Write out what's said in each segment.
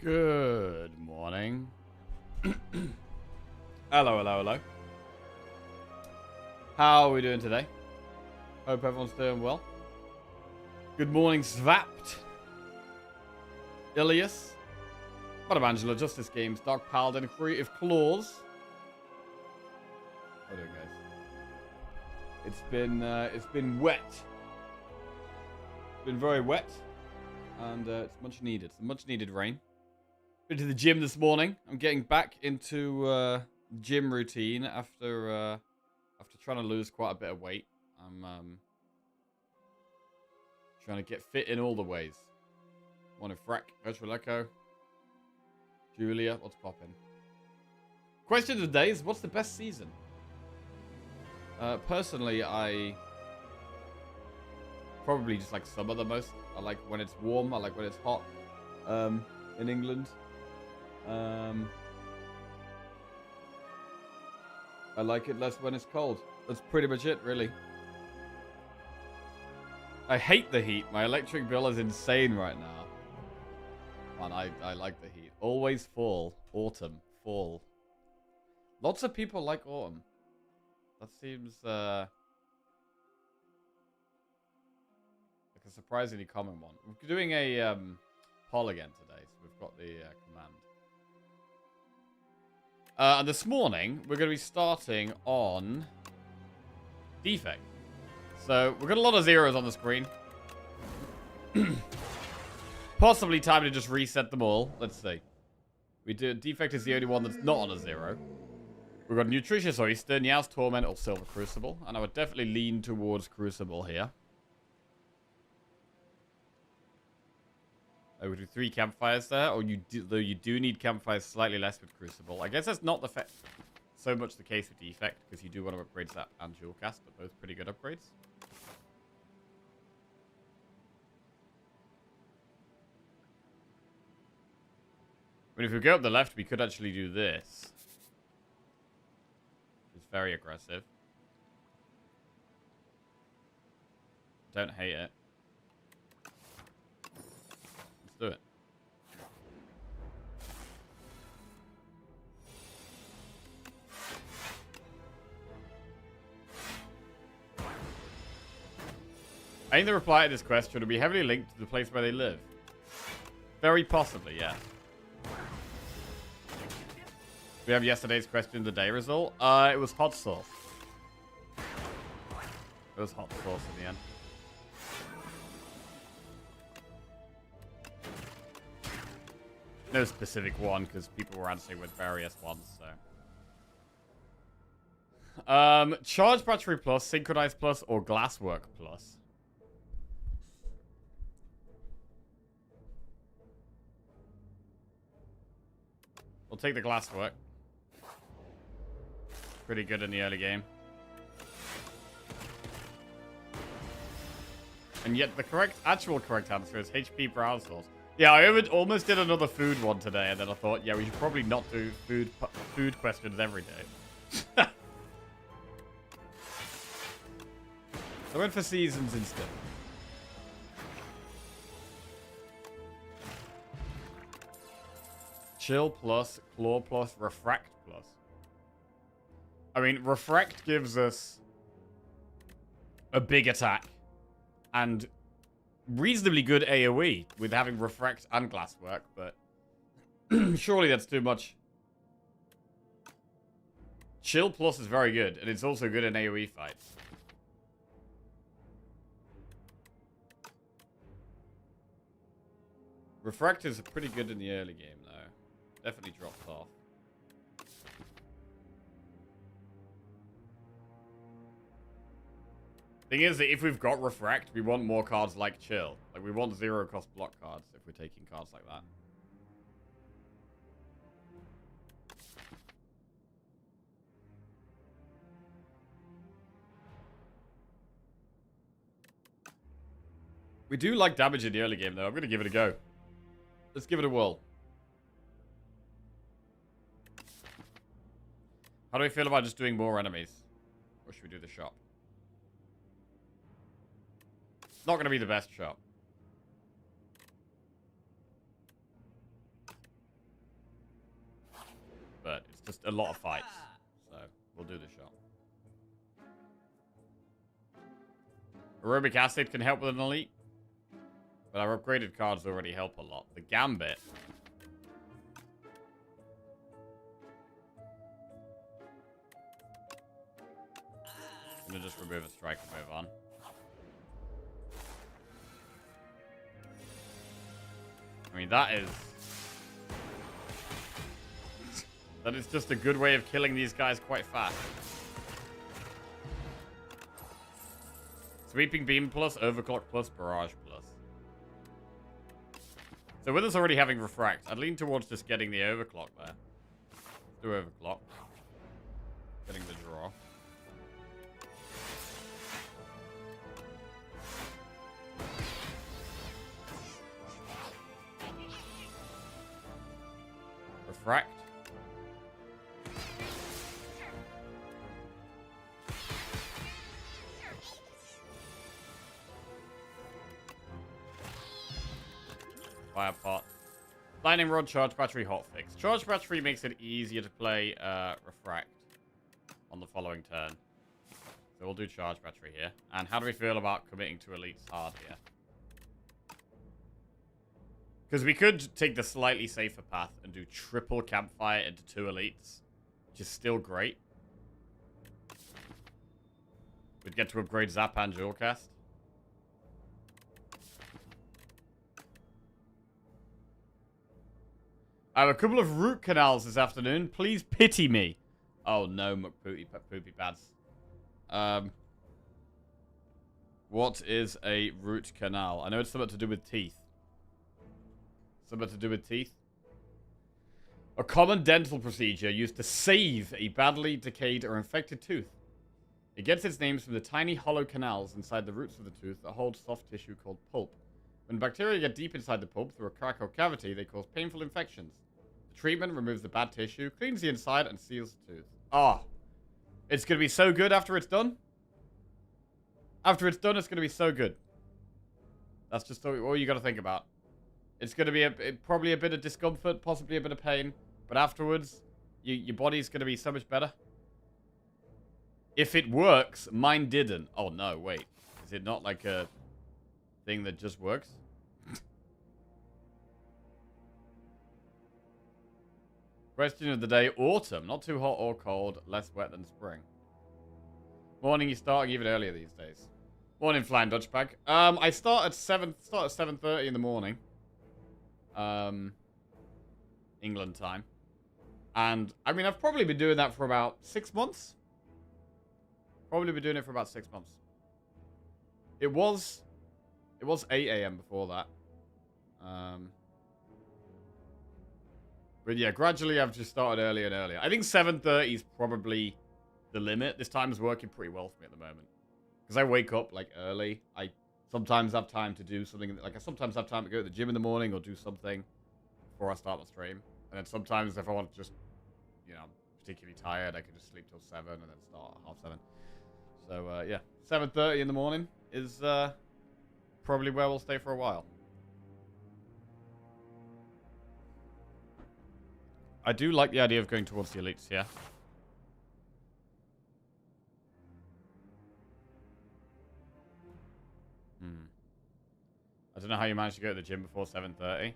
Good morning. Hello. How are we doing today? Hope everyone's doing well. Good morning, Svapt. Ilias. Madam Angela, Justice Games, Dark Paladin, Creative Claws. How are you doing, guys? It's been wet. It's been very wet. And it's much needed. It's a much needed rain. Been to the gym this morning. I'm getting back into gym routine after trying to lose quite a bit of weight. I'm trying to get fit in all the ways. Morning, Frack, Virtual Echo, Julia, what's poppin'? Question of the day is, what's the best season? Personally, I probably just like summer the most. I like when it's warm. I like when it's hot. In England. I like it less when it's cold. That's pretty much it, really. I hate the heat. My electric bill is insane right now. Man, I like the heat. Always fall. Autumn. Fall. Lots of people like autumn. That seems like a surprisingly common one. We're doing a poll again today, so we've got the command. And this morning, we're going to be starting on Defect. So, we've got a lot of zeros on the screen. Possibly time to just reset them all. Let's see. Defect is the only one that's not on a zero. We've got Nutritious Oyster, Niao's Torment, or Silver Crucible. And I would definitely lean towards Crucible here. I would do 3 campfires there, or though you do need campfires slightly less with Crucible. I guess that's not so much the case with Defect, because you do want to upgrade that and Dual Cast, but both pretty good upgrades. I mean, if we go up the left, we could actually do this. It's very aggressive. Don't hate it. Let's do it. I think the reply to this question will be heavily linked to the place where they live. Very possibly, yeah. We have yesterday's question of the day result. It was hot sauce. It was hot sauce in the end. No specific one, because people were answering with various ones, so. Charge Battery Plus, Synchronize Plus, or Glasswork Plus? We'll take the Glasswork. Pretty good in the early game. And yet the actual correct answer is HP Brown Sauce. Yeah, I almost did another food one today, and then I thought, yeah, we should probably not do food questions every day. I went for seasons instead. Chill plus, Claw plus, Refract plus. I mean, Refract gives us a big attack and reasonably good AoE with having Refract and Glasswork, but surely that's too much. Chill plus is very good, and it's also good in AoE fights. Refract is pretty good in the early game, though. Definitely drops off. Thing is that if we've got Refract, we want more cards like Chill. Like, we want 0-cost block cards if we're taking cards like that. We do like damage in the early game, though. I'm going to give it a go. Let's give it a whirl. How do we feel about just doing more enemies? Or should we do the shop? Not going to be the best shop. just a lot of fights. So, we'll do the shot. Aerobic Acid can help with an elite. But our upgraded cards already help a lot. The Gambit. I'm going to just remove a strike and move on. I mean, that is just a good way of killing these guys quite fast. Sweeping Beam plus, Overclock plus, Barrage plus. So with us already having Refract, I'd lean towards just getting the Overclock there. Let's do Overclock. Getting the draw. Refract. Fire Pot. Lightning Rod, Charge Battery, Hotfix. Charge Battery makes it easier to play Refract on the following turn. So we'll do Charge Battery here. And how do we feel about committing to Elites hard here? Because we could take the slightly safer path and do triple Campfire into 2 Elites, which is still great. We'd get to upgrade Zap and Dual Cast. I have a couple of root canals this afternoon. Please pity me. Oh no, McPoopy Pads. What is a root canal? I know it's something to do with teeth. Something to do with teeth. A common dental procedure used to save a badly decayed or infected tooth. It gets its names from the tiny hollow canals inside the roots of the tooth that hold soft tissue called pulp. When bacteria get deep inside the pulp through a crack or cavity, they cause painful infections. The treatment removes the bad tissue, cleans the inside, and seals the tooth. Ah, it's going to be so good after it's done. After it's done, it's going to be so good. That's just all you got to think about. It's going to be probably a bit of discomfort, possibly a bit of pain, but afterwards, your body's going to be so much better. If it works, mine didn't. Oh no, wait. Is it not like a thing that just works? Question of the day, autumn. Not too hot or cold, less wet than spring. Morning, you're starting even earlier these days. Morning, Flying Dutch Bag. I start at 7:30 in the morning. England time. And, I mean, I've probably been doing that for about 6 months. Probably been doing it for about 6 months. It was 8 a.m. before that. But yeah, gradually I've just started earlier and earlier. I think 7:30 is probably the limit. This time is working pretty well for me at the moment. Because I wake up, like, early. I sometimes have time to do something. Like, I sometimes have time to go to the gym in the morning or do something before I start the stream. And then sometimes if I want to just, you know, I'm particularly tired, I can just sleep till 7 and then start at 7:30. So, yeah. 7:30 in the morning is probably where we'll stay for a while. I do like the idea of going towards the elites, yeah. I don't know how you managed to go to the gym before 7:30.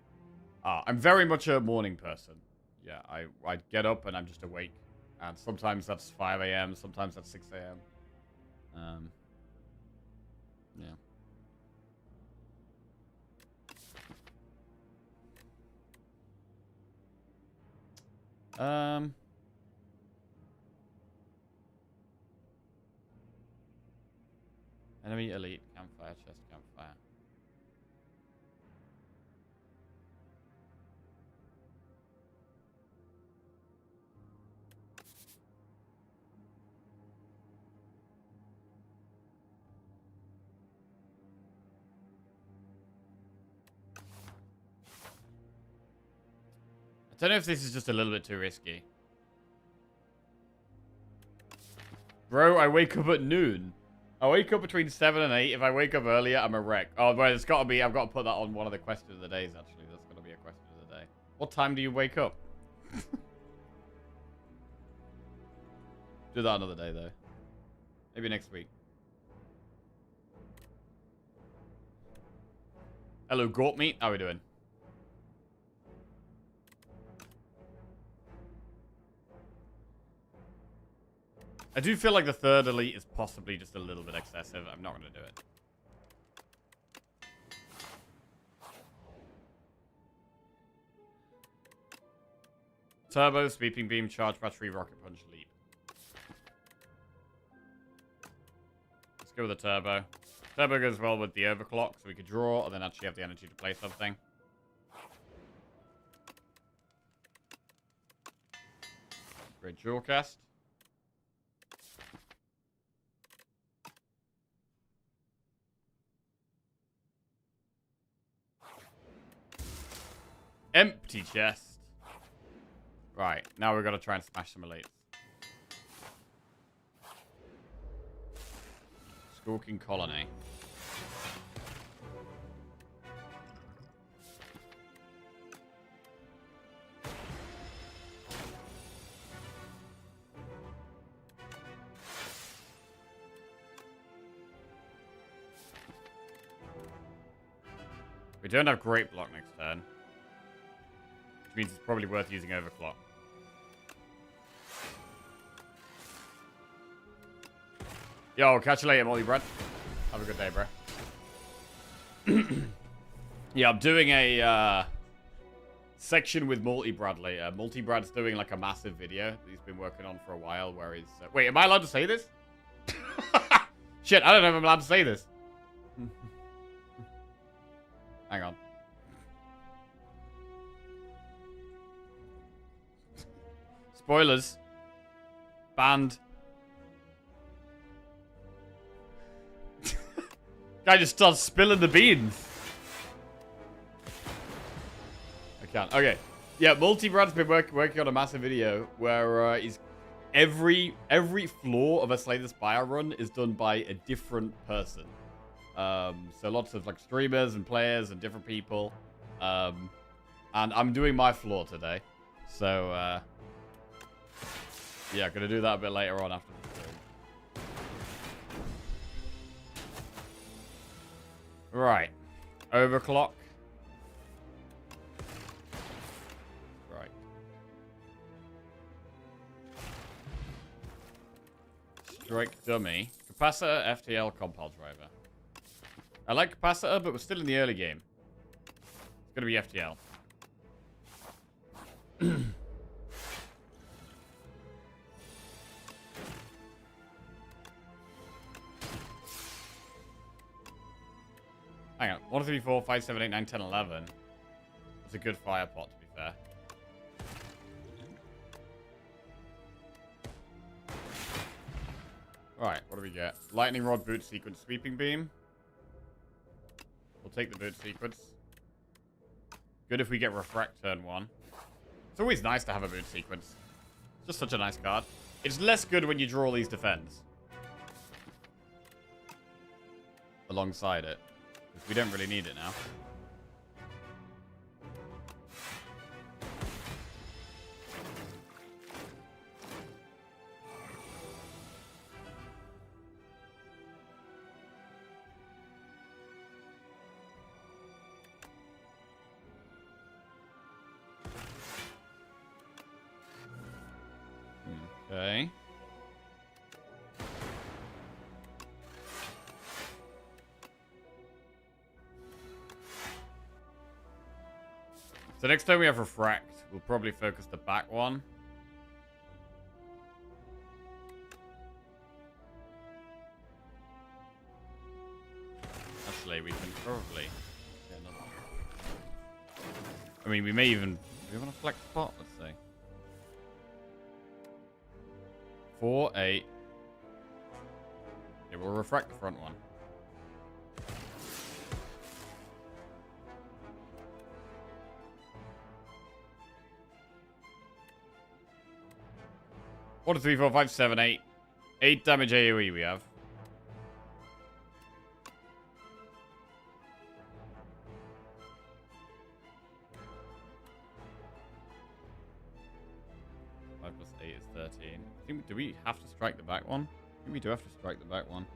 I'm very much a morning person. Yeah, I get up and I'm just awake. And sometimes that's 5 a.m., sometimes that's 6 a.m. Yeah. Enemy elite, campfire, chest campfire. I don't know if this is just a little bit too risky. Bro, I wake up at noon. I wake up between 7 and 8. If I wake up earlier, I'm a wreck. Oh, but it's got to be... I've got to put that on one of the questions of the days, actually. That's going to be a question of the day. What time do you wake up? Do that another day, though. Maybe next week. Hello, Gort Meat. How are we doing? I do feel like the third elite is possibly just a little bit excessive. I'm not going to do it. Turbo, Sweeping Beam, Charge Battery, Rocket Punch, Leap. Let's go with the Turbo. Turbo goes well with the Overclock, so we could draw and then actually have the energy to play something. Great Jewel Cast. Empty chest. Right, now we've got to try and smash some elites. Skulking Colony. We don't have Great Block next turn. Which means it's probably worth using Overclock. Yo, catch you later, Molly Brad. Have a good day, bro. Yeah, I'm doing a section with Multi-Brad later. Multi-Brad's doing like a massive video that he's been working on for a while where he's... Wait, am I allowed to say this? Shit, I don't know if I'm allowed to say this. Hang on. Spoilers. Banned. Guy just starts spilling the beans. I can't. Okay. Yeah, Multi-Brad's been working on a massive video where he's every floor of a Slay the Spire run is done by a different person. So lots of like streamers and players and different people. And I'm doing my floor today. So yeah, gonna do that a bit later on after the stream. Right. Overclock. Right. Strike Dummy. Capacitor, FTL, Compile Driver. I like Capacitor, but we're still in the early game. It's gonna be FTL. Hang on. 1, 2, 3, 4, 5, 7, 8, 9, 10, 11. It's a good fire pot, to be fair. Alright, what do we get? Lightning Rod, Boot Sequence, Sweeping Beam. We'll take the Boot Sequence. Good if we get Refract turn 1. It's always nice to have a Boot Sequence. Just such a nice card. It's less good when you draw these defends. Alongside it. Because we don't really need it now. Okay. So next time we have Refract, we'll probably focus the back one. Actually, we can probably get another. I mean, we may even... Do we want to flex pot? Let's see. 4, 8. Okay, we'll refract the front one. One, 2, 3, 4, 5, 7, 8. 8 damage AoE we have. 5 plus 8 is 13. I think, do we have to strike the back one? I think we do have to strike the back one.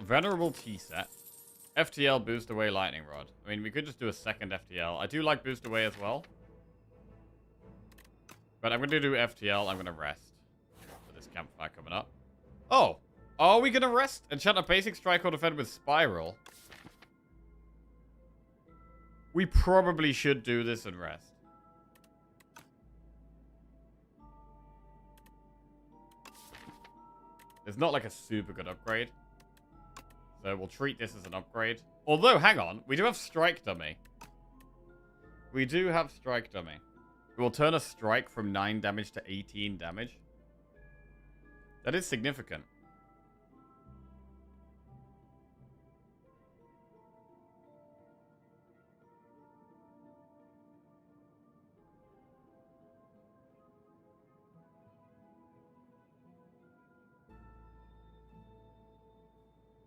Venerable T set. FTL boost away lightning rod. I mean, we could just do a second FTL. I do like boost away as well. But I'm going to do FTL. I'm going to rest for this campfire coming up. Oh! Are we going to rest? Enchant a basic strike or defend with spiral? We probably should do this and rest. It's not like a super good upgrade. So we'll treat this as an upgrade. Although, hang on. We do have Strike Dummy. We do have Strike Dummy. It will turn a strike from 9 damage to 18 damage. That is significant.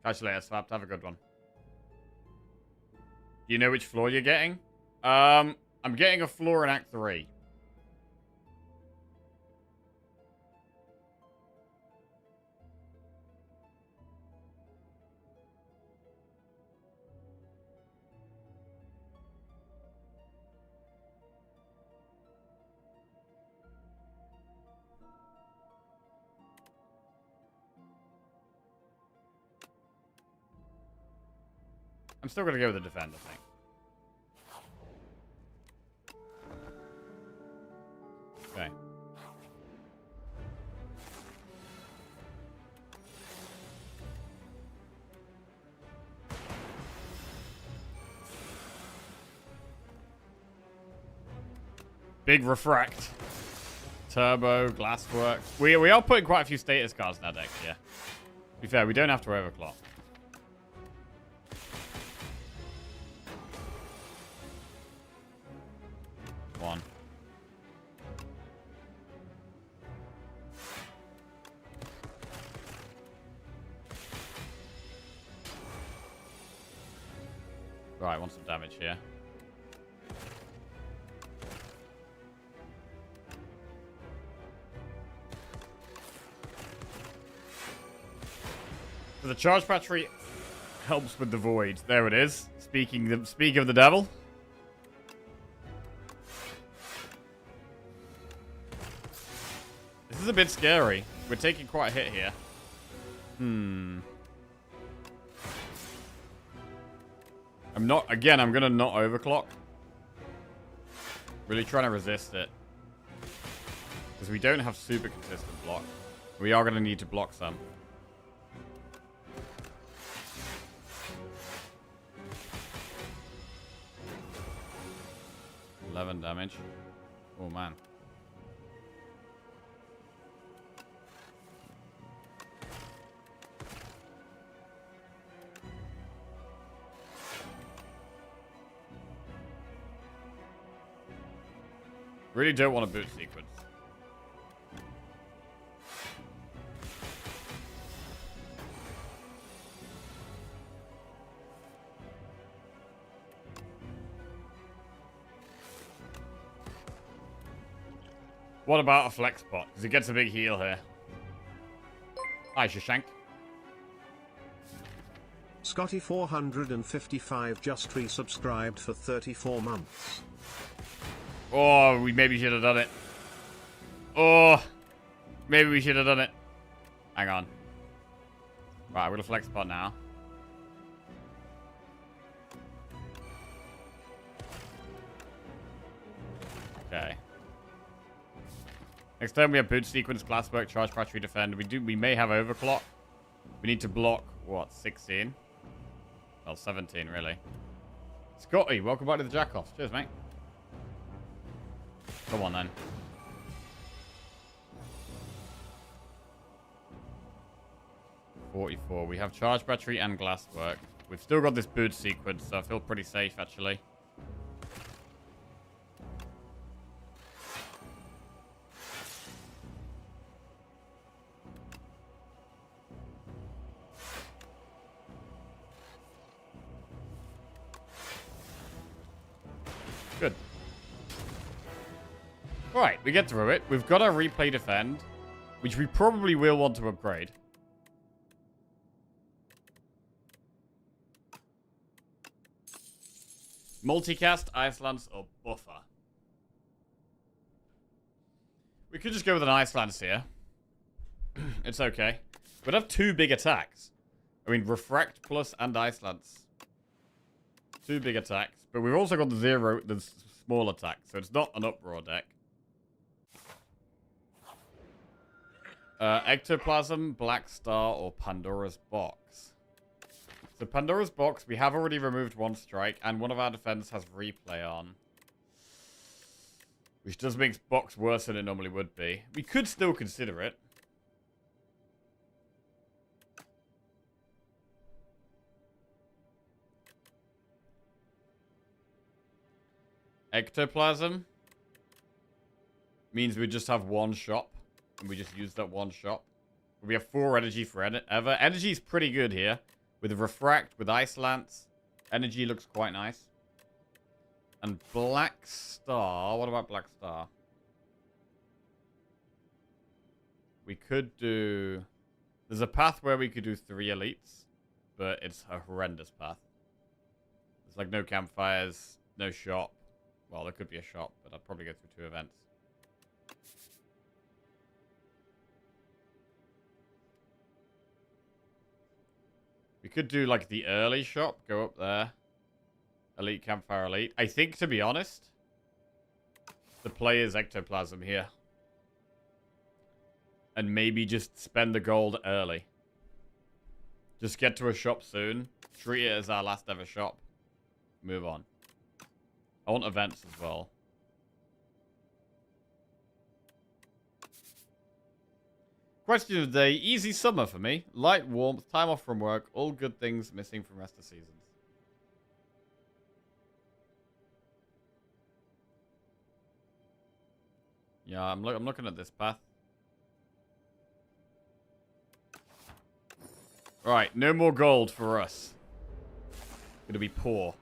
Catch you later, Swapped. Have a good one. Do you know which floor you're getting? I'm getting a floor in Act 3. I'm still going to go with the defend, I think. Okay. Big refract. Turbo, glasswork. We are putting quite a few status cards in our deck here. To be fair, we don't have to overclock. One. Right, I want some damage here. So the charge battery helps with the void. There it is. Speaking of the devil. This is a bit scary. We're taking quite a hit here. I'm gonna not overclock. Really trying to resist it. Because we don't have super consistent block. We are gonna need to block some. $11 damage. Oh man. Really don't want a boot sequence. What about a flex pot? Because it gets a big heal here. Hi, Shashank. Scotty455 just resubscribed for 34 months. Oh, we maybe should have done it. Oh, maybe we should have done it. Hang on. Right, I'm going to flex pot now. Okay. Next turn we have boot sequence, glasswork, charge battery, defend. We may have overclock. We need to block, what, 16? Well, 17, really. Scotty, welcome back to the Jackoffs. Cheers, mate. Come on, then. $44. We have charge battery and glasswork. We've still got this boot sequence, so I feel pretty safe, actually. Good. Alright, we get through it. We've got our replay defend, which we probably will want to upgrade. Multicast, Ice Lance, or Buffer. We could just go with an Ice Lance here. It's okay. We'd have 2 big attacks. I mean, Refract Plus and Ice Lance. 2 big attacks. But we've also got the small attack, so it's not an Uproar deck. Ectoplasm, Black Star, or Pandora's Box. So Pandora's Box, we have already removed 1 strike, and one of our defense has replay on. Which does make Box worse than it normally would be. We could still consider it. Ectoplasm means we just have 1 shop. And we just use that 1 shop. We have 4 energy forever. Energy is pretty good here. With Refract, with Ice Lance. Energy looks quite nice. And Black Star. What about Black Star? We could do... There's a path where we could do 3 elites. But it's a horrendous path. There's like no campfires, no shop. Well, there could be a shop, but I'd probably go through 2 events. We could do, like, the early shop. Go up there. Elite, Campfire, Elite. I think, to be honest, the play is Ectoplasm here. And maybe just spend the gold early. Just get to a shop soon. Treat it as our last ever shop. Move on. I want events as well. Question of the day. Easy summer for me. Light warmth, time off from work, all good things missing from rest of seasons. Yeah, I'm looking at this path. Alright, no more gold for us. Gonna be poor.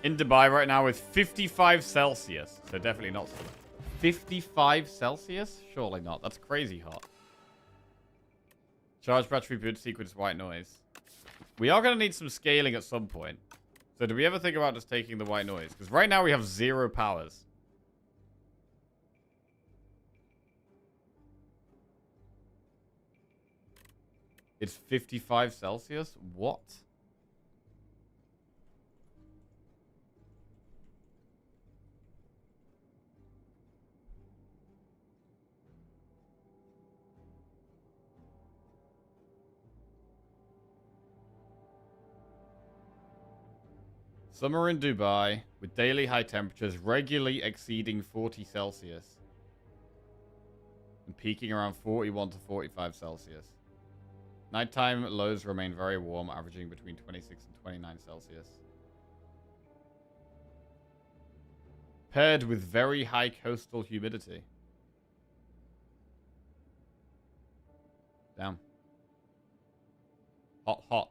In Dubai right now with 55 Celsius. So definitely not summer. 55 Celsius? Surely not. That's crazy hot. Charge battery boot sequence white noise. We are going to need some scaling at some point. So do we ever think about just taking the white noise? Because right now we have 0 powers. It's 55 Celsius? What? Summer in Dubai, with daily high temperatures regularly exceeding 40 Celsius. And peaking around 41 to 45 Celsius. Nighttime lows remain very warm, averaging between 26 and 29 Celsius. Paired with very high coastal humidity. Damn. Hot, hot.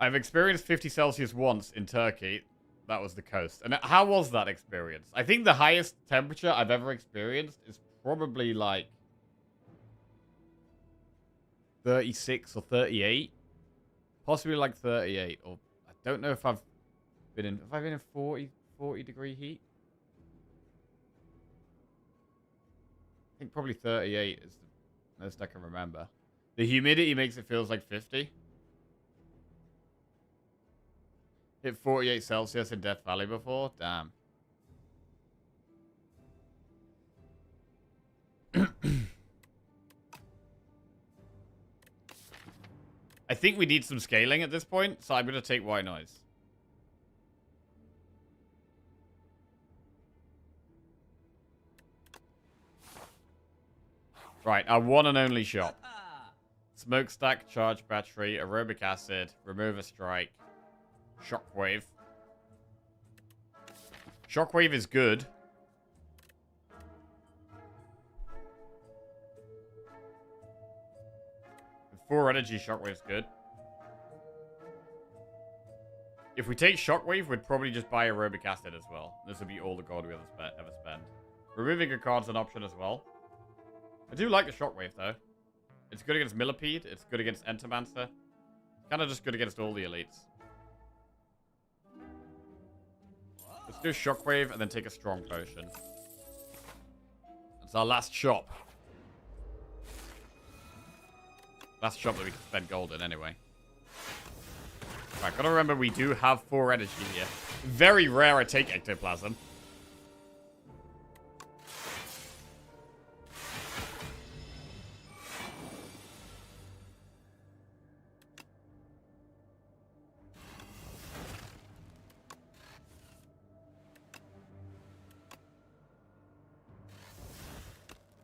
I've experienced 50 Celsius once in Turkey. That was the coast. And how was that experience? I think the highest temperature I've ever experienced is probably like 36 or 38. Possibly like 38. Or I don't know if I've been in... Have I been in 40 degree heat? I think probably 38 is the most I can remember. The humidity makes it feels like 50. Hit 48 Celsius in Death Valley before? Damn. I think we need some scaling at this point, so I'm going to take white noise. Right, our one and only shop. Smokestack, charge battery, aerobic acid, remove a strike, shockwave. Shockwave is good. With 4 energy, shockwave's good. If we take shockwave, we'd probably just buy aerobic acid as well. This would be all the gold we ever spend. Removing a card's an option as well. I do like the shockwave though. It's good against Millipede. It's good against Entomancer. Kind of just good against all the elites. Let's do Shockwave and then take a strong potion. That's our last shop. Last shop that we can spend gold in anyway. Right, gotta remember we do have 4 energy here. Very rare I take Ectoplasm.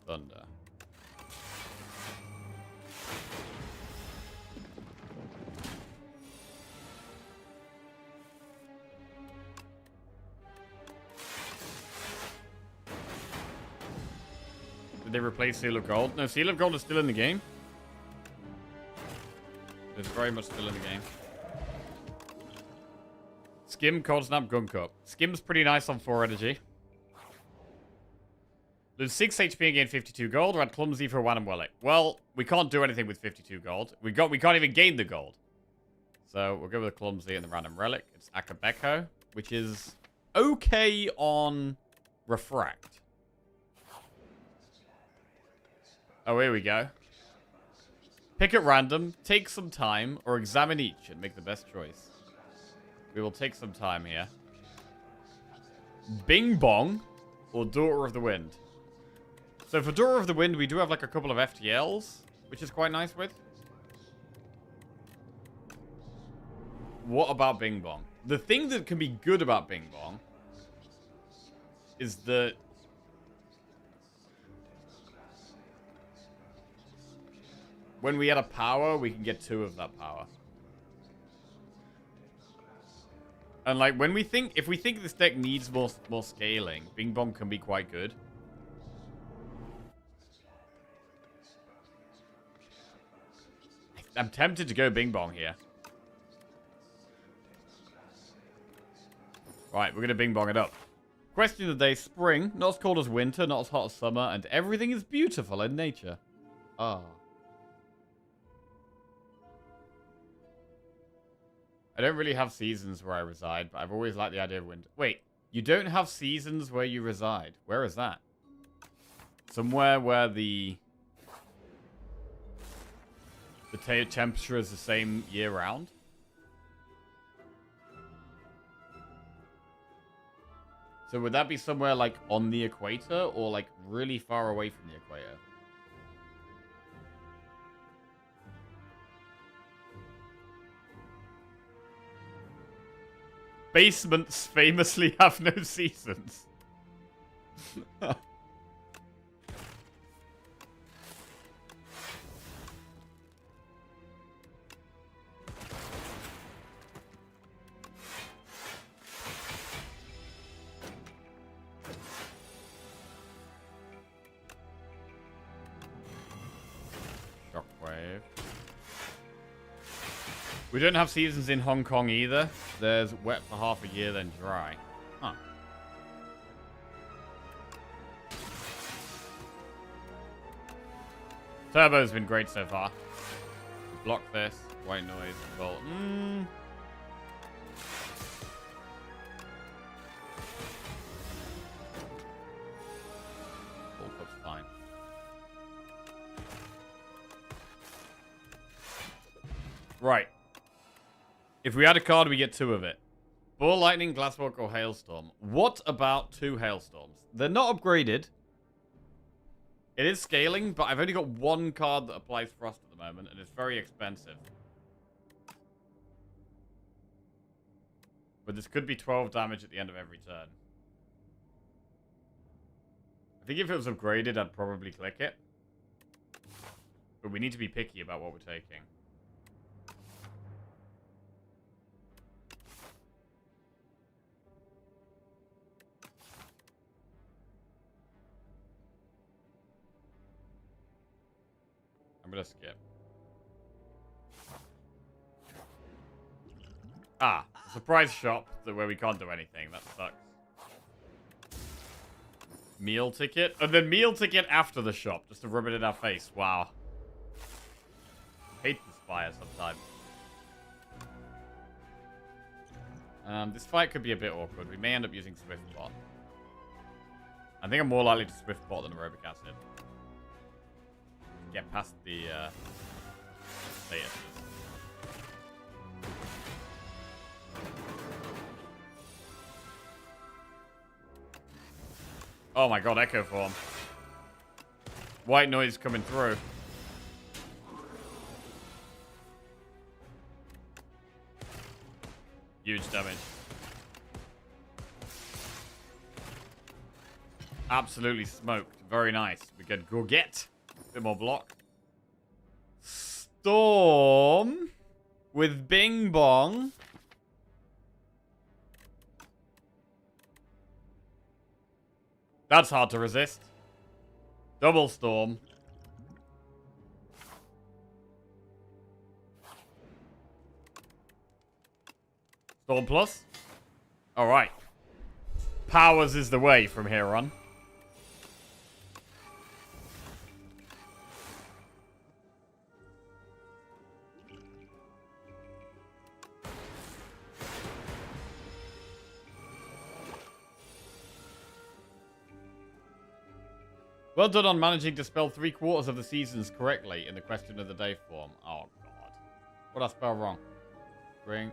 Thunder. Did they replace Seal of Gold? No, Seal of Gold is still in the game. It's very much still in the game. Skim, Cold Snap, Gun Cup. Skim's pretty nice on 4 energy. Lose 6 HP and gain 52 gold. Or add Clumsy for one and Relic. Well, we can't do anything with 52 gold. We can't even gain the gold. So we'll go with the Clumsy and the random Relic. It's Akabeko, which is okay on Refract. Oh, here we go. Pick at random, take some time, or examine each and make the best choice. We will take some time here. Bing Bong or Daughter of the Wind. So for Daughter of the Wind, we do have like a couple of FTLs, which is quite nice with. What about Bing Bong? The thing that can be good about Bing Bong is that when we add a power, we can get 2 of that power. And like when we think, if we think this deck needs more scaling, Bing Bong can be quite good. I'm tempted to go Bing Bong here. Right, we're going to Bing Bong it up. Question of the day, spring, not as cold as winter, not as hot as summer, and everything is beautiful in nature. Ah. I don't really have seasons where I reside, but I've always liked the idea of winter. Wait, you don't have seasons where you reside? Where is that? Somewhere where the temperature is the same year round? So would that be somewhere like on the equator or like really far away from the equator? Basements famously have no seasons. Shockwave. We don't have seasons in Hong Kong either. There's wet for half a year, then dry. Huh. Turbo's been great so far. Block this. White noise. Bolt. Bolt cup's fine. Right. If we add a card, we get 2 of it. Ball Lightning, Glasswalk, or Hailstorm. What about 2 Hailstorms? They're not upgraded. It is scaling, but I've only got 1 card that applies Frost at the moment, and it's very expensive. But this could be 12 damage at the end of every turn. I think if it was upgraded, I'd probably click it. But we need to be picky about what we're taking. I'm gonna skip. Ah, a surprise shop where we can't do anything. That sucks. Meal ticket? And then meal ticket after the shop, just to rub it in our face. Wow. Hate the Spire sometimes. This fight could be a bit awkward. We may end up using Swiftbot. I think I'm more likely to Swiftbot than Aerobic Acid. Get past the status. Oh my god, Echo Form. White noise coming through. Huge damage. Absolutely smoked. Very nice. We get Gorget. Bit more block. Storm with Bing Bong. That's hard to resist. Double Storm. Storm Plus. Alright. Powers is the way from here on. Well done on managing to spell 3/4 of the seasons correctly in the question of the day form. Oh, God. What did I spell wrong? Ring.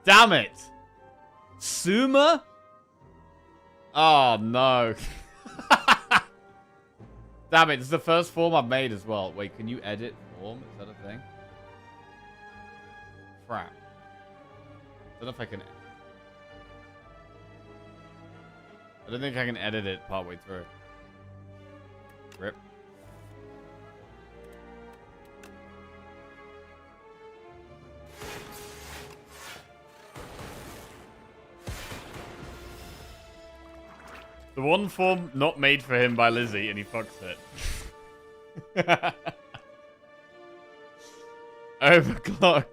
Damn it. Suma? Oh, no. Damn it. This is the first form I've made as well. Wait, can you edit form? Is that a thing? Crap. I don't know if I can... I don't think I can edit it partway through. Rip. The one form not made for him by Lizzie, and he fucks it. Overclock.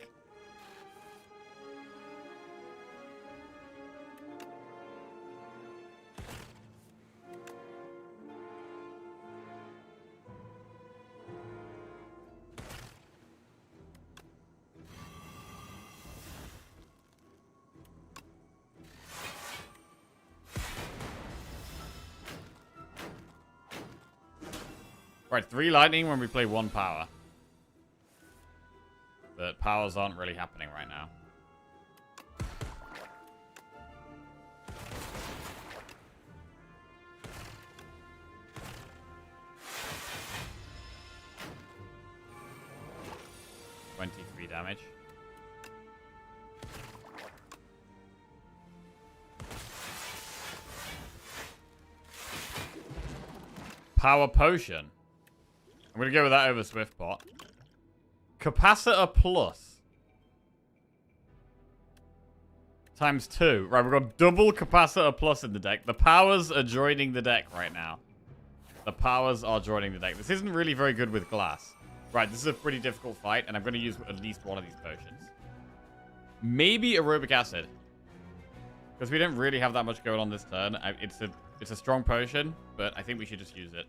Right, 3 lightning when we play 1 power. But powers aren't really happening right now. $23 damage. Power potion. I'm going to go with that over Swiftbot. Capacitor Plus. Times 2. Right, we've got double Capacitor Plus in the deck. The powers are joining the deck right now. The powers are joining the deck. This isn't really very good with glass. Right, this is a pretty difficult fight, and I'm going to use at least one of these potions. Maybe Aerobic Acid. Because we don't really have that much going on this turn. It's a strong potion, but I think we should just use it.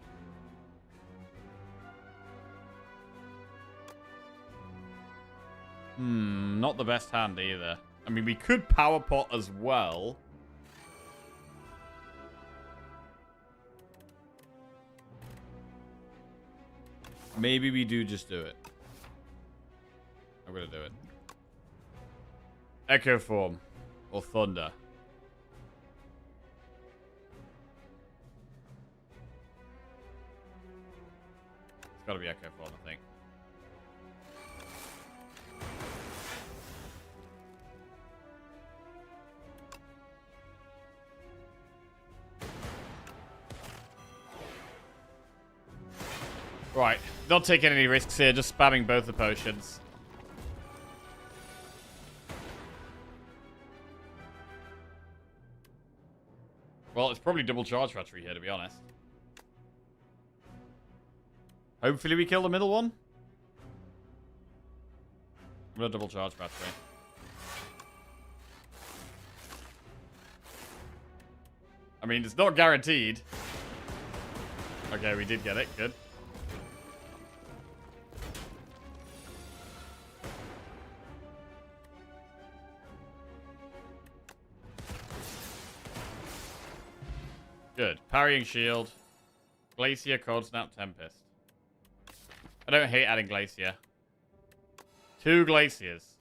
Not the best hand either. I mean, we could power pot as well. Maybe we do just do it. I'm gonna do it. Echo Form. Or Thunder. It's gotta be Echo Form, I think. Right. Not taking any risks here. Just spamming both the potions. Well, it's probably double charge battery here, to be honest. Hopefully we kill the middle one. I'm gonna double charge battery. I mean, it's not guaranteed. Okay, we did get it. Good. Good. Parrying shield. Glacier, Cold Snap, Tempest. I don't hate adding Glacier. 2 Glaciers.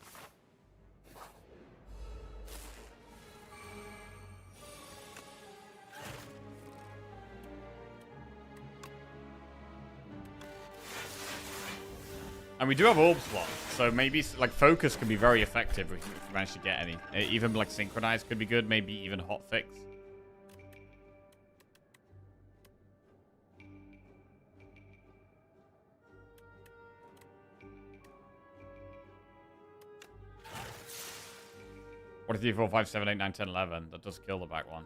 And we do have orb slots, so maybe like focus could be very effective if we manage to get any. Even like synchronize could be good, maybe even hot fix. What 3, 4, 5, 7, 8, 9, 10, 11? That does kill the back one.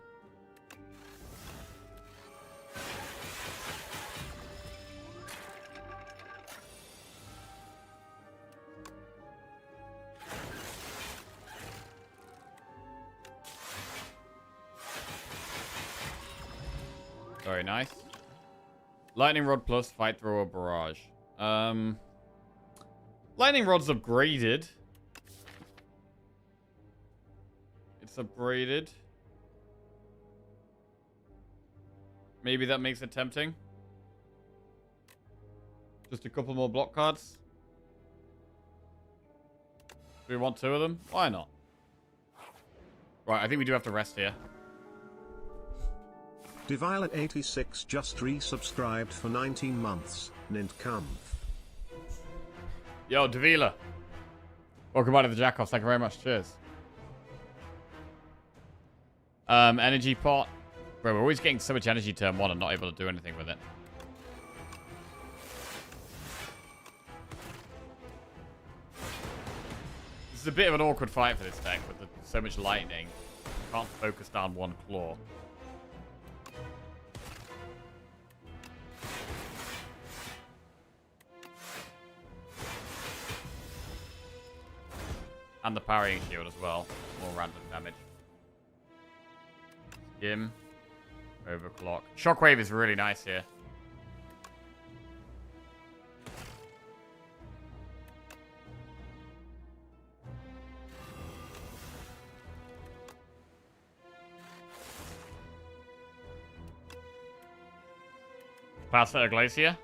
Very nice. Lightning Rod plus Fight Thrower Barrage. Lightning Rod's upgraded. It's upgraded. Maybe that makes it tempting. Just a couple more block cards. Do we want 2 of them? Why not? Right, I think we do have to rest here. Deviolet86 just resubscribed for 19 months. Nint Kampf. Yo, Devila. Welcome back to the Jackoffs. Thank you very much. Cheers. Energy pot. Bro, we're always getting so much energy turn 1 and not able to do anything with it. This is a bit of an awkward fight for this deck with so much lightning. Can't focus down 1 claw. And the parrying shield as well. More random damage. Skim. Overclock. Shockwave is really nice here. Pass that Glacier.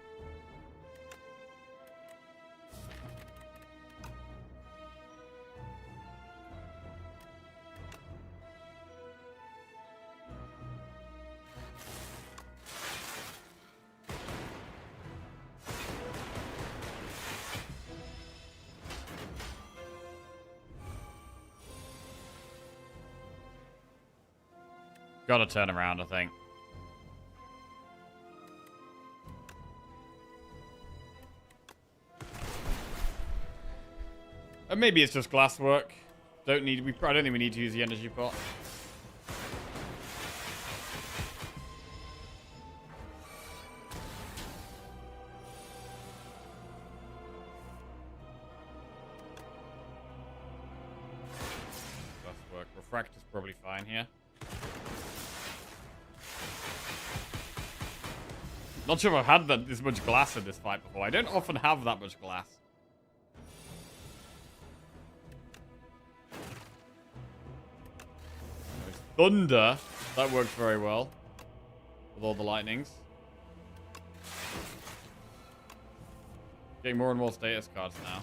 Gotta turn around, I think. And maybe it's just glasswork. I don't think we need to use the energy pot. Glasswork. Refract is probably fine here. Not sure if I've had this much glass in this fight before. I don't often have that much glass. Thunder. That worked very well. With all the lightnings. Getting more and more status cards now.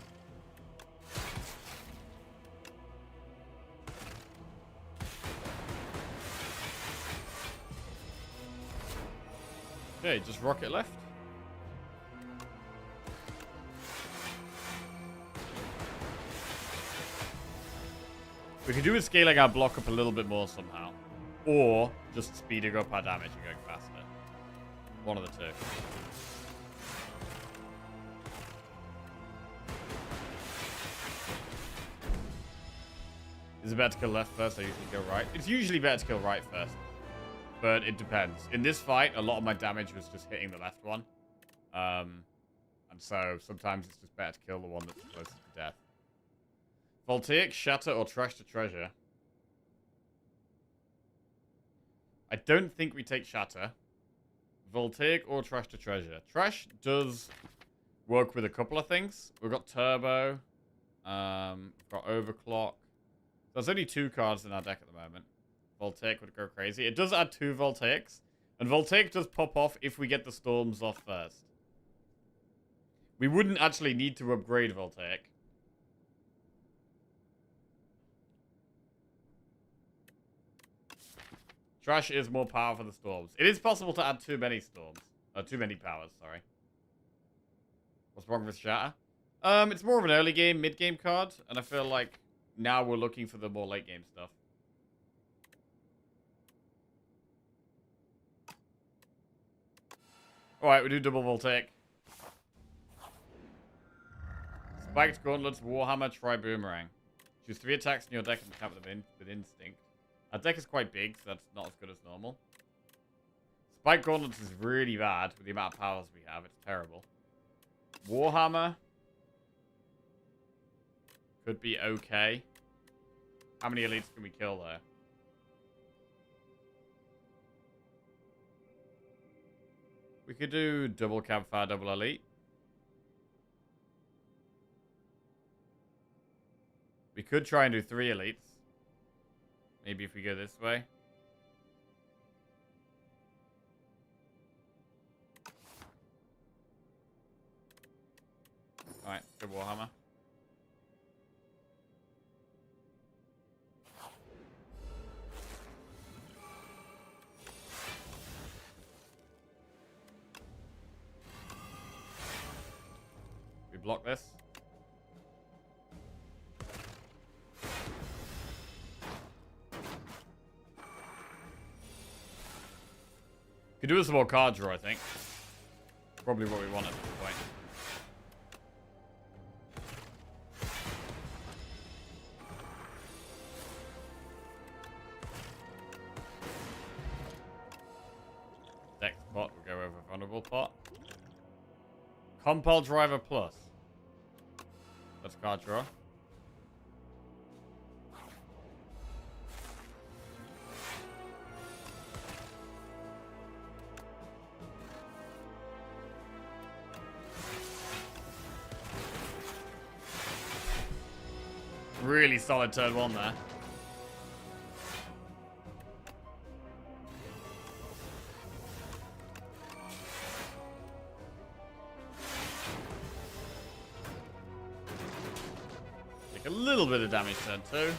Okay, just rocket left. We could do with scaling our block up a little bit more somehow. Or just speeding up our damage and going faster. One of the two. Is it better to kill left first? I usually kill right. It's usually better to kill right first. But it depends. In this fight, a lot of my damage was just hitting the left one. And so sometimes it's just better to kill the one that's closest to death. Voltaic, Shatter, or Trash to Treasure? I don't think we take Shatter. Voltaic or Trash to Treasure. Trash does work with a couple of things. We've got Turbo. We've got Overclock. There's only 2 cards in our deck at the moment. Voltaic would go crazy. It does add 2 Voltaics. And Voltaic does pop off if we get the Storms off first. We wouldn't actually need to upgrade Voltaic. Trash is more powerful than Storms. It is possible to add too many Storms. Too many powers, sorry. What's wrong with Shatter? It's more of an early game, mid game card. And I feel like now we're looking for the more late game stuff. Alright, we do double Voltaic. Spiked Gauntlets, Warhammer, Try Boomerang. Choose 3 attacks in your deck and tap them with Instinct. Our deck is quite big, so that's not as good as normal. Spiked Gauntlets is really bad with the amount of powers we have. It's terrible. Warhammer could be okay. How many elites can we kill there? We could do double Campfire, double elite. We could try and do 3 elites. Maybe if we go this way. Alright, good Warhammer. We block this. Could do with some more card draw, I think. Probably what we want at this point. Dex pot, we'll go over Vulnerable Pot. Compel Driver Plus. That's card draw. Really solid turn 1 there. Take a little bit of damage turn 2.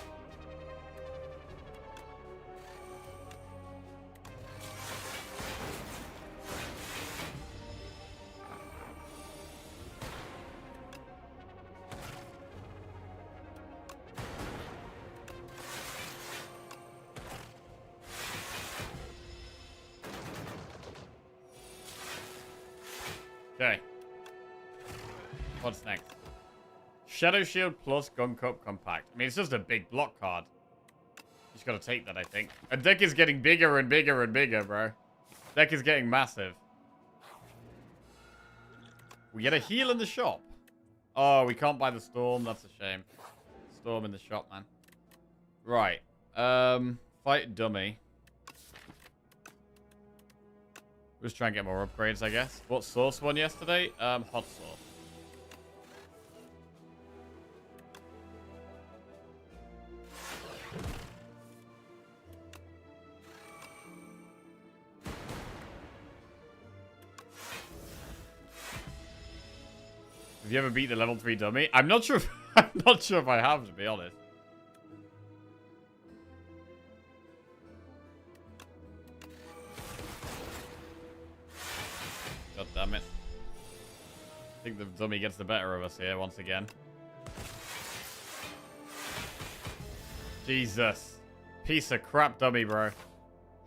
Okay. What's next? Shadow Shield plus Gun Cup Compact. I mean, it's just a big block card. You just gotta take that, I think. A deck is getting bigger and bigger and bigger, bro. Deck is getting massive. We get a heal in the shop. Oh, we can't buy the Storm. That's a shame. Storm in the shop, man. Right. Fight Dummy. Just try and get more upgrades, I guess. What sauce won yesterday? Hot sauce. Have you ever beat the level 3 dummy? I'm not sure. I'm not sure if I have, to be honest. God damn it. I think the dummy gets the better of us here once again. Jesus. Piece of crap dummy, bro.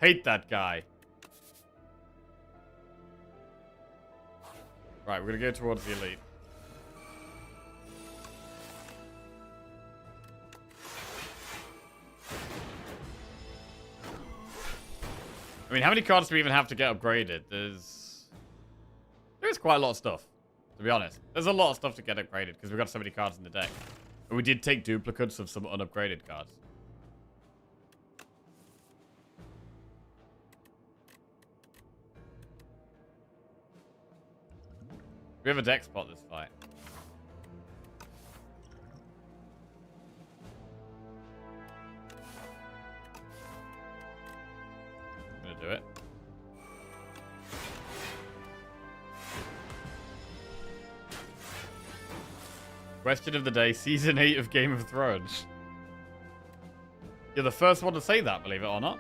Hate that guy. Right, we're gonna go towards the elite. I mean, how many cards do we even have to get upgraded? There's quite a lot of stuff, to be honest. There's a lot of stuff to get upgraded because we've got so many cards in the deck. And we did take duplicates of some unupgraded cards. We have a deck spot this fight. I'm gonna do it. Question of the day, Season 8 of Game of Thrones. You're the first one to say that, believe it or not.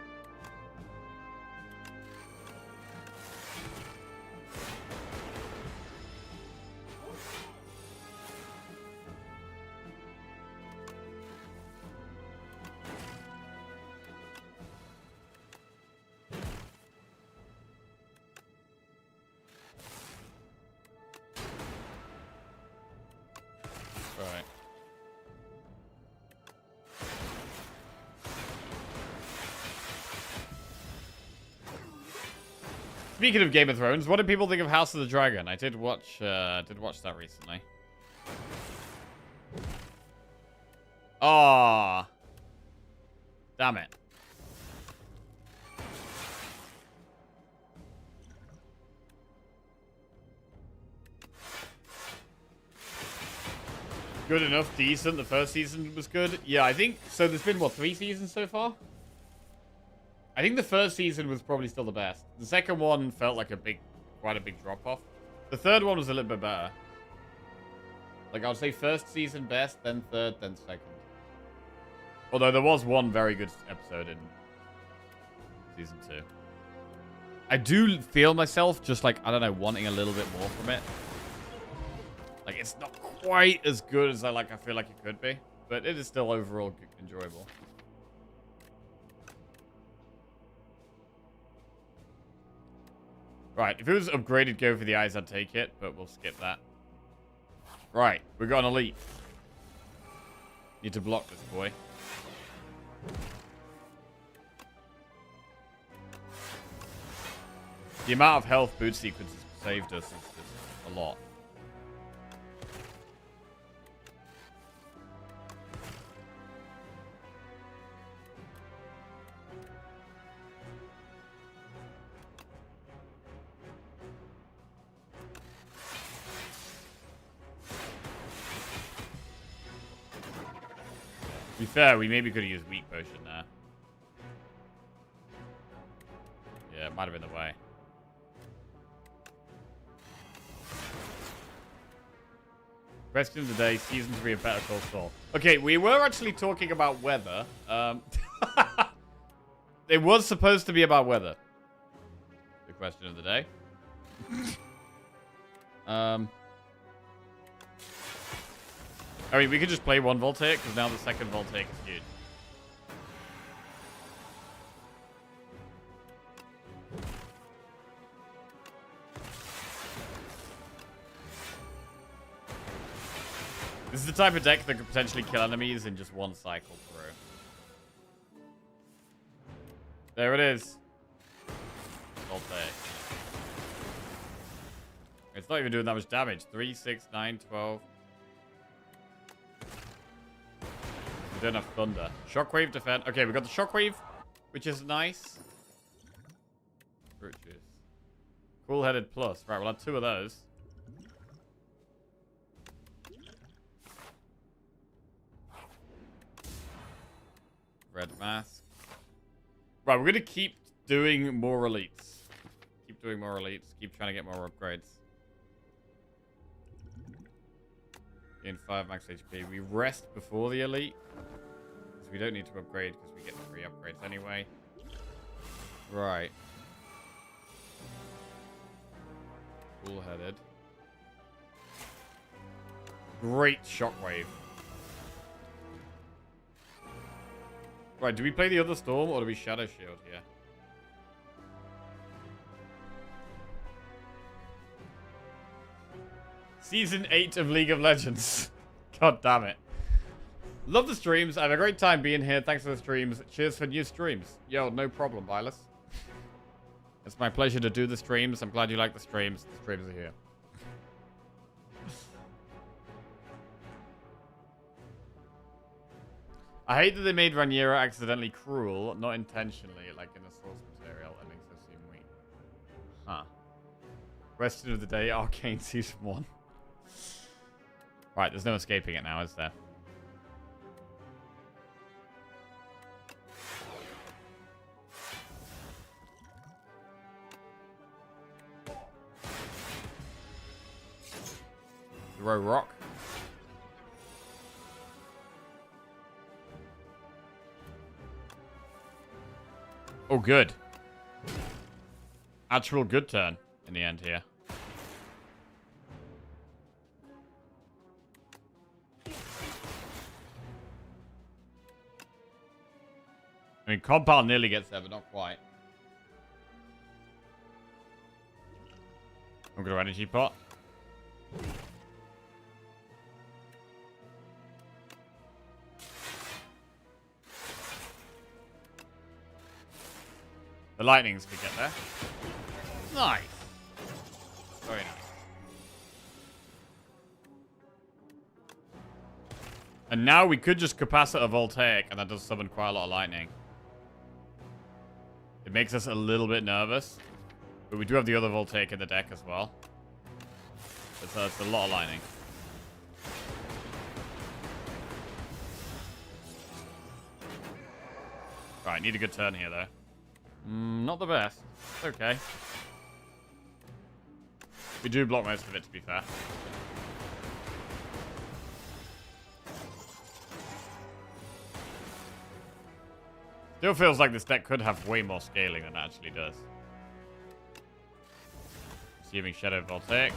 Speaking of Game of Thrones, what did people think of House of the Dragon? I did watch that recently. Ah, damn it. Good enough, decent. The first season was good. Yeah, I think so. There's been what, 3 seasons so far? I think the first season was probably still the best. The second one felt like quite a big drop-off. The third one was a little bit better. Like, I would say first season best, then third, then second. Although there was one very good episode in season 2. I do feel myself just like, I don't know, wanting a little bit more from it. Like, it's not quite as good as I feel like it could be. But it is still overall enjoyable. Right, if it was upgraded Go for the Eyes, I'd take it, but we'll skip that. Right, we got an elite. Need to block this boy. The amount of health boot sequences saved us is just a lot. To be fair, we maybe could have used weak potion there. Yeah, it might have been the way. Question of the day, Season 3 of Better Call Saul. Okay, we were actually talking about weather. It was supposed to be about weather. The question of the day. I mean, we could just play one Voltaic, because now the second Voltaic is huge. This is the type of deck that could potentially kill enemies in just one cycle through. There it is. Voltaic. It's not even doing that much damage. 3, 6, 9, 12. We don't have thunder. Shockwave defend. Okay, we got the shockwave, which is nice. Fruit juice. Cool-headed plus. Right, we'll have 2 of those. Red mask. Right, we're going to keep doing more elites. Keep doing more elites. Keep trying to get more upgrades. Gain 5 max HP. We rest before the elite. Because we don't need to upgrade because we get 3 upgrades anyway. Right. Cool-headed. Great shockwave. Right, do we play the other storm or do we shadow shield here? Season 8 of League of Legends. God damn it. Love the streams. I have a great time being here. Thanks for the streams. Cheers for new streams. Yo, no problem, Bylus. It's my pleasure to do the streams. I'm glad you like the streams. The streams are here. I hate that they made Rhaenyra accidentally cruel, not intentionally, like in the source material. That makes her seem weak. Huh. Question of the day, Arcane Season 1. Right, there's no escaping it now, is there? Throw rock. Oh, good. Actual good turn in the end here. I mean, Compound nearly gets there, but not quite. I'm going to energy pot. The lightnings could get there. Nice. Very nice. And now we could just capacitor Voltaic, and that does summon quite a lot of lightning. It makes us a little bit nervous. But we do have the other Voltaic in the deck as well. It's a lot of lightning. Right, need a good turn here, though. Not the best. It's okay. We do block most of it, to be fair. Still feels like this deck could have way more scaling than it actually does. Receiving Shadow Voltaic.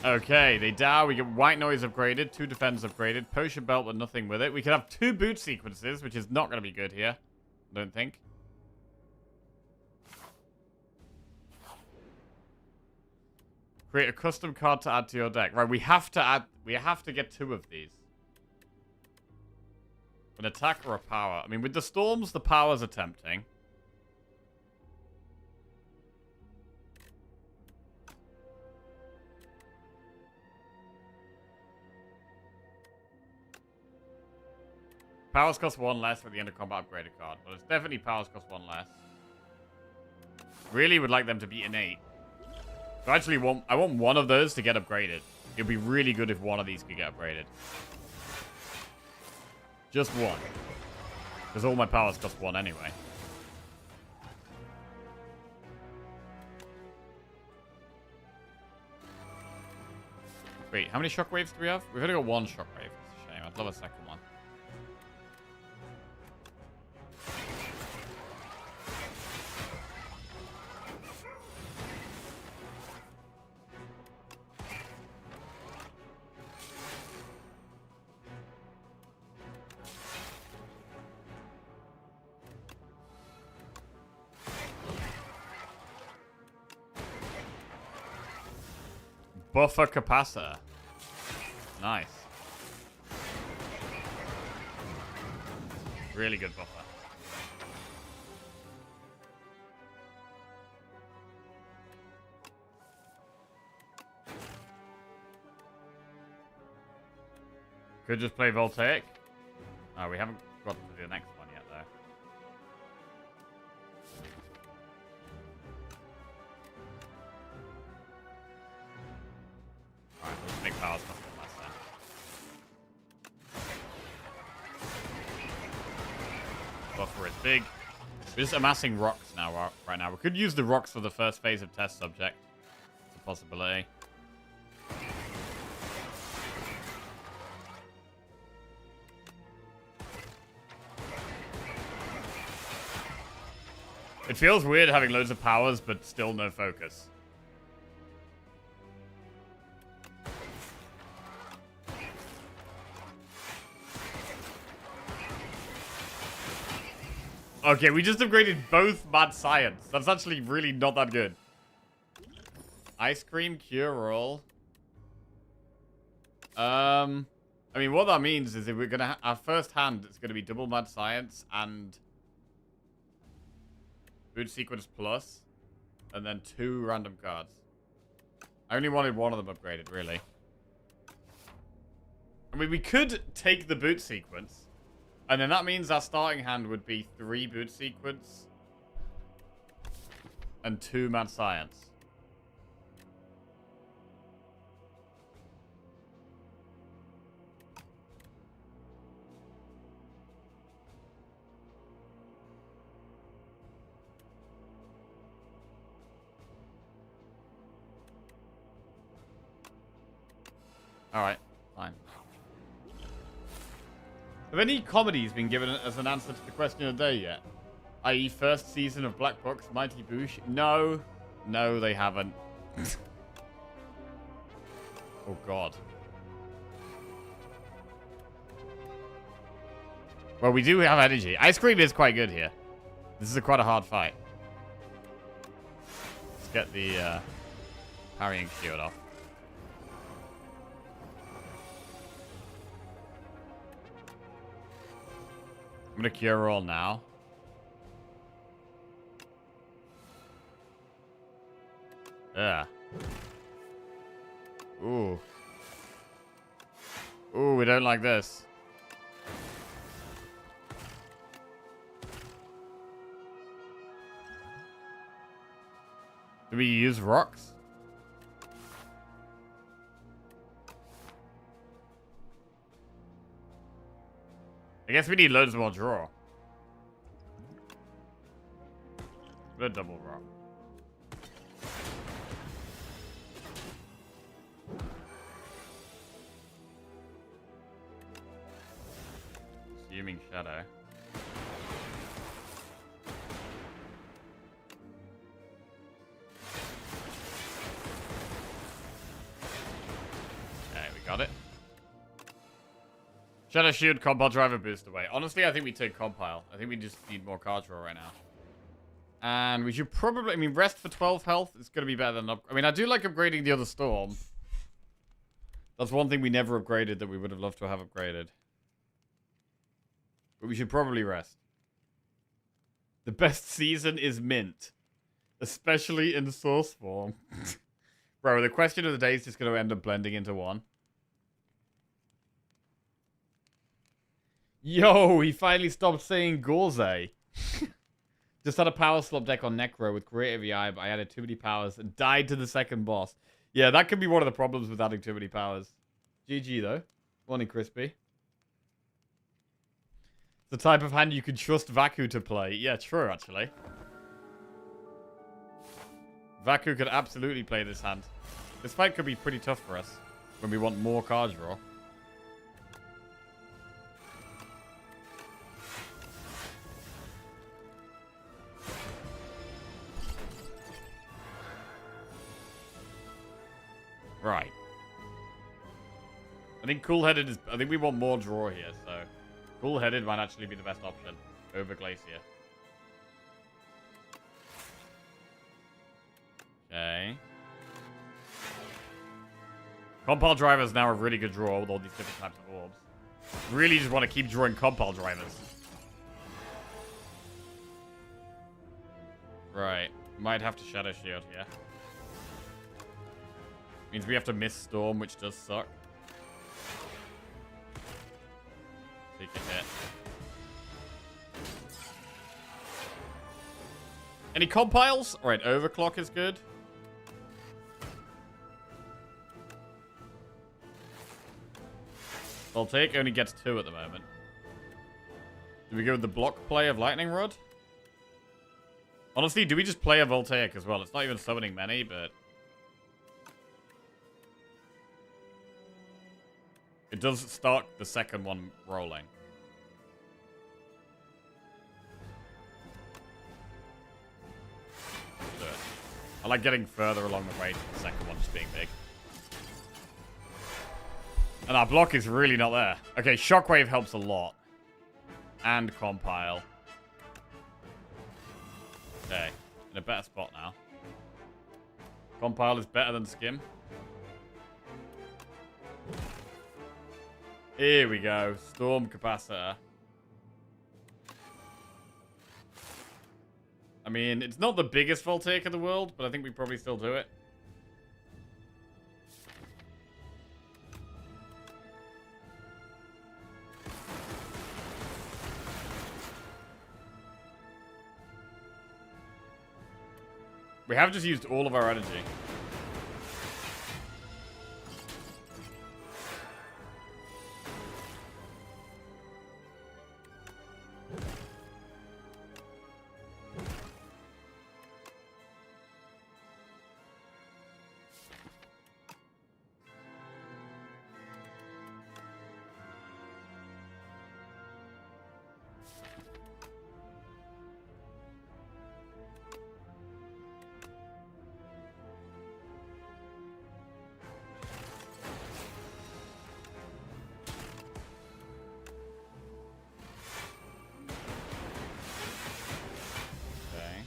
Okay, they Dow. We get White Noise upgraded, 2 Defense upgraded, Potion Belt with nothing with it. We could have 2 boot sequences, which is not going to be good here. I don't think. Create a custom card to add to your deck. Right, we have to get 2 of these. An attack or a power. I mean, with the storms, the powers are tempting. Powers cost 1 less for the end of combat upgraded card. Well, it's definitely powers cost 1 less. Really would like them to be innate. So I want one of those to get upgraded. It would be really good if one of these could get upgraded. Just one. Because all my powers cost 1 anyway. Wait, how many shockwaves do we have? We've only got 1 shockwave. It's a shame. I'd love a second one. Buffer capacitor. Nice. Really good buffer. Could just play Voltaic. Oh, we haven't got to the next one yet, though. Alright, let's make powers cost 1 less then. Buffer is big. We're just amassing rocks now, right now. We could use the rocks for the first phase of test subject. It's a possibility. It feels weird having loads of powers, but still no focus. Okay, we just upgraded both Mad Science. That's actually really not that good. Ice Cream Cure All. I mean, what that means is if we're gonna our first hand, it's gonna be double Mad Science and Boot sequence plus. And then 2 random cards. I only wanted one of them upgraded, really. I mean, we could take the boot sequence. And then that means our starting hand would be 3 boot sequence. And 2 mad science. Alright, fine. Have any comedies been given as an answer to the question of the day yet? I.e. first season of Black Box, Mighty Boosh? No. No, they haven't. Oh, God. Well, we do have energy. Ice Cream is quite good here. This is quite a hard fight. Let's get the parrying shield off. I'm gonna cure roll now. Yeah. Ooh. Ooh, we don't like this. Do we use rocks? I guess we need loads more draw. But a double rock. Assuming shadow. Okay, we got it. Shadow Shield, Compile Driver boost away. Honestly, I think we take Compile. I think we just need more card draw right now. And we should probably... I mean, rest for 12 health is going to be better than... I mean, I do like upgrading the other Storm. That's one thing we never upgraded that we would have loved to have upgraded. But we should probably rest. The best season is Mint. Especially in Source form. Bro, the question of the day is just going to end up blending into one. Yo, he finally stopped saying Gorze. Just had a power slop deck on Necro with Creative EI, but I added too many powers and died to the second boss. Yeah, that could be one of the problems with adding too many powers. GG, though. Morning, Crispy. The type of hand you can trust Vaku to play. Yeah, true, actually. Vaku could absolutely play this hand. This fight could be pretty tough for us when we want more card draw. Right. I think Cool-Headed is... I think we want more draw here, so... Cool-Headed might actually be the best option over Glacier. Okay. Compile Driver is now a really good draw with all these different types of orbs. Really just want to keep drawing Compile Drivers. Right. Might have to Shadow Shield here. Means we have to miss Storm, which does suck. Take a hit. Any compiles? Alright, Overclock is good. Voltaic only gets 2 at the moment. Do we go with the block play of Lightning Rod? Honestly, do we just play a Voltaic as well? It's not even summoning many, but... it does start the second one rolling. Let's do it. I like getting further along the way to the second one just being big. And our block is really not there. Okay, Shockwave helps a lot. And Compile. Okay, in a better spot now. Compile is better than Skim. Here we go. Storm Capacitor. I mean, it's not the biggest Voltaic in the world, but I think we probably still do it. We have just used all of our energy. Okay.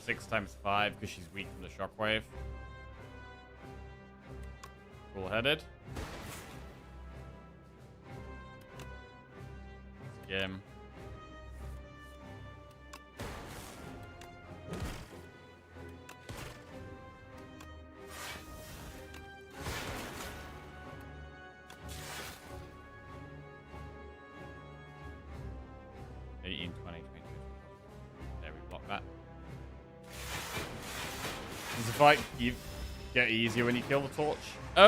6 times 5 because she's weak from the shockwave. Cool-headed. Skim. There, we block that. Does the fight get easier when you kill the torch?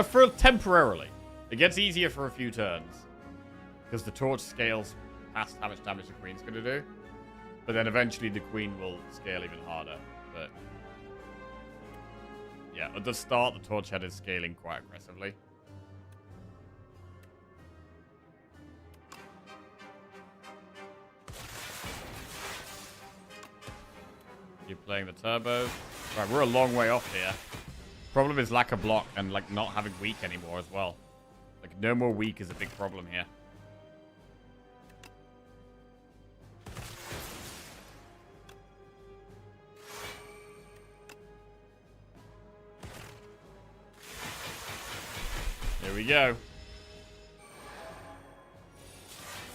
For temporarily. It gets easier for a few turns. Because the torch scales past how much damage the queen's going to do. But then eventually the queen will scale even harder. But yeah, at the start the torch head is scaling quite aggressively. You're playing the turbo. Right, we're a long way off here. Problem is lack of block and like not having weak anymore as well. Like no more weak is a big problem here. Here we go.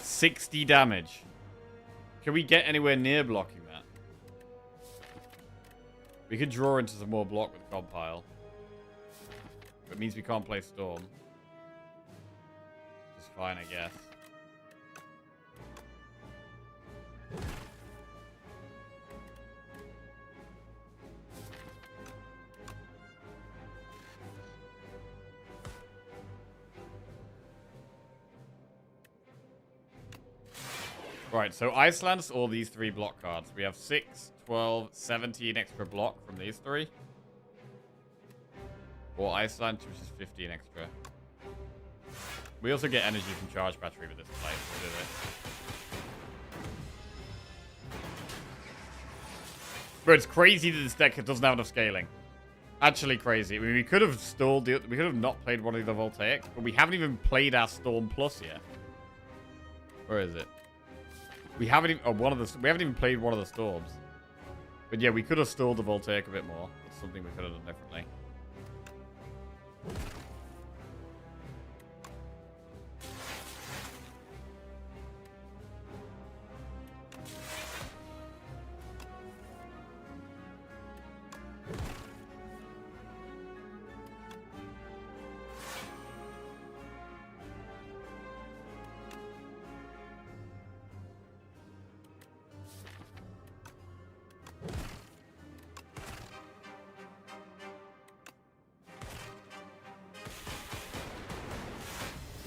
60 damage. Can we get anywhere near blocking that? We could draw into some more block with Compile. It means we can't play Storm. Which is fine, I guess. Right, so Iceland's all these 3 block cards. We have 6, 12, 17 extra block from these 3. Or Iceland, which is 15 extra. We also get energy from charge battery with this play. We'll do this. But it's crazy that this deck doesn't have enough scaling. Actually crazy. I mean, we could have stalled the... We could have not played one of the Voltaics, but we haven't even played our Storm Plus yet. Where is it? We haven't even... Oh, we haven't even played one of the Storms. But yeah, we could have stalled the Voltaic a bit more. That's something we could have done differently.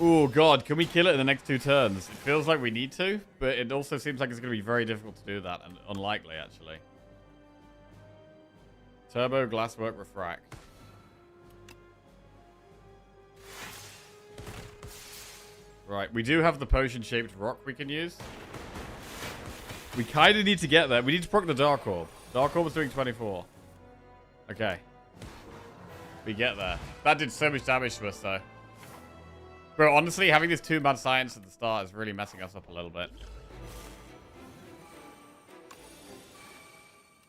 Oh god, can we kill it in the next 2 turns? It feels like we need to, but it also seems like it's going to be very difficult to do that, and unlikely, actually. Turbo, Glasswork, Refract. Right, we do have the potion-shaped rock we can use. We kind of need to get there. We need to proc the Dark Orb. Dark Orb is doing 24. Okay. We get there. That did so much damage to us, though. Bro, honestly, having this 2 Mad Science at the start is really messing us up a little bit.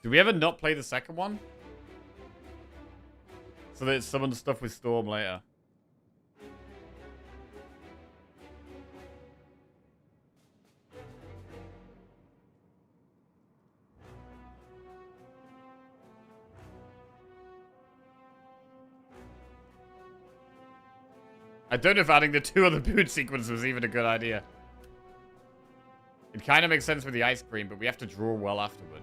Do we ever not play the second one? So that it summons stuff with Storm later. I don't know if adding the 2 other boot sequence was even a good idea. It kind of makes sense with the ice cream, but we have to draw well afterwards.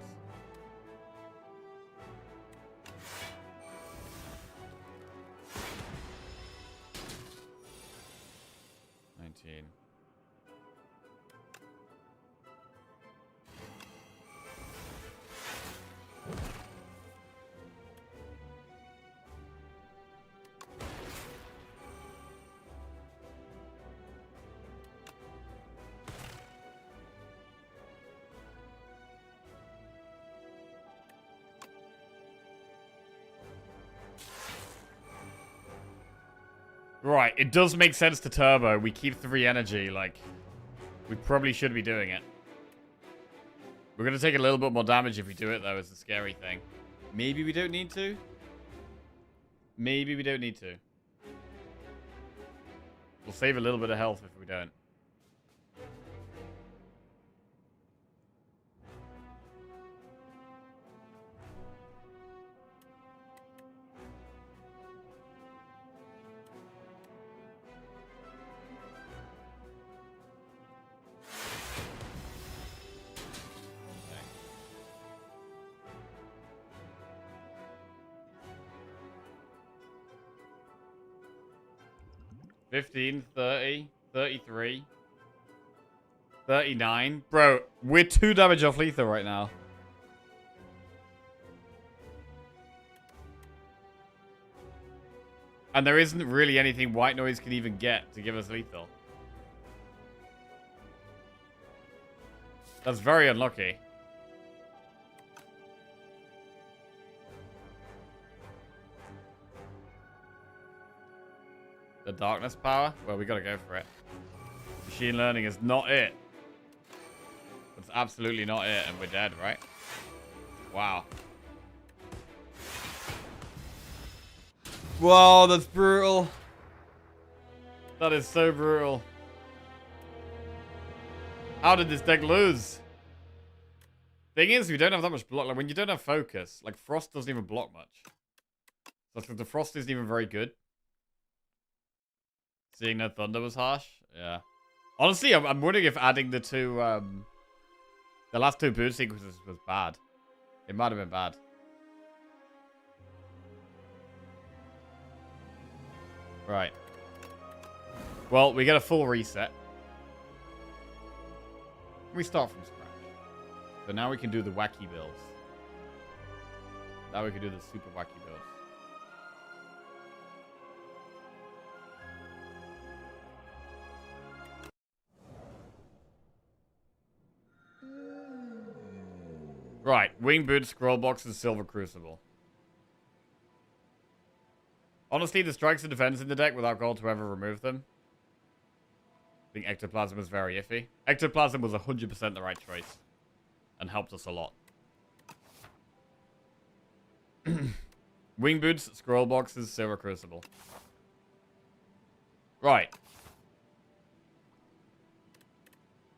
Right, it does make sense to turbo. We keep 3 energy, like, we probably should be doing it. We're going to take a little bit more damage if we do it, though, is the scary thing. Maybe we don't need to. Maybe we don't need to. We'll save a little bit of health if we don't. Okay. 15, 30, 33, 39. Bro, we're 2 damage off lethal right now. And there isn't really anything white noise can even get to give us lethal. That's very unlucky. The darkness power? Well, we gotta go for it. Machine learning is not it. That's absolutely not it, and we're dead, right? Wow. Whoa, that's brutal. That is so brutal. How did this deck lose? Thing is, we don't have that much block. Like, when you don't have focus, like, Frost doesn't even block much. So the Frost isn't even very good. Seeing no Thunder was harsh. Yeah. Honestly, I'm wondering if adding the 2, the last 2 boot sequences was bad. It might have been bad. Right. Well, we get a full reset. We start from scratch. So now we can do the wacky builds. Now we can do the super wacky builds. Right, Wing Boot, Scroll Box, and Silver Crucible. Honestly, the strikes and defense in the deck without gold to ever remove them. I think Ectoplasm was very iffy. Ectoplasm was 100% the right choice. And helped us a lot. Wing Boots, Scroll Boxes, Silver Crucible. Right.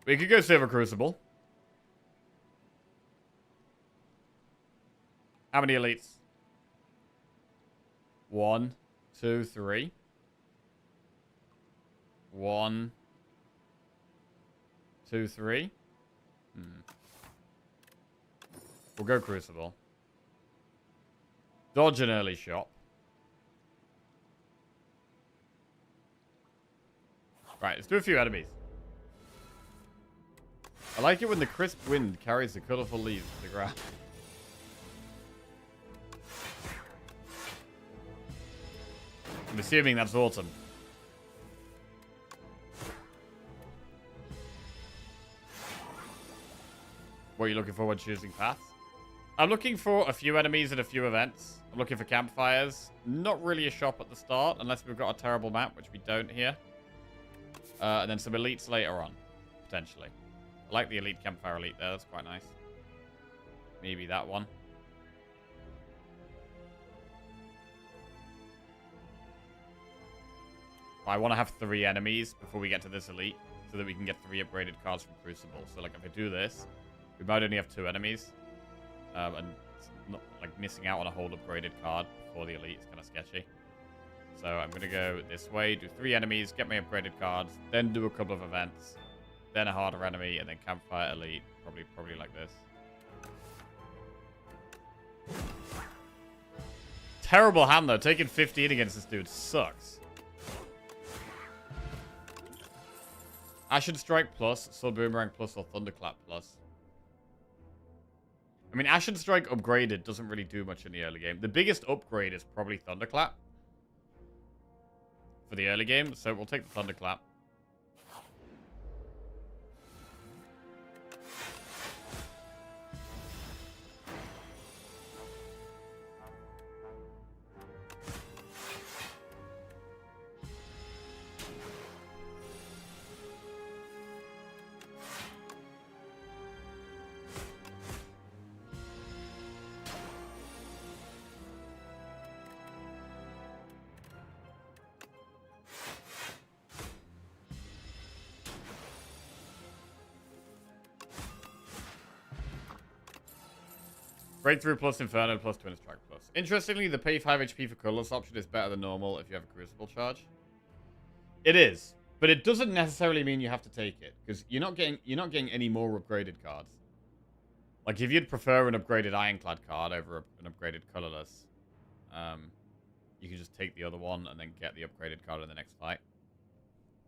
We could go Silver Crucible. How many elites? 1, 2, 3. 1, 2, 3. We'll go Crucible. Dodge an early shot. Right, let's do a few enemies. I like it when the crisp wind carries the colorful leaves to the ground. I'm assuming that's autumn. What are you looking for when choosing paths? I'm looking for a few enemies and a few events. I'm looking for campfires. Not really a shop at the start, unless we've got a terrible map, which we don't here. And then some elites later on, potentially. I like the elite campfire elite there. That's quite nice. Maybe that one. I want to have 3 enemies before we get to this elite, so that we can get 3 upgraded cards from Crucible. So, like, if I do this, we might only have 2 enemies. And it's not, like, missing out on a whole upgraded card before the elite is kind of sketchy. So I'm going to go this way, do 3 enemies, get my upgraded cards, then do a couple of events, then a harder enemy, and then campfire elite. Probably like this. Terrible hand, though. Taking 15 against this dude sucks. Ashen Strike plus, Soul Boomerang plus, or Thunderclap plus. I mean, Ashen Strike upgraded doesn't really do much in the early game. The biggest upgrade is probably Thunderclap for the early game, so we'll take the Thunderclap. Breakthrough plus Inferno plus Twin Strike plus. Interestingly, the pay 5 HP for colorless option is better than normal if you have a Crucible charge. It is, but it doesn't necessarily mean you have to take it, because you're not getting any more upgraded cards. Like if you'd prefer an upgraded Ironclad card over an upgraded colorless, you can just take the other one and then get the upgraded card in the next fight.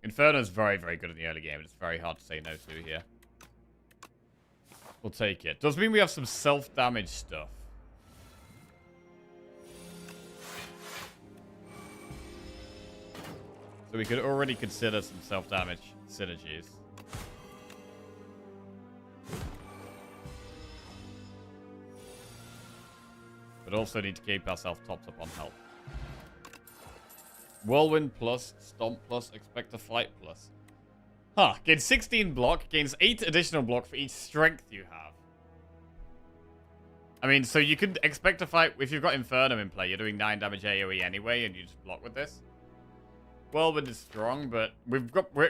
Inferno is very, very good in the early game, and it's very hard to say no to here. We'll take it. Does mean we have some self-damage stuff. So we could already consider some self-damage synergies. But also need to keep ourselves topped up on health. Whirlwind plus, Stomp plus, Expect to Fight plus. Huh, gains 16 block, gains 8 additional block for each strength you have. I mean, so you could expect to fight, if you've got Inferno in play, you're doing 9 damage AoE anyway, and you just block with this. Whirlwind is strong, but we're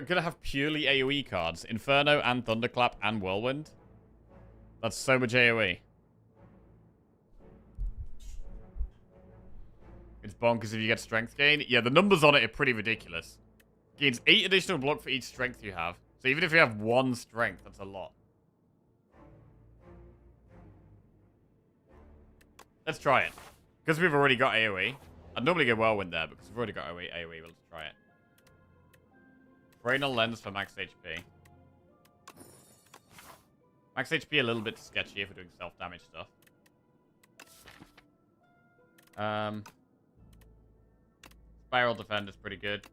gonna have purely AoE cards. Inferno and Thunderclap and Whirlwind. That's so much AoE. It's bonkers if you get strength gain. Yeah, the numbers on it are pretty ridiculous. Gains 8 additional block for each strength you have. So even if you have 1 strength, that's a lot. Let's try it. Because we've already got AoE. I'd normally go Whirlwind there, because we've already got AoE, we'll just try it. Brainal Lens for max HP. Max HP a little bit sketchy if we're doing self-damage stuff. Spiral Defend is pretty good.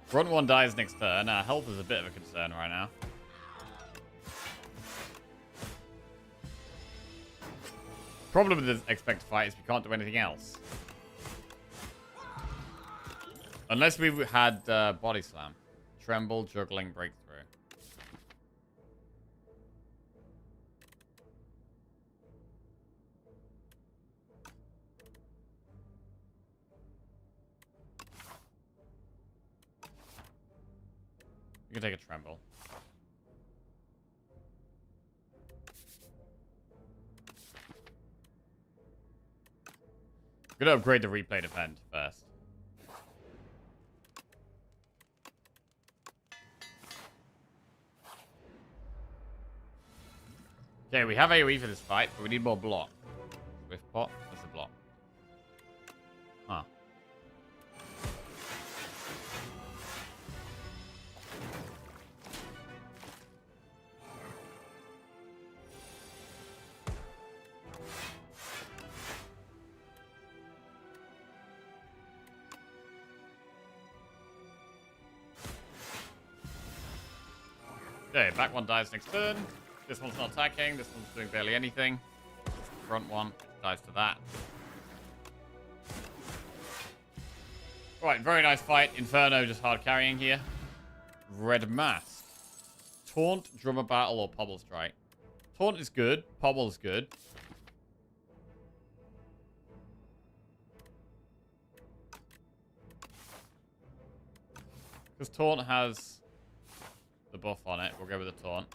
Grunt 1 dies next turn. Health is a bit of a concern right now. Problem with the Expect to Fight is we can't do anything else. Unless we had Body Slam. Tremble, Juggling, Breakthrough. You can take a Tremble. I'm gonna upgrade the Replay Defend first. Okay, we have AoE for this fight, but we need more block. Swift Pot, that's a block. Huh. Okay, back one dies next turn. This one's not attacking. This one's doing barely anything. Front one dies to that. Alright, very nice fight. Inferno just hard carrying here. Red Mask. Taunt, Drummer Battle, or Pommel Strike. Taunt is good. Pommel is good. Because Taunt has the buff on it. We'll go with the Taunt.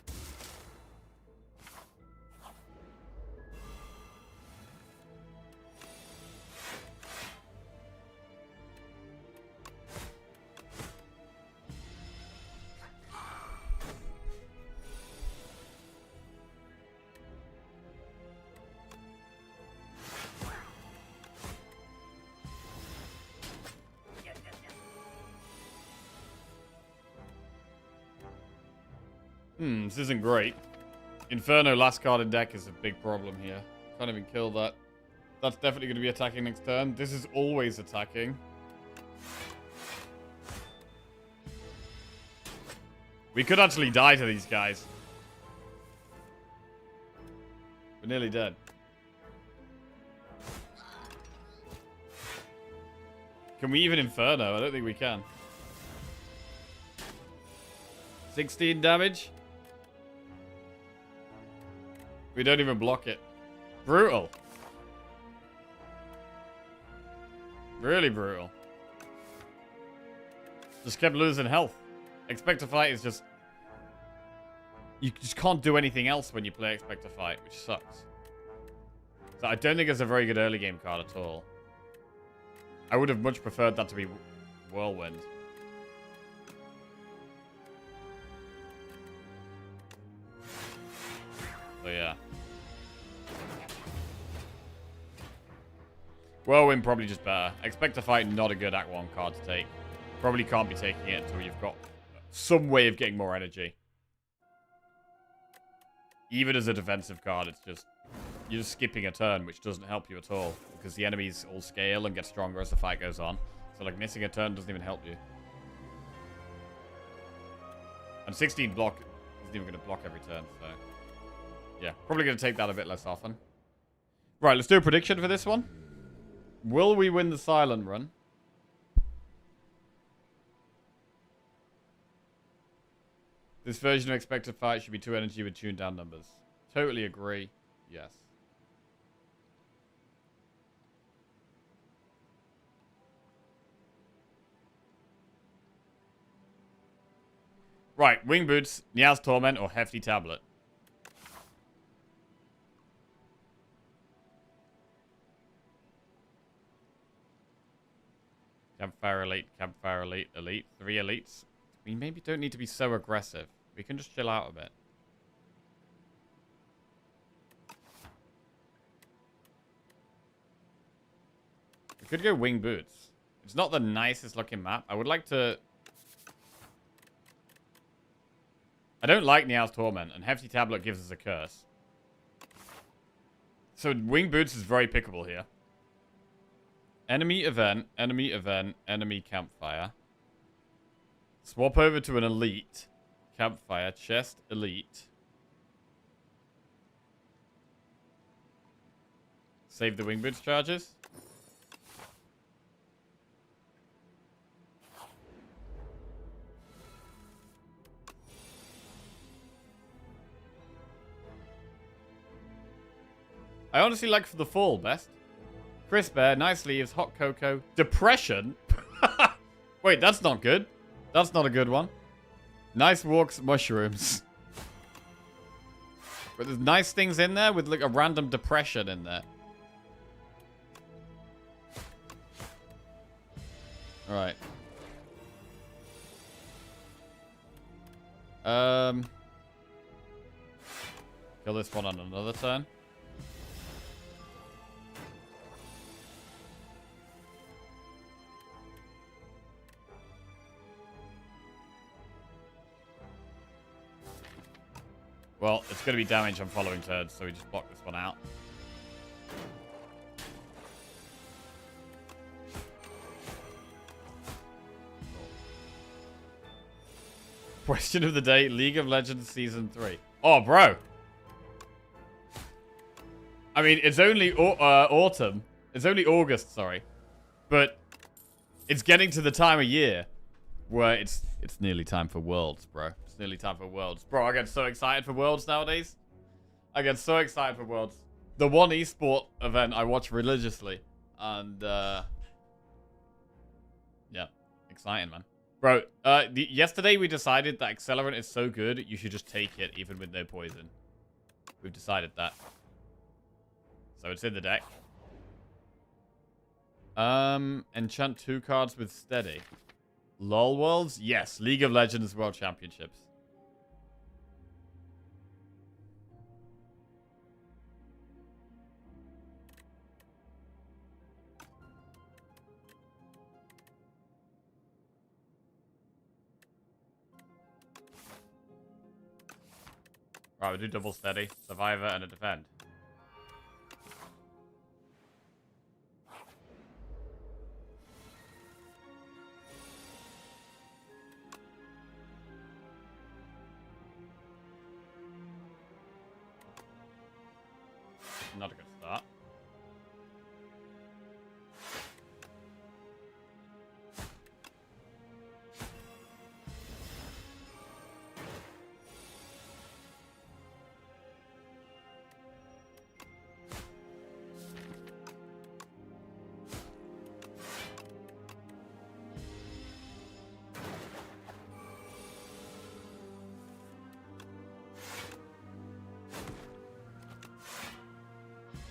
This isn't great. Inferno, last card in deck, is a big problem here. Can't even kill that. That's definitely going to be attacking next turn. This is always attacking. We could actually die to these guys. We're nearly dead. Can we even Inferno? I don't think we can. 16 damage. We don't even block it. Brutal. Really brutal. Just kept losing health. Expect to Fight is just... You just can't do anything else when you play Expect to Fight, which sucks. So I don't think it's a very good early game card at all. I would have much preferred that to be Whirlwind. So yeah. Whirlwind probably just better. Expect to Fight, not a good Act 1 card to take. Probably can't be taking it until you've got some way of getting more energy. Even as a defensive card, it's just... You're just skipping a turn, which doesn't help you at all. Because the enemies all scale and get stronger as the fight goes on. So like missing a turn doesn't even help you. And 16 block isn't even going to block every turn, so... Yeah, probably going to take that a bit less often. Right, let's do a prediction for this one. Will we win the Silent Run? This version of Expect to Fight should be 2 energy with tuned down numbers. Totally agree. Yes. Right, Wing Boots, Nia's Torment, or Hefty Tablet. Campfire Elite, Campfire Elite, Elite. 3 elites. We maybe don't need to be so aggressive. We can just chill out a bit. We could go Wing Boots. It's not the nicest looking map. I would like to... I don't like Nia's Torment, and Hefty Tablet gives us a curse. So Wing Boots is very pickable here. Enemy event, enemy event, enemy campfire. Swap over to an elite. Campfire, chest, elite. Save the Wing Boots charges. I honestly like For the Fall best. Chris Bear, nice leaves, hot cocoa, depression. Wait, that's not good. That's not a good one. Nice walks, mushrooms. But there's nice things in there with like a random depression in there. Alright. Kill this one on another turn. Well, it's going to be damage on following turns, so we just block this one out. Question of the day, League of Legends Season 3. Oh, bro. I mean, it's only autumn. It's only August, sorry. But it's getting to the time of year Well, it's nearly time for Worlds, bro. It's nearly time for Worlds. Bro, I get so excited for Worlds nowadays. I get so excited for Worlds. The one esport event I watch religiously. And, yeah. Exciting, man. Bro, yesterday we decided that Accelerant is so good, you should just take it, even with no poison. We've decided that. So it's in the deck. Enchant 2 cards with Steady. LOL Worlds? Yes. League of Legends World Championships. Right, we'll do double Steady, Survivor, and a Defend. Not a good start.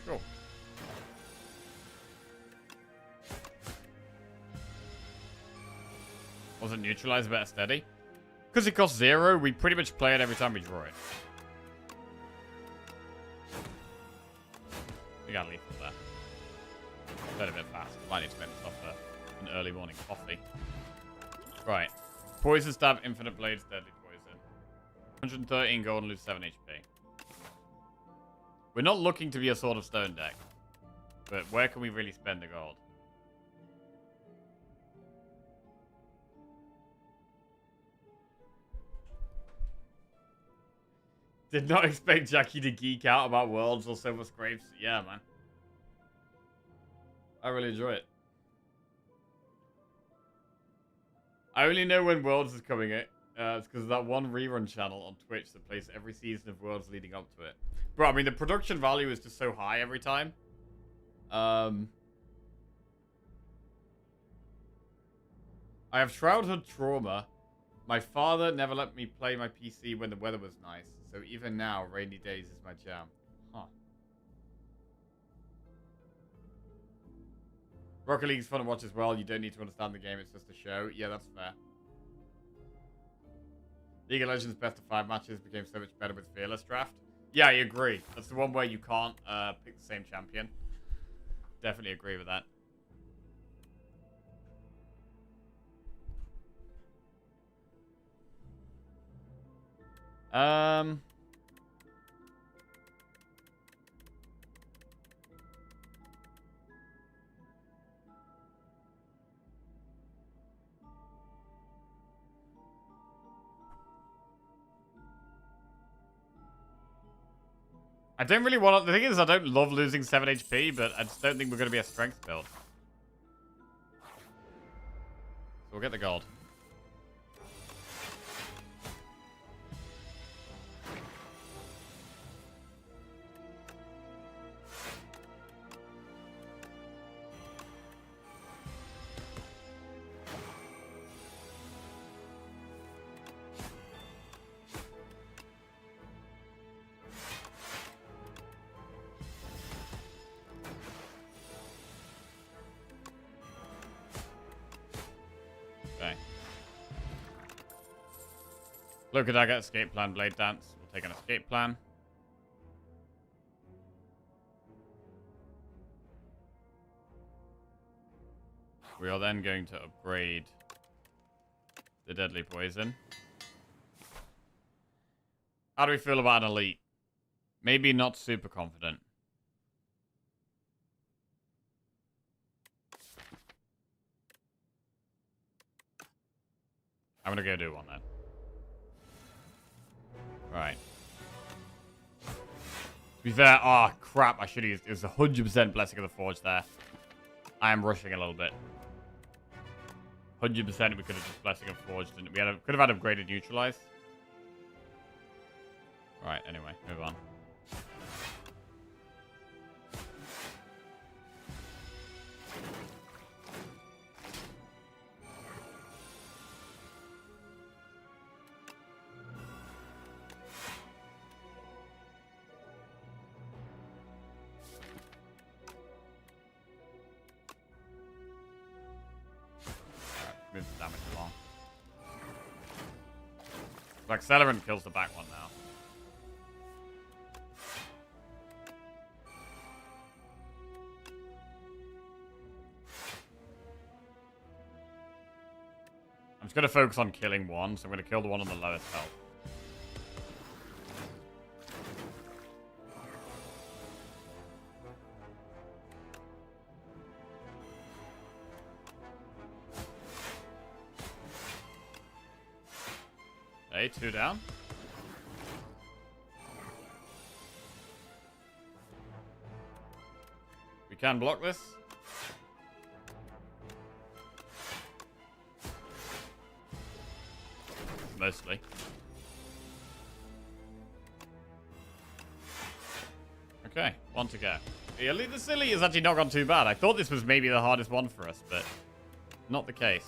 Cool. Wasn't neutralize better Steady? Because it costs 0, we pretty much play it every time we draw it. We got lethal there. Played a bit fast. Might need to make this off an early morning coffee. Right. Poison Stab, Infinite Blades, Deadly Poison. 113 gold and lose 7 HP. We're not looking to be a Sword of Stone deck. But where can we really spend the gold? Did not expect Jackie to geek out about Worlds or Silver Scrapes. Yeah, man. I really enjoy it. I only know when Worlds is coming. It's because of that one rerun channel on Twitch that plays every season of Worlds leading up to it. Bro, I mean, the production value is just so high every time. I have childhood trauma. My father never let me play my PC when the weather was nice. So even now, rainy days is my jam. Huh. Rocket League's fun to watch as well. You don't need to understand the game. It's just a show. Yeah, that's fair. League of Legends best of 5 matches became so much better with Fearless Draft. Yeah, I agree. That's the one where you can't pick the same champion. Definitely agree with that. I don't really want to... The thing is, I don't love losing 7 HP, but I just don't think we're going to be a strength build. So we'll get the gold. Okay. Look at that, escape plan, blade dance. We'll take an escape plan. We are then going to upgrade the deadly poison. How do we feel about an elite? Maybe not super confident. I'm gonna go do one then. Right. To be fair, oh crap, I should have used, it was 100% Blessing of the Forge there. I am rushing a little bit. 100% we could have just Blessing of Forge, didn't we? Could have had upgraded Neutralize. Right, anyway, move on. Move the damage along. Like Accelerant kills the back one now. I'm just going to focus on killing one, so I'm going to kill the one on the lowest health. Okay, 2 down. We can block this. Mostly. Okay, 1 to go. The Silly has actually not gone too bad. I thought this was maybe the hardest one for us, but not the case.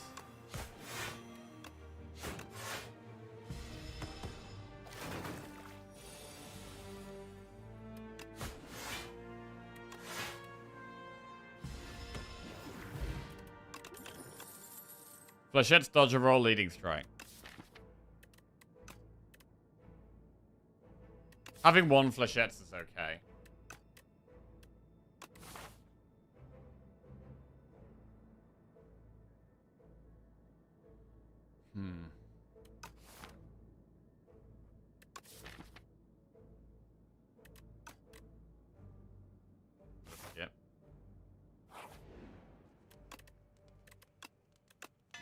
Flechette's dodge a roll, leading strike. Having 1 Flechette's is okay. Yep.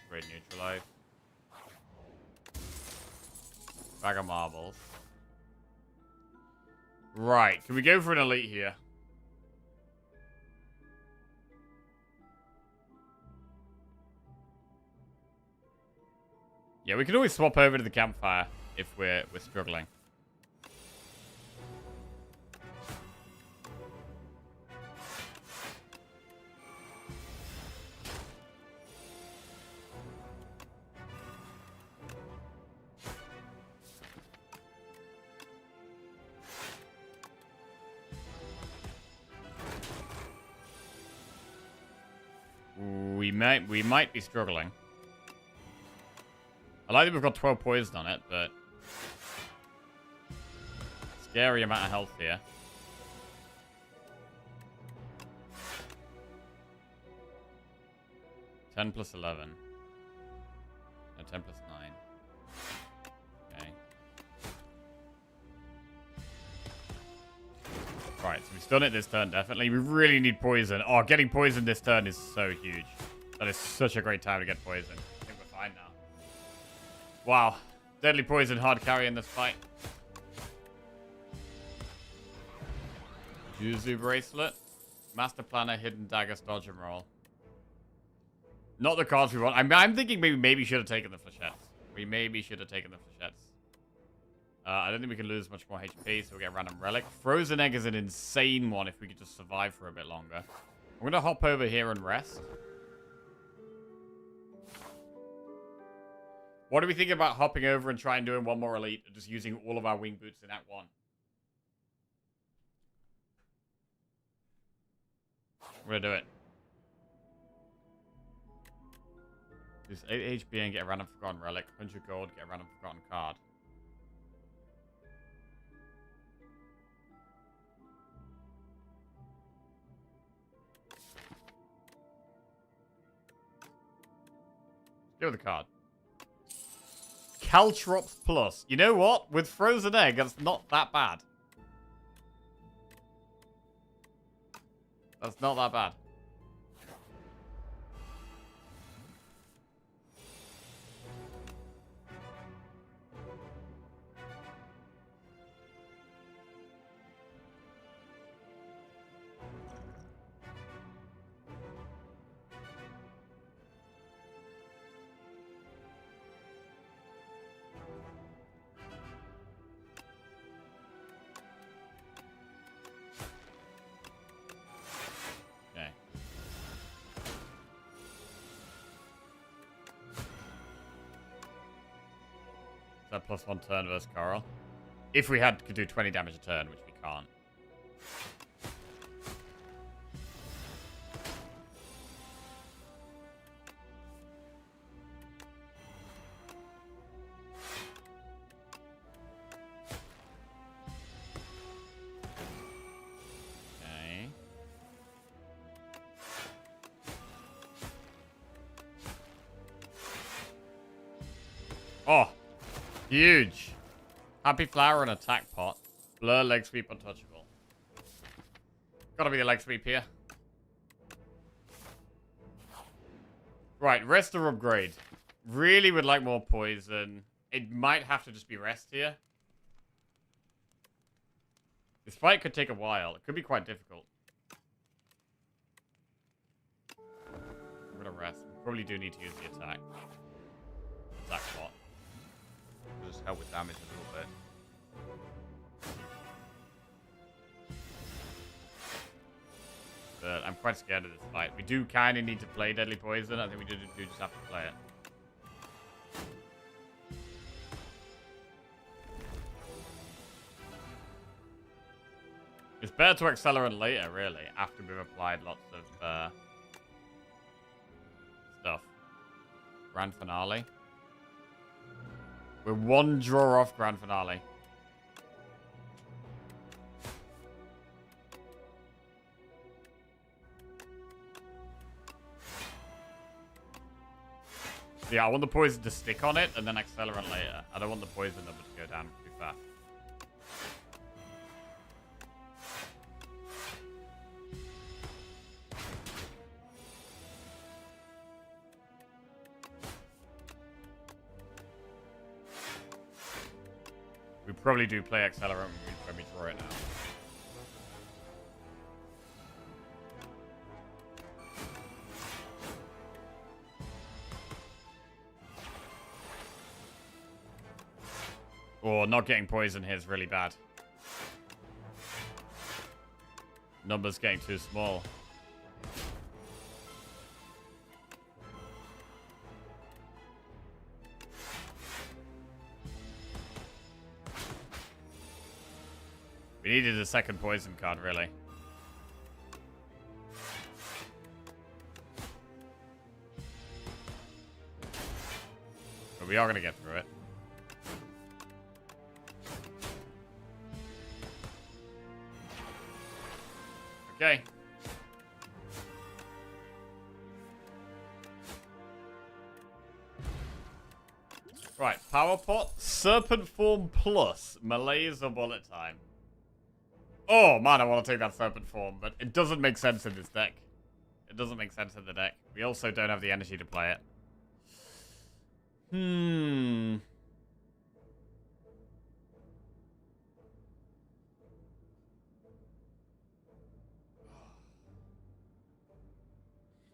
Great neutralize. Bag of marbles. Right, can we go for an elite here? Yeah, we can always swap over to the campfire if we're struggling. We might be struggling. I like that we've got 12 poison on it, but scary amount of health here. +10 + 11. No, 10 + 9. Okay. Right, so we stun it this turn, definitely. We really need poison. Oh, getting poison this turn is so huge. That is such a great time to get poison. I think we're fine now. Wow. Deadly poison, hard carry in this fight. Juzu bracelet. Master planner, hidden dagger, dodge and roll. Not the cards we want. I'm thinking maybe should have taken the flechettes. We maybe should have taken the flechettes. I don't think we can lose much more HP, so we'll get a random relic. Frozen egg is an insane one if we could just survive for a bit longer. I'm going to hop over here and rest. What do we think about hopping over and trying doing one more elite and just using all of our wing boots in Act 1? We're going to do it. Use 8 HP and get a random forgotten relic. 100 gold, get a random forgotten card. Go with the card. Caltrops Plus. You know what? With Frozen Egg, that's not that bad. That's not that bad. That +1 turn versus Coral. If we could do 20 damage a turn, which we can't. Okay. Oh, huge. Happy Flower and Attack Pot. Blur, Leg Sweep, Untouchable. Gotta be the Leg Sweep here. Right, Rest or Upgrade. Really would like more Poison. It might have to just be Rest here. This fight could take a while. It could be quite difficult. I'm gonna Rest. We probably do need to use the Attack. Attack Pot. Just help with damage a little bit. But I'm quite scared of this fight. We do kind of need to play Deadly Poison. I think we do just have to play it. It's better to Accelerant later, really, after we've applied lots of stuff. Grand Finale. We're one draw off Grand Finale. Yeah, I want the poison to stick on it and then Accelerant later. I don't want the poison number to go down too fast. We probably do play Accelerant when we draw it now. Oh, not getting poison here is really bad. Numbers getting too small. We needed a second poison card, really. But we are going to get through it. Okay. Right, Power Pot, Serpent Form Plus, Malaise or Bullet Time. Oh man, I want to take that Serpent Form, but it doesn't make sense in this deck. It doesn't make sense in the deck. We also don't have the energy to play it.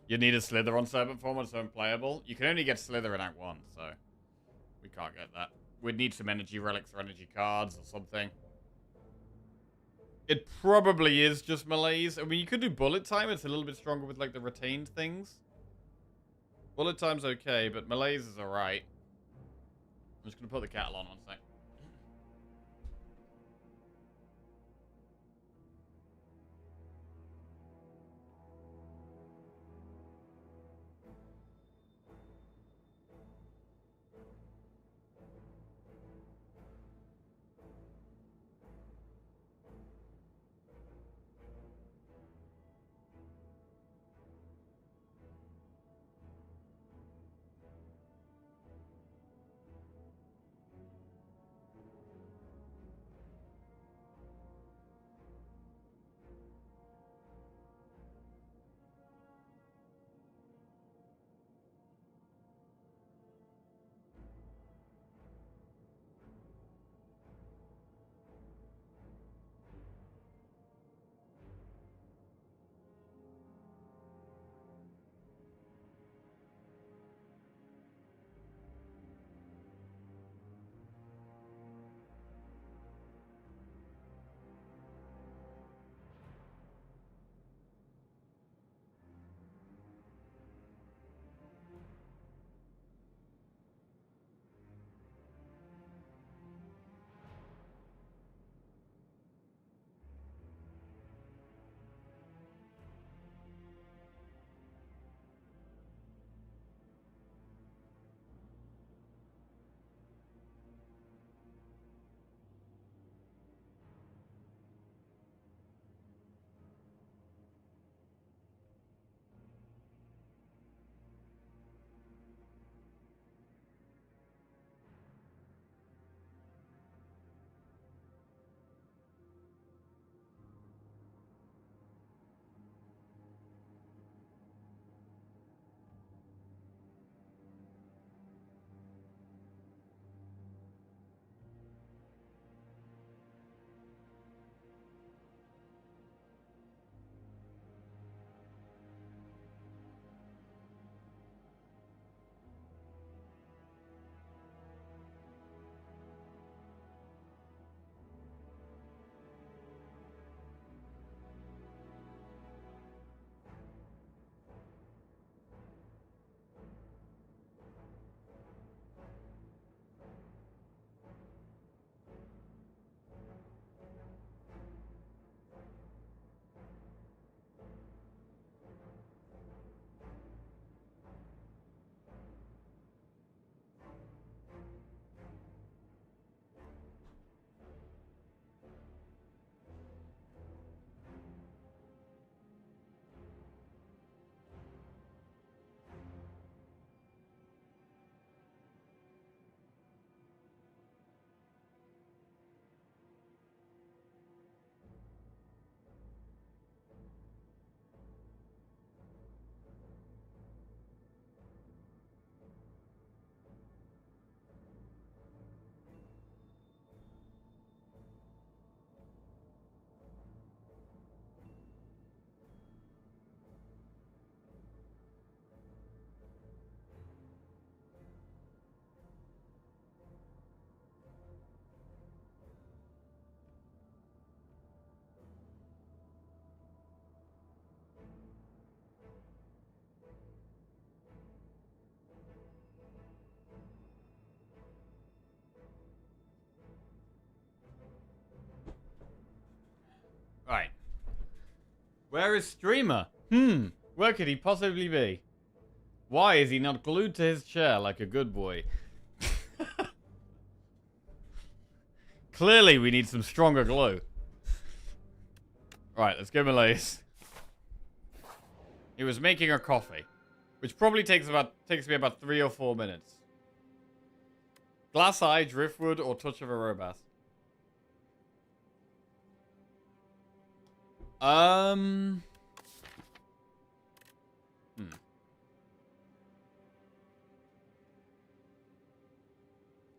You need a Slither on Serpent Form or it's unplayable. You can only get Slither in Act 1, so we can't get that. We'd need some energy relics or energy cards or something. It probably is just Malaise. I mean, you could do Bullet Time. It's a little bit stronger with, like, the retained things. Bullet Time's okay, but Malaise is alright. I'm just going to put the kettle on one sec. Where is Streamer? Where could he possibly be? Why is he not glued to his chair like a good boy? Clearly, we need some stronger glue. Right, let's go Malaise. He was making a coffee, which probably takes me about 3 or 4 minutes. Glass eye, driftwood, or touch of a robust.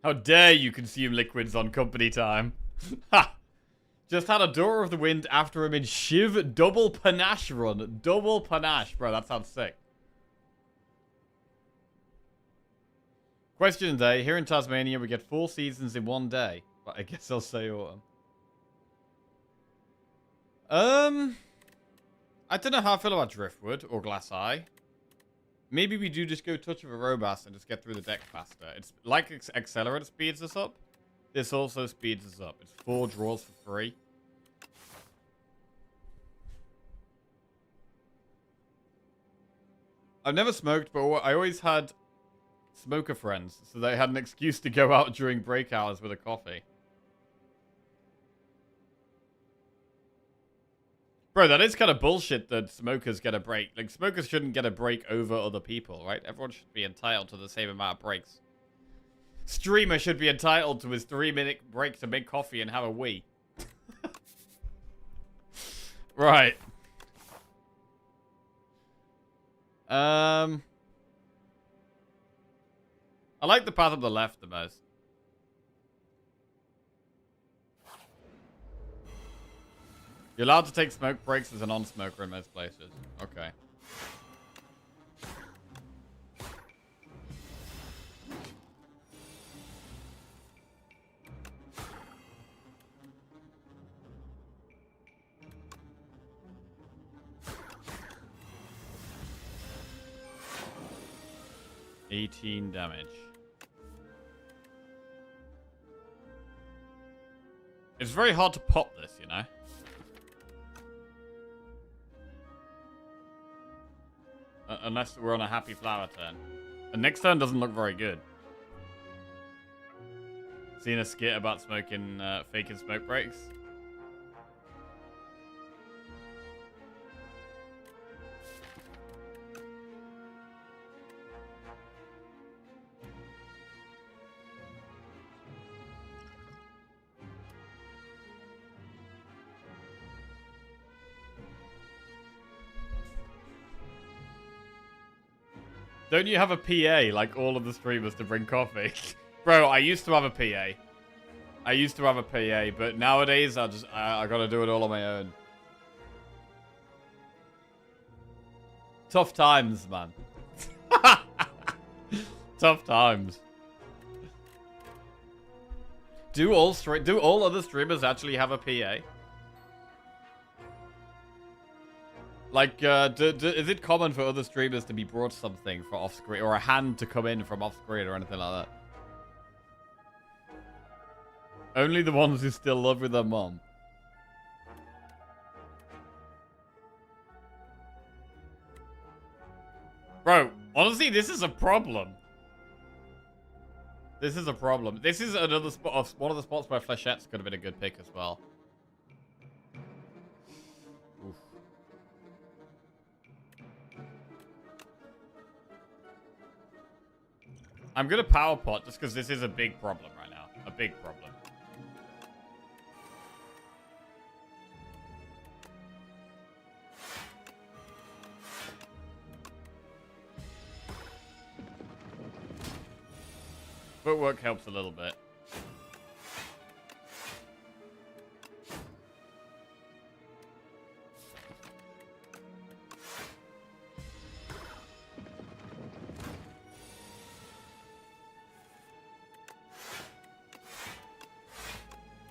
How dare you consume liquids on company time? Ha! Just had a Daughter of the Wind after him in Shiv double panache run. Double panache. Bro, that sounds sick. Question day. Here in Tasmania, we get 4 seasons in 1 day. But I guess I'll say autumn. I don't know how I feel about Driftwood or Glass Eye. Maybe we do just go Touch of a Robust and just get through the deck faster. It's like Accelerate speeds us up. This also speeds us up. It's 4 draws for free. I've never smoked, but I always had smoker friends, so they had an excuse to go out during break hours with a coffee. Bro, that is kind of bullshit that smokers get a break. Like, smokers shouldn't get a break over other people, right? Everyone should be entitled to the same amount of breaks. Streamer should be entitled to his 3-minute break to make coffee and have a wee. Right. I like the path up the left the most. You're allowed to take smoke breaks as a non-smoker in most places. Okay. $18 damage. It's very hard to pop this, you know? Unless we're on a happy flower turn. And next turn doesn't look very good. Seen a skit about smoking, faking smoke breaks? Don't you have a PA like all of the streamers to bring coffee? Bro, I used to have a PA. But nowadays I gotta do it all on my own. Tough times, man. Tough times. Do all other streamers actually have a PA? Like, is it common for other streamers to be brought something for off-screen, or a hand to come in from off-screen, or anything like that? Only the ones who still live with their mom. Bro, honestly, this is a problem. This is a problem. This is another spot, one of the spots where Flechette's could have been a good pick as well. Oof. I'm gonna power pot just because this is a big problem right now. A big problem. Footwork helps a little bit.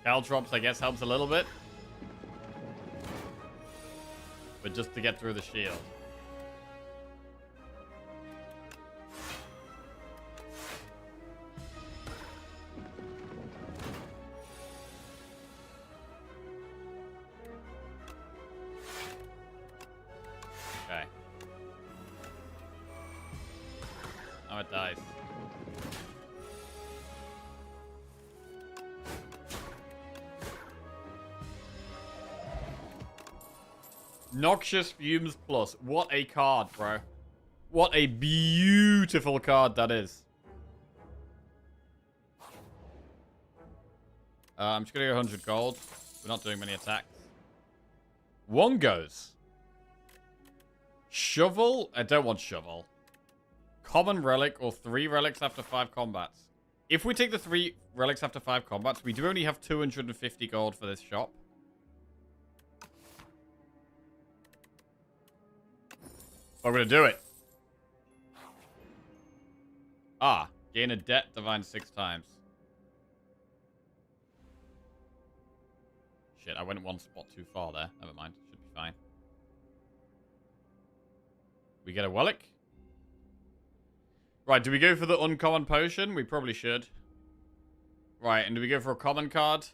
Caltrops, I guess, helps a little bit. But just to get through the shield. Now it dies. Noxious Fumes Plus. What a card, bro. What a beautiful card that is. I'm just going to go 100 gold. We're not doing many attacks. One goes. Shovel. I don't want Shovel. Common Relic or 3 relics after 5 combats. If we take the 3 relics after 5 combats, we do only have 250 gold for this shop. But we're going to do it. Ah, gain a debt divine 6 times. Shit, I went one spot too far there. Never mind. Should be fine. We get a relic. Right, do we go for the uncommon potion? We probably should. Right, and do we go for a common card?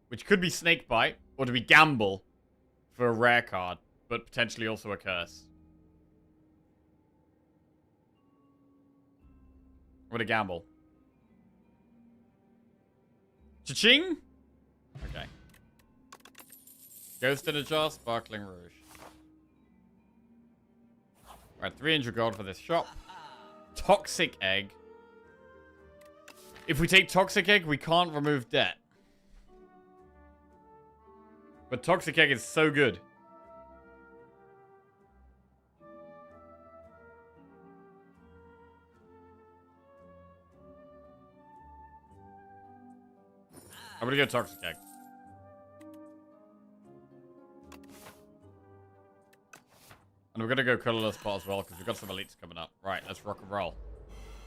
Which could be Snakebite. Or do we gamble for a rare card, but potentially also a curse? I'm gonna gamble. Cha-ching! Okay. Ghost in a jar, Sparkling Rouge. Alright, 300 gold for this shop. Toxic Egg. If we take Toxic Egg, we can't remove debt. But Toxic Egg is so good. I'm gonna go Toxic Egg. And we're gonna go colorless pot as well, because we've got some elites coming up. Right, let's rock and roll.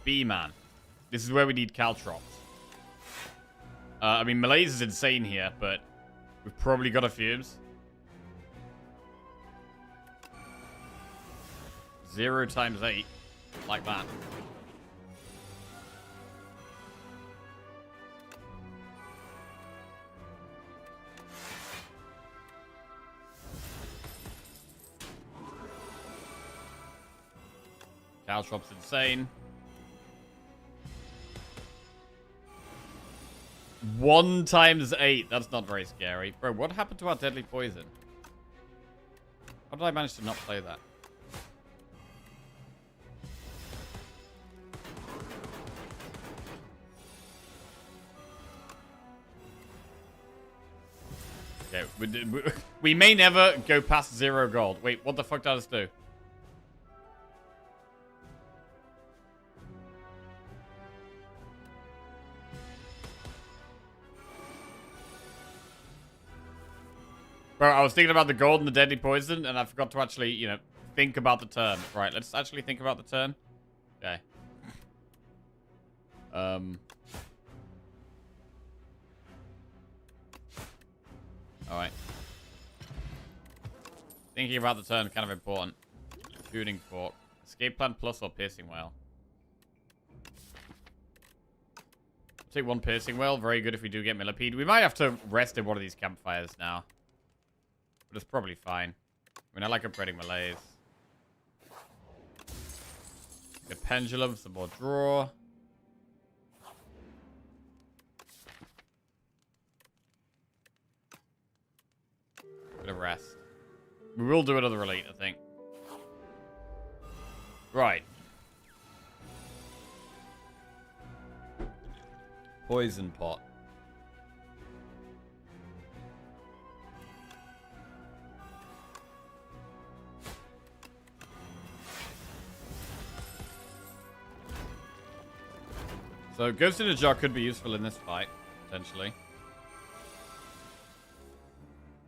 B-Man. This is where we need Caltrops. I mean, Malaise is insane here, but we've probably got a Fumes. 0 times 8. Like that. Caltrop's insane. 1 times 8. That's not very scary. Bro, what happened to our deadly poison? How did I manage to not play that? Okay, we may never go past 0 gold. Wait, what the fuck does this do? Bro, I was thinking about the gold and the deadly poison, and I forgot to actually, you know, think about the turn. Right, let's actually think about the turn. Okay. Alright. Thinking about the turn, kind of important. Shooting Fork. Escape Plan Plus or Piercing Whale? Take 1 Piercing Whale. Very good if we do get Millipede. We might have to rest in one of these campfires now. But it's probably fine. I mean, I like upgrading Malaise. Good Pendulum, some more draw. Bit of rest. We will do another elite, I think. Right. Poison Pot. So, Ghost in a Jar could be useful in this fight, potentially.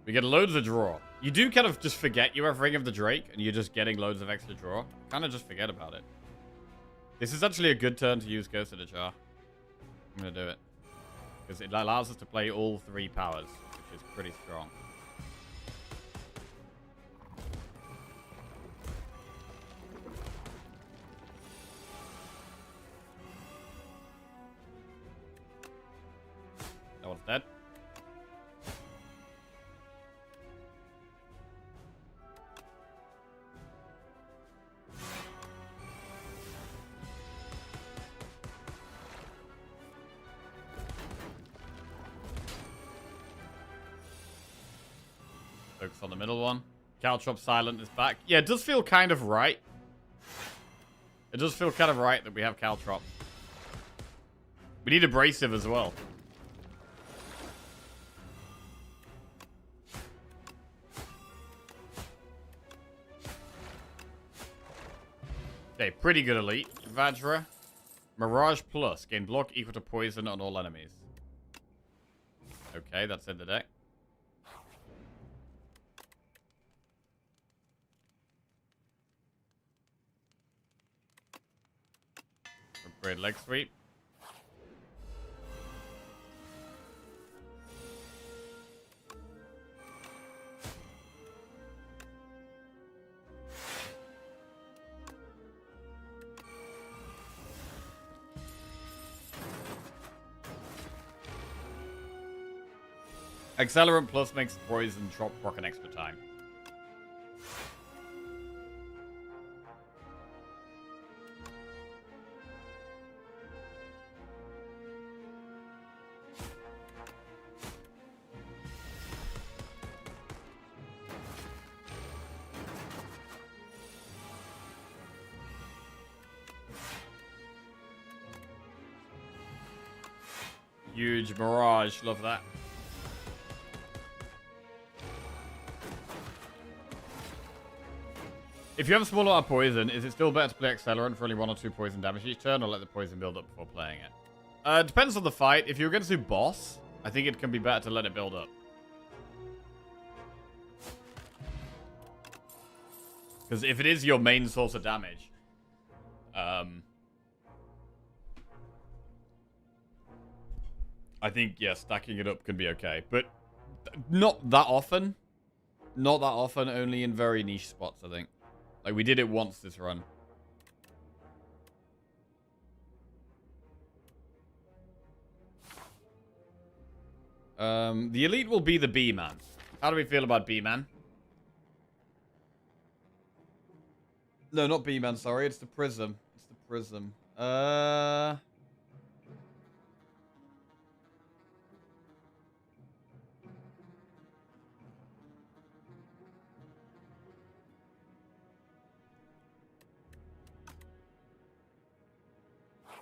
We get loads of draw. You do kind of just forget you have Ring of the Drake, and you're just getting loads of extra draw. Kind of just forget about it. This is actually a good turn to use Ghost in a Jar. I'm going to do it. Because it allows us to play all 3 powers, which is pretty strong. That one's dead. Focus on the middle one. Caltrop Silent is back. Yeah, it does feel kind of right. It does feel kind of right that we have Caltrop. We need Abrasive as well. Okay, pretty good elite. Vajra. Mirage Plus. Gain block equal to poison on all enemies. Okay, that's in the deck. Upgrade leg sweep. Accelerant Plus makes poison drop proc an extra time. Huge Mirage, love that. If you have a small amount of poison, is it still better to play Accelerant for only 1 or 2 poison damage each turn, or let the poison build up before playing it? Depends on the fight. If you're going to do boss, I think it can be better to let it build up. Because if it is your main source of damage, I think, yeah, stacking it up can be okay. But not that often. Not that often, only in very niche spots, I think. Like, we did it once this run. The elite will be the B-Man. How do we feel about B-Man? No, not B-Man, sorry. It's the Prism. It's the Prism.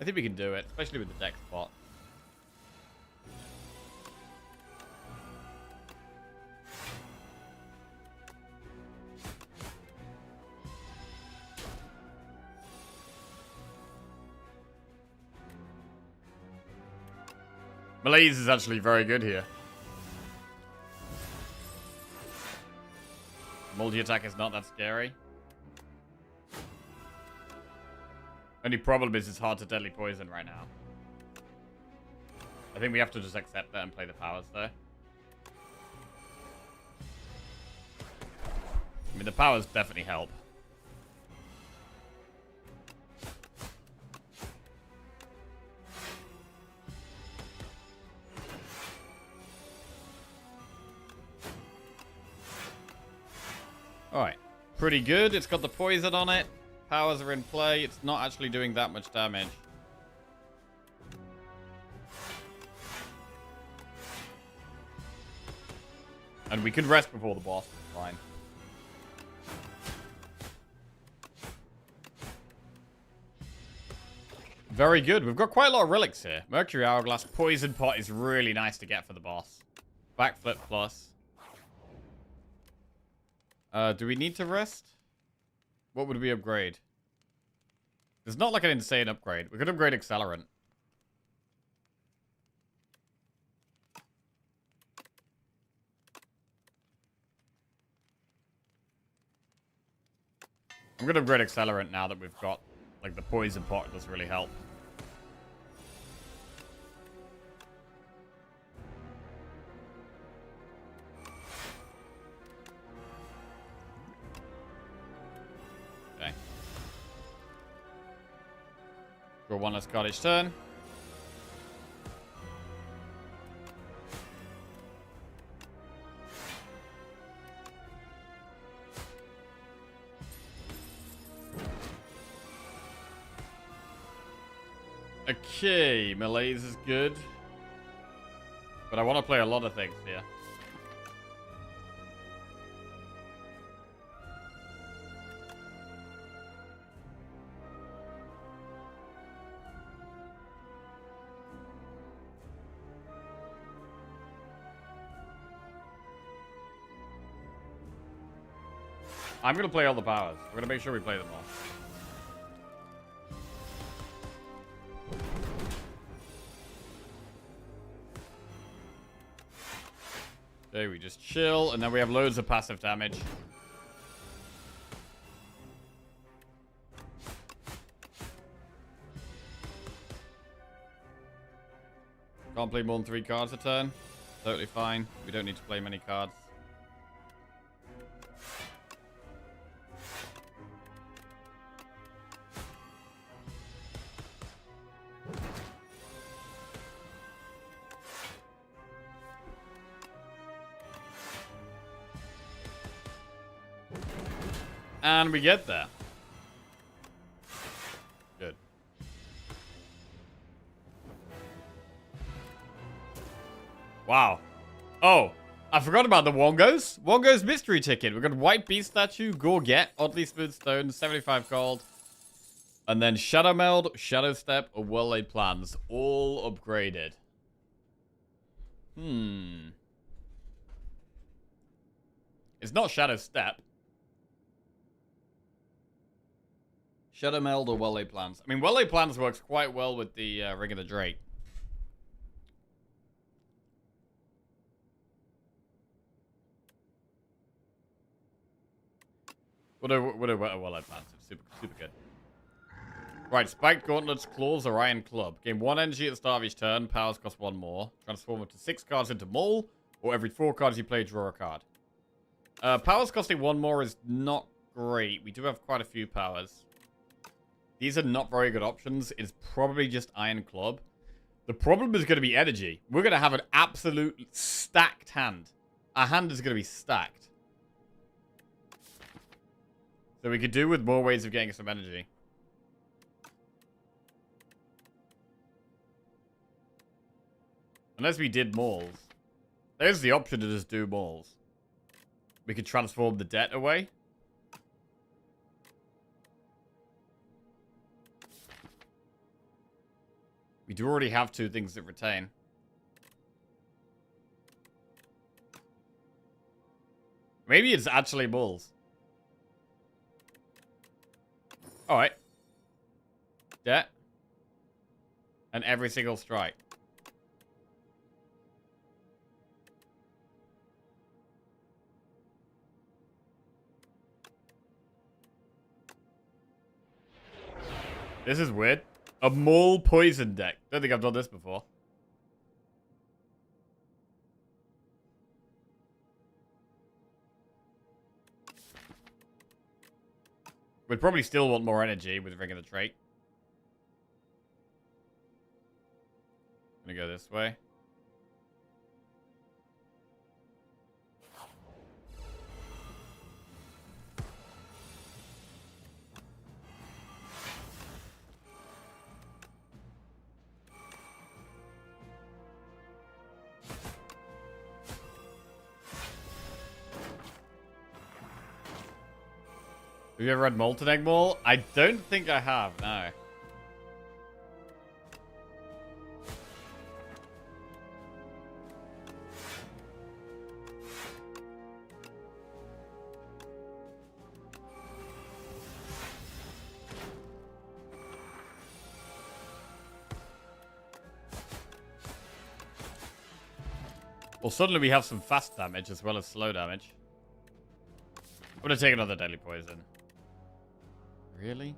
I think we can do it, especially with the deck spot. Malaise is actually very good here. Multi-attack is not that scary. Only problem is it's hard to deadly poison right now. I think we have to just accept that and play the powers though. I mean, the powers definitely help. Alright. Pretty good. It's got the poison on it. Powers are in play. It's not actually doing that much damage. And we could rest before the boss. Fine. Very good. We've got quite a lot of relics here. Mercury Hourglass. Poison Pot is really nice to get for the boss. Backflip Plus. Do we need to rest? What would we upgrade? There's not like an insane upgrade. We could upgrade Accelerant. I'm going to upgrade Accelerant now that we've got, like, the Poison Pot does really help. Okay. Draw one less card each turn. Okay, Malaise is good. But I want to play a lot of things here. I'm going to play all the powers. We're going to make sure we play them all. Okay, we just chill, and then we have loads of passive damage. Can't play more than 3 cards a turn. Totally fine. We don't need to play many cards. And we get there. Good. Wow. Oh, I forgot about the Wongos. Wongo's mystery ticket. We've got White Beast Statue, Gorget, Oddly Smooth Stone, 75 gold. And then Shadow Meld, Shadow Step, or Well Laid Plans. All upgraded. It's not Shadow Step. Shadow Meld or Well Laid Plans. I mean, Well Laid Plans works quite well with the Ring of the Drake. What a Well Laid Plans. It's super good. Right, Spiked Gauntlets, Claws, or Iron Club. Gain 1 energy at the start of each turn. Powers cost 1 more. Transform up to 6 cards into Mole, or every 4 cards you play, draw a card. Powers costing 1 more is not great. We do have quite a few powers. These are not very good options. It's probably just Iron Club. The problem is going to be energy. We're going to have an absolute stacked hand. Our hand is going to be stacked. So we could do with more ways of getting some energy. Unless we did Mauls. There's the option to just do Mauls. We could transform the debt away. We do already have 2 things that retain. Maybe it's actually Bulls. Alright. Debt. And every single strike. This is weird. A Mole Poison deck. Don't think I've done this before. We'd probably still want more energy with Ring of the Drake. Gonna go this way. Have you ever read Molten Egg Mall? I don't think I have, no. Well, suddenly we have some fast damage as well as slow damage. I'm gonna take another Deadly Poison. Really?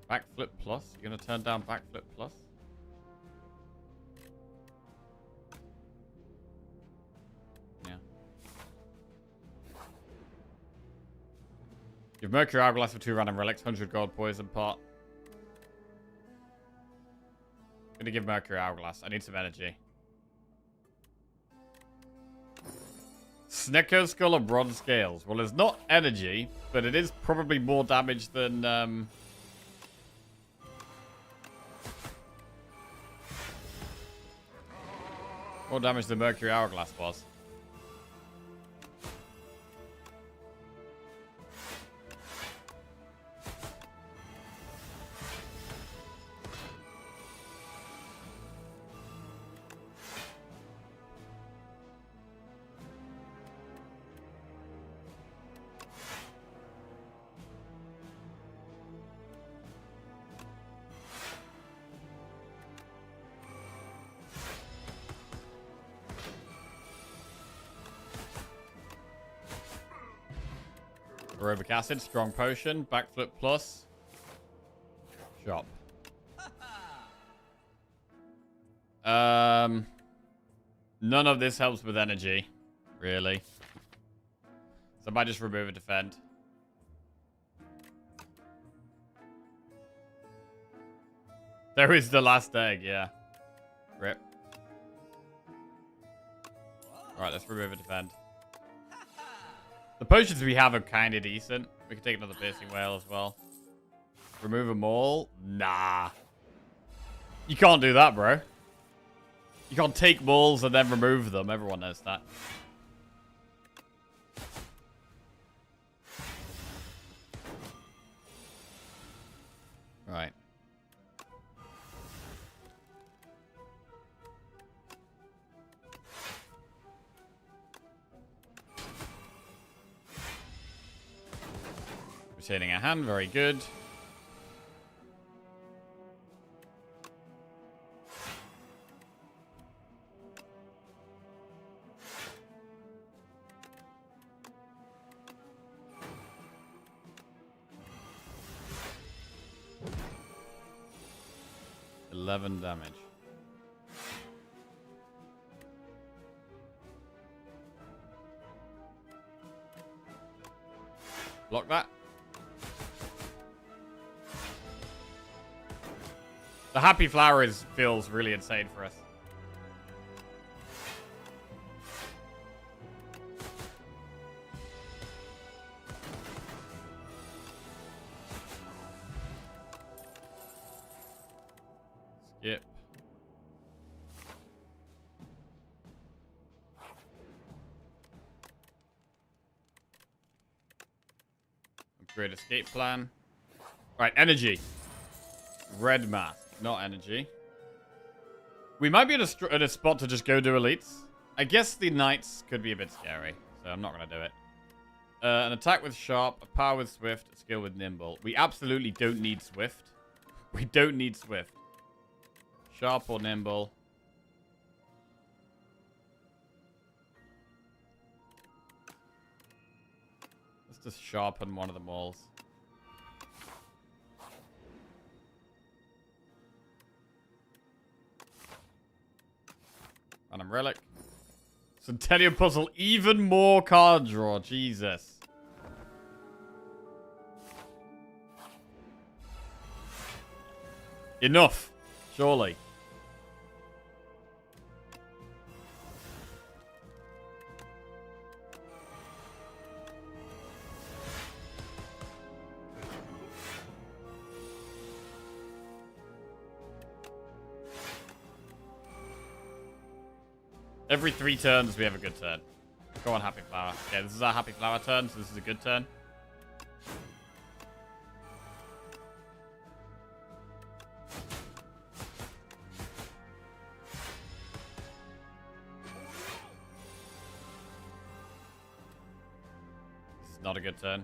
Backflip plus? You're gonna turn down Backflip plus? Yeah. Give Mercury Hourglass for 2 random relics, 100 gold poison pot. Gonna give Mercury Hourglass. I need some energy. Snecker Skull or Bronze Scales? Well, it's not energy, but it is probably more damage than, more damage than Mercury Hourglass was. Aerobic acid, strong potion, backflip plus. Shop. None of this helps with energy, really. So I might just remove a defend. There is the last egg, yeah. Rip. Alright, let's remove a defend. The potions we have are kind of decent. We can take another piercing whale as well. Remove them all? Nah. You can't do that, bro. You can't take balls and then remove them. Everyone knows that. Right. Retaining a hand, very good. Damage. Block that. The happy flower feels really insane for us. Skip. Upgrade escape plan. Right, energy. Red mask, not energy. We might be at a spot to just go do elites. I guess the knights could be a bit scary, so I'm not going to do it. An attack with sharp, a power with swift, a skill with nimble. We absolutely don't need swift. We don't need swift. Sharp or nimble. Let's just sharpen one of the mauls. Random relic. Centennial puzzle, even more card draw. Jesus. Enough. Surely. Every 3 turns, we have a good turn. Go on, Happy Flower. Okay, this is our Happy Flower turn, so this is a good turn. This is not a good turn.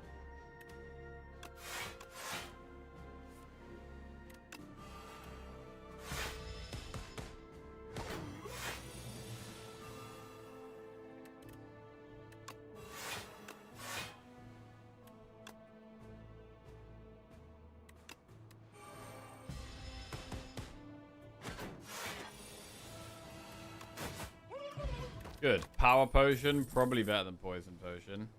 Good. Power potion, probably better than poison potion.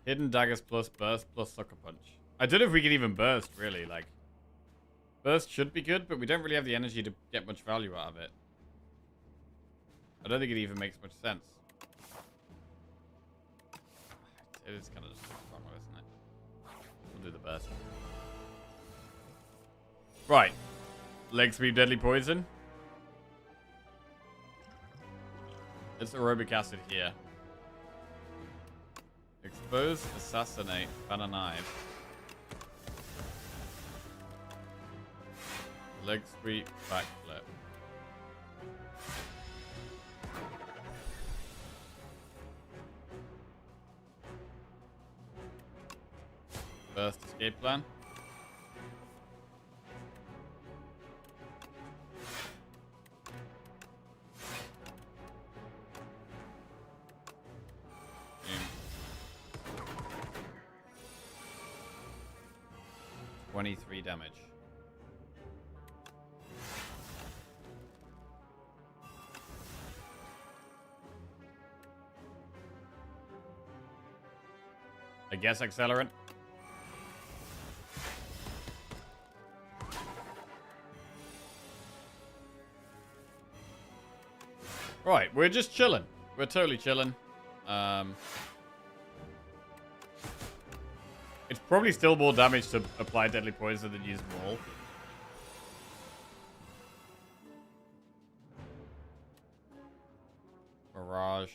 Hidden daggers plus burst plus sucker punch. I don't know if we can even burst, really. Like, burst should be good, but we don't really have the energy to get much value out of it. I don't think it even makes much sense. It is kind of just wrong, isn't it? We'll do the burst. Right. Leg sweep, deadly poison. It's aerobic acid here. Expose, assassinate, fan a knife. Leg sweep, backflip. Burst escape plan. 23 damage. I guess accelerant. Right, we're just chilling. We're totally chilling. It's probably still more damage to apply deadly poison than use maul. Mirage.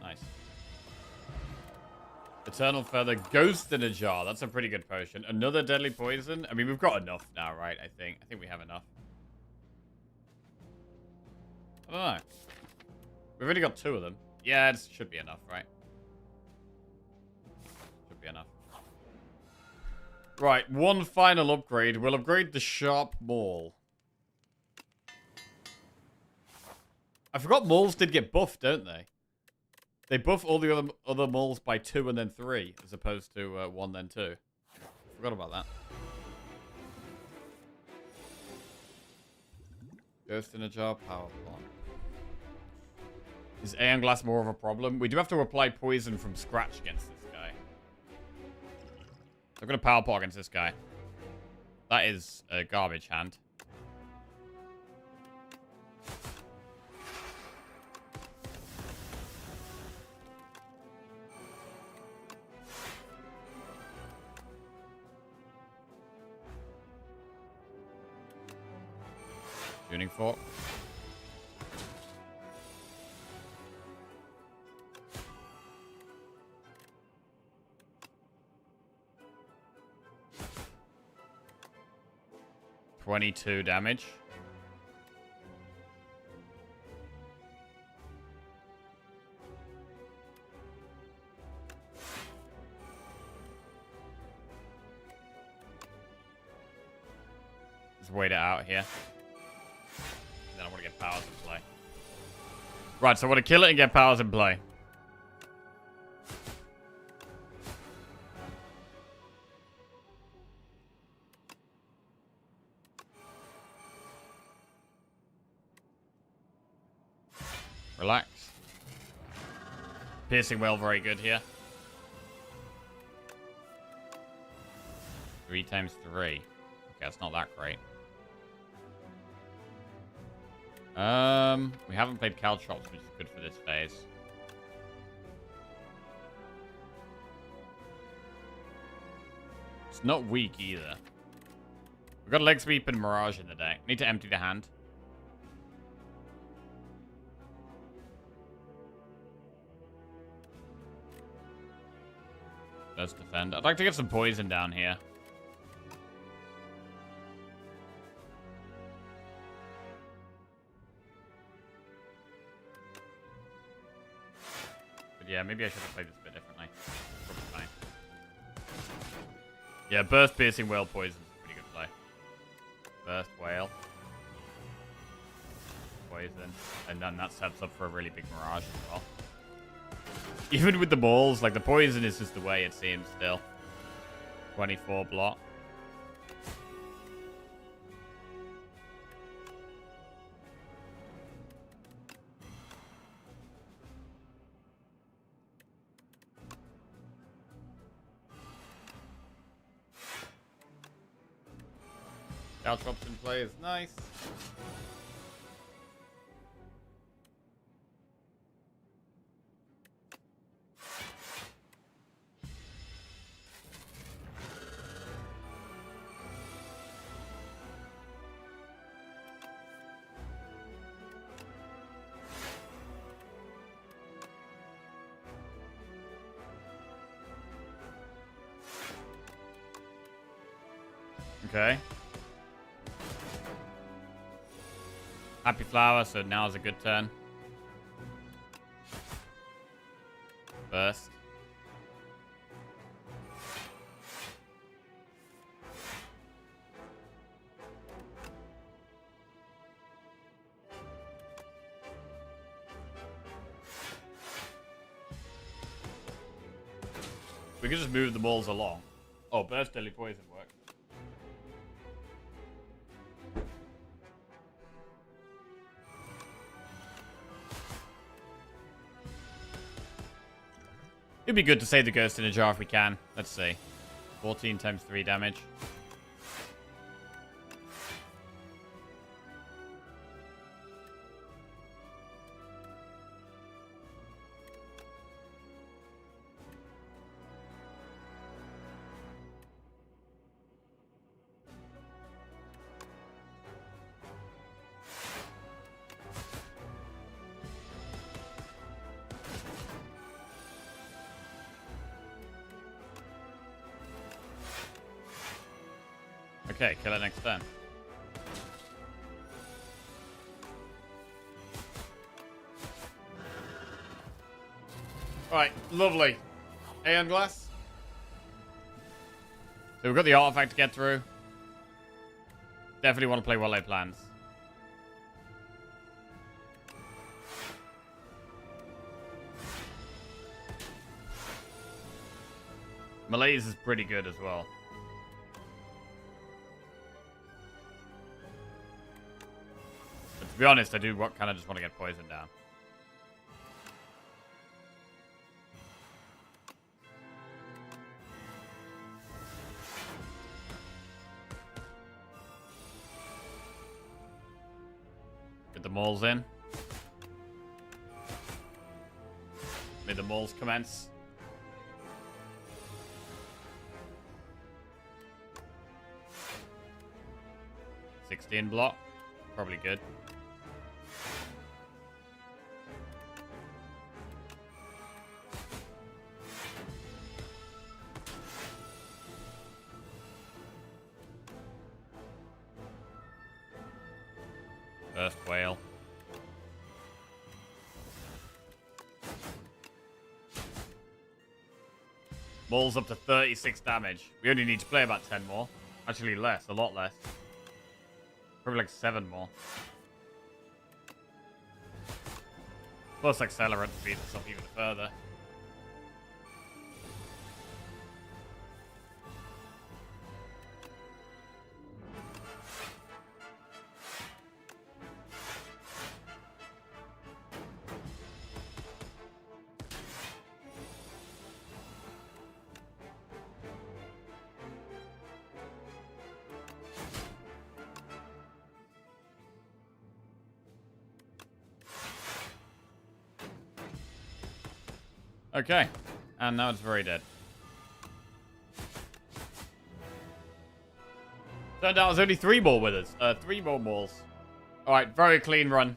Nice. Eternal Feather, Ghost in a Jar. That's a pretty good potion. Another deadly poison. I mean, we've got enough now, right? I think we have enough. I don't know. We've only got 2 of them. Yeah, it should be enough, right? Should be enough. Right, one final upgrade. We'll upgrade the Sharp Maul. I forgot mauls did get buffed, don't they? They buff all the other mauls by 2 and then 3, as opposed to 1 then 2. Forgot about that. Ghost in a Jar, Power Plant. Is Aeon Glass more of a problem? We do have to apply poison from scratch against this guy. I'm going to Power Pot against this guy. That is a garbage hand. Tuning Fork. $22 damage. Just wait it out here. Then I want to get powers in play. Right, so I want to kill it and get powers in play. Relax. Piercing well, very good here. 3 times 3. Okay, that's not that great. We haven't played Caltrops, which is good for this phase. It's not weak either. We've got Leg Sweep and Mirage in the deck. Need to empty the hand. Does defend. I'd like to get some poison down here. But yeah, maybe I should have played this a bit differently. Probably fine. Yeah, Burst Piercing Whale Poison is a pretty good play. Burst Whale. Poison. And then that sets up for a really big Mirage as well. Even with the balls, like the poison is just the way it seems still. 24 block. Caltrops in play is nice. Okay. Happy Flower, so now's a good turn. Burst. We could just move the balls along. Oh, burst deadly poison works. It'd be good to save the ghost in a jar if we can. Let's see. 14 times 3 damage. Okay, kill it next turn. Alright, lovely. Aeon Glass. So we've got the artifact to get through. Definitely want to play well laid plans. Malaise is pretty good as well. To be honest, I do kind of just want to get poisoned down. Get the mauls in. May the mauls commence. $16 block. Probably good. First whale. Maul's up to 36 damage. We only need to play about 10 more. Actually less, a lot less. Probably like 7 more. Plus accelerant speeds us up even further. Okay, and now it's very dead. Turned out it was only 3 ball with us. 3 ball balls. Alright, very clean run.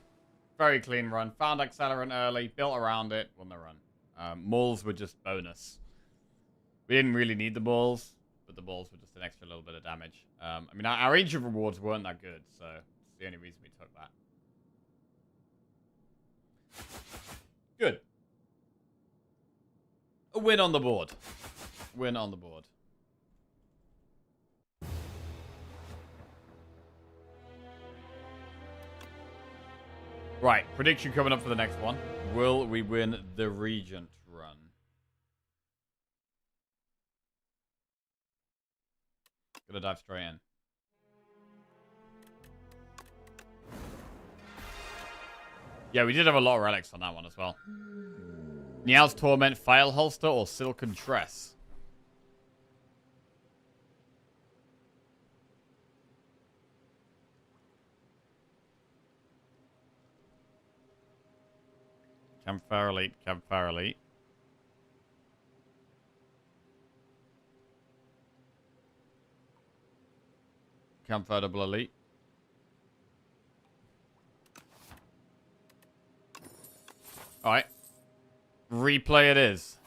Very clean run. Found accelerant early, built around it, won the run. Mauls were just bonus. We didn't really need the balls, but the balls were just an extra little bit of damage. I mean, our ancient rewards weren't that good, so it's the only reason we took that. Good. A win on the board. Win on the board. Right, prediction coming up for the next one. Will we win the Regent run? Gonna dive straight in. Yeah, we did have a lot of relics on that one as well. Nial's Torment, File Holster, or Silken Tress? Campfire Elite, Campfire Elite. Campfire Double Elite. Alright. Replay it is.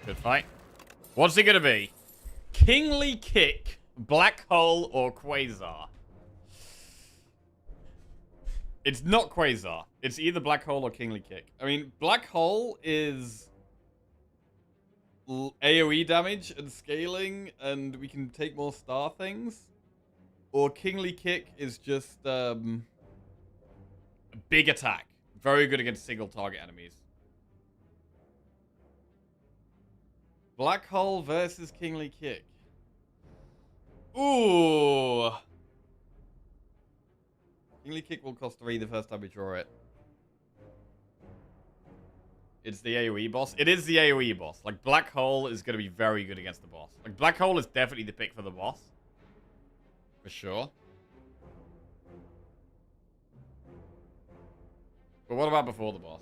Good fight. What's it gonna be? Kingly Kick, Black Hole, or Quasar? It's not Quasar. It's either Black Hole or Kingly Kick. I mean, Black Hole is AoE damage and scaling, and we can take more star things. Or Kingly Kick is just a big attack. Very good against single target enemies. Black Hole versus Kingly Kick. Ooh. Kingly Kick will cost 3 the first time we draw it. It's the AoE boss. It is the AoE boss. Like, Black Hole is going to be very good against the boss. Like, Black Hole is definitely the pick for the boss. For sure. But what about before the boss?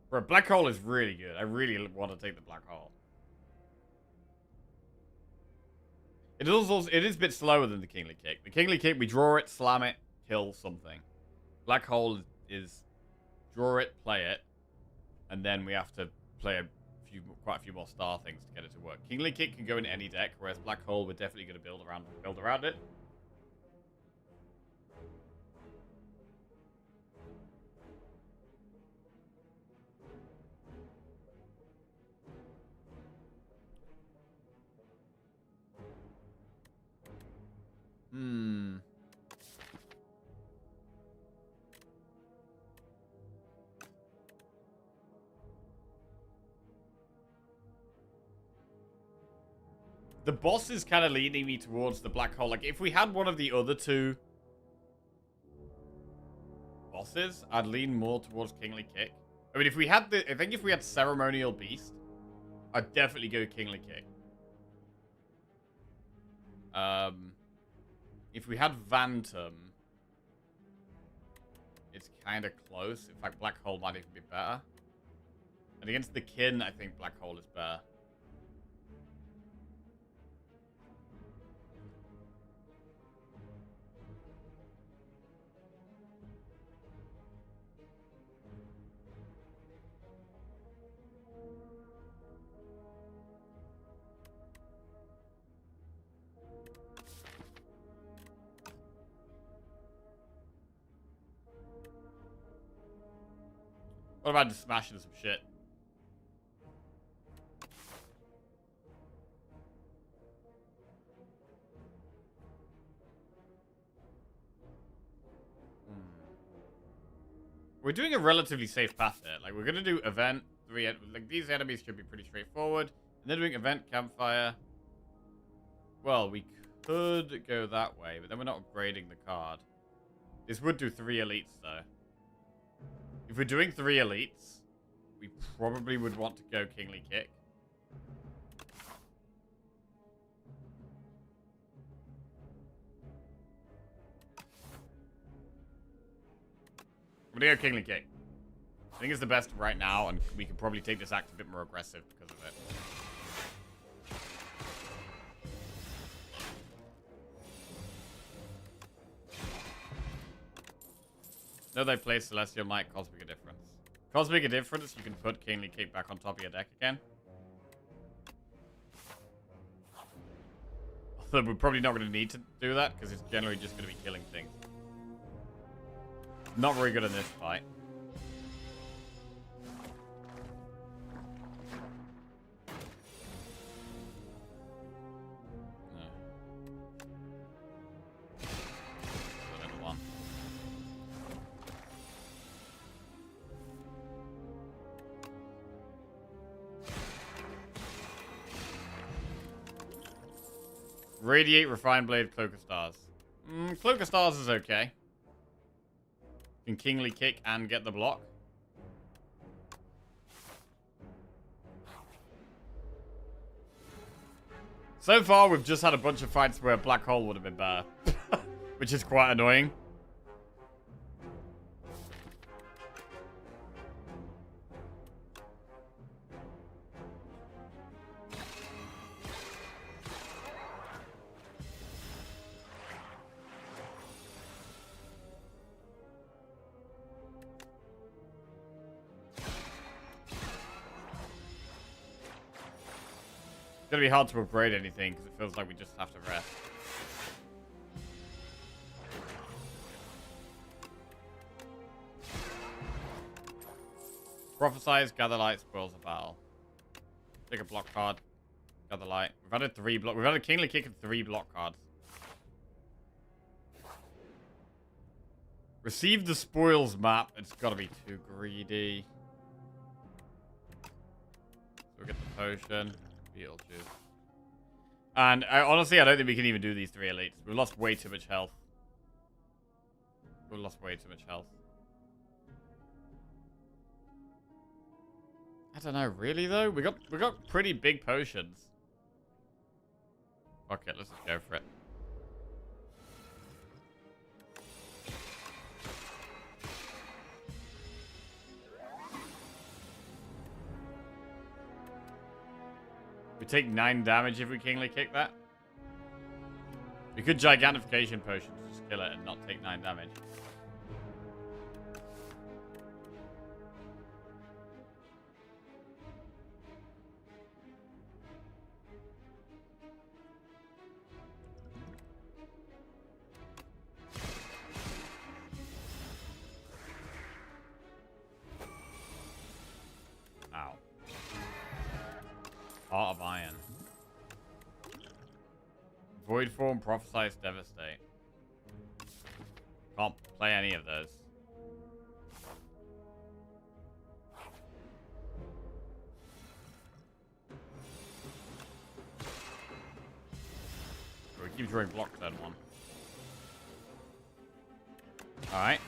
Bro, Black Hole is really good. I really want to take the Black Hole. It is a bit slower than the Kingly Kick. The Kingly Kick, we draw it, slam it, kill something. Black Hole is draw it, play it, and then we have to play quite a few more star things to get it to work. Kingly Kick can go in any deck, whereas Black Hole we're definitely going to build around it. The boss is kind of leading me towards the Black Hole. Like, if we had one of the other two bosses, I'd lean more towards Kingly Kick. I mean, I think if we had Ceremonial Beast, I'd definitely go Kingly Kick. If we had Phantom, it's kind of close. In fact, Black Hole might even be better. And against the Kin, I think Black Hole is better. What about just smashing some shit? We're doing a relatively safe path there. Like, we're going to do event, like, these enemies should be pretty straightforward. And then doing event, campfire. Well, we could go that way, but then we're not upgrading the card. This would do 3 elites, though. If we're doing 3 elites, we probably would want to go Kingly Kick. I'm gonna go Kingly Kick. I think it's the best right now, and we can probably take this act a bit more aggressive because of it. No, they play Celestial Knight, Cosmic Indifference. Cosmic Indifference, you can put Kingly Kick back on top of your deck again. Although we're probably not going to need to do that, because it's generally just going to be killing things. Not very good in this fight. Radiate, Refined Blade, Cloak of Stars. Cloak of Stars is okay. Can Kingly Kick and get the block. So far, we've just had a bunch of fights where Black Hole would have been better. Which is quite annoying. gonna be hard to upgrade anything because it feels like we just have to rest. Prophesize, gather light, spoils of battle. Take a block card, gather light. We've had a 3 block. We've had a kingly kick and 3 block cards. Receive the spoils map. It's gotta be too greedy. So we get the potion. Beetlejuice. And honestly, I don't think we can even do these 3 elites. We've lost way too much health. We've lost way too much health. I don't know, really though? We got pretty big potions. Fuck it, let's just go for it. We take 9 damage if we kingly kick that. We could gigantification potion to just kill it and not take 9 damage. Ow. Heart of Iron. Void Form, Prophesize, Devastate. Can't play any of those. We keep drawing blocks then one. Alright.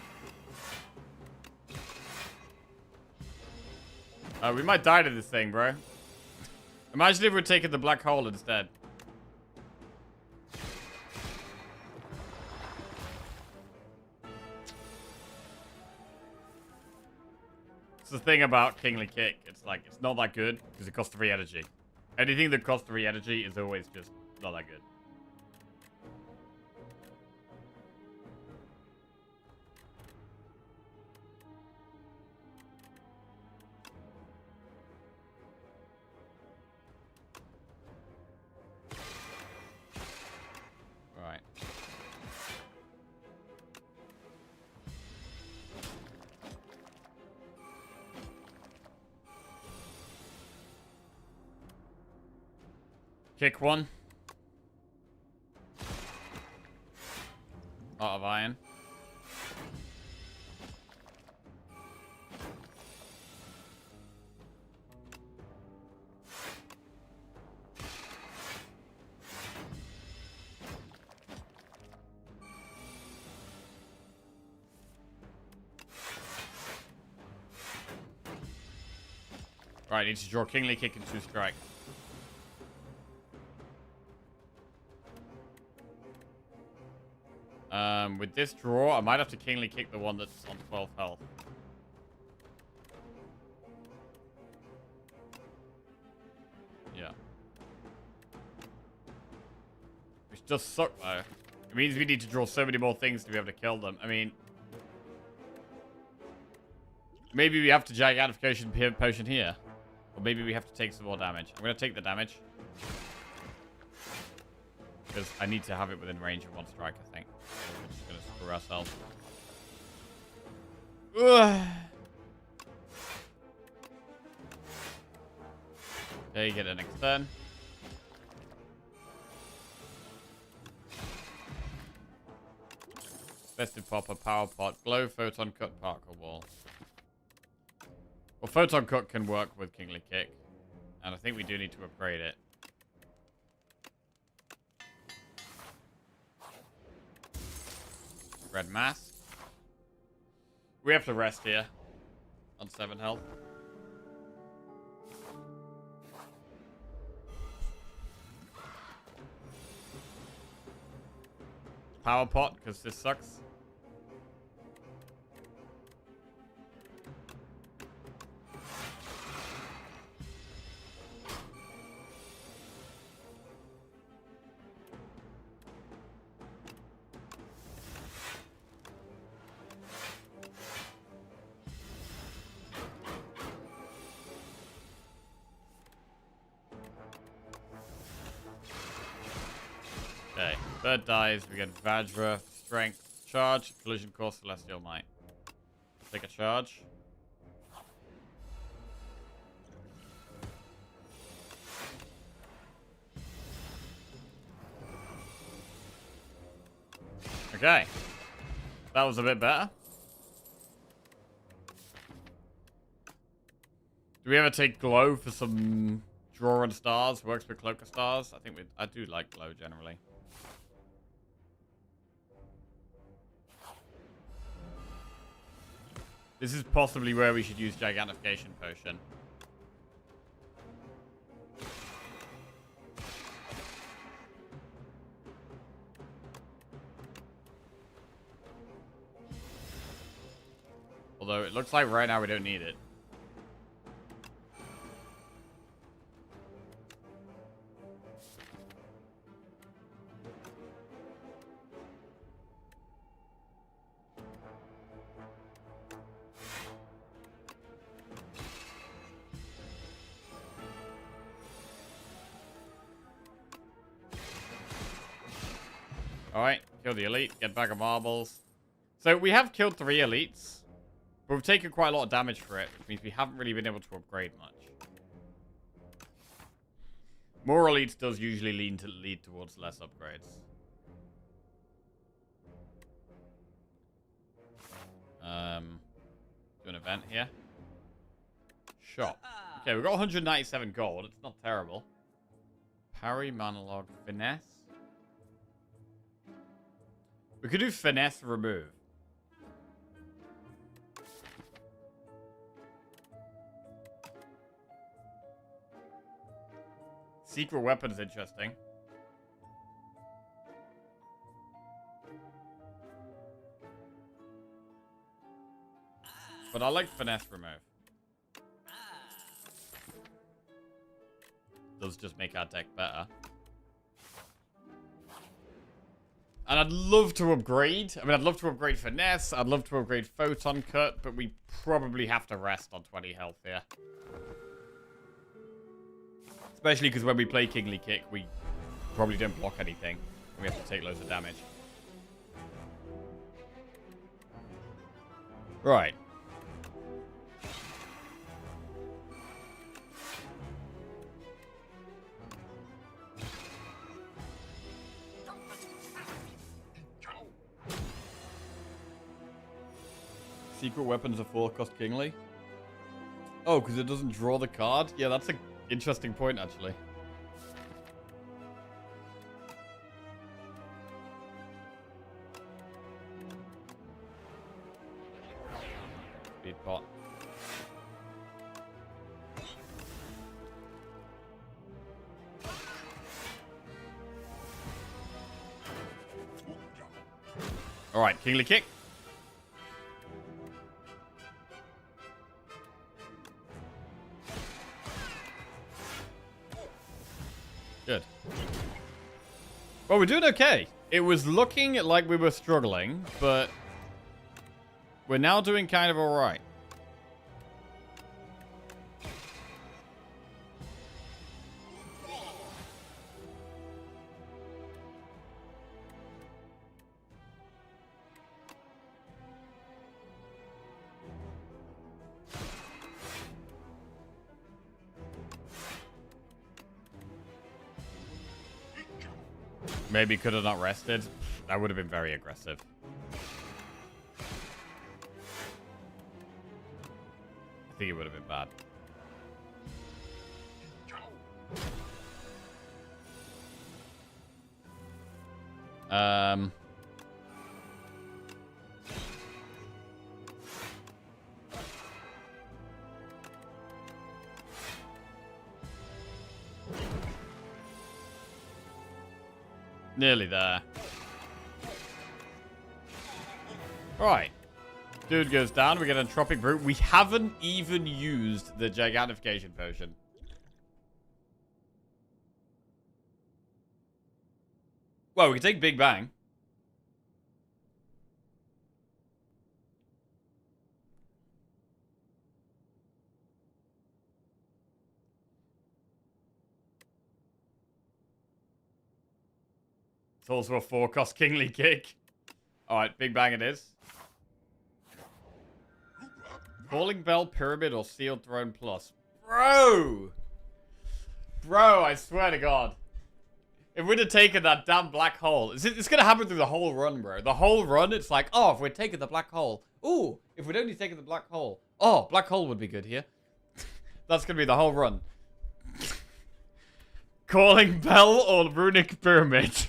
We might die to this thing, bro. Imagine if we're taking the black hole instead. It's the thing about Kingly Kick. It's like, it's not that good because it costs 3 energy. Anything that costs 3 energy is always just not that good. Right. Kick one. Heart of Iron. Right, need to draw Kingly Kick and 2 strike. With this draw, I might have to Kingly Kick the one that's on 12 health. Yeah. Which does suck, though. It means we need to draw so many more things to be able to kill them. I mean... Maybe we have to gigantification potion here. Or maybe we have to take some more damage. I'm going to take the damage. Because I need to have it within range of 1 strike, I think. So we're just going to screw ourselves. Ugh. Okay, get it next turn. Festive Popper, Power Pot, Glow, Photon Cut, Particle Wall. Well, Photon Cut can work with Kingly Kick. And I think we do need to upgrade it. Red Mask. We have to rest here. On 7 health. Power Pot, because this sucks. Okay, bird dies. We get Vajra, Strength, Charge, Collision Course, Celestial Might. Take a charge. Okay. That was a bit better. Do we ever take Glow for some Draw and Stars? Works with Cloak of Stars? I do like Glow generally. This is possibly where we should use Gigantification Potion. Although it looks like right now we don't need it. Alright, kill the elite, get back of marbles. So we have killed 3 elites, but we've taken quite a lot of damage for it, which means we haven't really been able to upgrade much. More elites does usually lead towards less upgrades. Do an event here. Shop. Okay, we've got 197 gold. It's not terrible. Parry, monologue, finesse. We could do finesse remove. Secret weapon's interesting. But I like finesse remove. Does just make our deck better. And I'd love to upgrade. I mean, I'd love to upgrade finesse. I'd love to upgrade photon cut, but we probably have to rest on 20 health here. Especially because when we play Kingly Kick, we probably don't block anything. And we have to take loads of damage. Right. Secret weapons are 4 cost Kingly. Oh, because it doesn't draw the card? Yeah, that's an interesting point, actually. Speed pot. Alright, Kingly Kick. Good. Well, we're doing okay. It was looking like we were struggling, but we're now doing kind of alright. Maybe could have not rested. That would have been very aggressive. I think it would have been bad. Nearly there. Right. Dude goes down. We get Entropic Brute. We haven't even used the Gigantification Potion. Well, we can take Big Bang. It's also a 4-cost kingly kick. Alright, Big Bang it is. Calling Bell, Pyramid, or Sealed Throne Plus. Bro! Bro, I swear to God. If we'd have taken that damn black hole, it's going to happen through the whole run, bro. The whole run, it's like, oh, if we'd taken the black hole. Ooh, if we'd only taken the black hole. Oh, black hole would be good here. That's going to be the whole run. Calling Bell or Runic Pyramid.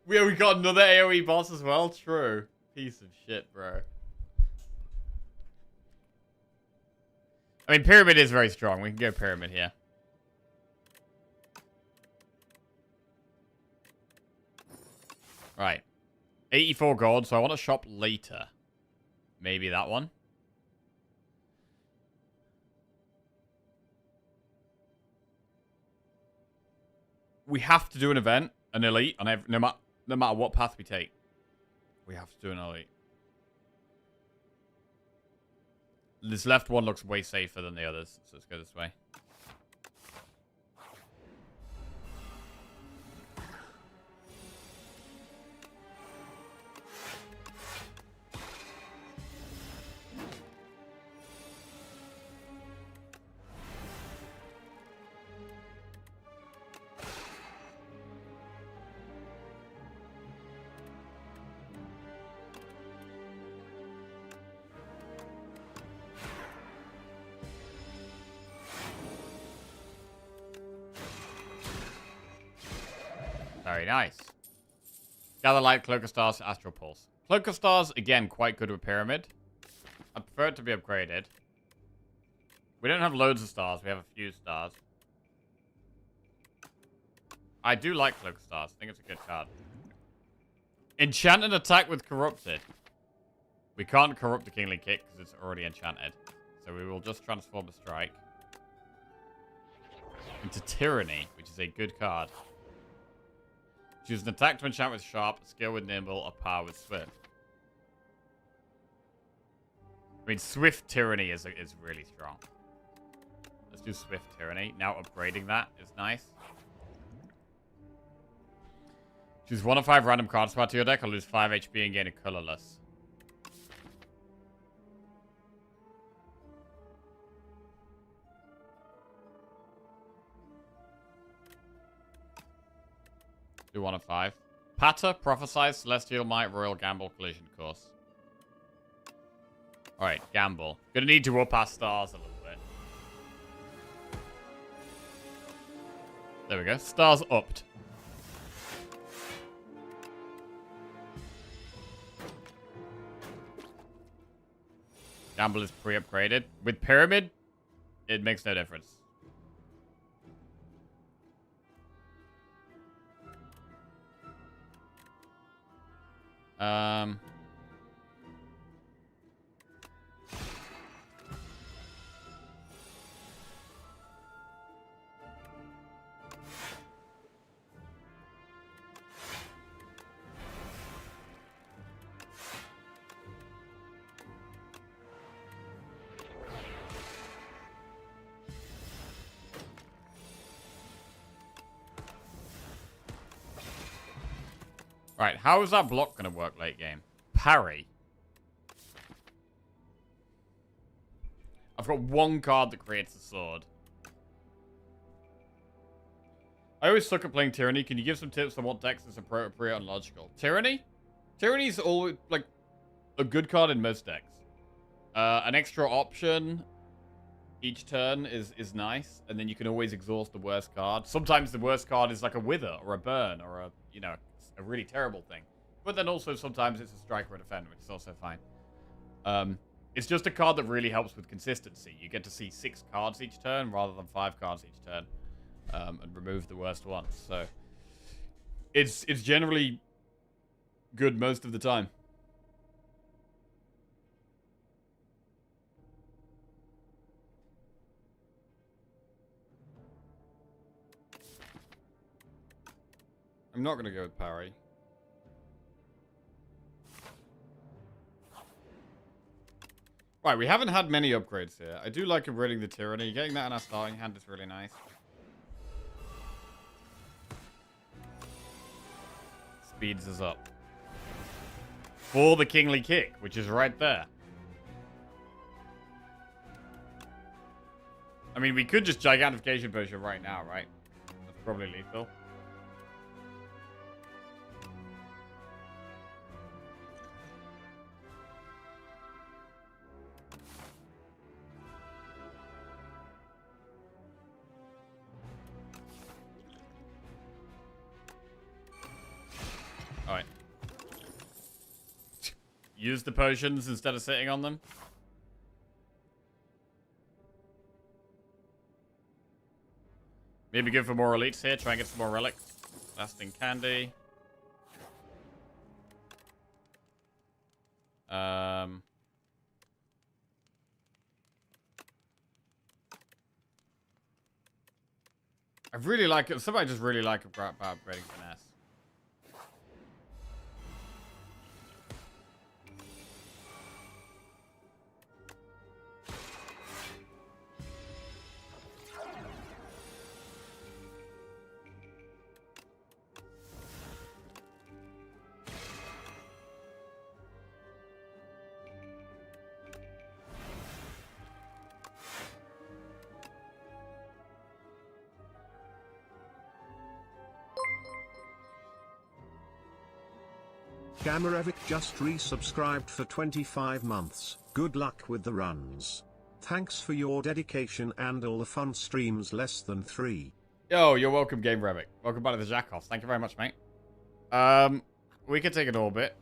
We got another AoE boss as well. True. Piece of shit, bro. I mean, Pyramid is very strong. We can go Pyramid here. Right. 84 gold, so I want to shop later. Maybe that one. We have to do an event, an elite, on no matter what path we take. We have to do an elite. This left one looks way safer than the others, so let's go this way. Very nice. Gather Light, Cloak of Stars, Astral Pulse. Cloak of Stars, again, quite good with Pyramid. I prefer it to be upgraded. We don't have loads of stars. We have a few stars. I do like Cloak of Stars. I think it's a good card. Enchant an attack with Corrupted. We can't corrupt the Kingly Kick because it's already enchanted. So we will just transform the Strike into Tyranny, which is a good card. Choose an attack to enchant with Sharp, a skill with Nimble, a power with Swift. I mean, Swift Tyranny is really strong. Let's do Swift Tyranny. Now upgrading that is nice. Choose 1 of 5 random cards to add to your deck. I'll lose 5 HP and gain a colorless. Do 1 of 5. Patter, Prophesize, Celestial Might, Royal Gamble, Collision Course. Alright, Gamble. Gonna need to up our stars a little bit. There we go. Stars upped. Gamble is pre-upgraded. With Pyramid, it makes no difference. Right, how is that block going to work late game? Parry. I've got one card that creates a sword. I always suck at playing Tyranny. Can you give some tips on what decks is appropriate and logical? Tyranny? Tyranny's always, like, a good card in most decks. An extra option each turn is nice, and then you can always exhaust the worst card. Sometimes the worst card is like a Wither or a Burn or a, you know, a really terrible thing. But then also sometimes it's a Strike or a Defend, which is also fine. It's just a card that really helps with consistency. You get to see 6 cards each turn rather than 5 cards each turn, and remove the worst ones. So it's generally good most of the time. I'm not going to go with parry. Right, we haven't had many upgrades here. I do like upgrading the Tyranny. Getting that in our starting hand is really nice. speeds us up. For the Kingly Kick, which is right there. I mean, we could just Gigantification Potion right now, right? That's probably lethal. Alright. Use the potions instead of sitting on them. Maybe go for more elites here. Try and get some more relics. Lasting candy. I really like it. Somebody just really like about upgrading finesse. Gamarevic just resubscribed for 25 months. Good luck with the runs. Thanks for your dedication and all the fun streams less than 3. Yo, you're welcome, Game Revic. Welcome back to the Jackoffs. Thank you very much, mate. We could take an orbit.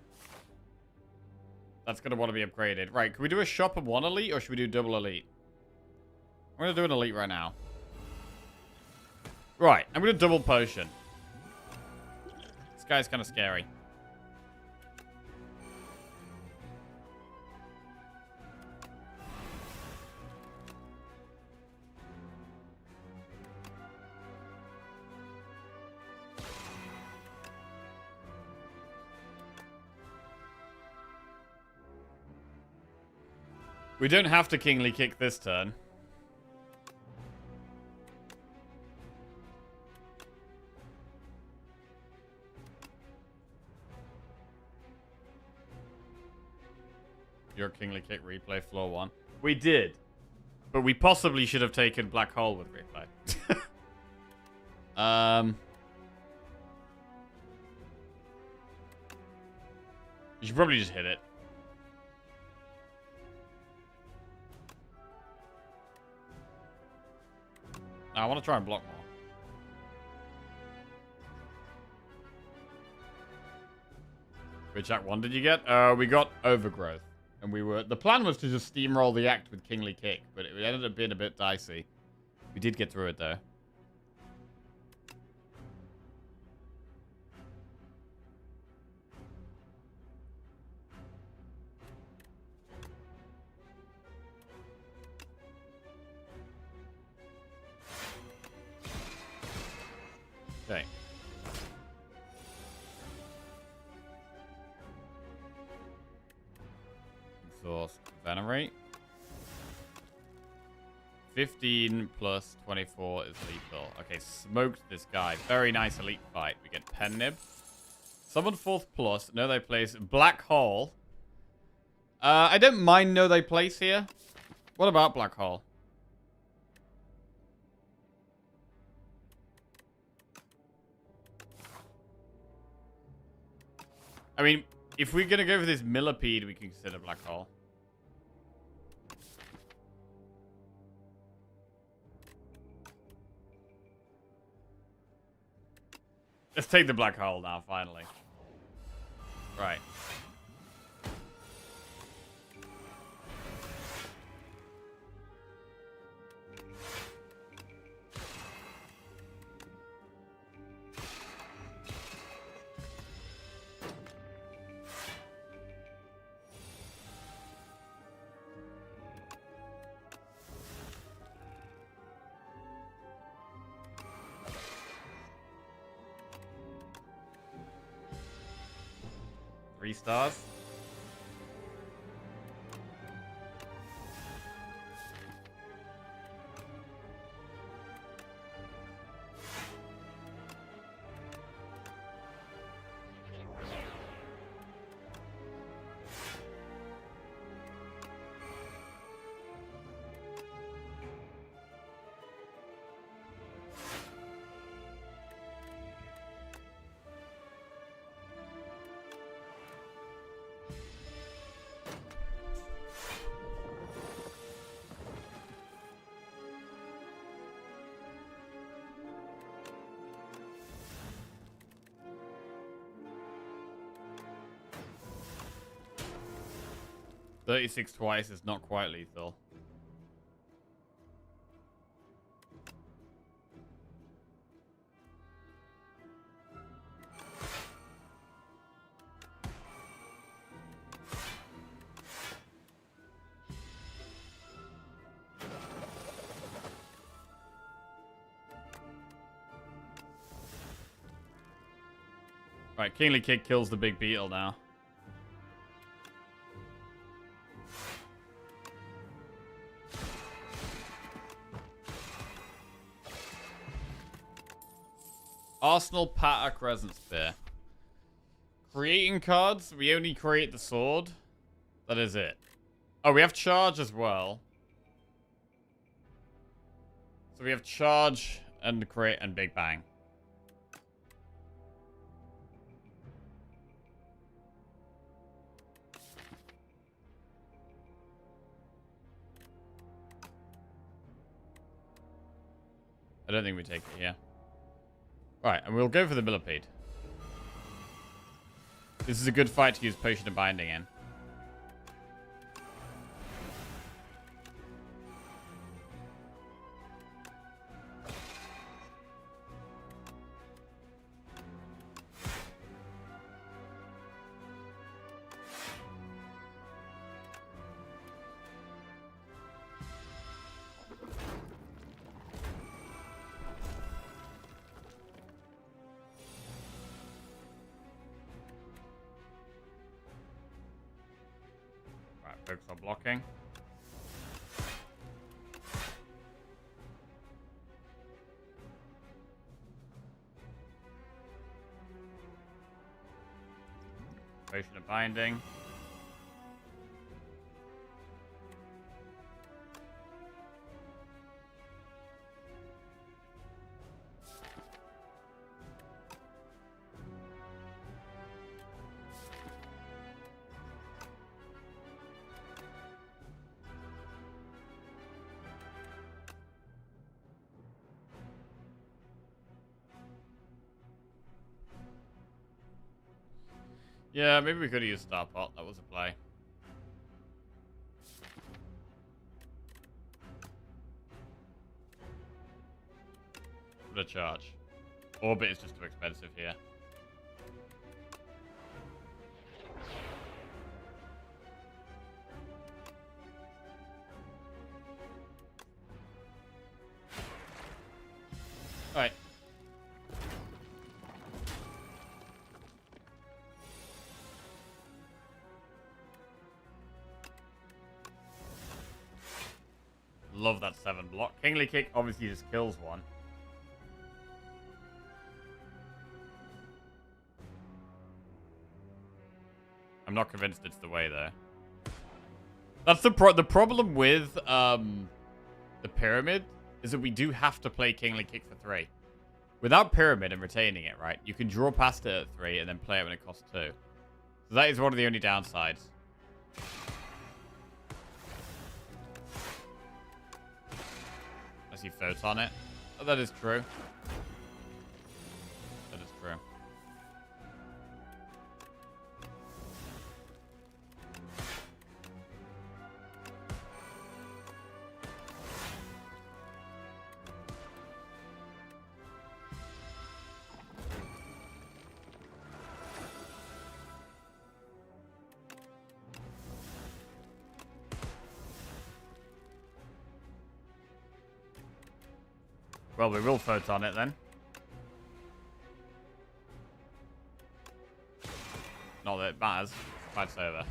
That's going to want to be upgraded. Right, can we do a shop of 1 elite, or should we do double elite? I'm going to do an elite right now. Right, I'm going to double potion. This guy's kind of scary. We don't have to Kingly Kick this turn. Your Kingly Kick replay floor 1. We did. But we possibly should have taken Black Hole with replay. You should probably just hit it. I want to try and block more. Which Act 1 did you get? We got Overgrowth. And we were... The plan was to just steamroll the Act with Kingly Kick, but it ended up being a bit dicey. We did get through it, though. Okay. Exhaust. Venerate. 15 plus 24 is lethal. Okay, smoked this guy. Very nice elite fight. We get Pen Nib. Summon 4th plus. Know they place. Black Hole. I don't mind know they place here. What about Black Hole? I mean, if we're going to go for this millipede, we can consider Black Hole. Let's take the Black Hole now, finally. Right. Three stars. 36 twice is not quite lethal. Right, Kingly Kick kills the big beetle now. Arsenal Patter Crescent Spear. Creating cards, we only create the sword. That is it. Oh, we have charge as well. So we have charge and create and big bang. I don't think we take it here. Right, and we'll go for the millipede. This is a good fight to use Potion of Binding in. Focus on blocking. Potion of Binding. Yeah, maybe we could have used Star Pot. That was a play. Put a charge. Orbit is just too expensive here. Alright. Love that 7 block. Kingly Kick obviously just kills one. I'm not convinced it's the way though. That's the problem with the pyramid is that we do have to play Kingly Kick for 3. Without pyramid and retaining it, right? You can draw past it at 3 and then play it when it costs 2. So that is one of the only downsides. He photon it. Oh, that is true. That is true. Well, we will photon it then. Not that it matters. Fight's over.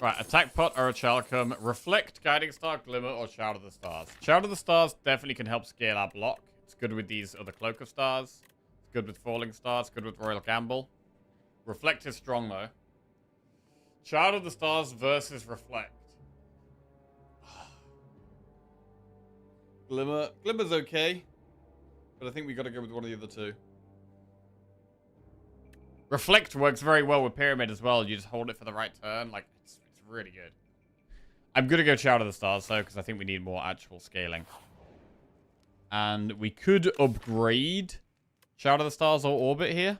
Right, Attack Pot or a Chalcum. Reflect, Guiding Star, Glimmer, or Shout of the Stars. Shout of the Stars definitely can help scale our block. It's good with these other Cloak of Stars. It's good with Falling Stars. Good with Royal Gamble. Reflect is strong though. Shout of the Stars versus Reflect. Glimmer's okay. But I think we got to go with one of the other two. Reflect works very well with Pyramid as well. You just hold it for the right turn. Like, it's really good. I'm going to go Shout of the Stars, though, because I think we need more actual scaling. And we could upgrade Shout of the Stars or Orbit here.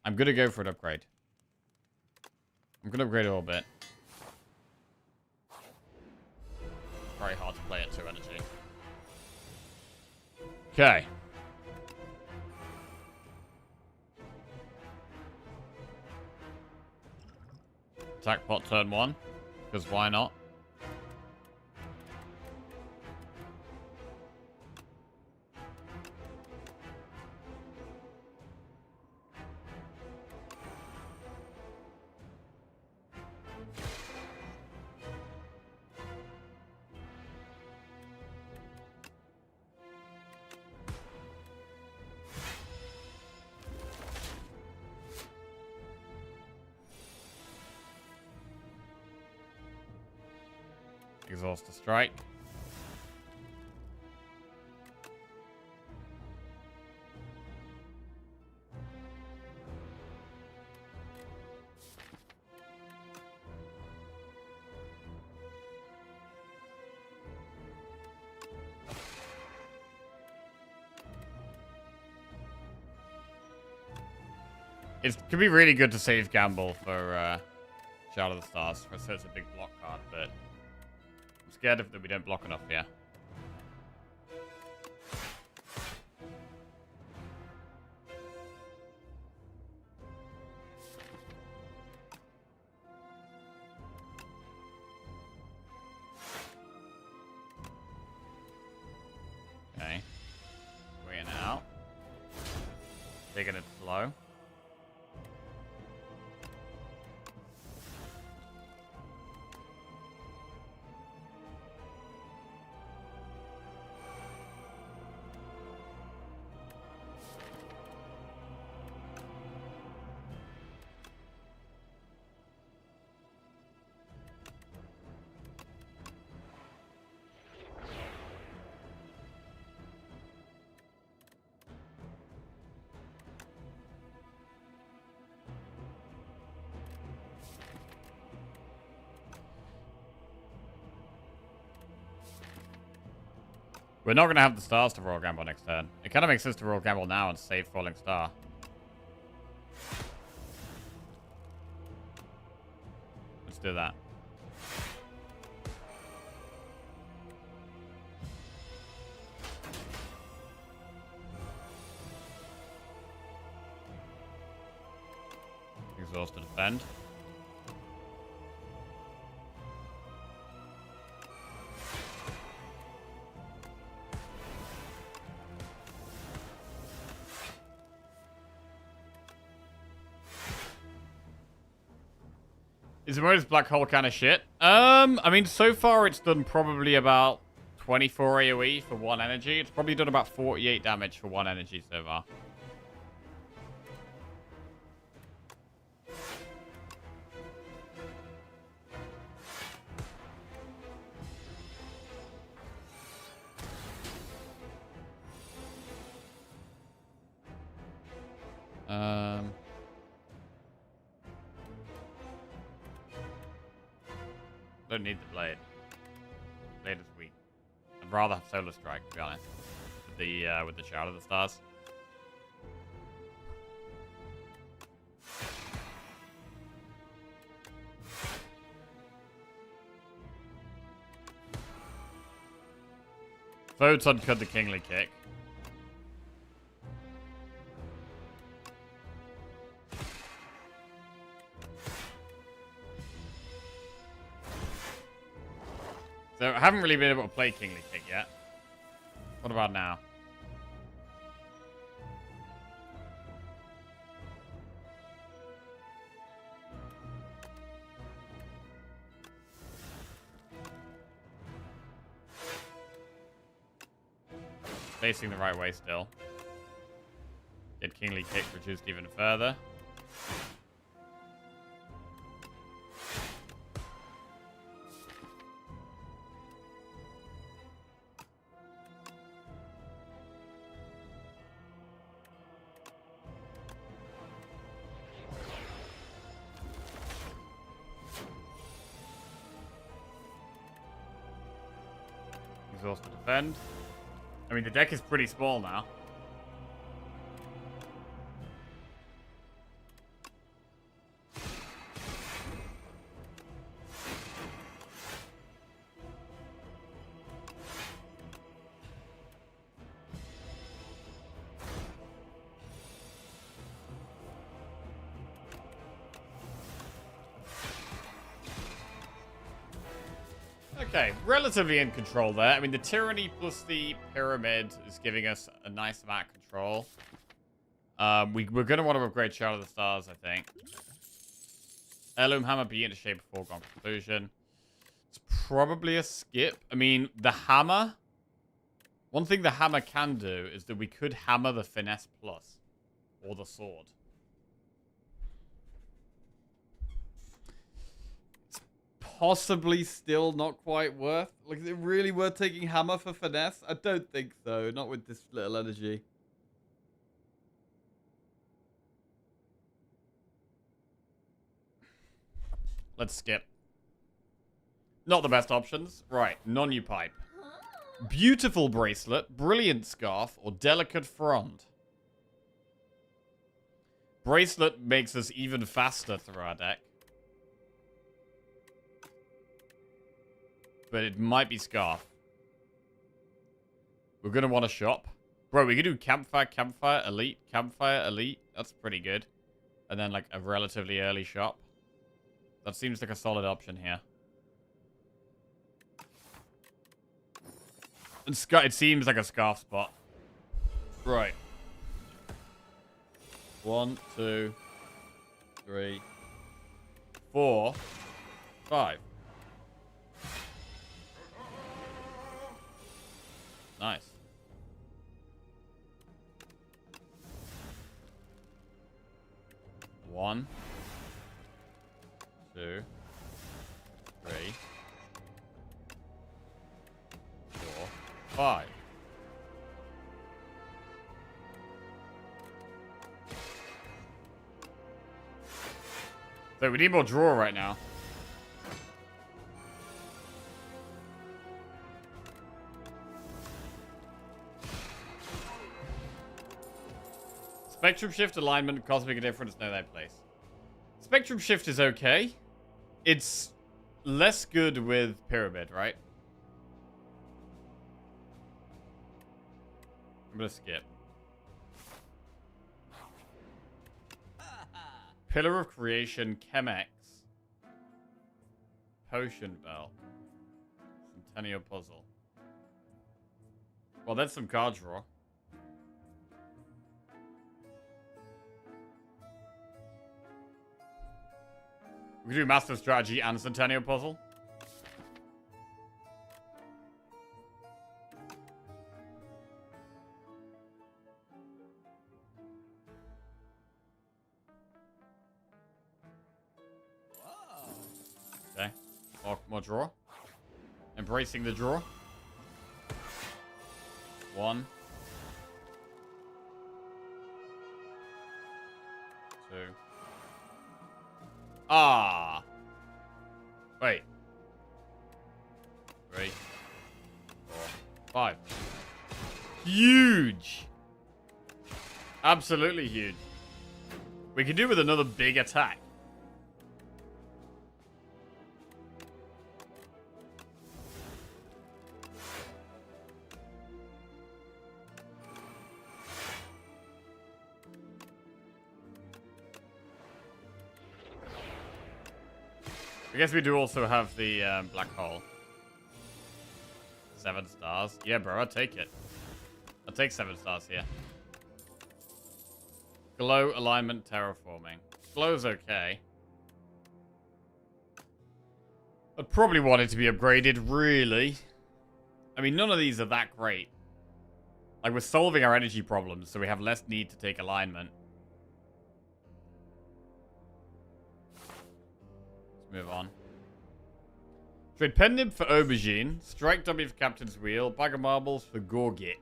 I'm going to go for an upgrade. I'm going to upgrade Orbit. very hard to play at 2 energy. Okay. Attack pot turn 1, because why not? Exhaust to strike. It could be really good to save gamble for Shadow of the Stars, so it's a big block card, but I'm scared that we don't block enough here. Okay. Way in and out. Taking it slow. We're not going to have the stars to roll gamble next turn. It kind of makes sense to roll gamble now and save falling star. Let's do that. Exhaust to defend. Is Emoda's Black Hole kind of shit? I mean, so far it's done probably about 24 AoE for 1 energy. It's probably done about 48 damage for 1 energy so far. Don't need the blade. Blade is weak. I'd rather have Solar Strike, to be honest. With the Shadow of the Stars. Photon cut the Kingly Kick. So I haven't really been able to play Kingly Kick yet. What about now? Facing the right way still. Get Kingly Kick reduced even further. Exhaust to defend. I mean, the deck is pretty small now. Okay, relatively in control there. I mean, the Tyranny plus the Pyramid is giving us a nice amount of control. We're going to want to upgrade Shadow of the Stars, I think. Heirloom Hammer being into shape of foregone conclusion. It's probably a skip. I mean, the hammer... One thing the hammer can do is that we could hammer the Finesse Plus. Or the sword. It's possibly still not quite worth... Like, is it really worth taking hammer for Finesse? I don't think so. Not with this little energy. Let's skip. Not the best options. Right, non-new pipe. Beautiful bracelet, brilliant scarf, or delicate frond. Bracelet makes us even faster through our deck. But it might be scarf. We're going to want to shop. Bro, we could do campfire, elite, campfire, elite. That's pretty good. And then like a relatively early shop. That seems like a solid option here. And it seems like a scarf spot. Right. 1, 2, 3, 4, 5. Nice. One, 2, 3, 4, 5. So we need more draw right now. Spectrum Shift, alignment, cosmic difference, know their place. Spectrum Shift is okay. It's less good with Pyramid, right? I'm gonna skip. Pillar of Creation, Chemex. Potion Bell. Centennial Puzzle. Well, that's some card draw. We can do Master Strategy and Centennial Puzzle. Okay. More draw. Embracing the draw. 1. 2. Ah. Wait. 3, 4, 5. Huge. Absolutely huge. We can do with another big attack. I guess we do also have the black hole. 7 stars. Yeah, bro, I'll take it. I'll take 7 stars here. Glow, alignment, terraforming. Glow's okay. I'd probably want it to be upgraded, really. I mean, none of these are that great. Like, we're solving our energy problems, so we have less need to take alignment. Move on. Trade Pendant for Aubergine. Strike W for Captain's Wheel. Bag of Marbles for Gorget.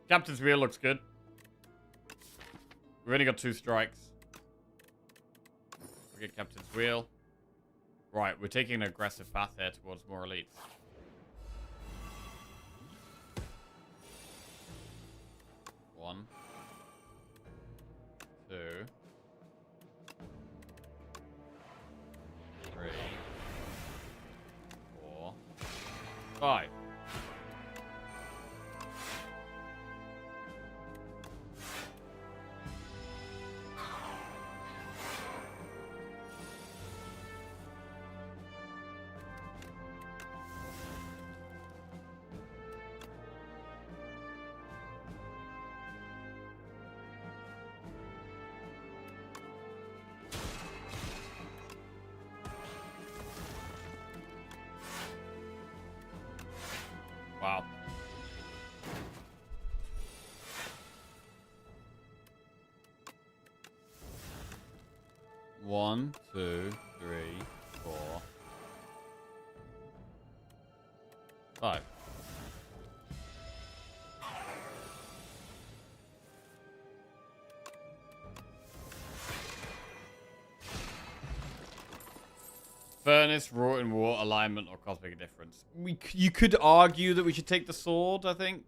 Captain's Wheel looks good. We've only got 2 strikes. We get Captain's Wheel. Right, we're taking an aggressive path here towards more elites. One. 2. 3, 4, 5. 1, 2, 3, 4, 5. Furnace, wrought in war, alignment, or cosmic difference. You could argue that we should take the sword, I think.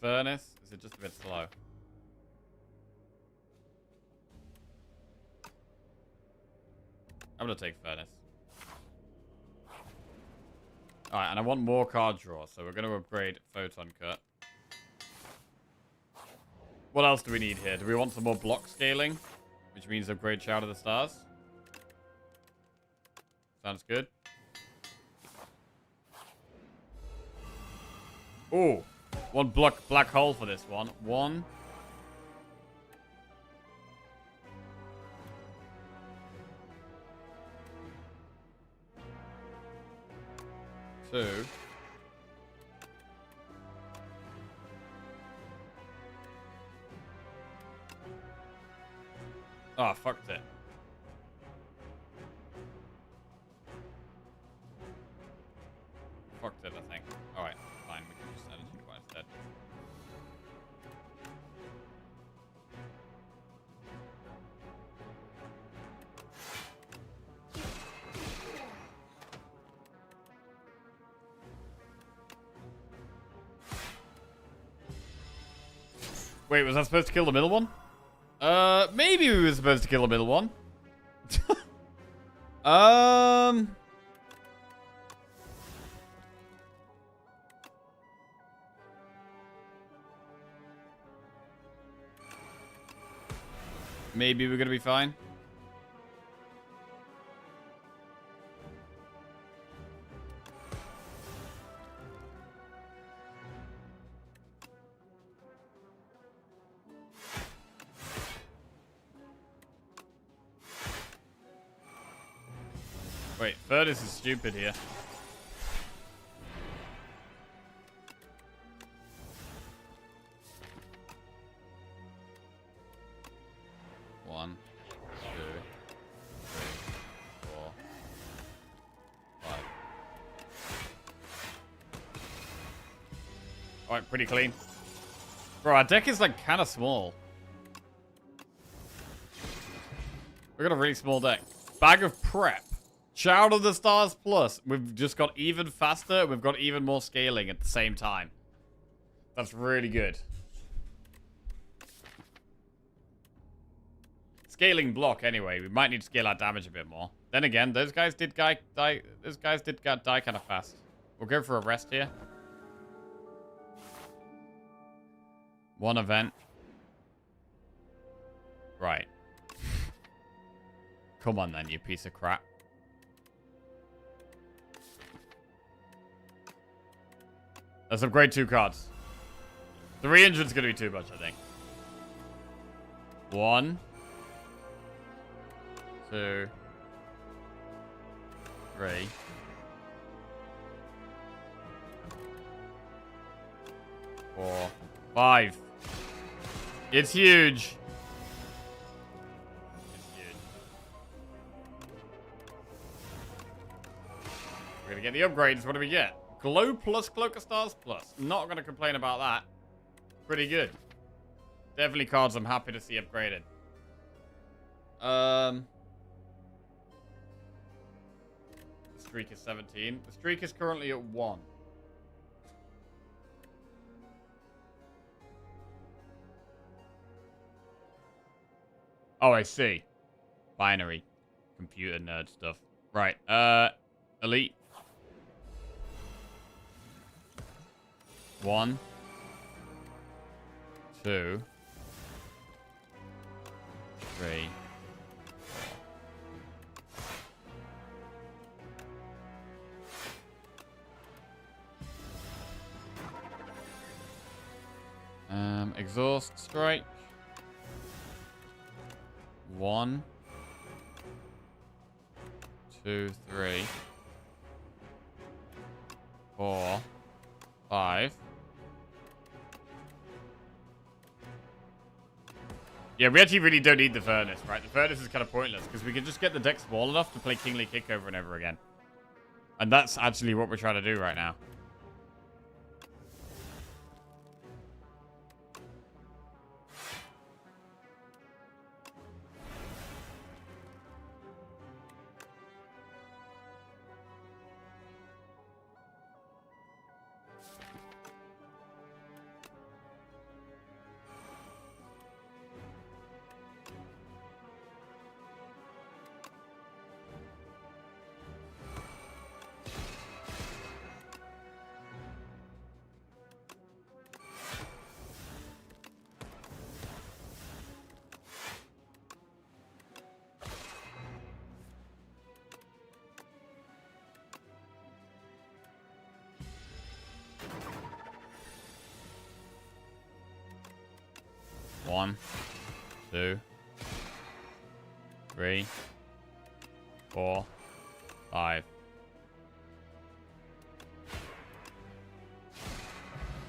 Furnace? Is it just a bit slow? I'm gonna take Furnace. Alright, and I want more card draw, so we're gonna upgrade Photon Cut. What else do we need here? Do we want some more block scaling? Which means upgrade Shout of the Stars. Sounds good. Ooh. One black hole for this one. 1. 2. Oh, fucked it. Fucked it, I think. Alright, fine. We can just energy quite instead. Wait, was I supposed to kill the middle one? Maybe we were supposed to kill the middle one. Maybe we're gonna be fine. Wait, Furnace is stupid here. One, 2, 3, 4, 5. Alright, pretty clean. Bro, our deck is like kind of small. We got a really small deck. Bag of Prep. Shout of the Stars Plus. We've just got even faster. We've got even more scaling at the same time. That's really good. Scaling block anyway. We might need to scale our damage a bit more. Then again, those guys did die. Those guys did die kind of fast. We'll go for a rest here. One event. Right. Come on then, you piece of crap. Let's upgrade 2 cards. 300 is going to be too much, I think. 1, 2, 3. 4, 5. It's huge. We're going to get the upgrades. What do we get? Glow plus Cloak of Stars plus. Not going to complain about that. Pretty good. Definitely cards I'm happy to see upgraded. The streak is 17. The streak is currently at 1. Oh, I see. Binary. Computer nerd stuff. Right. Elite. 1, 2, 3, 4. Exhaust strike. 1, 2, 3, 4, 5. Yeah, we actually really don't need the furnace, right? The furnace is kind of pointless because we can just get the deck small enough to play Kingly Kick over and over again. And that's actually what we're trying to do right now. One, 2, 3, 4, 5.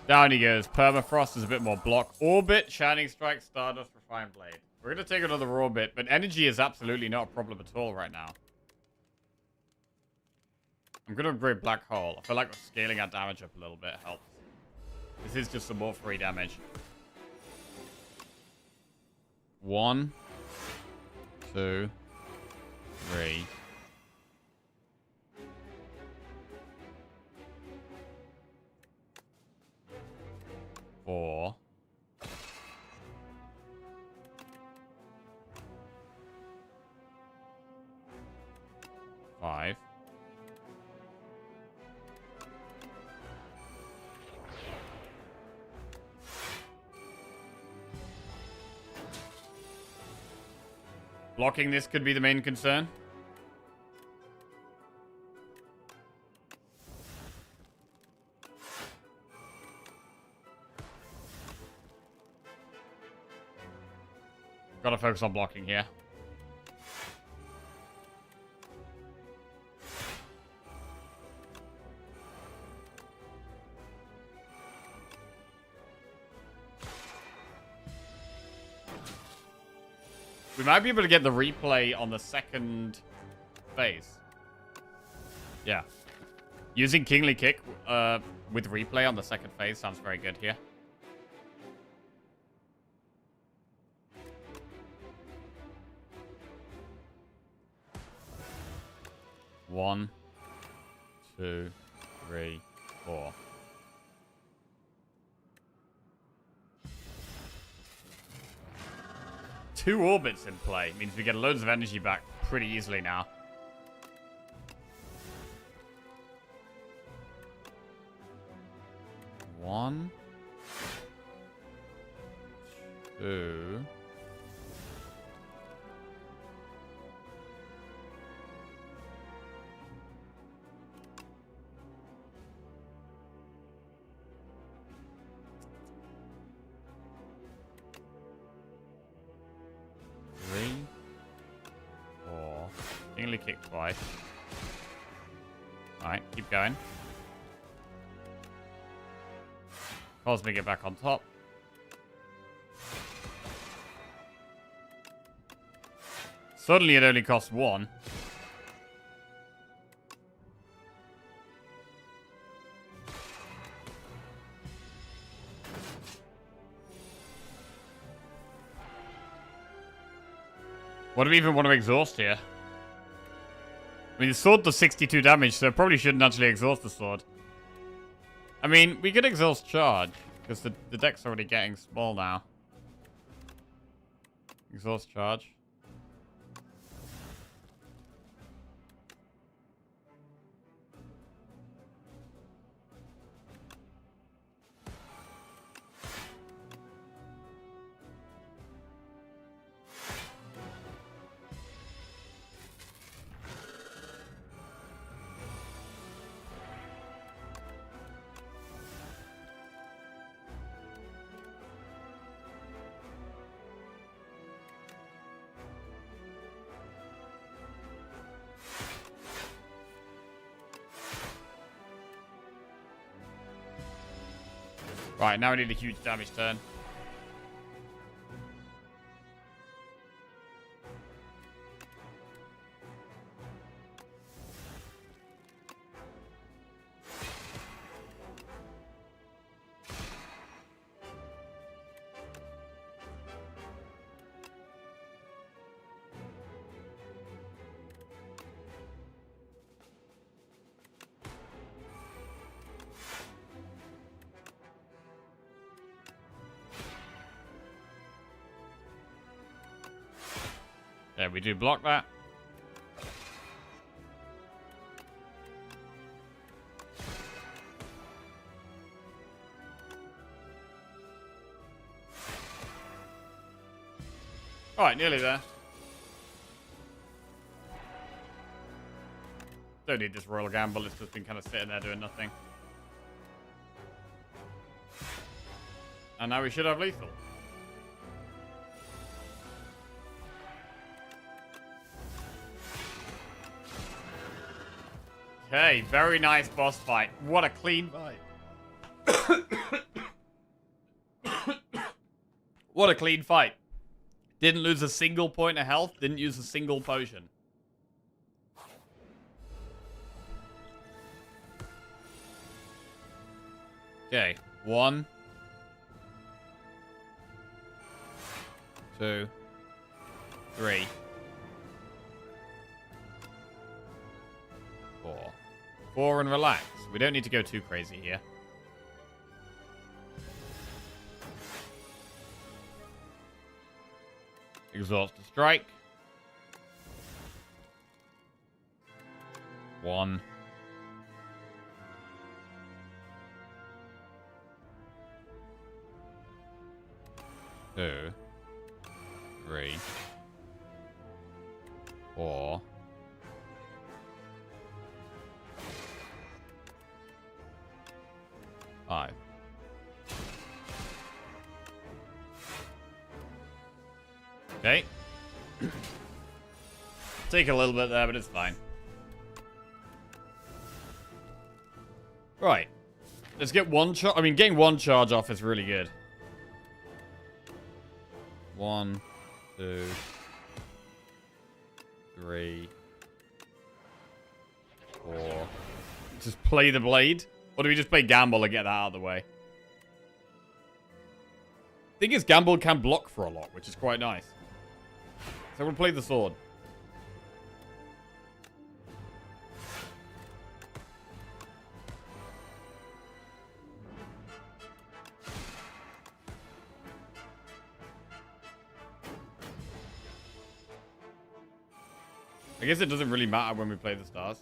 Down he goes. Permafrost is a bit more block. Orbit, Shining Strike, Stardust, Refined Blade. We're going to take another Orbit, but energy is absolutely not a problem at all right now. I'm going to upgrade Black Hole. I feel like scaling our damage up a little bit helps. This is just some more free damage. 1, 2, 3. 4. 5. Blocking this could be the main concern. Gotta focus on blocking here. We might be able to get the replay on the second phase. Yeah. Using Kingly Kick with replay on the second phase sounds very good here. One, 2, 3, 4. Two orbits in play means we get loads of energy back pretty easily now. One, 2. Kingly Kick twice. Alright, keep going. Cosmic get back on top. Suddenly it only costs 1. What do we even want to exhaust here? I mean, the sword does 62 damage, so I probably shouldn't actually exhaust the sword. I mean, we could exhaust charge, because the deck's already getting small now. Exhaust charge. Right, now we need a huge damage turn. Yeah, we do block that. Alright, nearly there. Don't need this Royal Gamble, it's just been kind of sitting there doing nothing. And now we should have lethal. Okay, very nice boss fight. What a clean fight. What a clean fight. Didn't lose a single point of health, didn't use a single potion. Okay, 1, 2, 3, 4. 4 and relax. We don't need to go too crazy here. Exhaust to strike. 1. 2, 3, 4. 5. Okay. Take a little bit there, but it's fine. Right. Let's get one charge. I mean, getting one charge off is really good. 1, 2, 3, 4. Just play the blade. Or do we just play Gamble and get that out of the way? Thing is, Gamble can block for a lot, which is quite nice. So we'll play the sword. I guess it doesn't really matter when we play the stars.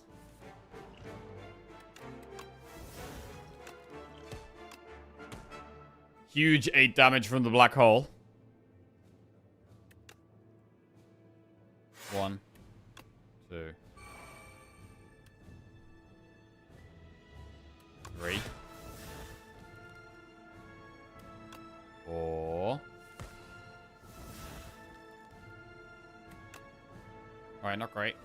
Huge 8 damage from the black hole. 1, 2, 3, 4. Alright, not great.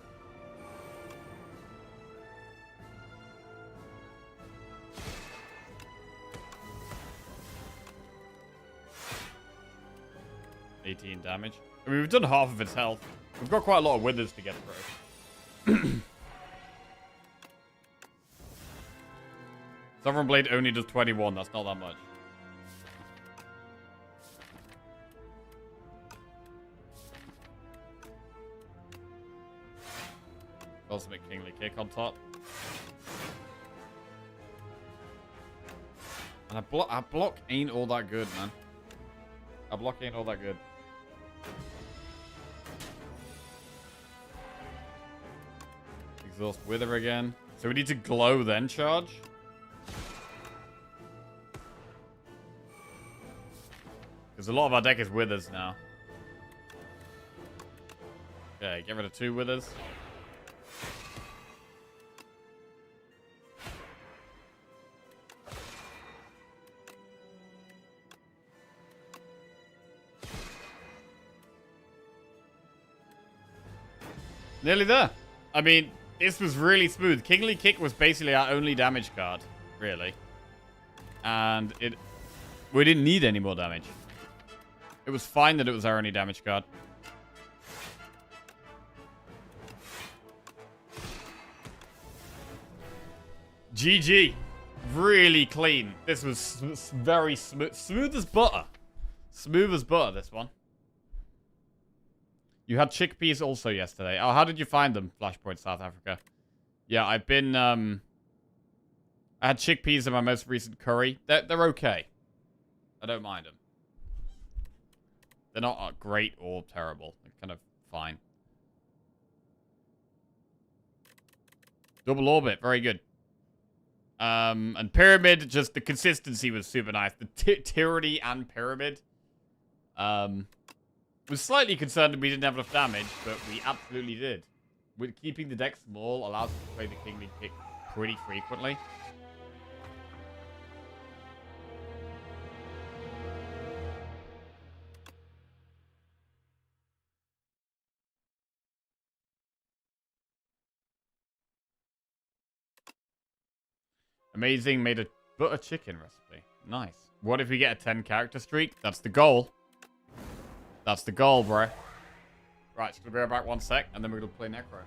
Damage. I mean, we've done half of its health. We've got quite a lot of withers to get through. Sovereign Blade only does 21. That's not that much. Ultimate Kingly Kick on top. And our block ain't all that good, man. Our block ain't all that good. Exhaust Wither again. So we need to glow then charge. Because a lot of our deck is Withers now. Okay, get rid of 2 Withers. Nearly there. I mean, this was really smooth. Kingly Kick was basically our only damage card, really. And it We didn't need any more damage. It was fine that it was our only damage card. GG. Really clean. This was very smooth. Smooth as butter. Smooth as butter, this one. You had chickpeas also yesterday. Oh, how did you find them? Flashpoint, South Africa. Yeah, I've been, I had chickpeas in my most recent curry. They're okay. I don't mind them. They're not great or terrible. They're kind of fine. Double orbit. Very good. And pyramid, just the consistency was super nice. The tyranny and pyramid. Was slightly concerned that we didn't have enough damage, but we absolutely did. With keeping the deck small allows us to play the kingly pick pretty frequently. Amazing, made a butter chicken recipe. Nice. What if we get a 10 character streak? That's the goal. That's the goal, bro. Right, so we'll be right back 1 sec, and then we're going to play Necro.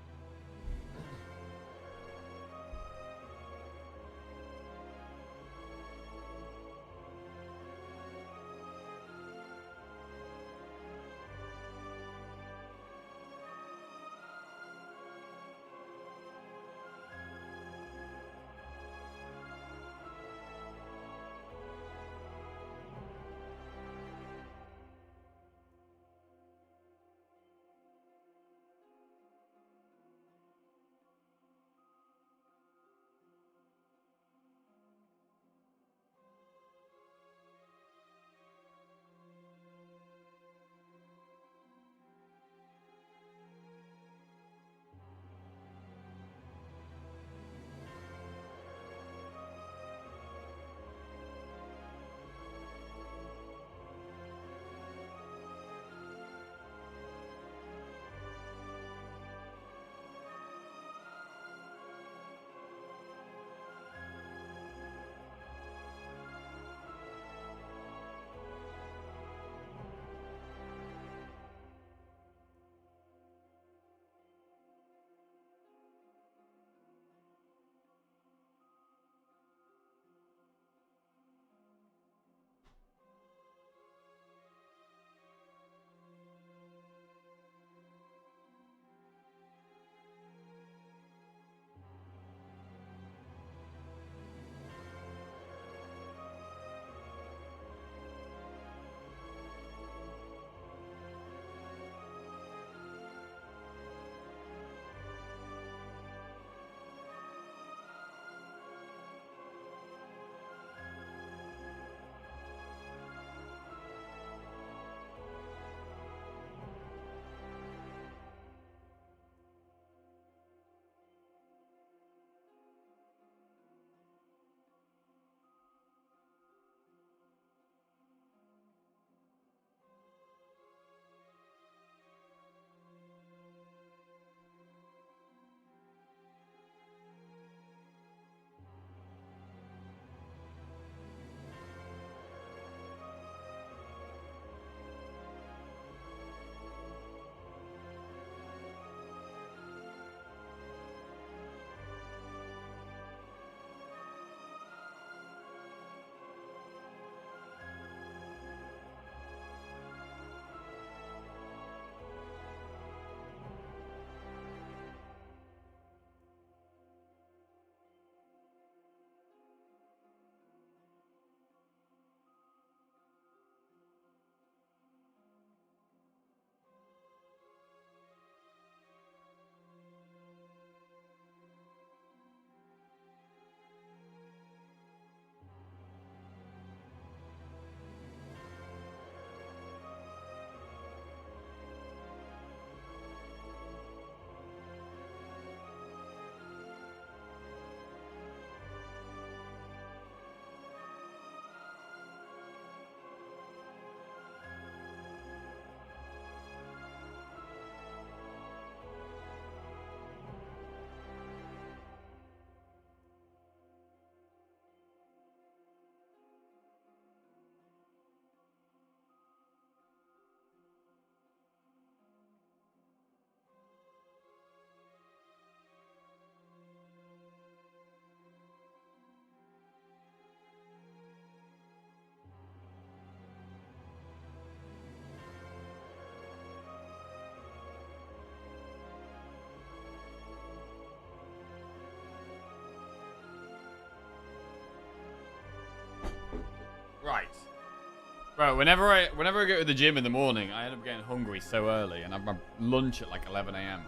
Bro, whenever I go to the gym in the morning, I end up getting hungry so early, and I have my lunch at like 11 a.m.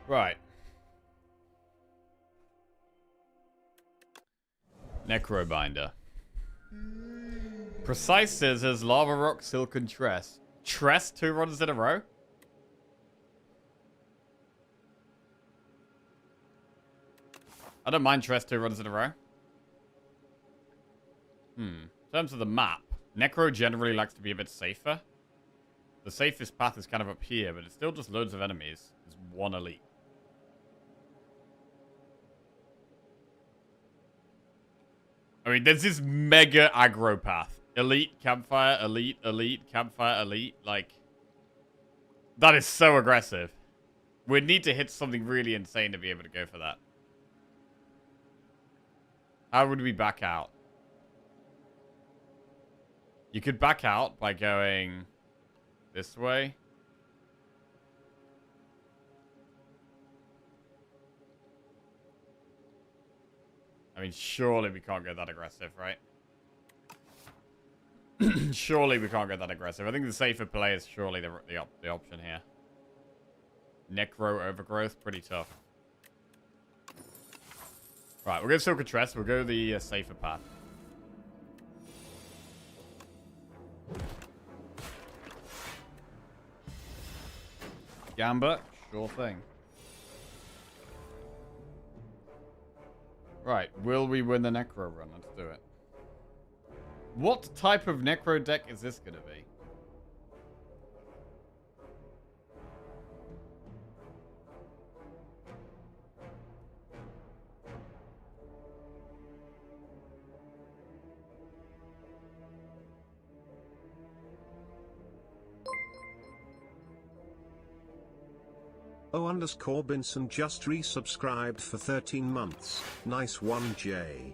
Right. Necrobinder. Precise scissors, lava rock, silken tress. Tress 2 runs in a row? I don't mind Tress 2 runs in a row. In terms of the map, Necro generally likes to be a bit safer. The safest path is kind of up here, but it's still just loads of enemies. There's one elite. I mean, there's this mega aggro path. Elite, campfire, elite, elite, campfire, elite. Like, that is so aggressive. We'd need to hit something really insane to be able to go for that. How would we back out? You could back out by going this way. I mean, surely we can't go that aggressive, right? Surely we can't go that aggressive. I think the safer play is surely the option here. Necro overgrowth, pretty tough. Right, we'll go Silk Tress. We'll go the safer path. Gamba, sure thing. Right, will we win the Necro run? Let's do it. What type of Necro deck is this going to be? O_Binson just resubscribed for 13 months. Nice one, Jay.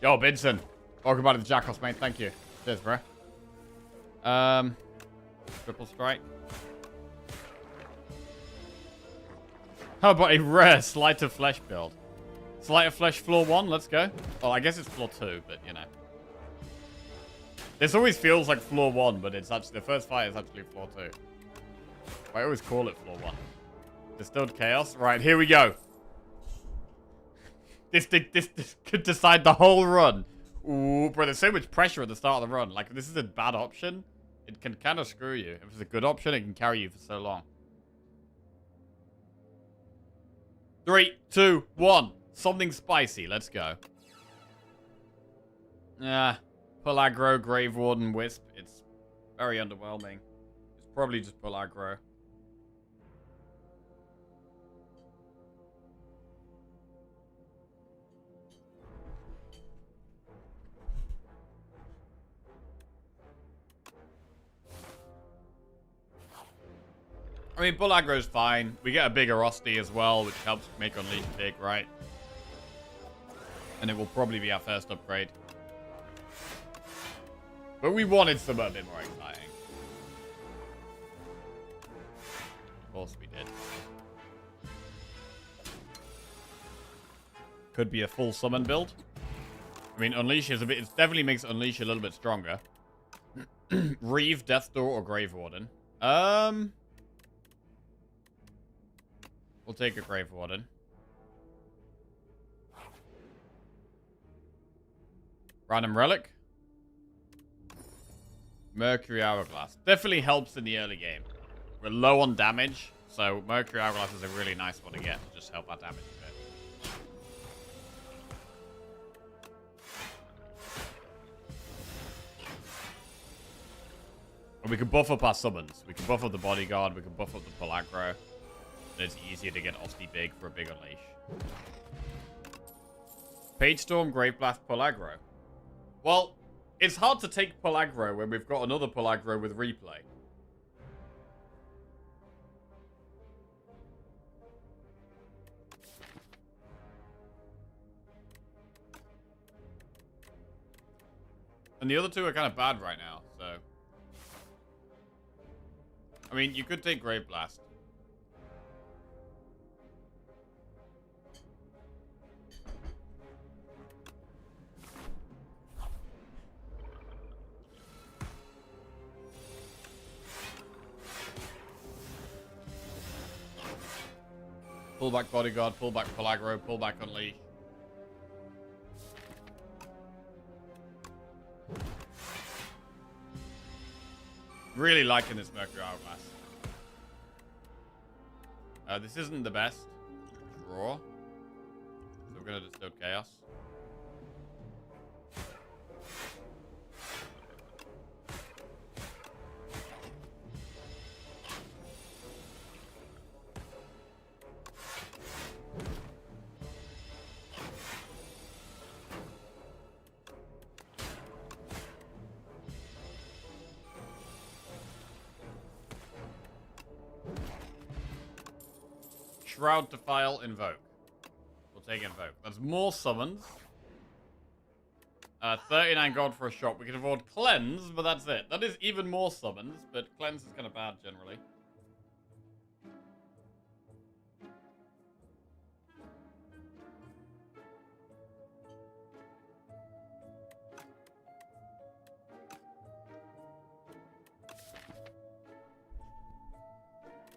Yo, Binson. Welcome back to the Jackals, mate. Thank you. Cheers, bro. Triple strike. How about a rare Sleight of Flesh build? Sleight of Flesh floor 1, let's go. Well, I guess it's floor 2, but you know. This always feels like floor 1, but it's actually, the first fight is actually floor 2. I always call it floor 1. Distilled Chaos. Right, here we go. This could decide the whole run. Ooh, bro, there's so much pressure at the start of the run. Like, if this is a bad option, it can kind of screw you. If it's a good option, it can carry you for so long. 3, 2, 1. Something spicy. Let's go. Pull aggro, Grave Warden, Wisp. It's very underwhelming. It's probably just pull aggro. I mean, Bull Aggro's fine. We get a bigger Rusty as well, which helps make Unleash big, right? And it will probably be our first upgrade. But we wanted something a bit more exciting. Of course we did. Could be a full summon build. I mean, Unleash is a bit... It definitely makes Unleash a little bit stronger. Reeve, Death Door, or Grave Warden. We'll take a Grave Warden. Random Relic. Mercury Hourglass. Definitely helps in the early game. We're low on damage, so Mercury Hourglass is a really nice one to get to just help our damage a bit. And we can buff up our summons. We can buff up the Bodyguard, we can buff up the Pull Aggro. And it's easier to get Osty big for a big Unleash. Page Storm, Grave Blast, Pull Aggro. Well, it's hard to take Pull Aggro when we've got another Pull Aggro with Replay. And the other two are kind of bad right now, so... I mean, you could take Grave Blast. Pull back bodyguard, pull back full aggro, pull back unleash. Really liking this Mercury Hourglass. This isn't the best draw, so we're gonna just do chaos. Shroud to file, invoke. We'll take invoke. That's more summons. 39 gold for a shot. We can afford cleanse, but that's it. That is even more summons, but cleanse is kind of bad generally.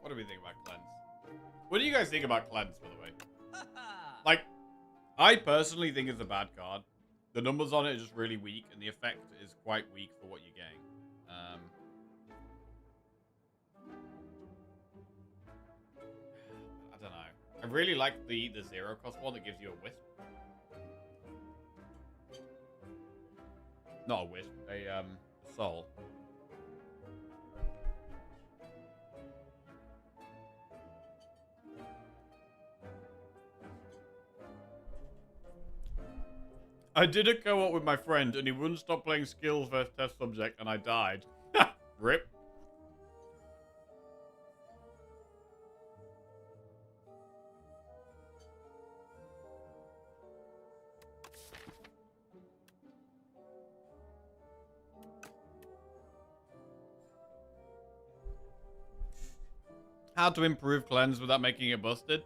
What do we think about cleanse? What do you guys think about cleanse, by the way? Like, I personally think it's a bad card. The numbers on it are just really weak, and the effect is quite weak for what you gain. I don't know. I really like the 0 cost one that gives you a wisp. Not a wisp, a soul. I did a co-op with my friend, and he wouldn't stop playing skills versus test subject, and I died. Rip. How to improve cleanse without making it busted?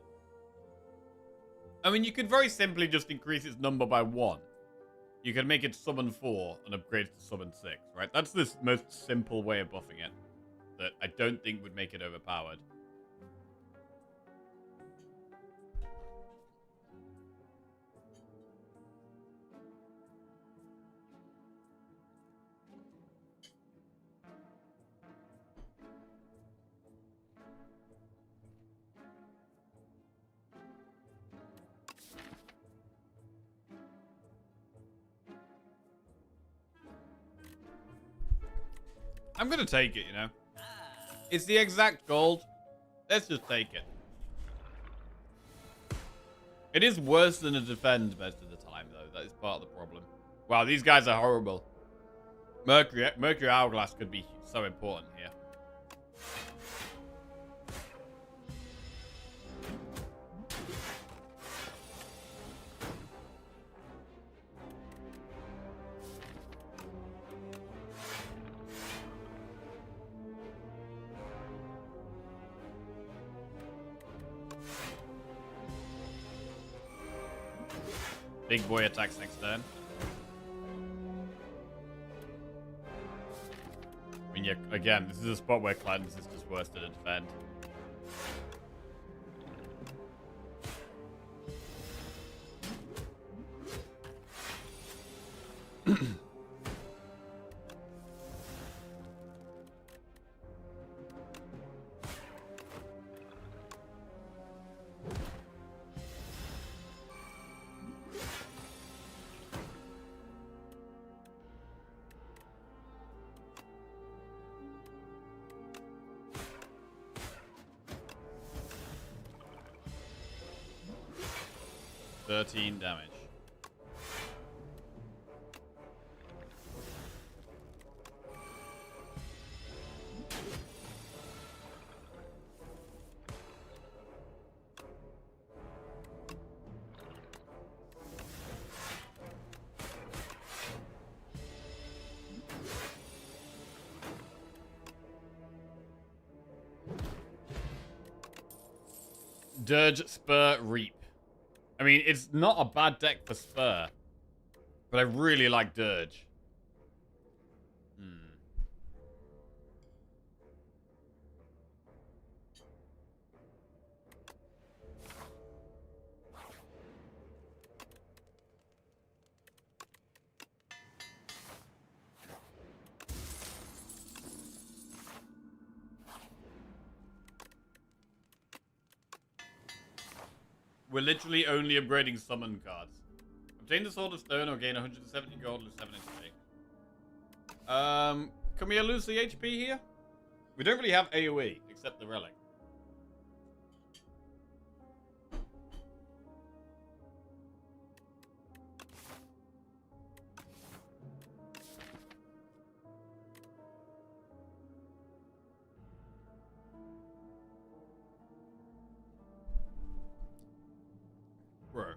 I mean, you could very simply just increase its number by 1. You can make it summon 4 and upgrade it to summon 6, right? That's the most simple way of buffing it that I don't think would make it overpowered. I'm gonna take it, you know. It's the exact gold. Let's just take it. It is worse than a defend most of the time, though. That is part of the problem. Wow, these guys are horrible. Mercury Hourglass could be so important here. Big boy attacks next turn. I mean, yeah, again, this is a spot where cleanse is just worse than a defend. Damage. Dirge, Spur, Reap. I mean, it's not a bad deck for Spur, but I really like Dirge. We're literally only upgrading summon cards. Obtain the Sword of Stone or gain 170 gold, lose 7 HP. Can we lose the HP here? We don't really have AoE, except the relic. Bro.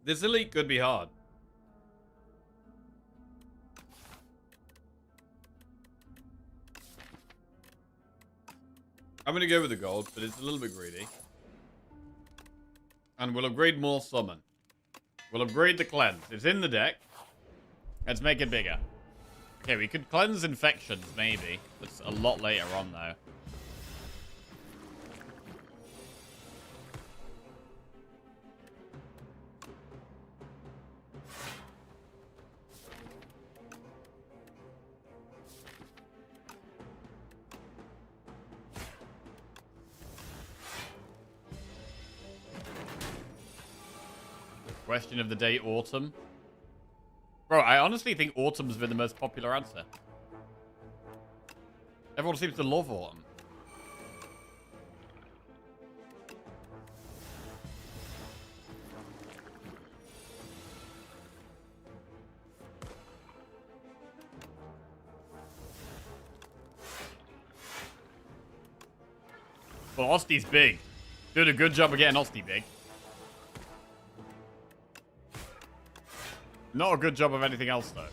This elite could be hard. I'm going to go with the gold, but it's a little bit greedy. And we'll upgrade more summon. We'll upgrade the cleanse. It's in the deck. Let's make it bigger. Okay, we could cleanse infections, maybe. That's a lot later on, though. Question of the day, autumn. Bro, I honestly think autumn's been the most popular answer. Everyone seems to love autumn. Well, Osti's big. Doing a good job of getting Osti big. Not a good job of anything else, though.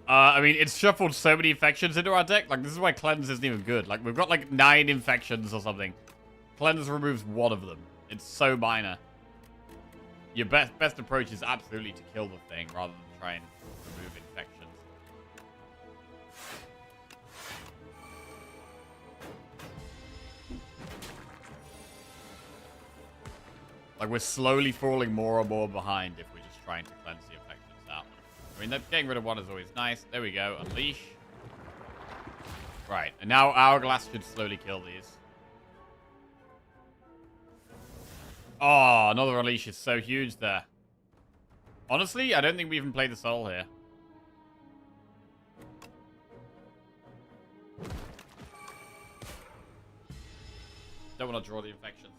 I mean, it's shuffled so many infections into our deck. Like, this is why Cleanse isn't even good. Like, we've got, like, 9 infections or something. Cleanse removes 1 of them. It's so minor. Your best approach is absolutely to kill the thing rather than try and remove infections. Like, we're slowly falling more and more behind if we're just trying to cleanse the infections out. I mean, getting rid of 1 is always nice. There we go. Unleash. Right. And now Hourglass should slowly kill these. Oh, another Unleash is so huge there. Honestly, I don't think we even played the soul here. Don't want to draw the infection.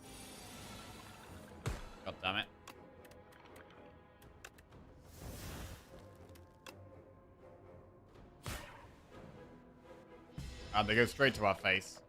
God damn it. And they go straight to our face.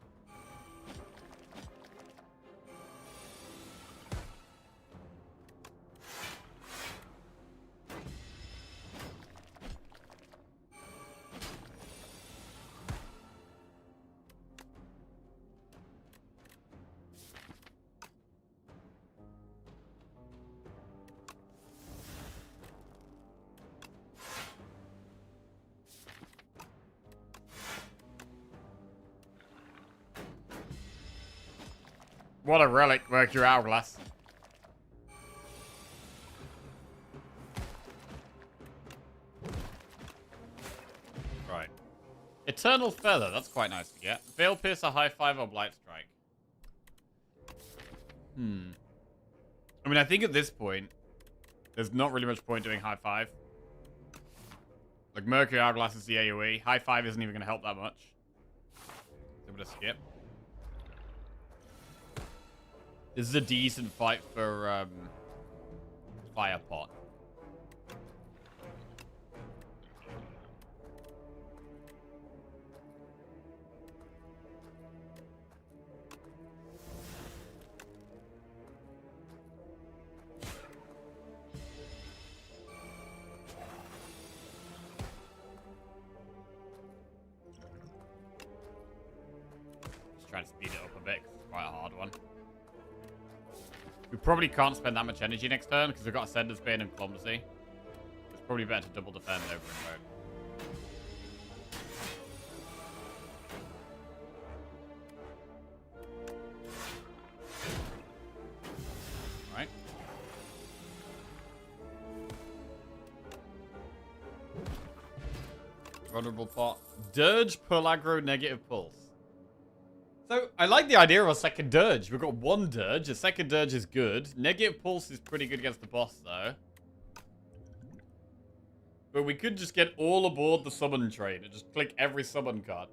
What a relic, Mercury Hourglass. Right. Eternal Feather, that's quite nice to get. Veil Piercer, High 5 or Blight Strike. I mean, I think at this point, there's not really much point doing High 5. Like, Mercury Hourglass is the AoE. High 5 isn't even going to help that much. So we're going to skip. This is a decent fight for Fire Pot. Just trying to speed it up a bit, 'cause it's quite a hard one. We probably can't spend that much energy next turn because we've got Ascender's Bane and Clumsy. It's probably better to double defend over Invoke. Right. Vulnerable pot. Dirge, pull aggro, negative pulse. So, I like the idea of a second dirge. We've got one dirge. A second dirge is good. Negative pulse is pretty good against the boss, though. But we could just get all aboard the summon train and just click every summon card.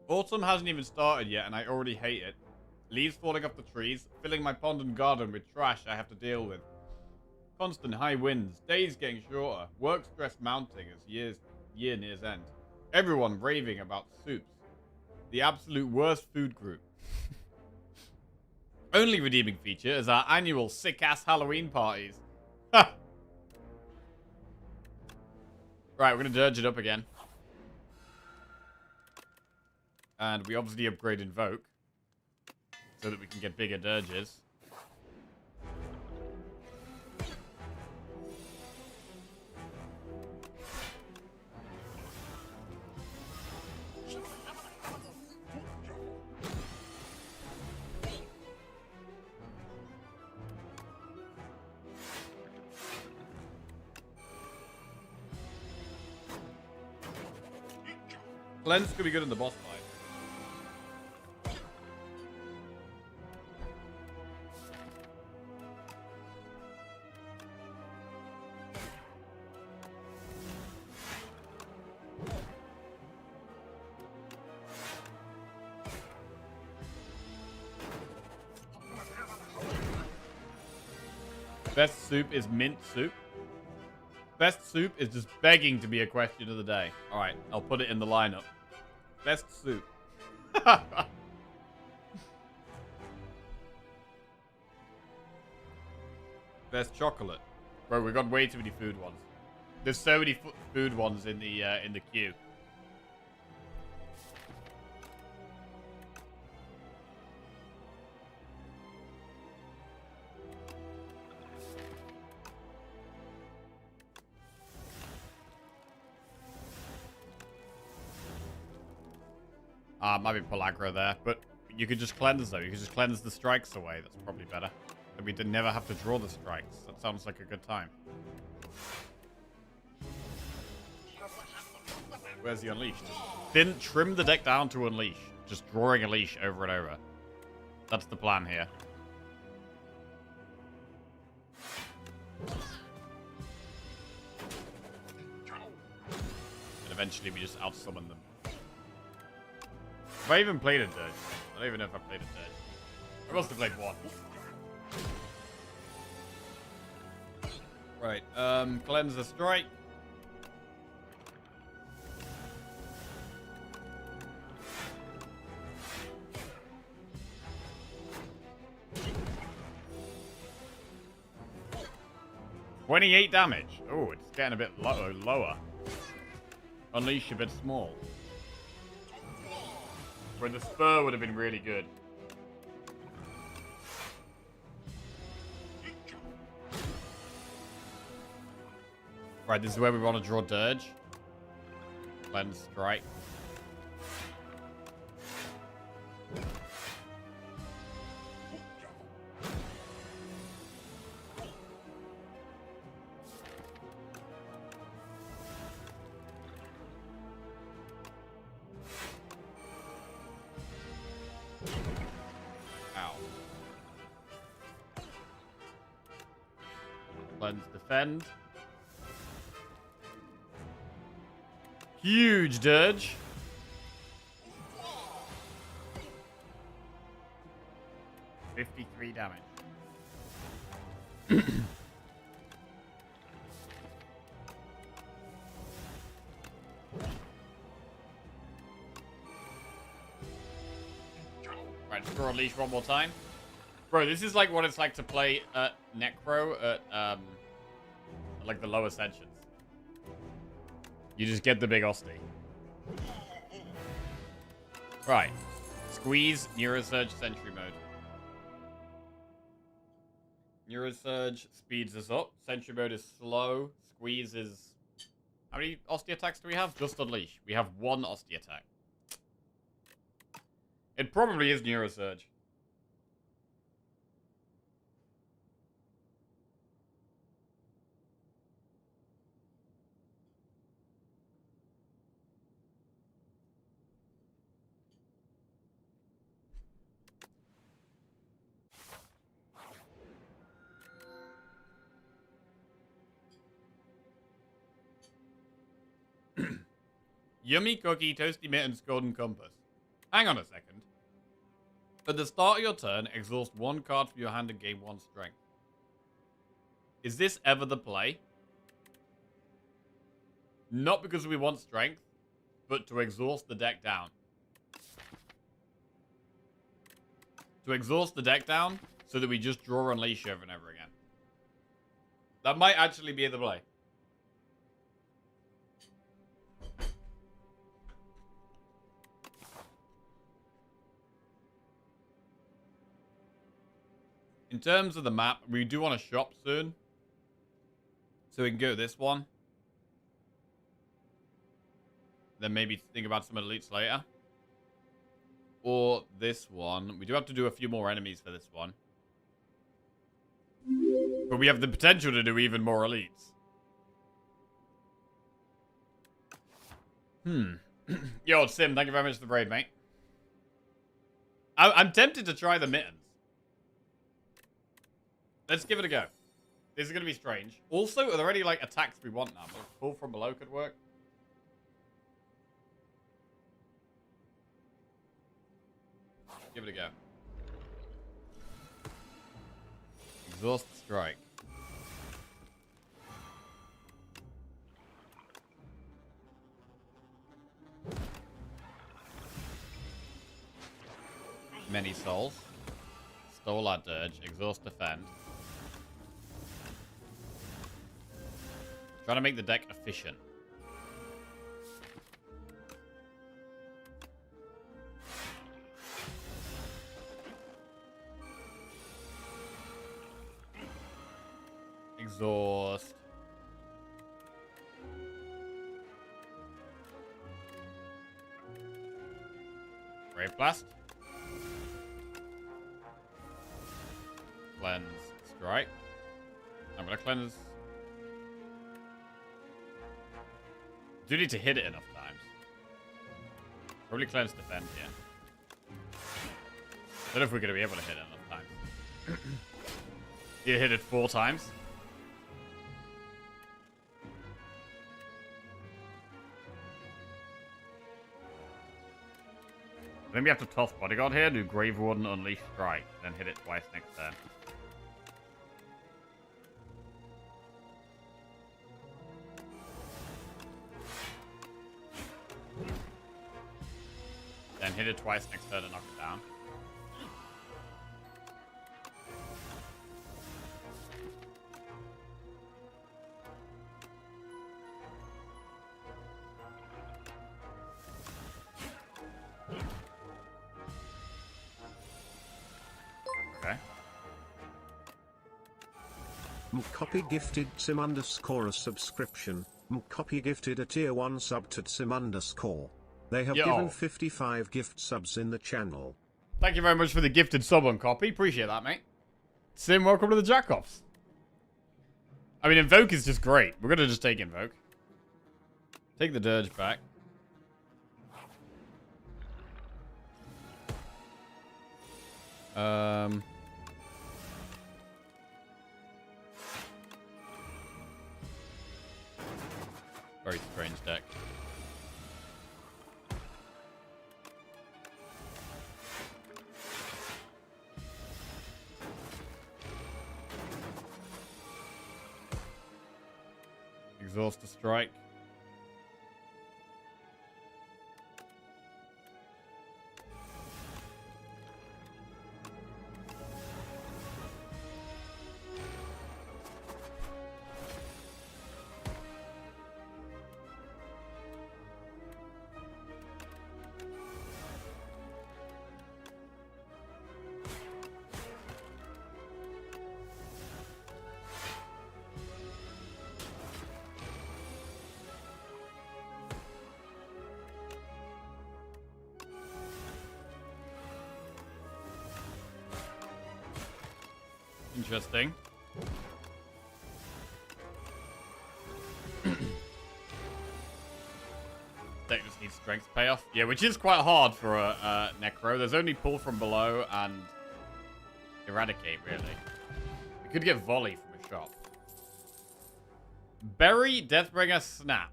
Autumn hasn't even started yet, and I already hate it. Leaves falling off the trees, filling my pond and garden with trash I have to deal with. Constant high winds, days getting shorter, work stress mounting as year nears end. Everyone raving about soups. The absolute worst food group. Only redeeming feature is our annual sick-ass Halloween parties. Ha! Right, we're gonna dirge it up again. And we obviously upgrade Invoke. So that we can get bigger dirges. Cleanse could be good in the boss fight. Best soup is mint soup. Best soup is just begging to be a question of the day. Alright, I'll put it in the lineup. Best soup. Best chocolate. Bro, we've got way too many food ones. There's so many food ones in the queue. Might be Pellagra there, but you could just cleanse though. You could just cleanse the strikes away. That's probably better. Then we did never have to draw the strikes. That sounds like a good time. Where's the Unleashed? Didn't trim the deck down to Unleash. Just drawing a leash over and over. That's the plan here. And eventually we just out-summon them. Have I even played a dirge? I don't even know if I played a dirge. I must have played one. Right, cleanse the strike. $28 damage. Oh, it's getting a bit lower. Unleash a bit small. Where the spur would have been really good. Right, this is where we want to draw dirge. Cleanse strike. Cleanse, defend. Huge dirge. $53 damage. Right, just draw a leash one more time. Bro, this is like what it's like to play at Necro at like the low ascensions. You just get the big Osty. Right. Squeeze, Neurosurge, Sentry mode. Neurosurge speeds us up. Sentry mode is slow. Squeeze is... How many Osty attacks do we have? Just Unleash. We have one Osty attack. It probably is Neurosurge. Yummy cookie, toasty mittens, golden compass. Hang on a second. At the start of your turn, exhaust one card from your hand and gain 1 strength. Is this ever the play? Not because we want strength, but to exhaust the deck down. To exhaust the deck down so that we just draw Unleash over and over again. That might actually be the play. In terms of the map, we do want to shop soon. So we can go this one. Then maybe think about some elites later. Or this one. We do have to do a few more enemies for this one. But we have the potential to do even more elites. Yo, Sim, thank you very much for the raid, mate. I'm tempted to try the mittens. Let's give it a go. This is going to be strange. Also, are there any, like, attacks we want now? Pull from below could work. Give it a go. Exhaust strike. Many souls. Stole our dirge. Exhaust defend. Trying to make the deck efficient. Exhaust. Brave Blast. Cleanse. Strike. I'm gonna cleanse. Do need to hit it enough times. Probably cleanse defend here. Don't know if we're going to be able to hit it enough times. You hit it 4 times. Then we have to toss Bodyguard here, do Grave Warden, Unleash Strike, then hit it twice next turn. Then hit it twice next turn to knock it down. Okay. Copy gifted sim underscore a subscription. Copy gifted a tier 1 sub to sim underscore. They have given 55 gift subs in the channel. Thank you very much for the gifted sub on Copy. Appreciate that, mate. Sim, welcome to the Jackoffs. I mean, Invoke is just great. We're going to just take Invoke. Take the Dirge back. Very strange deck. Exhaust the strike. interesting. Deck just needs strength payoff. Yeah, which is quite hard for a Necro. There's only pull from below and eradicate, really. We could get volley from a shop. Bury, Deathbringer, Snap.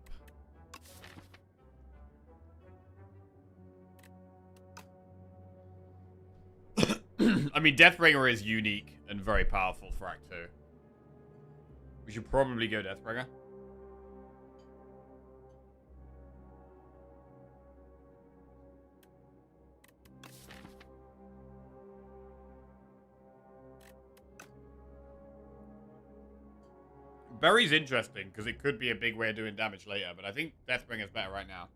I mean, Deathbringer is unique and very powerful for Act 2. We should probably go Deathbringer. Bury's interesting, because it could be a big way of doing damage later, but I think Deathbringer's better right now.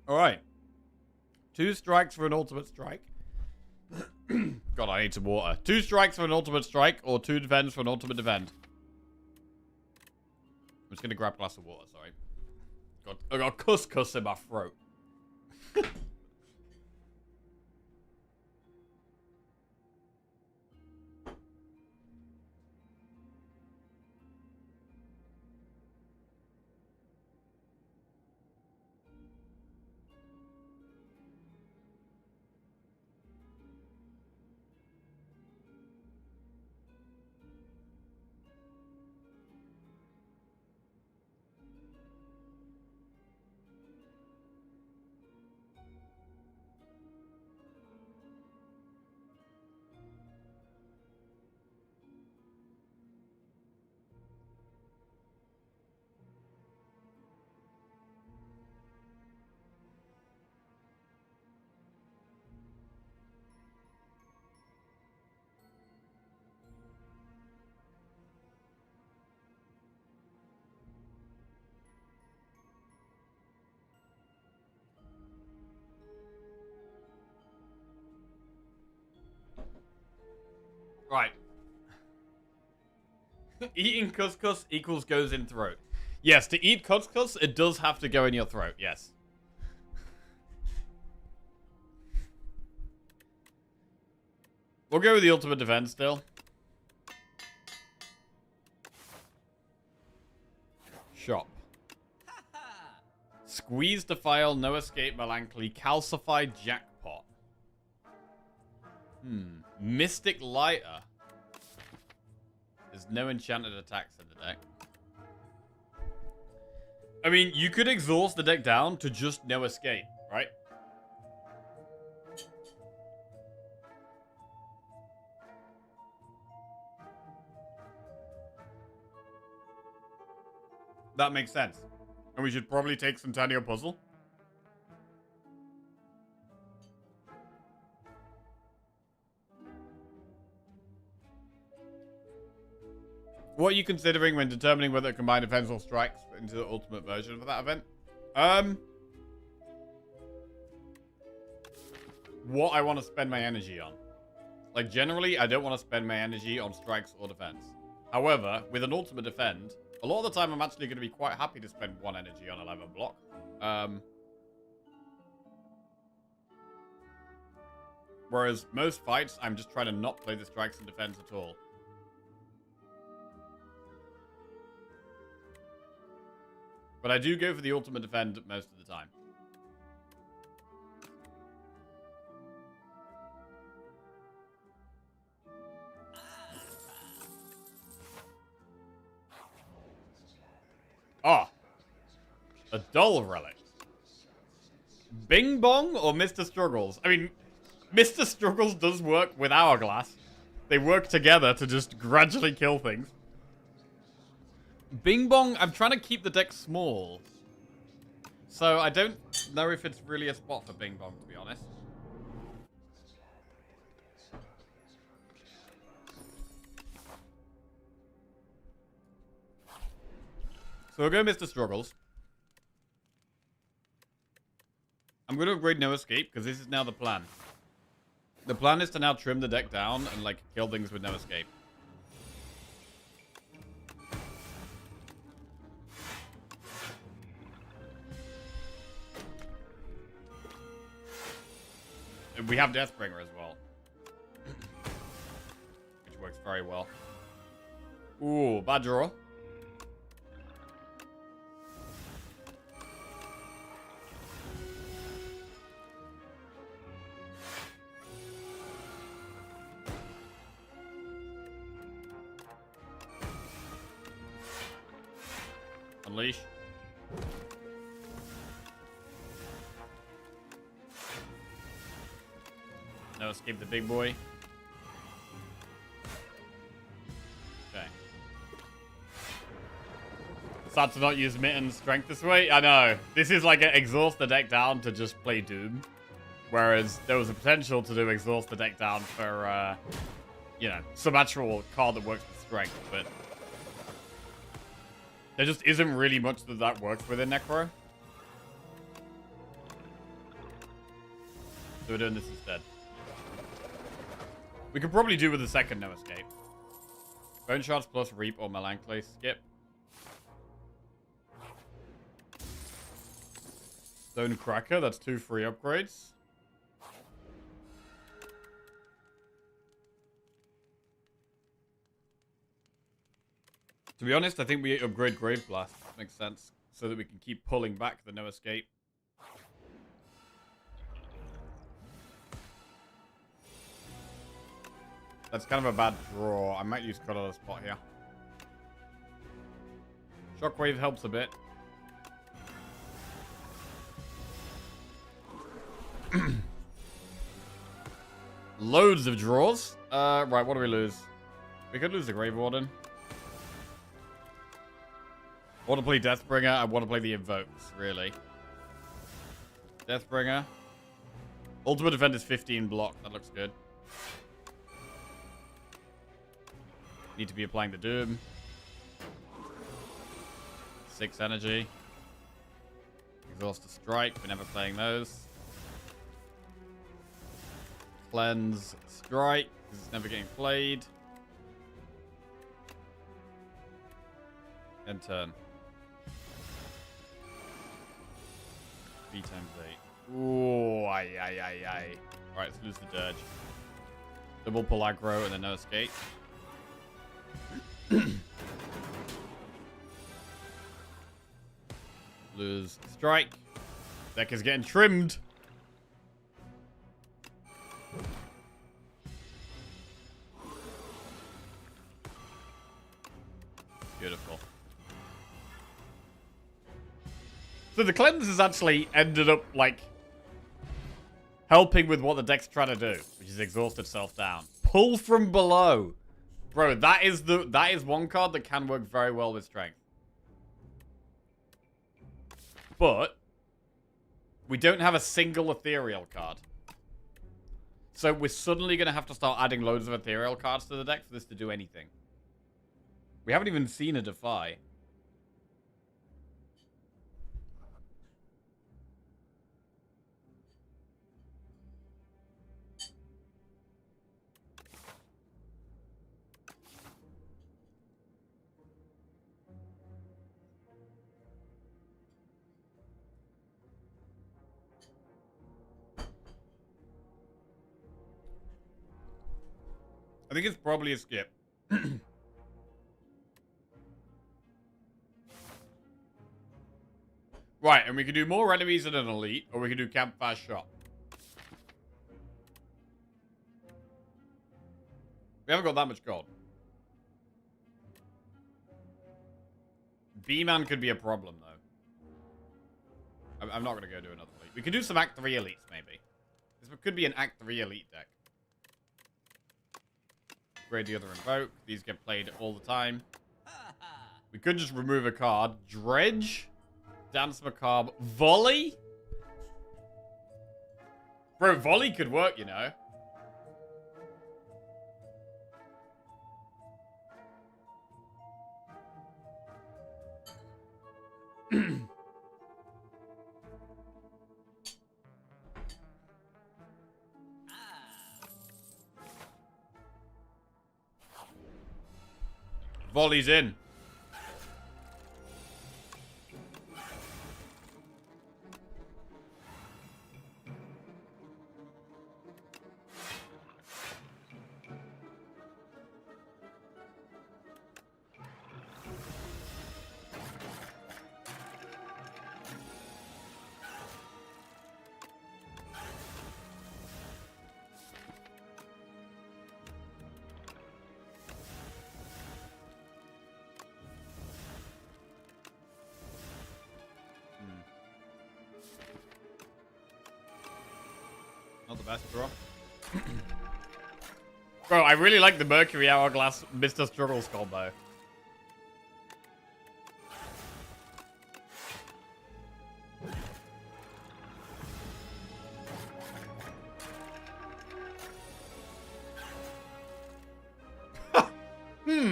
Alright. 2 strikes for an ultimate strike. God, I need some water. 2 strikes for an ultimate strike, or 2 defends for an ultimate defend. I'm just gonna grab a glass of water, sorry. God, I got couscous in my throat. Right. Eating couscous equals goes in throat. Yes, to eat couscous, it does have to go in your throat, yes. We'll go with the ultimate defense still. Shop. Squeeze Defile, No Escape Melancholy, Calcified Jackpot. Mystic Lighter. There's no enchanted attacks in the deck. I mean, you could exhaust the deck down to just No Escape, right? That makes sense. And we should probably take Centennial Puzzle. What are you considering when determining whether to combine defense or strikes into the ultimate version of that event? What I want to spend my energy on. Like, generally, I don't want to spend my energy on strikes or defense. However, with an ultimate defend, a lot of the time I'm actually going to be quite happy to spend 1 energy on 11 block. Whereas most fights, I'm just trying to not play the strikes and defense at all. But I do go for the ultimate defend most of the time. Ah. A dull relic. Bing Bong or Mr. Struggles? I mean, Mr. Struggles does work with Hourglass. They work together to just gradually kill things. Bing Bong, I'm trying to keep the deck small. So I don't know if it's really a spot for Bing Bong, to be honest. So we'll go Mr. Struggles. I'm going to upgrade No Escape, because this is now the plan. The plan is to now trim the deck down and, like, kill things with no escape. And we have Deathbringer as well. Which works very well. Ooh, bad draw. Unleash. No escape the big boy. Okay. Sad to not use Mitten's strength this way. I know. This is like an exhaust the deck down to just play Doom. Whereas there was a potential to do exhaust the deck down for, you know, some actual card that works with strength, but there just isn't really much that works within Necro. So we're doing this instead. We could probably do with a second no escape. Bone Shards plus Reap or Melancholy. Skip. Stone Cracker, that's 2 free upgrades. To be honest, I think we upgrade Grave Blast. Makes sense. So that we can keep pulling back the no escape. That's kind of a bad draw. I might use Colorless Spot here. Shockwave helps a bit. Loads of draws. Right, what do we lose? We could lose the Grave Warden. I want to play Deathbringer. I want to play the Invokes, really. Deathbringer. Ultimate Defense is 15 block. That looks good. Need to be applying the Doom. 6 energy. Exhaust to Strike. We're never playing those. Cleanse Strike, because it's never getting played. End turn. B times 8. Ooh, aye. Alright, let's lose the Dirge. Double pull aggro and then no escape. Lose Strike. Deck is getting trimmed. Beautiful. So the cleanse has actually ended up, like, helping with what the deck's trying to do, which is exhaust itself down. Pull from below. Bro, that is one card that can work very well with strength. But we don't have a single ethereal card. So we're suddenly going to have to start adding loads of ethereal cards to the deck for this to do anything. We haven't even seen a Defy. I think it's probably a skip. Right, and we can do more enemies than an elite, or we can do campfire shot. We haven't got that much gold. B-Man could be a problem, though. I'm not going to go do another elite. We could do some Act 3 elites, maybe. This could be an Act 3 elite deck. Upgrade the other Invoke. These get played all the time. We could just remove a card. Dredge. Dance Macabre. Volley? Bro, Volley could work, you know. Volley's in. Not the best draw. Bro, I really like the Mercury Hourglass Mr. Struggles combo.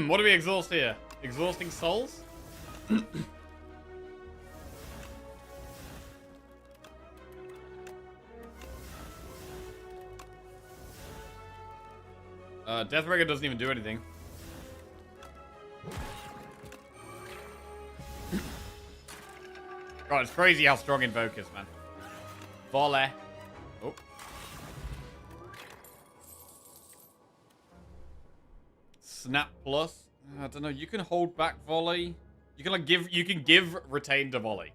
What do we exhaust here? Exhausting souls? Deathbringer doesn't even do anything. God, it's crazy how strong Invoke is, man. Volley. Oh. Snap plus. I don't know. You can hold back volley. You can like give. You can give retain to volley.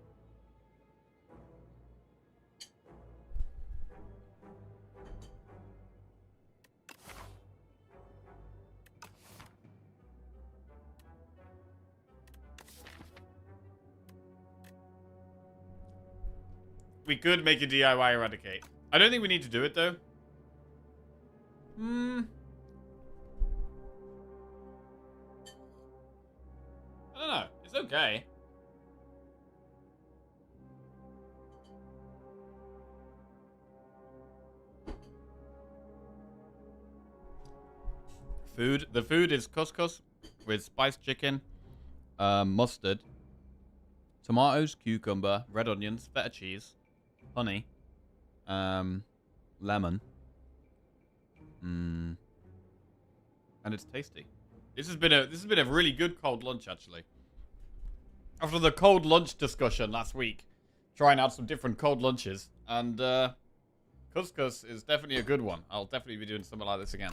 We could make a DIY eradicate. I don't think we need to do it though. I don't know. It's okay. Food. The food is couscous with spiced chicken, mustard, tomatoes, cucumber, red onions, feta cheese, honey, lemon. And it's tasty. This has been a really good cold lunch actually. After the cold lunch discussion last week, trying out some different cold lunches, and couscous is definitely a good one. I'll definitely be doing something like this again.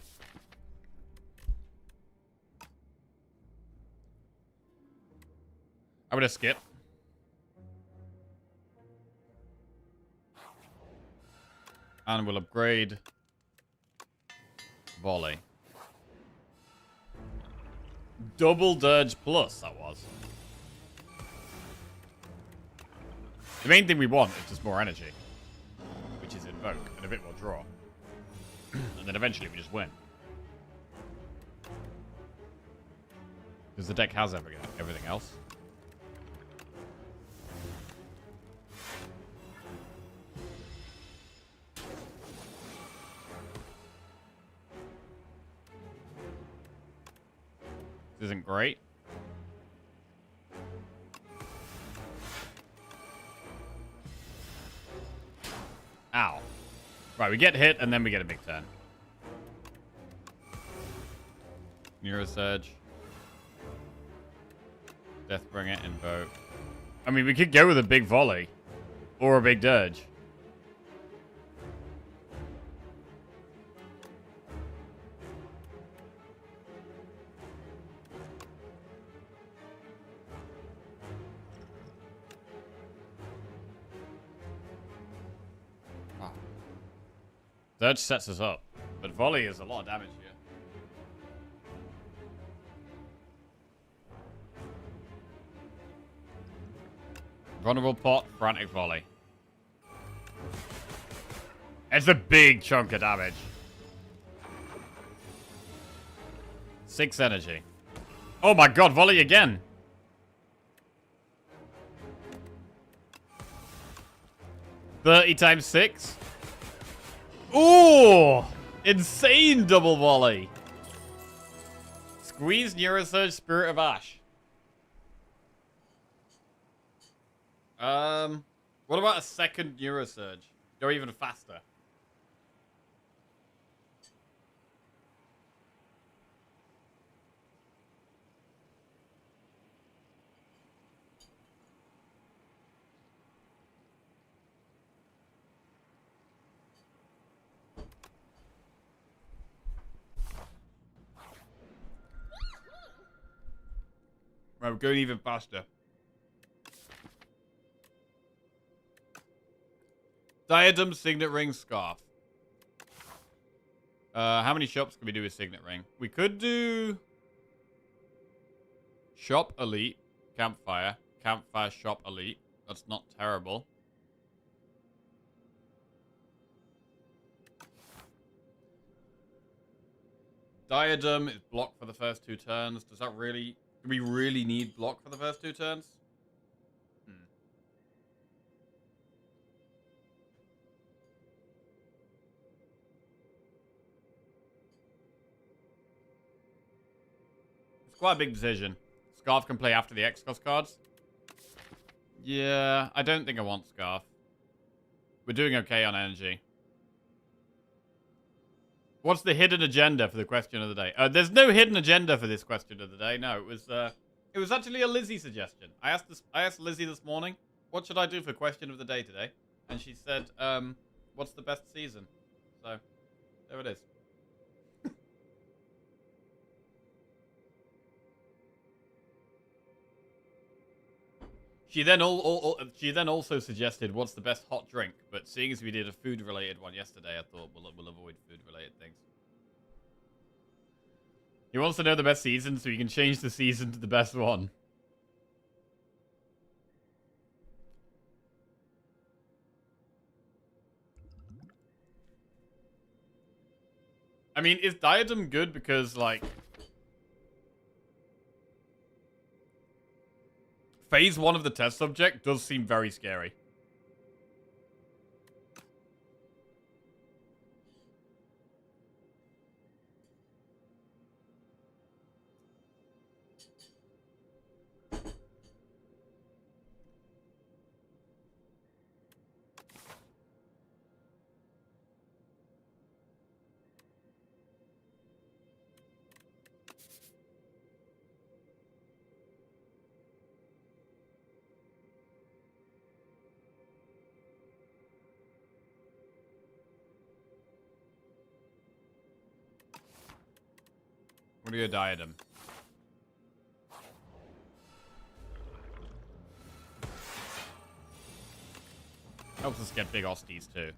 I'm gonna skip. And we'll upgrade volley. Double Dirge Plus, that was. The main thing we want is just more energy, which is Invoke, and a bit more draw. And then eventually we just win. Because the deck has everything else. This isn't great. Ow. Right, we get hit and then we get a big turn. Neurosurge. Deathbringer, Invoke. I mean, we could go with a big volley. Or a big dirge. Dirge sets us up, but volley is a lot of damage here. Vulnerable pot, frantic volley. It's a big chunk of damage. 6 energy. Oh my god, volley again. $30 times 6. Ooh! Insane double volley. Squeeze Neurosurge, Spirit of Ash. What about a second Neurosurge? Go even faster. Right, we're going even faster. Diadem, signet ring, scarf. How many shops can we do with signet ring? We could do shop elite, campfire, shop elite. That's not terrible. Diadem is block for the first 2 turns. Does that really... Do we really need block for the first 2 turns? It's quite a big decision. Scarf can play after the X-Cost cards. Yeah, I don't think I want Scarf. We're doing okay on energy. What's the hidden agenda for the question of the day? There's no hidden agenda for this question of the day. No, it was actually a Lizzie suggestion. I asked Lizzie this morning, what should I do for question of the day today? And she said, what's the best season? So, there it is. She then also suggested what's the best hot drink, but seeing as we did a food-related one yesterday, I thought we'll avoid food-related things. He wants to know the best season so he can change the season to the best one. I mean, is Diadem good because, like... Phase 1 of the test subject does seem very scary. What are your Diadem? Helps us get big Osties too.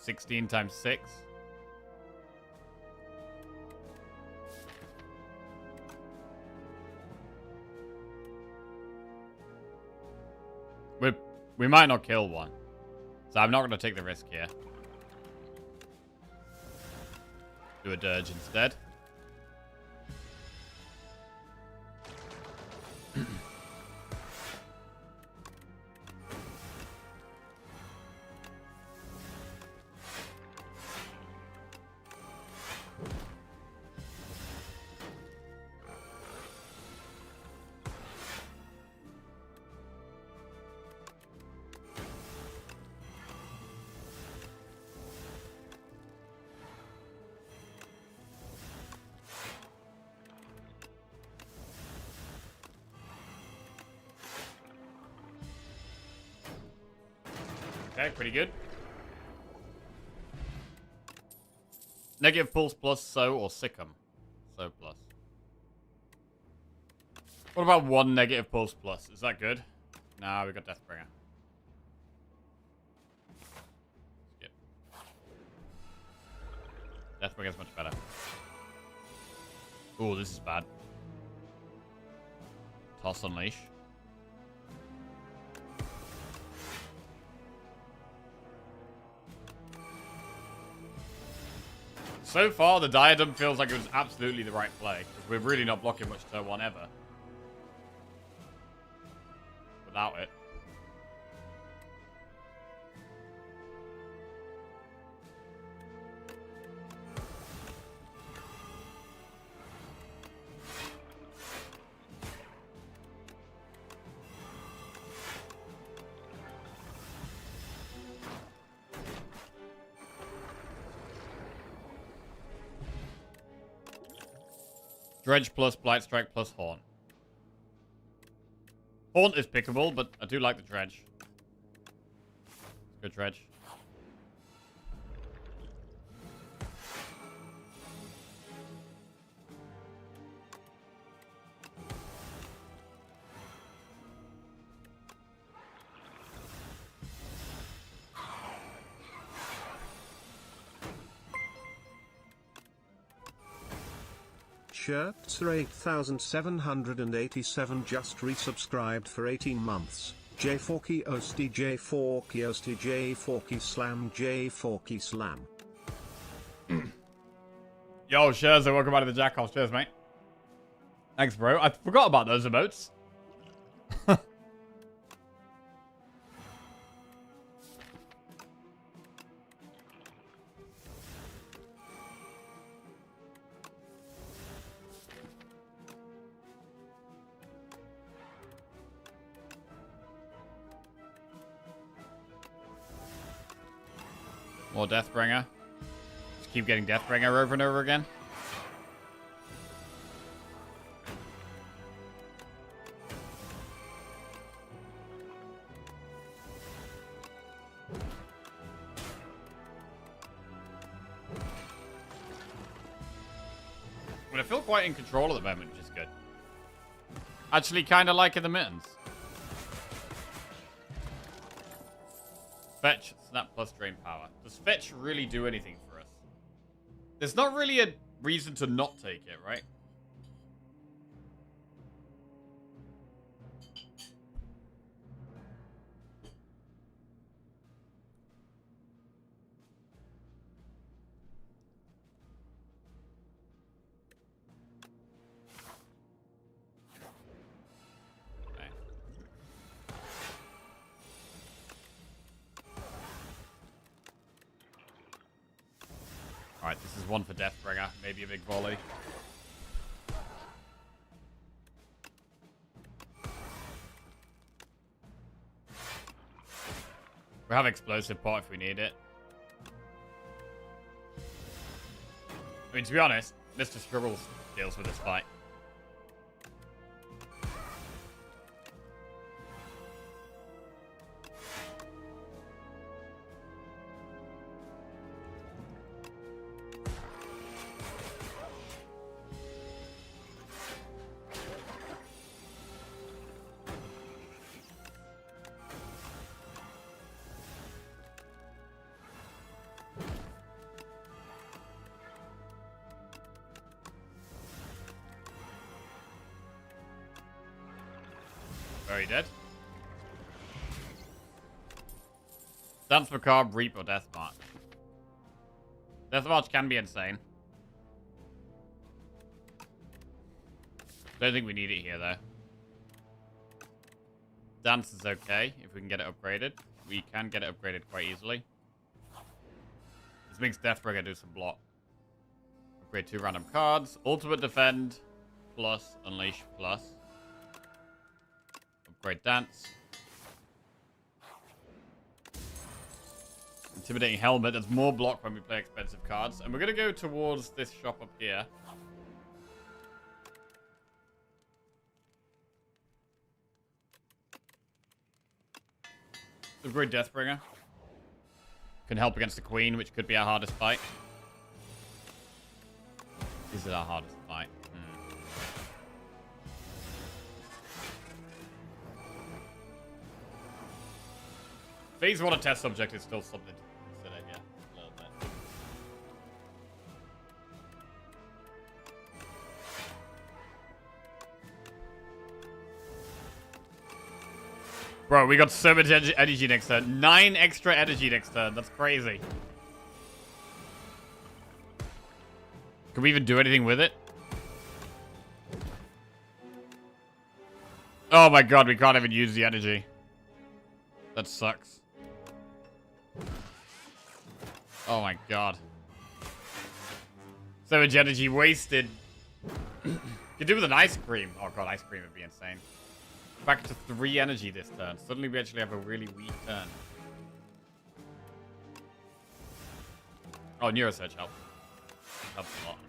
$16 times 6. We might not kill one. So I'm not going to take the risk here. Do a dirge instead. Okay, pretty good. Negative pulse plus so or Sikkim. So plus. What about 1 negative pulse plus? Is that good? Nah, we got Deathbringer. Skip. Deathbringer's much better. Ooh, this is bad. Toss Unleash. So far, the Diadem feels like it was absolutely the right play. We're really not blocking much turn 1 ever. Without it. Dredge plus Blight Strike plus Horn. Haunt is pickable, but I do like the Dredge. Good Dredge. Shirts are 8,787 just resubscribed for 18 months. J4key Osti J4key Osti J4key Slam J4key Slam. Yo, Scherzer, welcome back to the Jackal. Cheers, mate. Thanks, bro. I forgot about those emotes. More Deathbringer. Just keep getting Deathbringer over and over again. But I feel quite in control at the moment, which is good. Actually kind of liking the mittens. Fetch, snap plus drain power. Does fetch really do anything for us? There's not really a reason to not take it, right? Alright, this is one for Deathbringer. Maybe a big volley. We have explosive pot if we need it. I mean, to be honest, Mr. Scribbles deals with this fight. Very dead. Dance Macabre, Reap, or Death March. Death March can be insane. Don't think we need it here, though. Dance is okay if we can get it upgraded. We can get it upgraded quite easily. This makes Deathbringer do some block. Upgrade 2 random cards. Ultimate Defend plus Unleash plus. Upgrade Dance. Intimidating Helmet. There's more block when we play expensive cards. And we're going to go towards this shop up here. Upgrade Deathbringer. Can help against the Queen, which could be our hardest fight. Is it our hardest fight? Phase 1 of test subject is still something to consider, yeah. A little bit. Bro, we got so much energy next turn. 9 extra energy next turn. That's crazy. Can we even do anything with it? Oh my god, we can't even use the energy. That sucks. Oh my god. So much energy wasted. Could do with an ice cream. Oh god, ice cream would be insane. Back to 3 energy this turn. Suddenly we actually have a really weak turn. Oh, Neurosearch helps. Helps a lot.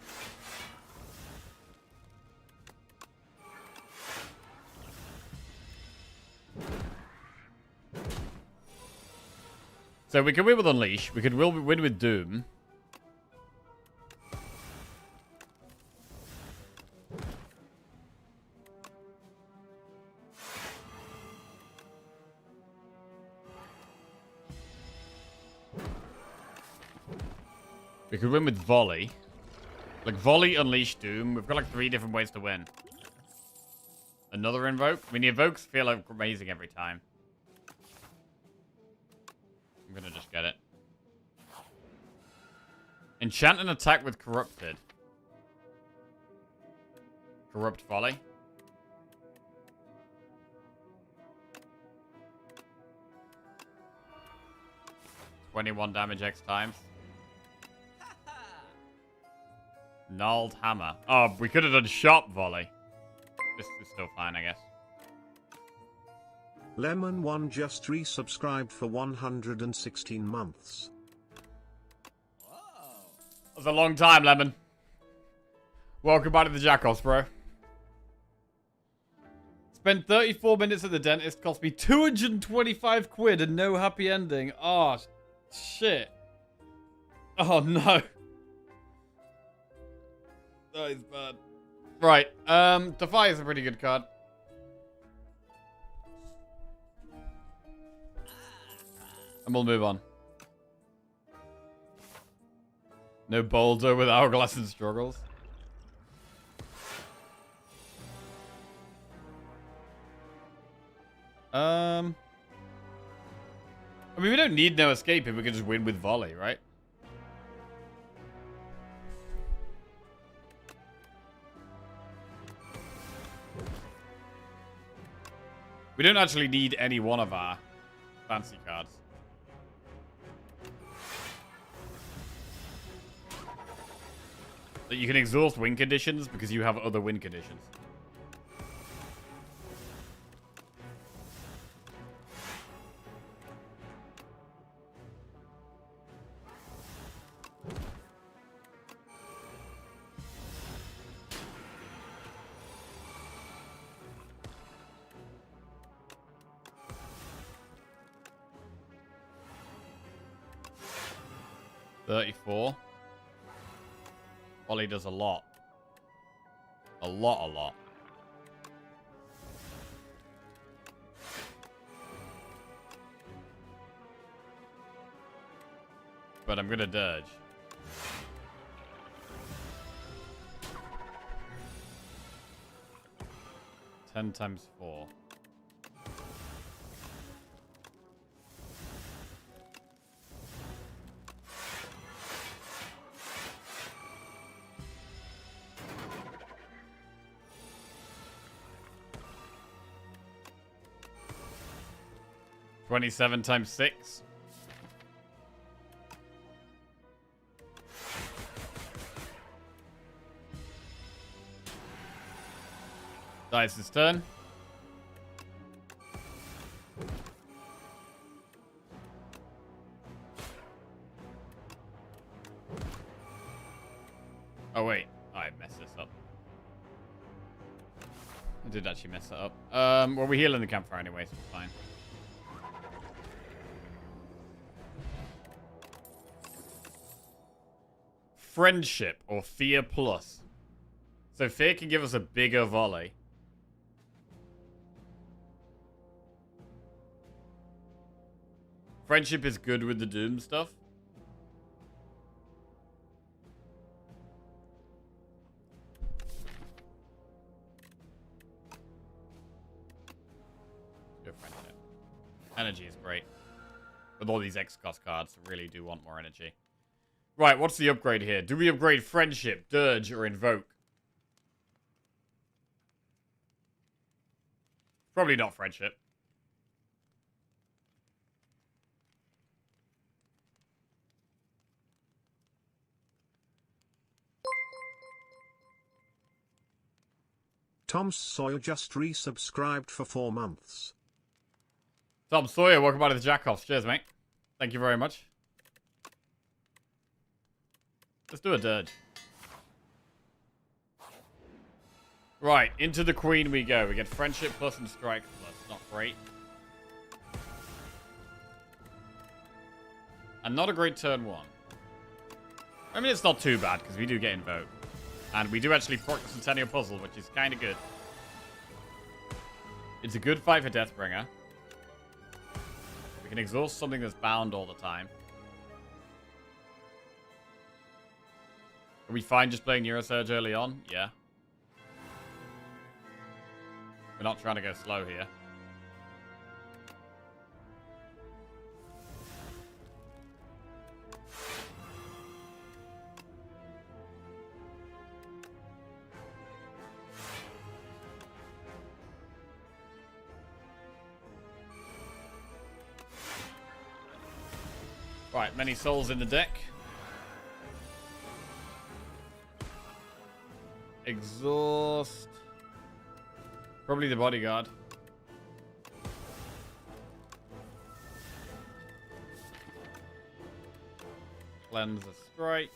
So we could win with Unleash. We could win with Doom. We could win with Volley. Like, Volley, Unleash, Doom. We've got, like, 3 different ways to win. Another Invoke? I mean, the Invokes feel like amazing every time. I'm gonna just get it. Enchant and attack with Corrupted. Corrupt Volley. $21 damage X times. Gnarled Hammer. Oh, we could have done Sharp Volley. This is still fine, I guess. Lemon1 just resubscribed for 116 months. That was a long time, Lemon. Welcome back to the Jackoffs, bro. Spent 34 minutes at the dentist, cost me 225 quid and no happy ending. Oh, shit. Oh, no. That is bad. Right, Defy is a pretty good card. And we'll move on. No Boulder with Hourglass and Struggles. I mean, we don't need no escape if we can just win with Volley, right? We don't actually need any one of our fancy cards. But you can exhaust win conditions because you have other win conditions. $34. Volley does a lot. A lot. But I'm gonna dirge. $10 times 4. $27 times 6. Dice's turn. Oh wait, I messed this up. I did actually mess that up. Well, we're healing the campfire anyway, so it's fine. Friendship or Fear Plus. So Fear can give us a bigger volley. Friendship is good with the Doom stuff. Good friendship. Energy is great. With all these X-Cost cards, I really do want more energy. Right, what's the upgrade here? Do we upgrade Friendship, Dirge, or Invoke? Probably not Friendship. Tom Sawyer just resubscribed for 4 months. Tom Sawyer, welcome back to the Jackoffs. Cheers, mate. Thank you very much. Let's do a dirge. Right, into the Queen we go. We get Friendship Plus and Strike Plus. Not great. And not a great turn 1. I mean, it's not too bad, because we do get invoked. And we do actually proc the Centennial Puzzle, which is kind of good. It's a good fight for Deathbringer. We can exhaust something that's bound all the time. Are we fine just playing Neurosurge early on? Yeah. We're not trying to go slow here. Right, many souls in the deck. Exhaust. Probably the bodyguard. Cleanse the strike.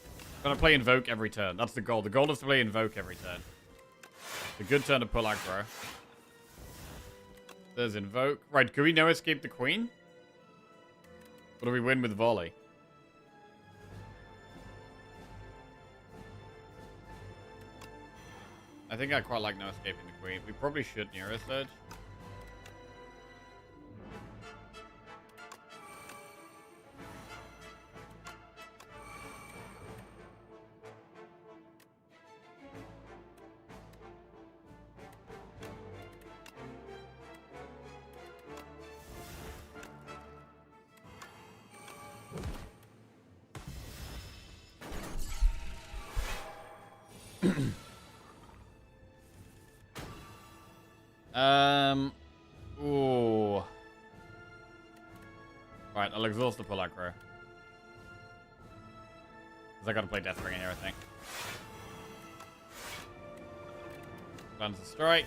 Gonna play Invoke every turn. That's the goal. The goal is to play Invoke every turn. It's a good turn to pull aggro. There's Invoke. Right, can we no escape the Queen? Or do we win with volley? I think I quite like no escaping the Queen. We probably should Neurosurge. Ooh. Right, I'll exhaust the pull aggro. Because I gotta play Deathbringer here, I think. Cleanse the strike.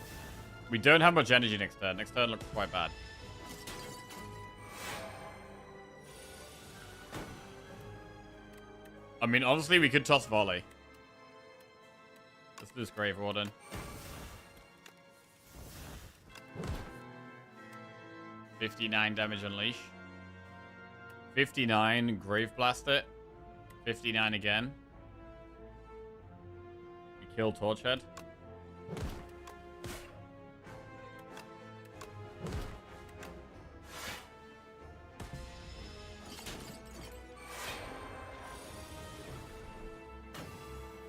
We don't have much energy next turn. Next turn looks quite bad. I mean, honestly, we could toss volley. Let's do this Grave Warden. $59 damage unleash. 59, Grave Blast it. 59 again. We kill Torchhead.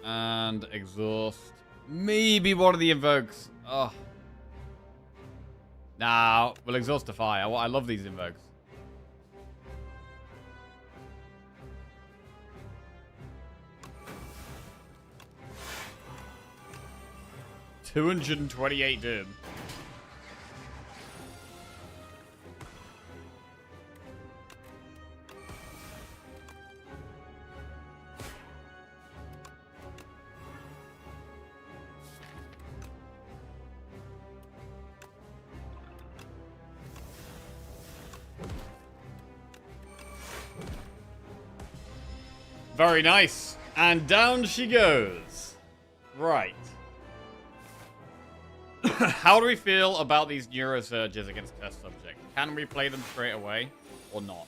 And exhaust. Maybe one of the invokes. Oh. Nah, we'll exhaust Defy. I love these invokes. $228 doom. Very nice. And down she goes. Right. How do we feel about these Neurosurges against test subject? Can we play them straight away or not?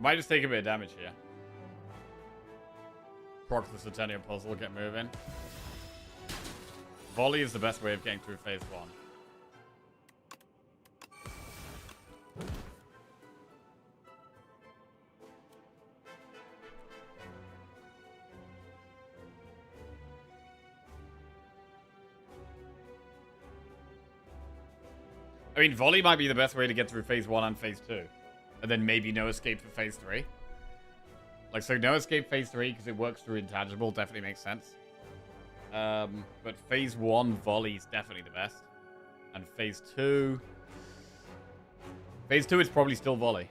Might just take a bit of damage here. Proc the Centennial Puzzle, get moving. Volley is the best way of getting through phase 1. I mean, volley might be the best way to get through phase 1 and phase 2. And then maybe no escape for phase 3. Like, so no escape phase 3 because it works through intangible. Definitely makes sense. But phase 1 volley is definitely the best. And phase 2... Phase 2 is probably still volley.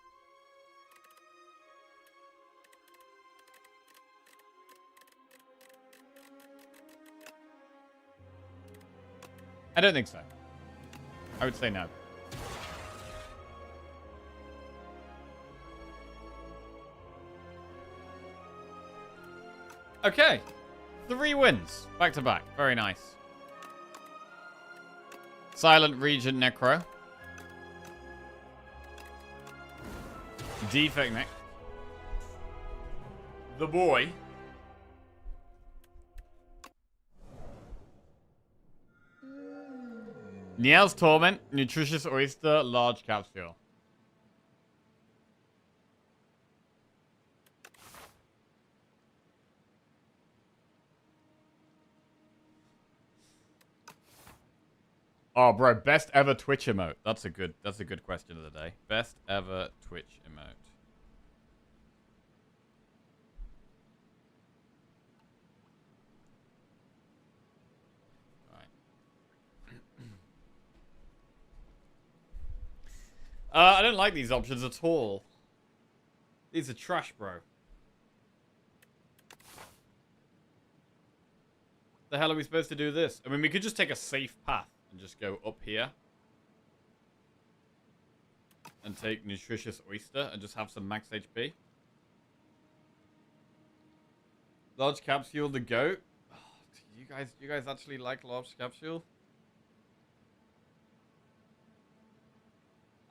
I don't think so. I would say no. Okay. 3 wins. Back to back. Very nice. Silent Regent Necro. Defect next. The boy. Niel's Torment. Nutritious Oyster. Large Capsule. Oh, bro, best ever Twitch emote. That's a good question of the day. Best ever Twitch emote. I don't like these options at all. These are trash, bro. The hell are we supposed to do this? I mean, we could just take a safe path and just go up here. And take Nutritious Oyster and just have some max HP. Large Capsule, the goat. Oh, do you guys actually like Large Capsule?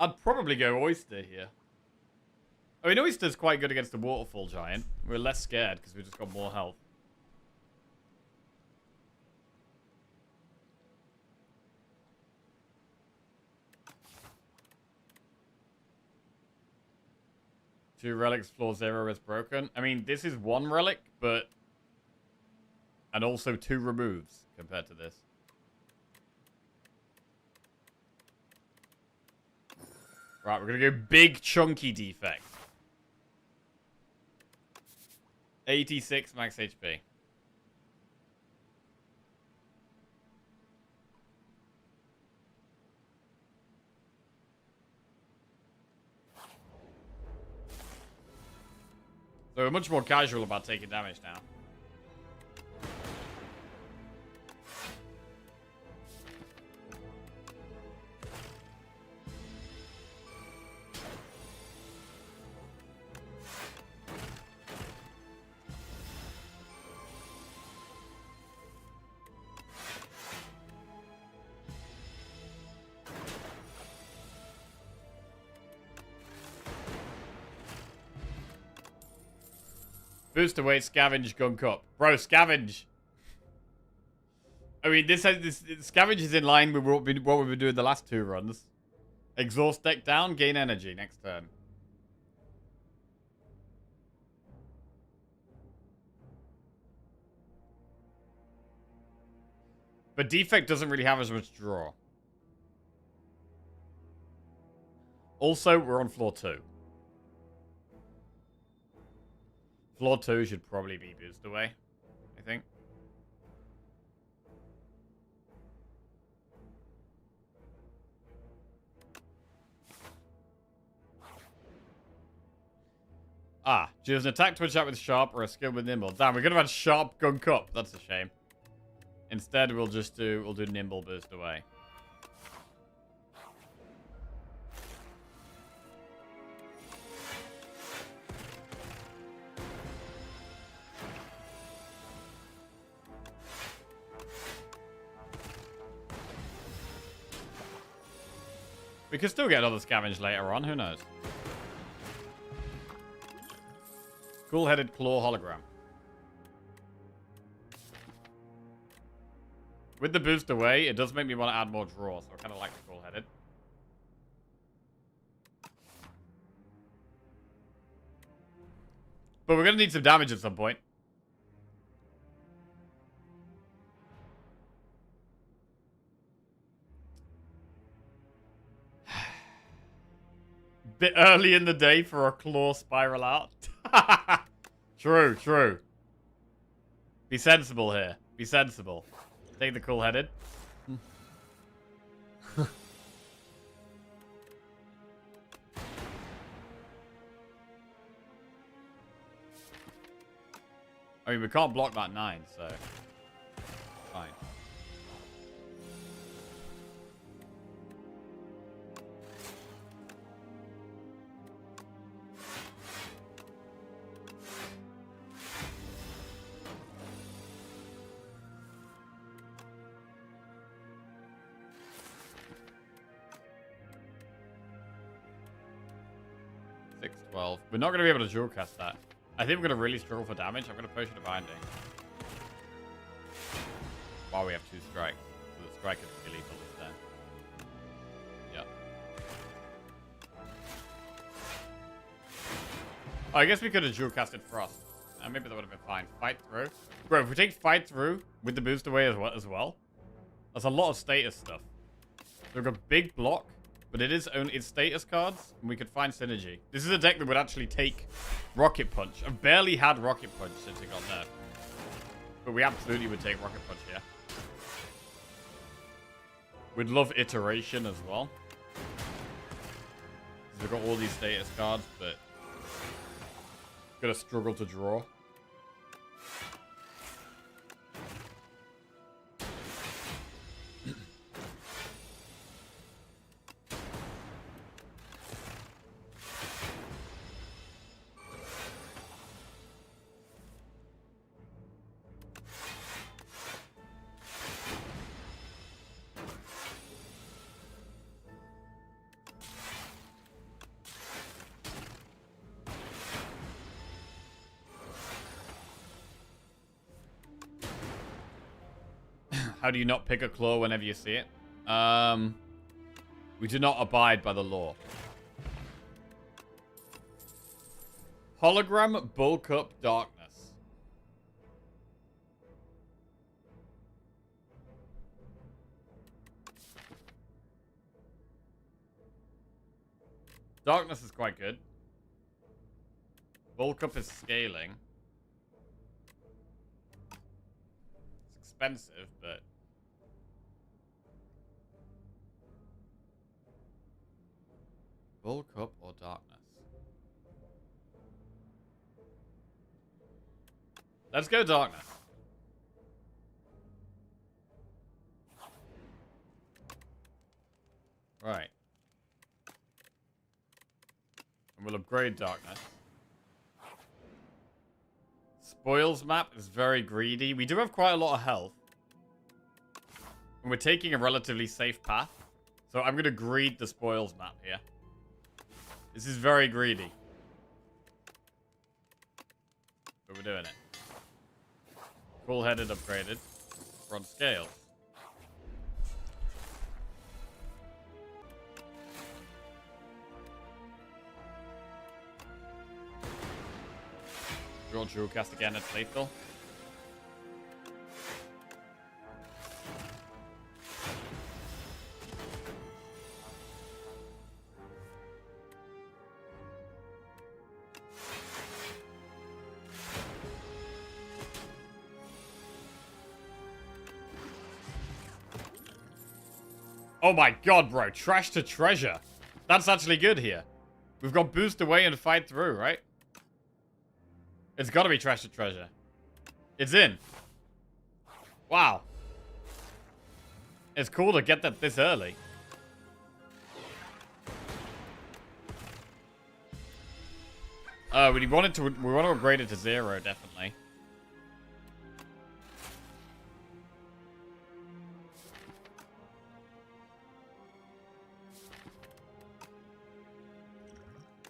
I'd probably go Oyster here. I mean, Oyster's quite good against the Waterfall Giant. We're less scared because we've just got more health. Two relics, floor 0 is broken. I mean, this is 1 relic, but... And also 2 removes compared to this. Right, we're going to go big, chunky defect. 86 max HP. So we're much more casual about taking damage now. Boost away, scavenge, gunk up. Bro, scavenge. I mean, this scavenge is in line with what we've been doing the last 2 runs. Exhaust deck down, gain energy next turn. But defect doesn't really have as much draw. Also, we're on floor 2. Floor 2 should probably be boost away, I think. Ah, choose an attack twitch out with sharp or a skill with nimble. Damn, we could have had sharp gunk up. That's a shame. Instead, we'll do nimble boost away. We could still get another scavenge later on, who knows? Cool-headed claw hologram. With the boost away, it does make me want to add more draw, so I kind of like the cool-headed. But we're going to need some damage at some point. Bit early in the day for a claw spiral out. True, true. Be sensible here. Be sensible. Take the cool-headed. I mean, we can't block that 9, so... Fine. 6, 12. We're not going to be able to dual cast that. I think we're going to really struggle for damage. I'm going to Potion of Binding. While we have 2 strikes. So the strike is really lethal this turn. Yep. Oh, I guess we could have dual casted Frost. Maybe that would have been fine. Fight through. Bro, if we take Fight through with the boost away as well, that's a lot of status stuff. So we've got big block, but it's status cards, and we could find synergy. This is a deck that would actually take Rocket Punch. I've barely had Rocket Punch since it got nerfed. But we absolutely would take Rocket Punch here. We'd love Iteration as well. We've got all these status cards, but gonna struggle to draw. How do you not pick a claw whenever you see it? We do not abide by the law. Hologram, bulk up, darkness. Darkness is quite good. Bulk up is scaling. It's expensive, but... Bulk up or darkness? Let's go darkness. Right. And we'll upgrade darkness. Spoils map is very greedy. We do have quite a lot of health. And we're taking a relatively safe path. So I'm going to greed the spoils map here. This is very greedy. But we're doing it. Full-headed upgraded. We're on scale. Draw dual cast again, it's lethal. Oh my god, bro. Trash to treasure. That's actually good here. We've got boost away and fight through, right? It's gotta be trash to treasure. It's in. Wow. It's cool to get that this early. We want to upgrade it to 0, definitely.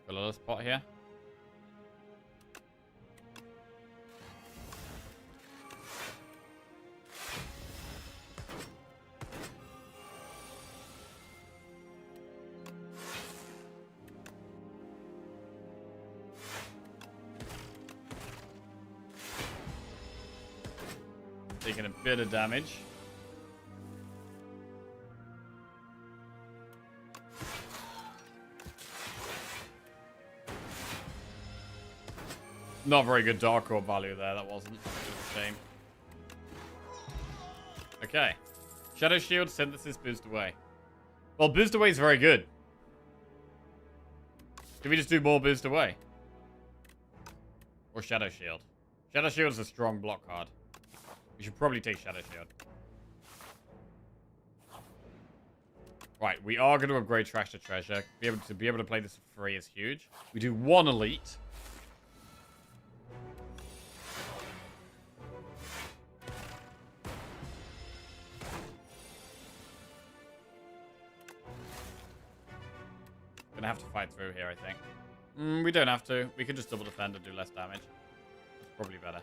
Got a little spot here. Taking a bit of damage. Not very good Dark Orb value there, that wasn't. It was a shame. Okay. Shadow Shield, Synthesis, Boost Away. Well, Boost Away is very good. Can we just do more Boost Away? Or Shadow Shield? Shadow Shield is a strong block card. We should probably take Shadow Shield. Right, we are going to upgrade Trash to Treasure. Be able to play this for free is huge. We do 1 Elite. Gonna have to fight through here, I think. We don't have to. We can just double defend and do less damage. That's probably better.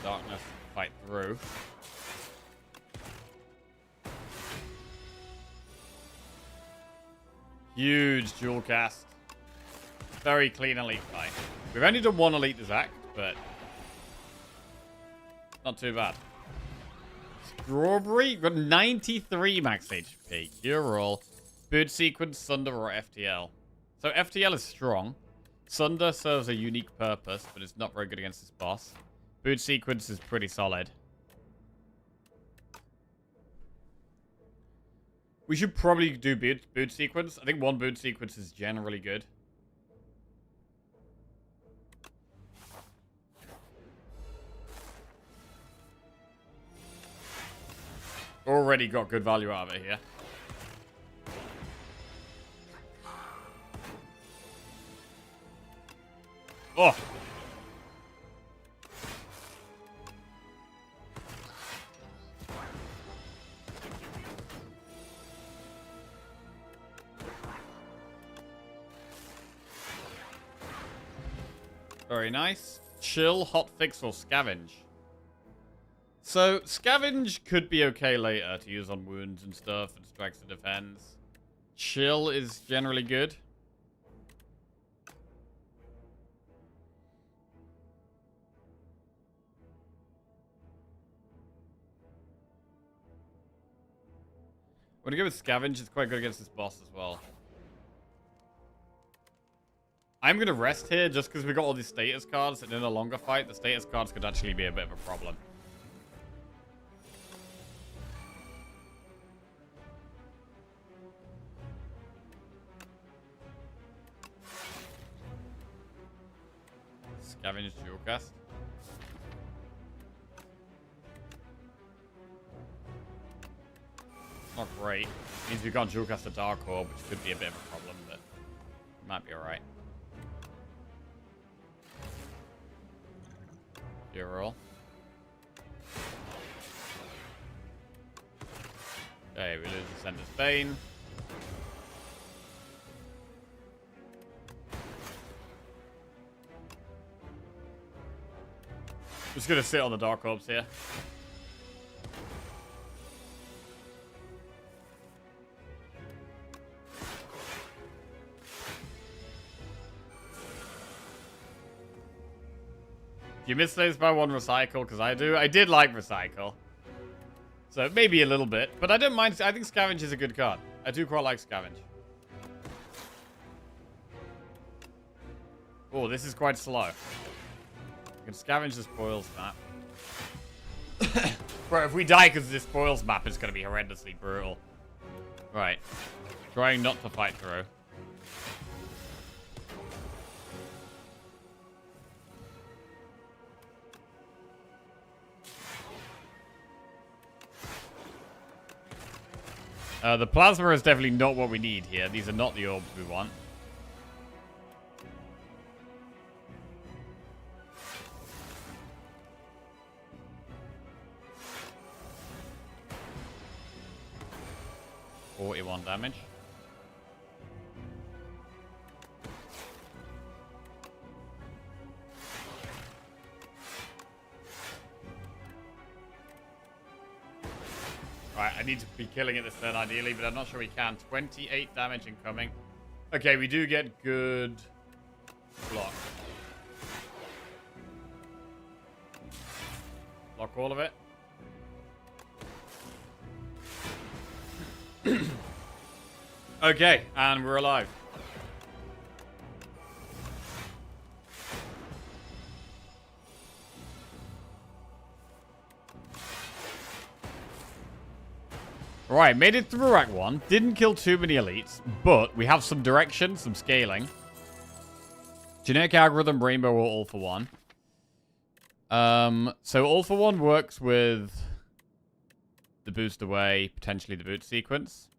Darkness, fight through. Huge dual cast. Very clean elite fight. We've only done one elite this act, but not too bad. Strawberry, got 93 max HP. Cure all. Boot sequence, Sunder, or FTL. So FTL is strong. Sunder serves a unique purpose, but it's not very good against this boss. Boot sequence is pretty solid. We should probably do boot sequence. I think one boot sequence is generally good. Already got good value out of it here. Oh! Very nice. Chill, hotfix, or scavenge. So, scavenge could be okay later to use on wounds and stuff and strikes and defends. Chill is generally good. I'm gonna go with scavenge. It's quite good against this boss as well. I'm going to rest here just because we got all these status cards, and in a longer fight, the status cards could actually be a bit of a problem. Scavenge dual cast. Not great. Means we can't dual cast a Dark Orb, which could be a bit of a problem, but it might be alright. Roll. Okay, we lose the Sender's Bane. Just gonna sit on the Dark Orbs here. You missed those by one recycle, because I do. I did like recycle. So maybe a little bit. But I don't mind. I think scavenge is a good card. I do quite like scavenge. Oh, this is quite slow. You can scavenge the spoils map. Bro, if we die because this spoils map, it's going to be horrendously brutal. Right. Trying not to fight through. The plasma is definitely not what we need here. These are not the orbs we want. $41 damage. Right, I need to be killing it this turn ideally, but I'm not sure we can. 28 damage incoming. Okay, we do get good block. Block all of it. Okay, and we're alive. Right, made it through Act 1. Didn't kill too many elites, but we have some direction, some scaling. Generic algorithm, rainbow, or all for one. So all for one works with the boost away, potentially the boot sequence.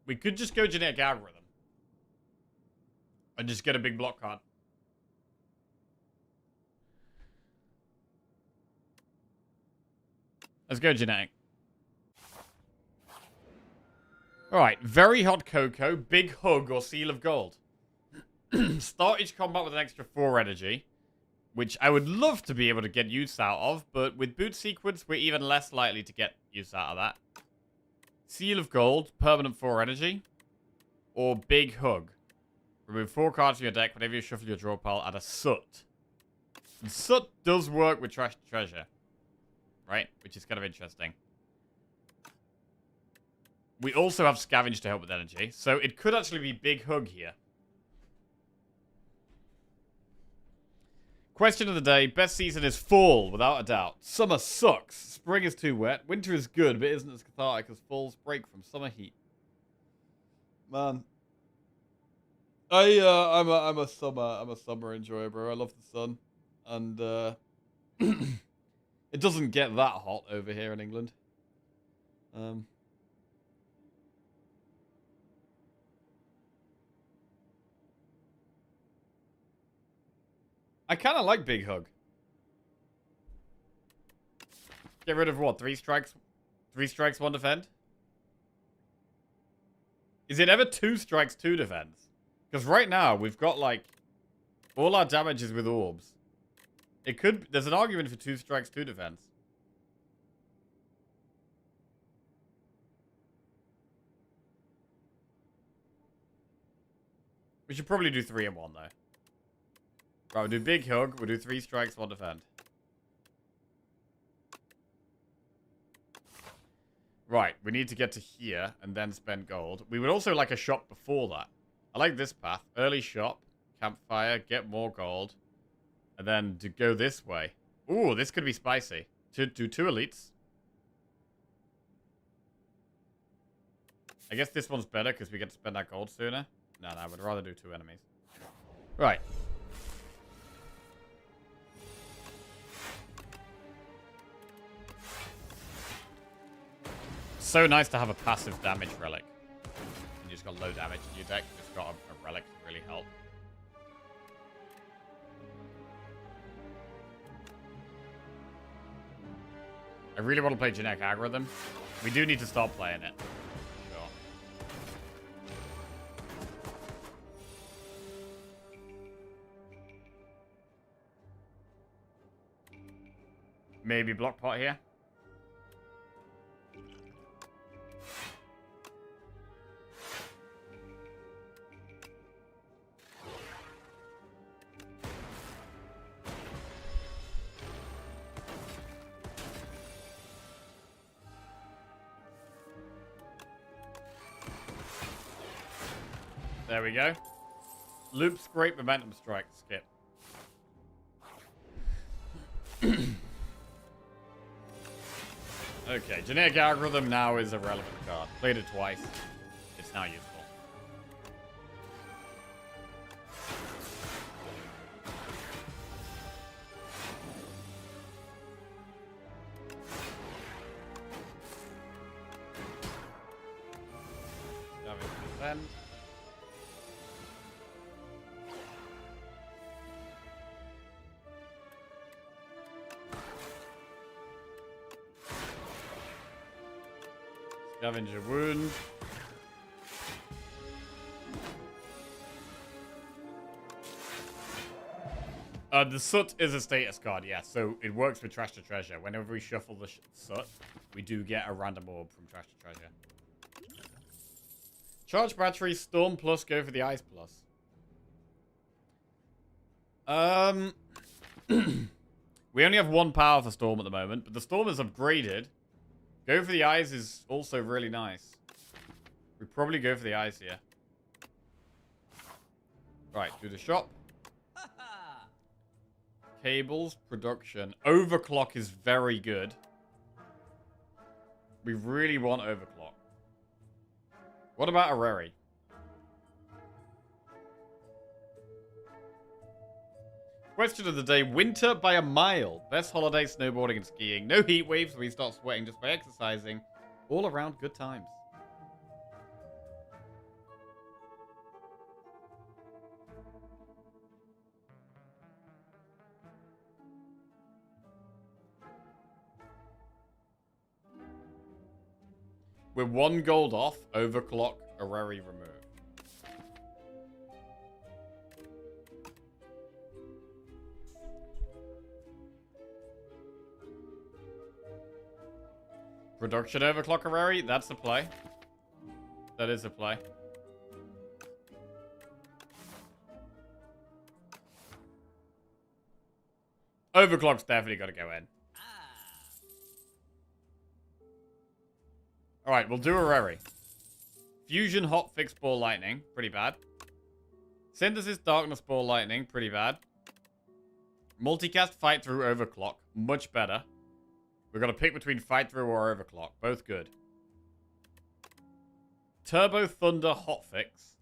We could just go generic algorithm. And just get a big block card. Let's go genetic. Alright, very hot cocoa, big hug, or seal of gold. Start each combat with an extra 4 energy, which I would love to be able to get use out of, but with boot sequence, we're even less likely to get use out of that. Seal of gold, permanent 4 energy, or big hug. Remove 4 cards from your deck whenever you shuffle your draw pile, add a soot. And soot does work with trash treasure, right? Which is kind of interesting. We also have scavenge to help with energy, so it could actually be big hug here. Question of the day. Best season is fall, without a doubt. Summer sucks. Spring is too wet. Winter is good, but isn't as cathartic as fall's break from summer heat. Man. I'm a summer enjoyer, bro. I love the sun. And it doesn't get that hot over here in England. I kind of like Big Hug. Get rid of what? 3 strikes? 3 strikes, 1 defend? Is it ever 2 strikes, 2 defense? Because right now, we've got, like, all our damage is with orbs. It could... There's an argument for 2 strikes, 2 defense. We should probably do 3 and 1, though. Right, we'll do Big Hug. We'll do 3 strikes, 1 defend. Right, we need to get to here and then spend gold. We would also like a shop before that. I like this path. Early shop, campfire, get more gold, and then to go this way. Ooh, this could be spicy. To do 2 elites. I guess this one's better because we get to spend that gold sooner. No, I would rather do 2 enemies. Right. So nice to have a passive damage relic. You just got low damage in your deck. You just got a relic to really help. I really want to play generic algorithm. We do need to start playing it. Sure. Maybe block pot here. There we go. Loops, great momentum strike. Skip. Okay, generic algorithm now is a relevant card. Played it twice. It's now useful. Defend. Scavenger wound. The soot is a status card, yeah, so it works with trash to treasure. Whenever we shuffle the soot, we do get a random orb from trash to treasure. Charge battery, storm plus, go for the ice plus. We only have 1 power for storm at the moment, but the storm is upgraded. Go for the eyes is also really nice. We probably go for the eyes here. Right, do the shop. Cables, production. Overclock is very good. We really want overclock. What about a Rary? Question of the day. Winter by a mile. Best holiday, snowboarding and skiing. No heat waves, so we start sweating just by exercising. All around good times. We're 1 gold off. Overclock, Areri removed. Production overclock Areri, that's the play. That is a play. Overclock's definitely got to go in. Alright, we'll do Areri. Fusion Hotfix Ball Lightning, pretty bad. Synthesis Darkness Ball Lightning, pretty bad. Multicast Fight Through Overclock, much better. We've got to pick between Fight Through or Overclock, both good. Turbo Thunder Hotfix.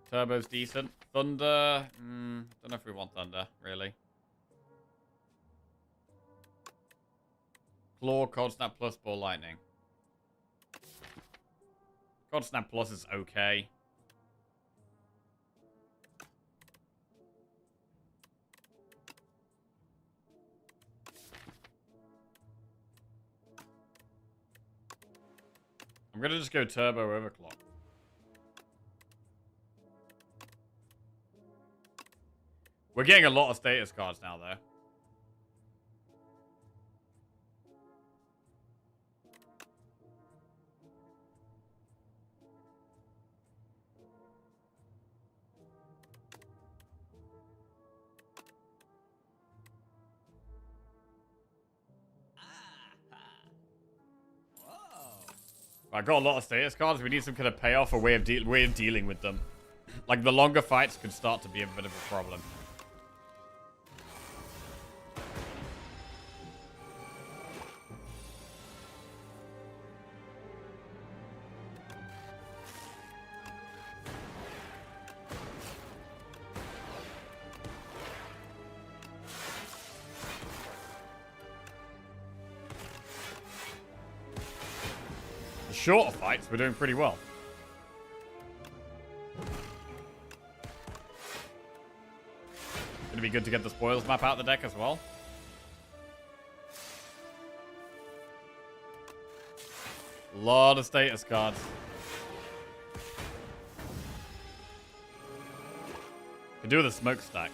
Turbo's decent. Thunder, don't know if we want Thunder, really. Claw, Cold Snap Plus, Ball Lightning. Cold Snap Plus is okay. I'm gonna just go Turbo Overclock. We're getting a lot of status cards now, though. I got a lot of status cards. We need some kind of payoff or way of dealing with them. Like, the longer fights could start to be a bit of a problem. Shorter fights, we're doing pretty well. Gonna be good to get the spoils map out the deck as well. A lot of status cards. Could do with a smokestack.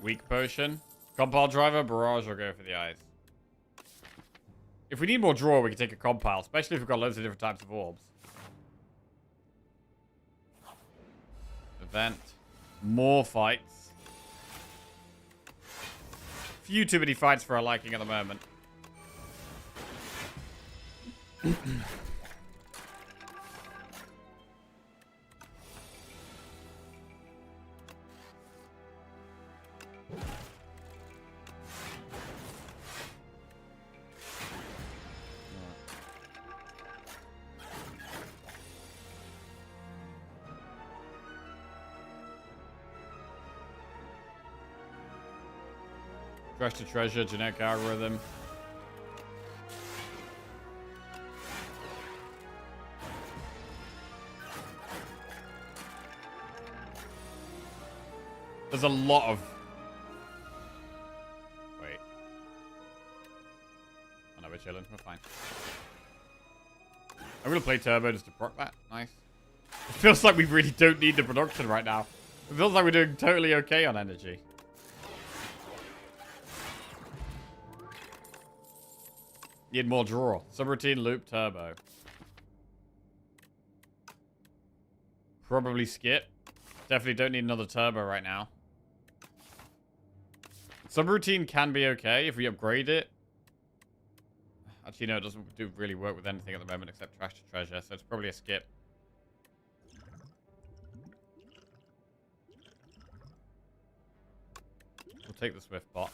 Weak potion. Compile driver, barrage, or go for the eyes. If we need more draw, we can take a compile, especially if we've got loads of different types of orbs. Event. More fights. Few too many fights for our liking at the moment. Trash to treasure, generic algorithm. There's a lot of... Wait. Oh no, we're chilling. We're fine. I'm gonna play Turbo just to proc that. Nice. It feels like we really don't need the production right now. It feels like we're doing totally okay on energy. Need more draw. Subroutine, loop, turbo. Probably skip. Definitely don't need another turbo right now. Subroutine can be okay if we upgrade it. Actually, no, it doesn't really work with anything at the moment except trash to treasure, so it's probably a skip. We'll take the Swift bot.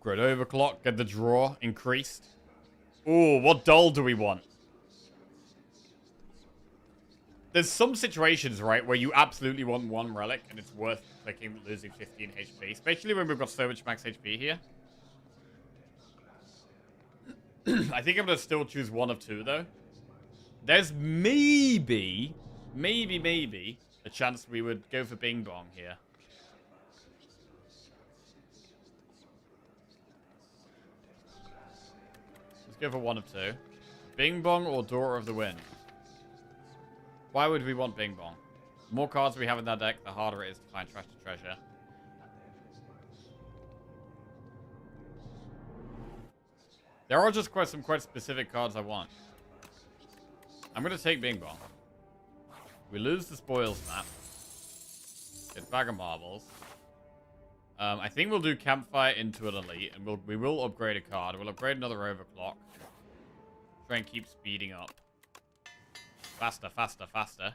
Upgrade overclock. Get the draw increased. Ooh, what doll do we want? There's some situations, right, where you absolutely want one relic and it's worth clicking losing 15 HP. Especially when we've got so much max HP here. I think I'm going to still choose one of two, though. There's maybe a chance we would go for Bing Bong here. Let's go for one of two. Bing Bong or Daughter of the Wind? Why would we want Bing Bong? The more cards we have in that deck, the harder it is to find trash to treasure. There are just some quite specific cards I want. I'm going to take Bing Bong. We lose the spoils map. Get a bag of marbles. I think we'll do Campfire into an elite, and we will upgrade a card. We'll upgrade another overclock. Try and keep speeding up. Faster, faster, faster.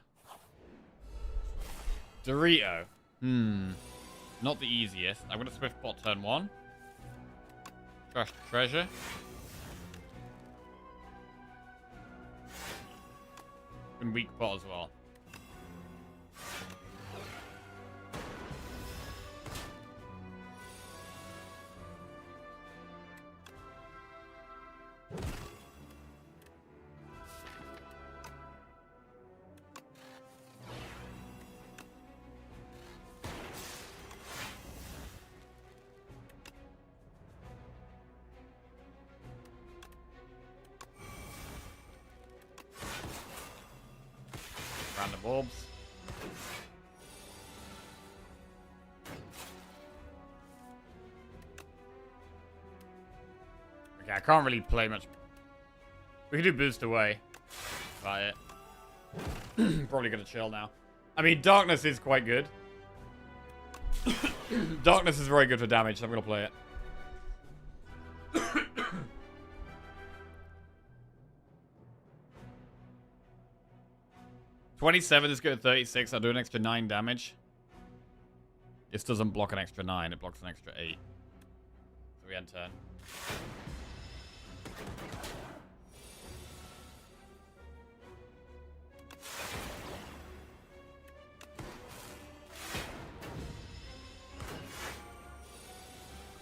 Dorito. Not the easiest. I'm going to Swift Pot turn 1. Trash to treasure. And weak pot as well. Random orbs. Okay, I can't really play much. We can do boost away. About it. Probably gonna chill now. I mean, darkness is quite good. Darkness is very good for damage, so I'm gonna play it. 27 is good at 36. I'll do an extra 9 damage. This doesn't block an extra 9. It blocks an extra 8. So we end turn.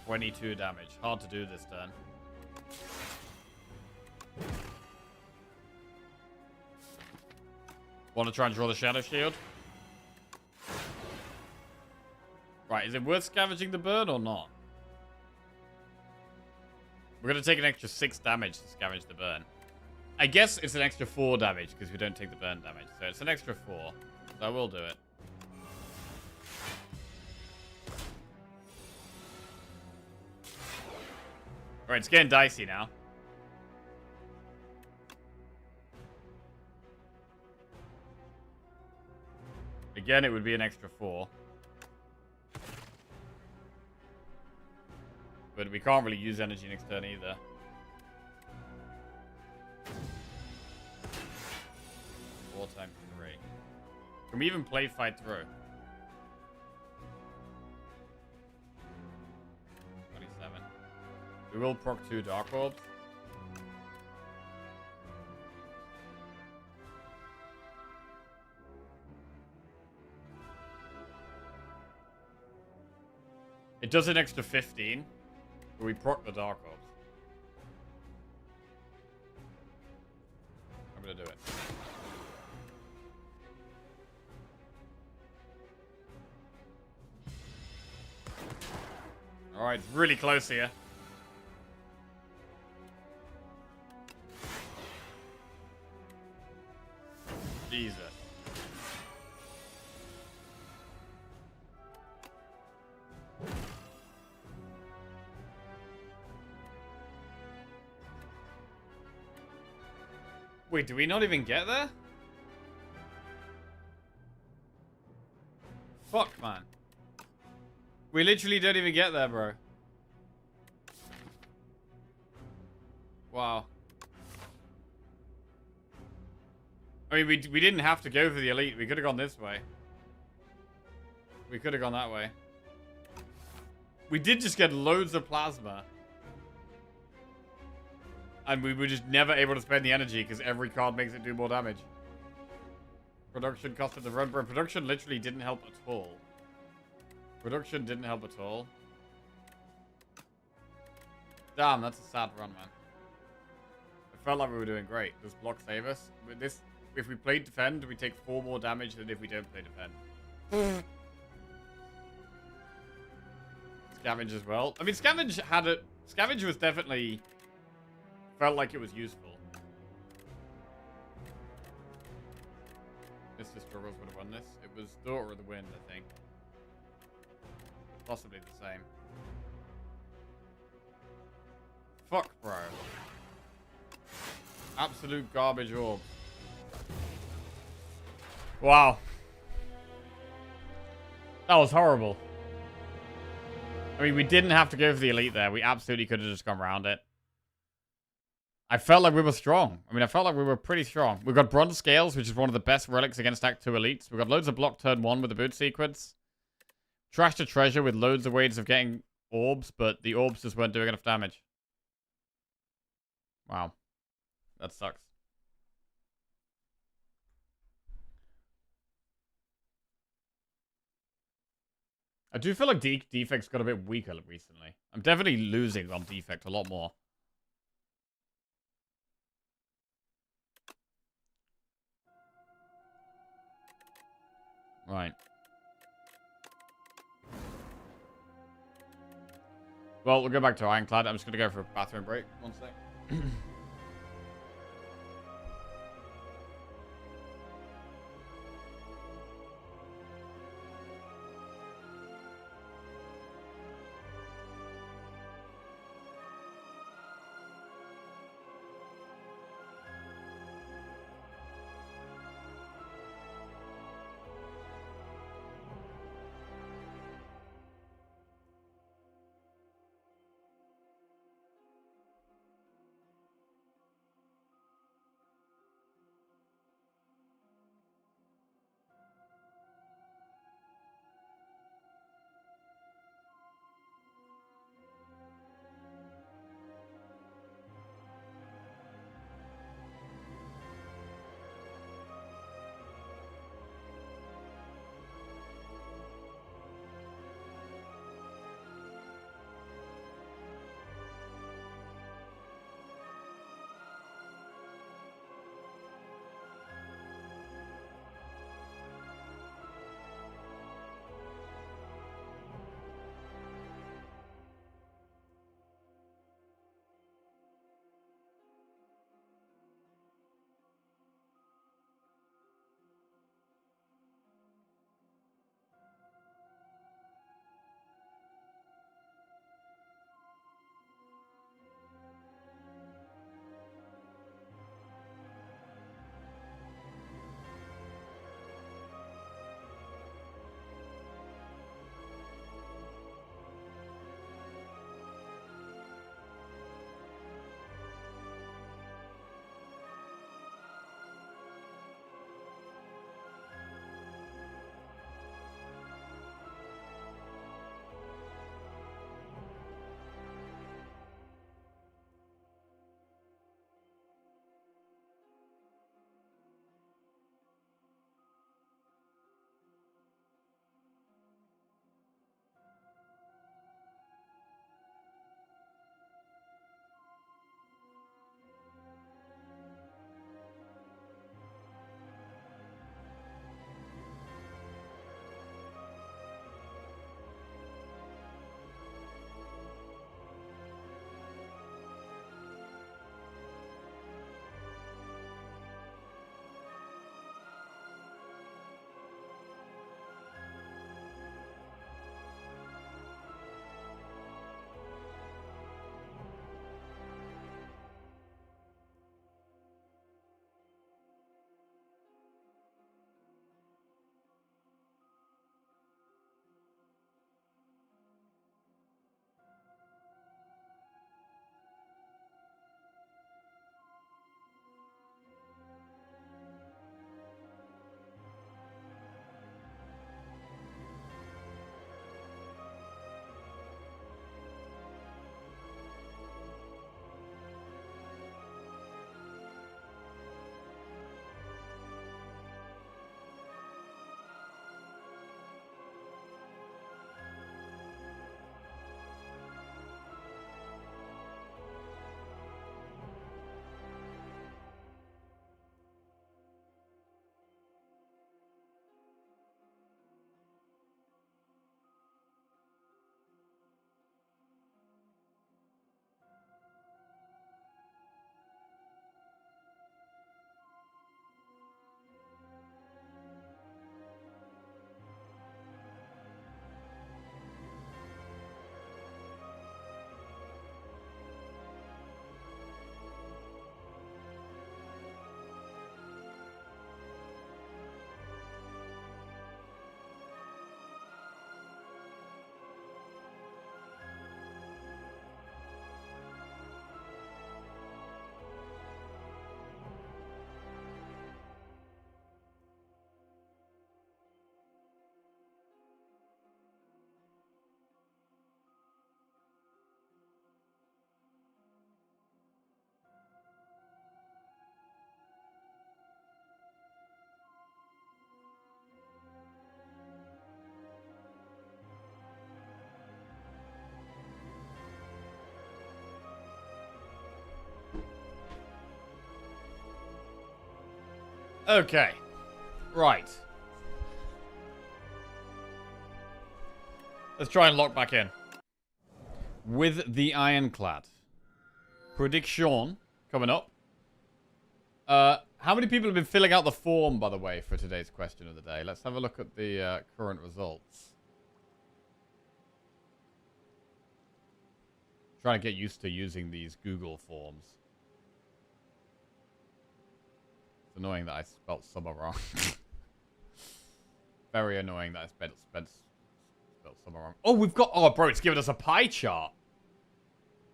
$22 damage. Hard to do this turn. Want to try and draw the Shadow Shield? Right, is it worth scavenging the burn or not? We're going to take an extra 6 damage to scavenge the burn. I guess it's an extra 4 damage because we don't take the burn damage. So it's an extra 4. So I will do it. Alright, it's getting dicey now. Again, it would be an extra 4. But we can't really use energy next turn either. Four times 3. Can we even play fight through? 27. We will proc 2 Dark Orbs. It does an extra 15, but we proc the Dark Orbs. I'm gonna do it. Alright, it's really close here. Jesus. Wait, do we not even get there? Fuck, man. We literally don't even get there, bro. Wow. I mean, we didn't have to go for the elite. We could have gone this way. We could have gone that way. We did just get loads of plasma. And we were just never able to spend the energy because every card makes it do more damage. Production costed the run, but production literally didn't help at all. Production didn't help at all. Damn, that's a sad run, man. It felt like we were doing great. Does block save us? With this, if we played defend, we take 4 more damage than if we don't play defend. Scavenge as well. I mean, Scavenge had it. Scavenge was definitely felt like it was useful. Mr. Struggles would have won this. It was Daughter of the Wind, I think. Possibly the same. Fuck, bro. Absolute garbage orb. Wow. That was horrible. I mean, we didn't have to go for the elite there. We absolutely could have just gone around it. I felt like we were strong. I mean, I felt like we were pretty strong. We've got Bronze Scales, which is one of the best relics against Act 2 elites. We've got loads of block turn 1 with the boot sequence. Trash to treasure with loads of ways of getting orbs, but the orbs just weren't doing enough damage. Wow. That sucks. I do feel like Defect's got a bit weaker recently. I'm definitely losing on Defect a lot more. Right. Well, we'll go back to Ironclad. I'm just going to go for a bathroom break. One sec. Okay. Right. Let's try and lock back in. With the Ironclad. Prediction coming up. How many people have been filling out the form, by the way, for today's question of the day? Let's have a look at the current results. Trying to get used to using these Google forms. It's annoying that I spelt summer wrong. Very annoying that I spelled summer wrong. Oh, we've got... Oh, bro, it's giving us a pie chart.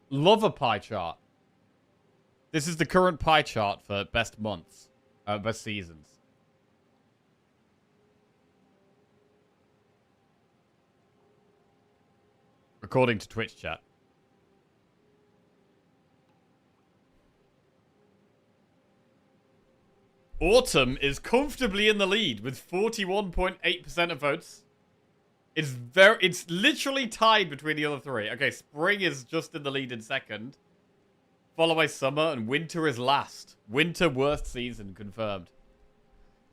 Love a pie chart. This is the current pie chart for best months. Best seasons. According to Twitch chat. Autumn is comfortably in the lead with 41.8% of votes. It's literally tied between the other three. Okay, spring is just in the lead in second. Followed by summer, and winter is last. Winter worst season confirmed.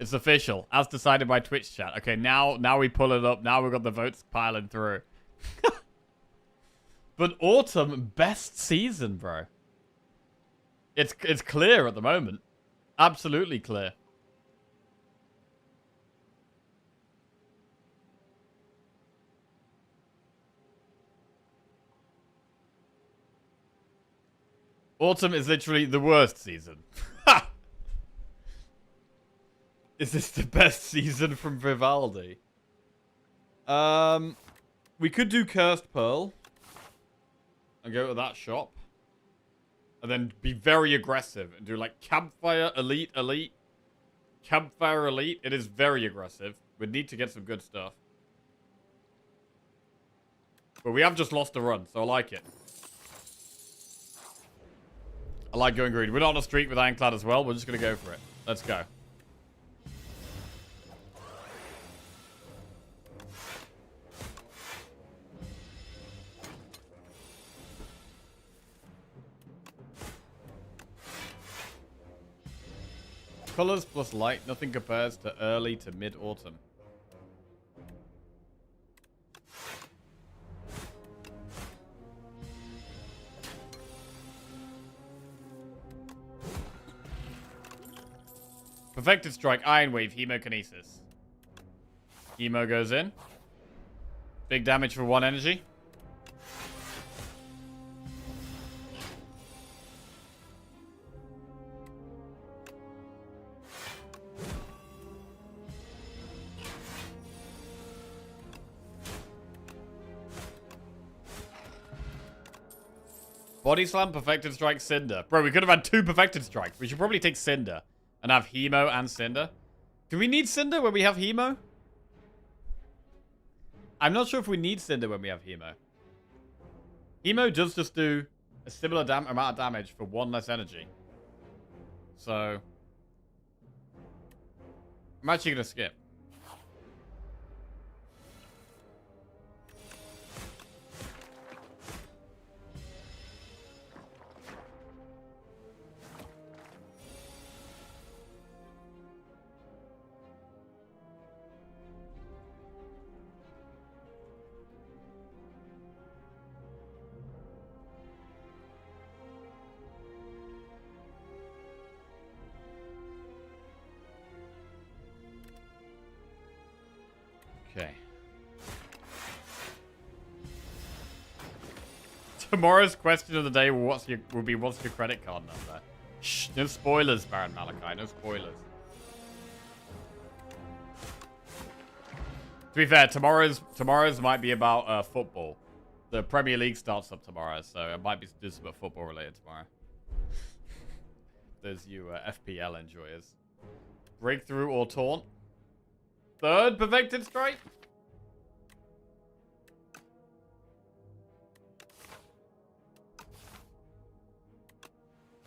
It's official, as decided by Twitch chat. Okay, now we pull it up. Now we've got the votes piling through. But autumn, best season, bro. It's clear at the moment. Absolutely clear. Autumn is literally the worst season. Is this the best season from Vivaldi? We could do Cursed Pearl. And go to that shop. And then be very aggressive. And do like Campfire, Elite, Elite. Campfire, Elite. It is very aggressive. We'd need to get some good stuff. But we have just lost a run, so I like it. I like going green. We're not on a streak with Ironclad as well. We're just going to go for it. Let's go. Colors plus light. Nothing compares to early to mid-autumn. Perfected Strike, Iron Wave, Hemokinesis. Hemo goes in. Big damage for 1 energy. Body Slam, Perfected Strike, Cinder. Bro, we could have had 2 Perfected Strikes. We should probably take Cinder. And have Hemo and Cinder. Do we need Cinder when we have Hemo? I'm not sure if we need Cinder when we have Hemo. Hemo does just do a similar amount of damage for 1 less energy. So... I'm actually going to skip. Okay. Tomorrow's question of the day will be what's your credit card number? Shh, no spoilers, Baron Malachi, no spoilers. To be fair, tomorrow's might be about football. The Premier League starts up tomorrow, so it might be just about football related tomorrow. Those you FPL enjoyers. Breakthrough or taunt. 3rd Perfected Strike.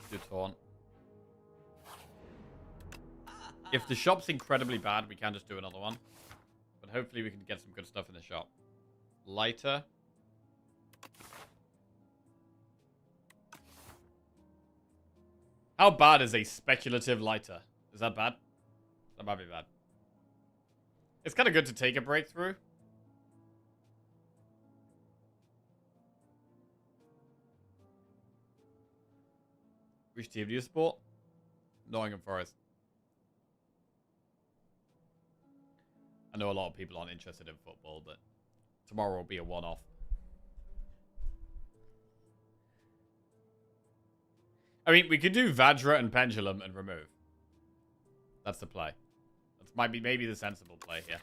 Good taunt. If the shop's incredibly bad, we can just do another one. But hopefully we can get some good stuff in the shop. Lighter. How bad is a speculative lighter? Is that bad? That might be bad. It's kind of good to take a breakthrough. Which team do you support? Nottingham Forest. I know a lot of people aren't interested in football, but tomorrow will be a one-off. I mean, we could do Vajra and Pendulum and remove. That's the play. That might be maybe the sensible play here.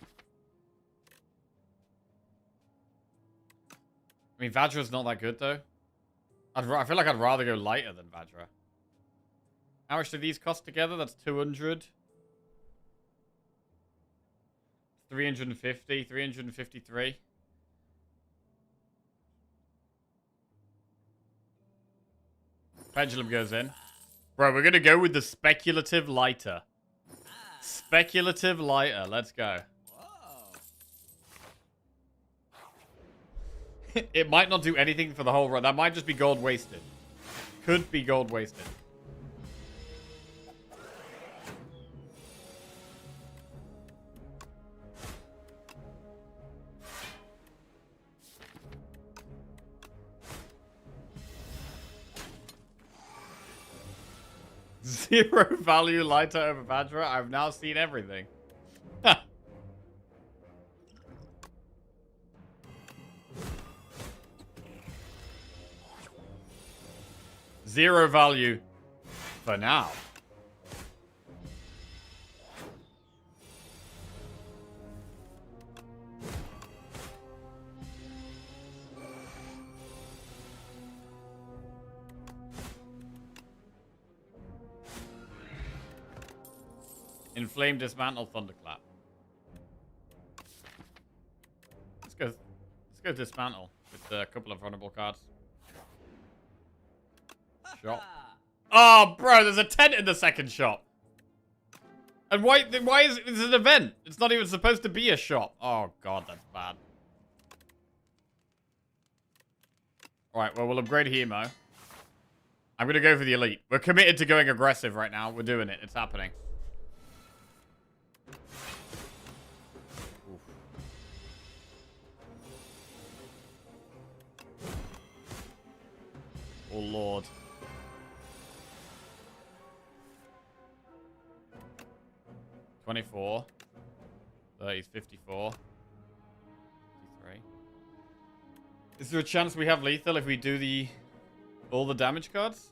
I mean, Vajra's not that good, though. I feel like I'd rather go lighter than Vajra. How much do these cost together? That's 200. 350, 353. Pendulum goes in. Bro, we're going to go with the speculative lighter. Speculative lighter. Let's go. It might not do anything for the whole run. That might just be gold wasted. Could be gold wasted. Zero value lighter over Vajra. I've now seen everything. Zero value for now. Inflame, dismantle, thunderclap. Let's go dismantle with a couple of vulnerable cards. Shop. Oh, bro, there's a tent in the second shop. And why is it an event? It's not even supposed to be a shop. Oh god, that's bad. Alright, well, we'll upgrade Hemo. I'm gonna go for the elite. We're committed to going aggressive right now. We're doing it. It's happening. Oh, Lord. $24. 30, 54. 53. Is there a chance we have lethal if we do all the damage cards?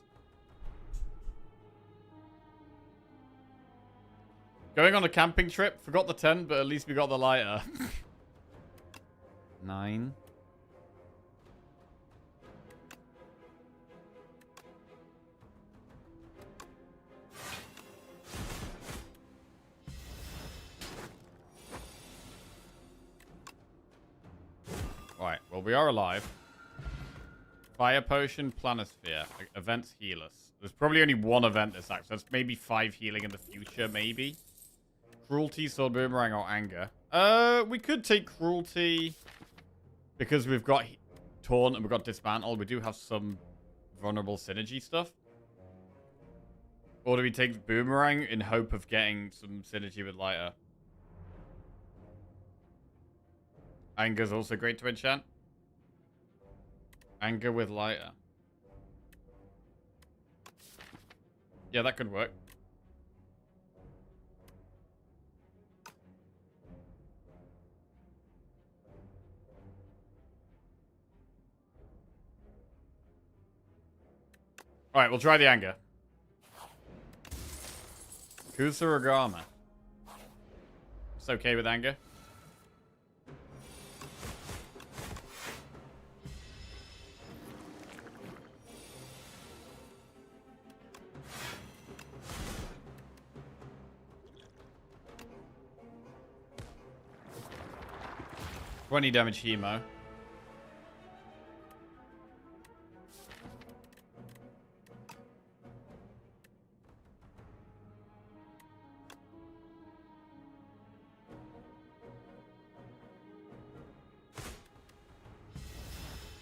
Going on a camping trip. Forgot the 10, but at least we got the lighter. 9. Right, well, we are alive. Fire Potion, Planisphere. Events, heal us. There's probably only one event this act, so that's maybe 5 healing in the future, maybe. Cruelty, Sword Boomerang, or Anger. We could take Cruelty because we've got Taunt and we've got Dismantle. We do have some vulnerable synergy stuff. Or do we take Boomerang in hope of getting some synergy with Lighter? Anger's also great to enchant. Anger with Lighter. Yeah, that could work. Alright, we'll try the Anger. Kusarigama. It's okay with Anger. $20 damage Hemo.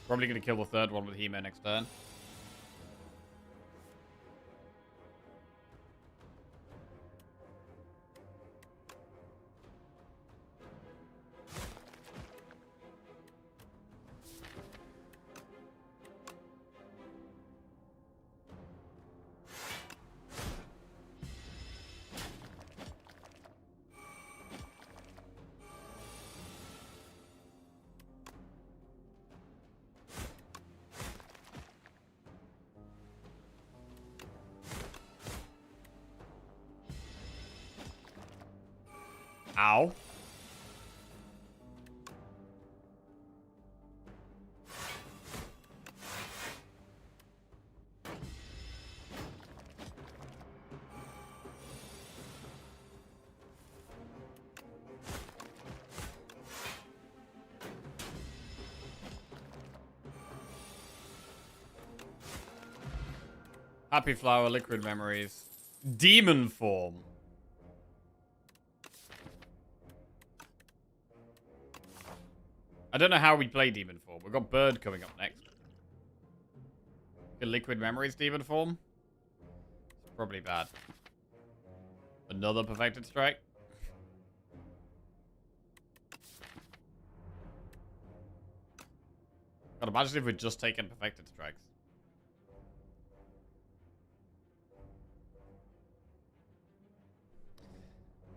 Probably going to kill the third one with Hemo next turn. Ow. Happy Flower, Liquid Memories. Demon Form. I don't know how we play Demon Form. We've got Bird coming up next. Liquid Memories Demon Form? It's probably bad. Another Perfected Strike? God, imagine if we'd just taken Perfected Strikes.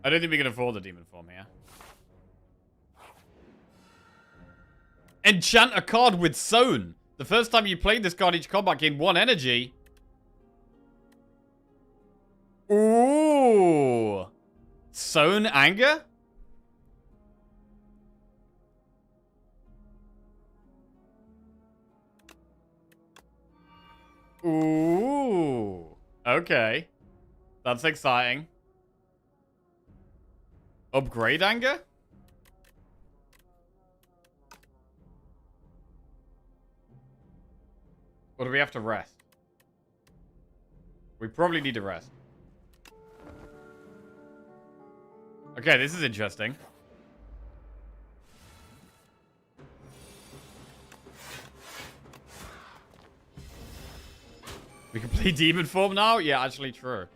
I don't think we can afford the Demon Form here. Enchant a card with Sown. The first time you played this card, each combat gained 1 energy. Ooh. Sown Anger? Ooh. Okay. That's exciting. Upgrade Anger? Or do we have to rest? We probably need to rest. Okay, this is interesting. We can play Demon Form now? Yeah, actually true.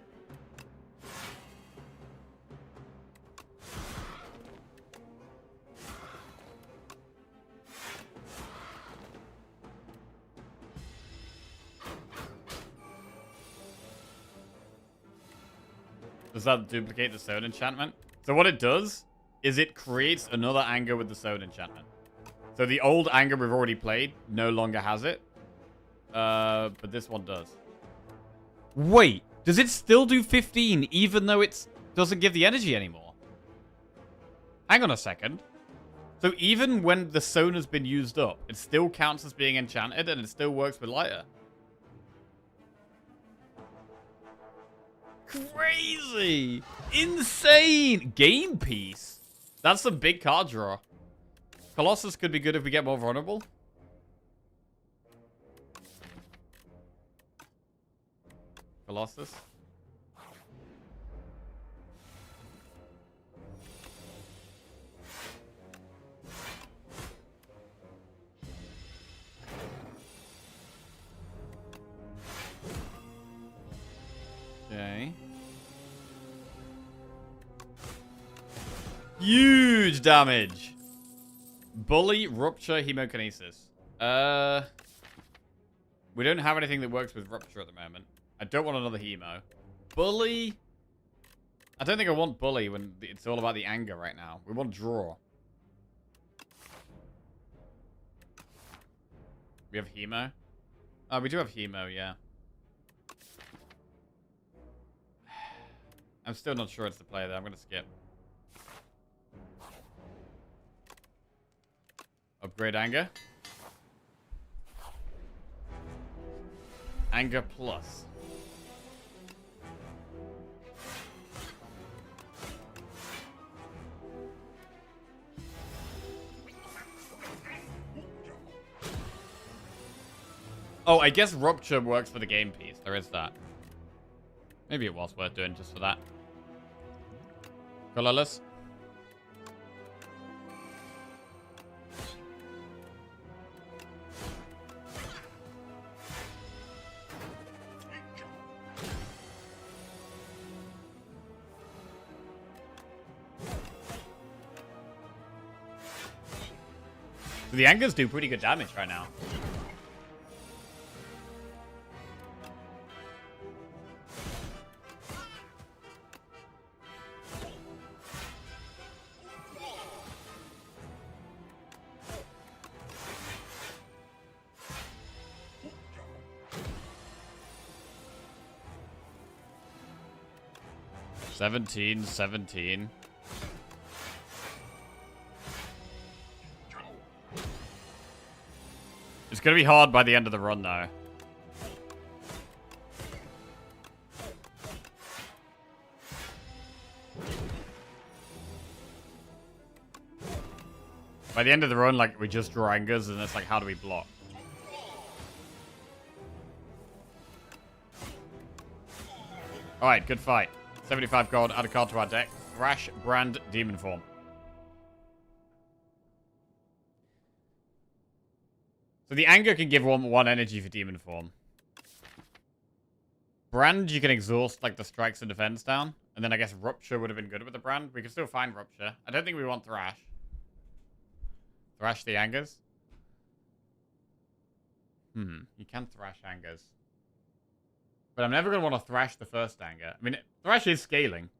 Does that duplicate the Sown enchantment? So what it does is it creates another anger with the Sown enchantment. So the old anger we've already played no longer has it. But this one does. Wait, does it still do 15 even though it doesn't give the energy anymore? Hang on a second. So even when the Sown has been used up, it still counts as being enchanted and it still works with lighter. Crazy! Insane! Game piece. That's a big card draw. Colossus could be good if we get more vulnerable. Colossus. Okay. Huge damage. Bully, Rupture, Hemokinesis. We don't have anything that works with Rupture at the moment. I don't want another Hemo. Bully. I don't think I want Bully when it's all about the anger right now. We want Draw. We have Hemo. Oh, we do have Hemo, yeah. I'm still not sure it's the play, though. I'm going to skip. Upgrade Anger. Anger Plus. Oh, I guess Rupture works for the game piece. There is that. Maybe it was worth doing just for that. Colorless. The angers do pretty good damage right now. $17. It's going to be hard by the end of the run, though. By the end of the run, like, we just draw angers, and it's like, how do we block? Alright, good fight. 75 gold, add a card to our deck. Thrash, Brand, Demon Form. So the anger can give one energy for Demon Form. Brand, you can exhaust, like, the strikes and defense down. And then I guess Rupture would have been good with the Brand. We could still find Rupture. I don't think we want Thrash. Thrash the angers? You can thrash angers. But I'm never going to want to thrash the first anger. I mean, thrash is scaling.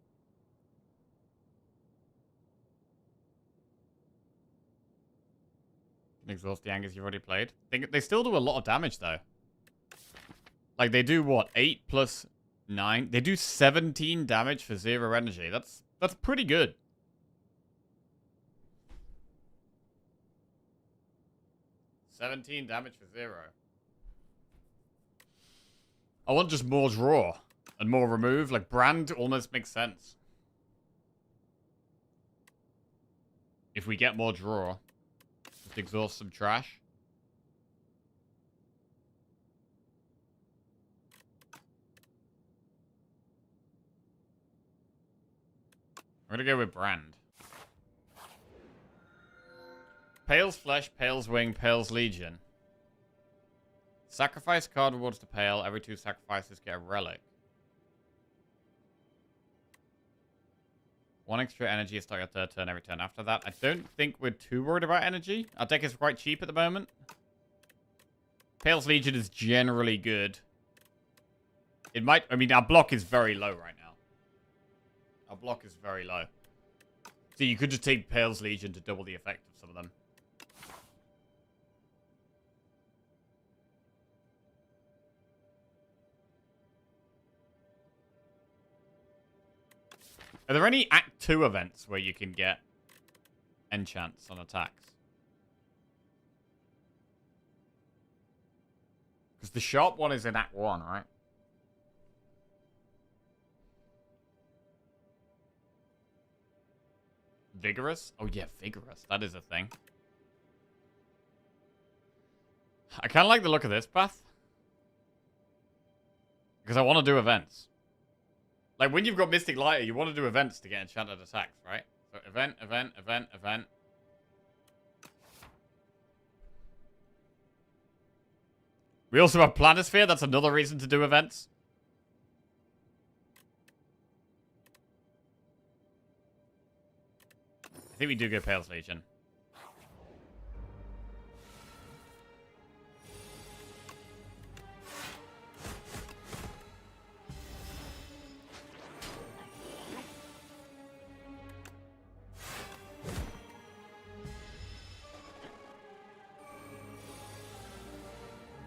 Can exhaust the angers you've already played. They still do a lot of damage, though. Like, they do, what, 8 plus 9? They do 17 damage for 0 energy. That's pretty good. $17 damage for 0. I want just more draw and more remove. Like, Brand almost makes sense. If we get more draw, just exhaust some trash. I'm gonna go with Brand. Pale's Flesh, Pale's Wing, Pale's Legion. Sacrifice card rewards to Pale. Every 2 sacrifices get a relic. 1 extra energy to start your third turn every turn after that. I don't think we're too worried about energy. Our deck is quite cheap at the moment. Pale's Legion is generally good. It might... I mean, our block is very low right now. Our block is very low. So you could just take Pale's Legion to double the effect of some of them. Are there any Act 2 events where you can get enchants on attacks? Because the sharp one is in Act 1, right? Vigorous? Oh yeah, Vigorous. That is a thing. I kind of like the look of this path. Because I want to do events. Like, when you've got Mystic Lighter, you want to do events to get enchanted attacks, right? So, event, event, event, event. We also have Planisphere. That's another reason to do events. I think we do go Pale's Legion.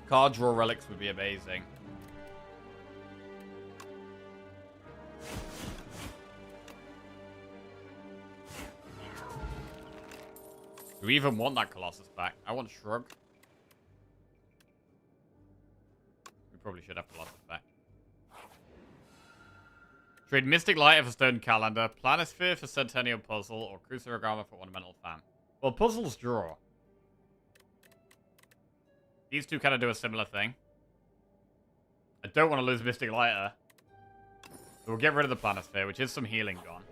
Card draw relics would be amazing. Do we even want that Colossus back? I want Shrug. We probably should have Colossus back. Trade Mystic Lighter for Stone Calendar, Planisphere for Centennial Puzzle, or Crucifergama for Ornamental Fan. Well, puzzles draw. These two kind of do a similar thing. I don't want to lose Mystic Lighter. So we'll get rid of the Planisphere, which is some healing gone.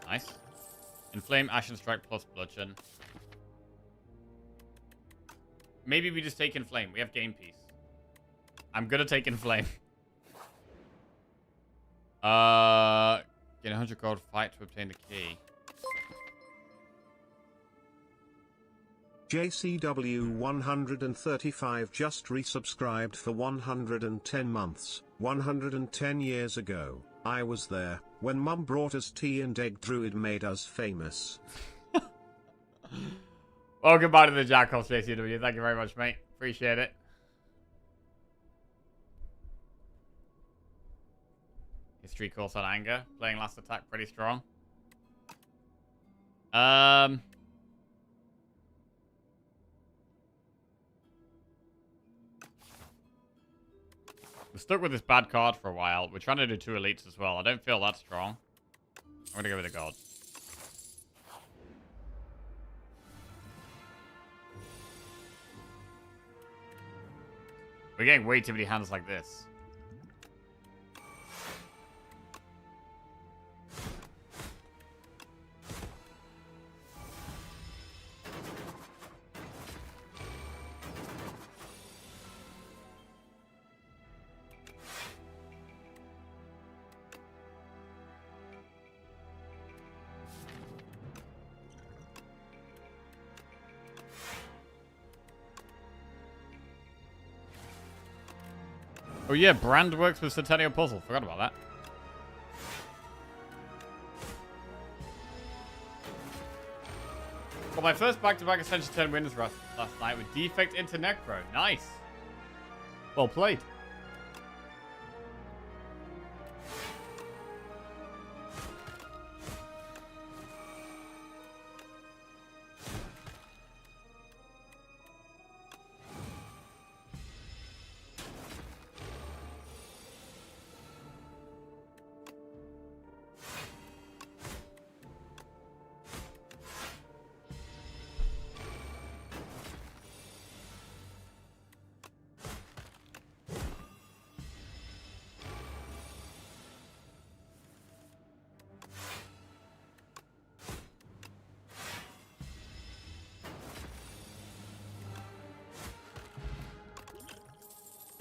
Nice. Inflame, Ashen Strike plus Bludgeon. Maybe we just take Inflame. We have Game Piece. I'm gonna take Inflame. Get 100 gold, fight to obtain the key. JCW135 just resubscribed for 110 months. 110 years ago, I was there. When Mum brought us tea and egg druid made us famous. Well, goodbye to the Jackoff JCW. Thank you very much, mate. Appreciate it. History course on anger. Playing last attack pretty strong. We're stuck with this bad card for a while. We're trying to do 2 elites as well. I don't feel that strong. I'm going to go with the god. We're getting way too many hands like this. Oh yeah, Brand works with Centennial Puzzle. Forgot about that. Got my first back-to-back Ascension 10 wins last night with Defect into Necro. Nice. Well played.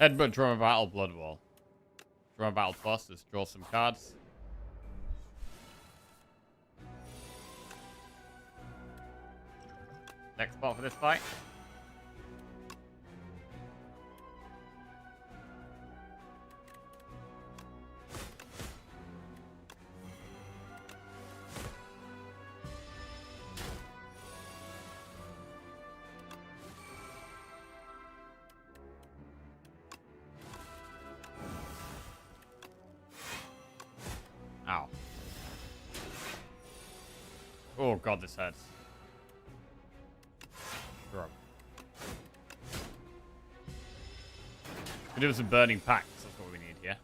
Headbutt, draw a battle, blood wall. Draw a battle plus, let's draw some cards. Next spot for this fight. Ow. Oh god, this hurts. Drop. Could do some burning packs, that's what we need here.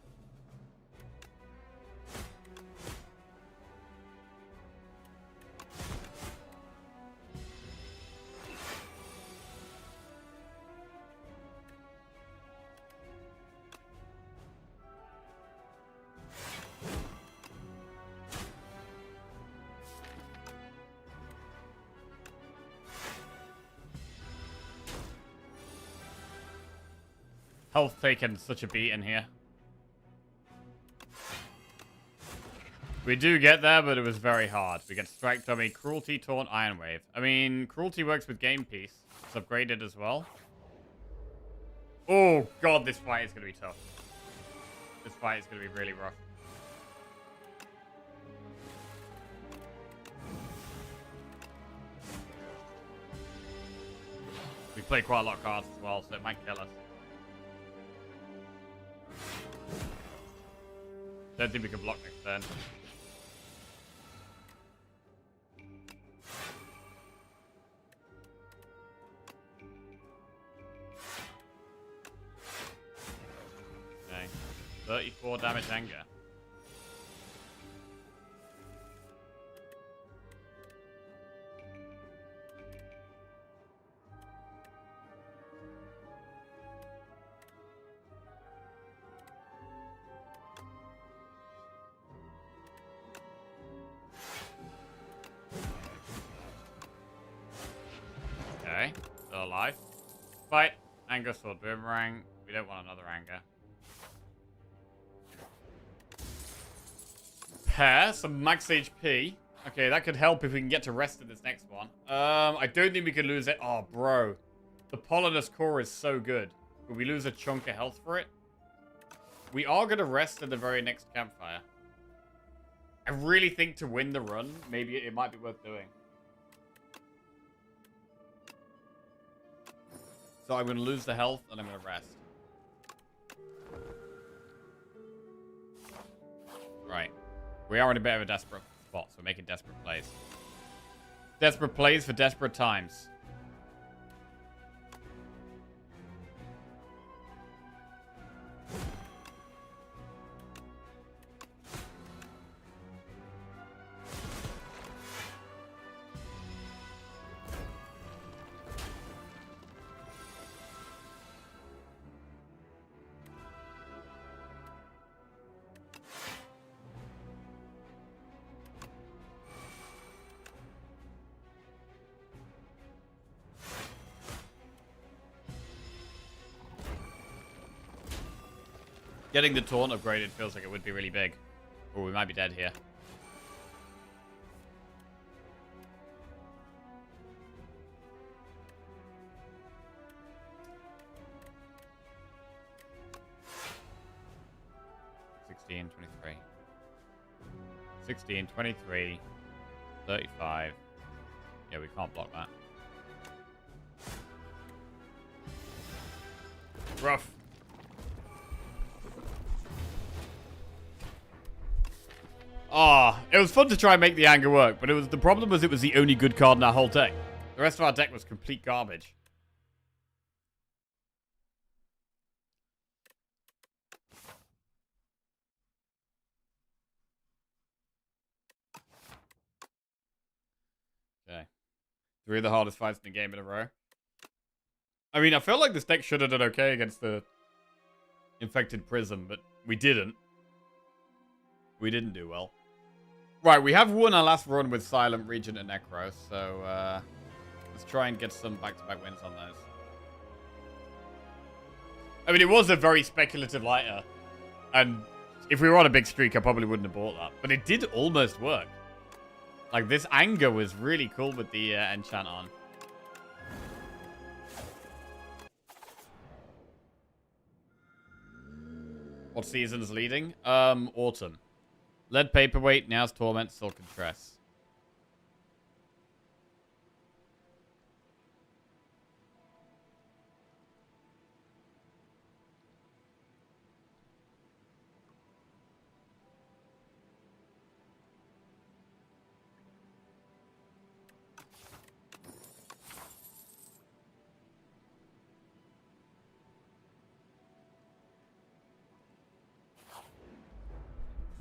Health taken such a beat in here. We do get there, but it was very hard. We get Strike Dummy, Cruelty, Taunt, Iron Wave. I mean, Cruelty works with Game Piece. It's upgraded as well. Oh god, this fight is going to be tough. This fight is going to be really rough. We play quite a lot of cards as well, so it might kill us. Don't think we can block next turn. Okay. 34 damage anger. Okay, still alive. Fight. Anger sword boomerang. We don't want another anger. Pair, some max HP. Okay, that could help if we can get to rest in this next one. I don't think we can lose it. Oh, bro. The Polonus core is so good. Will we lose a chunk of health for it? We are going to rest in the very next campfire. I really think to win the run, maybe it might be worth doing. So I'm going to lose the health and I'm going to rest. Right. We are in a bit of a desperate spot, so we're making desperate plays. Desperate plays for desperate times. Getting the taunt upgraded feels like it would be really big. Oh, we might be dead here. $16, 23. 16, 23, 35. Yeah, we can't block that. Rough. Ah, it was fun to try and make the anger work, but the problem was it was the only good card in our whole deck. The rest of our deck was complete garbage. Okay. 3 of the hardest fights in the game in a row. I mean, I felt like this deck should have done okay against the Infected Prism, but we didn't. We didn't do well. Right, we have won our last run with Silent, Regent, and Necro, so let's try and get some back-to-back wins on those. I mean, it was a very speculative lighter, and if we were on a big streak, I probably wouldn't have bought that. But it did almost work. Like, this anger was really cool with the enchant on. What season's leading? Autumn. Lead Paperweight, now's Torment, Silk and Tress.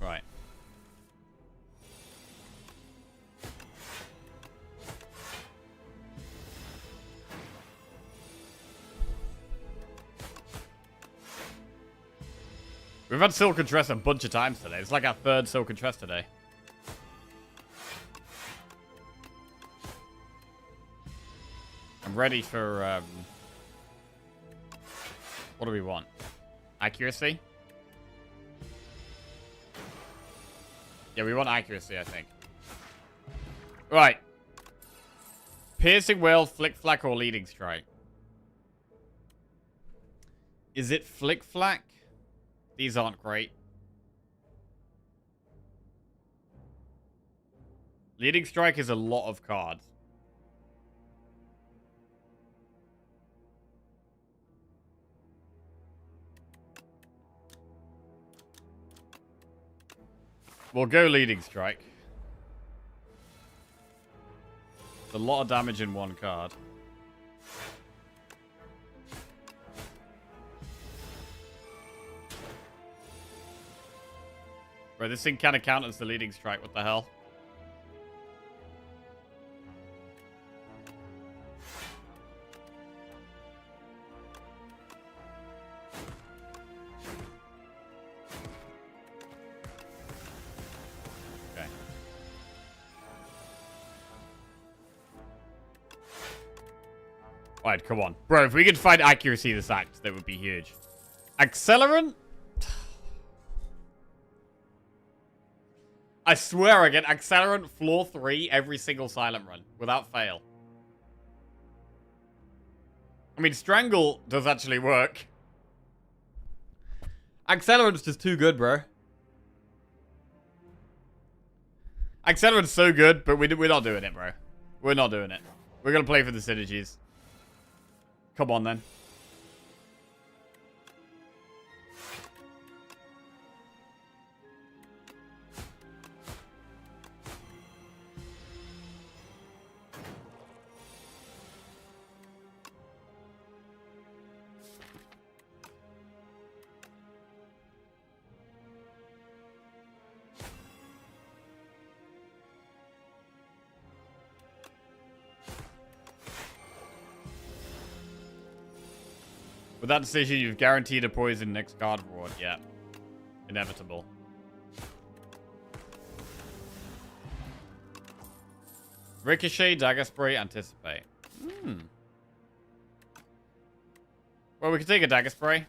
Right. We've had Silk and Tress a bunch of times today. It's like our third Silk and Tress today. I'm ready for, what do we want? Accuracy? Yeah, we want accuracy, I think. Right. Piercing Wail, Flick Flack, or Leading Strike? Is it Flick Flack? These aren't great. Leading Strike is a lot of cards. We'll go Leading Strike. It's a lot of damage in one card. Bro, this thing kind of counts as the Leading Strike. What the hell? Okay. Alright, come on. Bro, if we could find accuracy this act, that would be huge. Accelerant? I swear I get Accelerant floor 3 every single Silent run, without fail. I mean, Strangle does actually work. Accelerant's just too good, bro. Accelerate's so good, but we're not doing it, bro. We're not doing it. We're going to play for the synergies. Come on, then. With that decision, you've guaranteed a poison next card reward. Yeah. Inevitable. Ricochet, Dagger Spray, Anticipate. Well, we can take a Dagger Spray.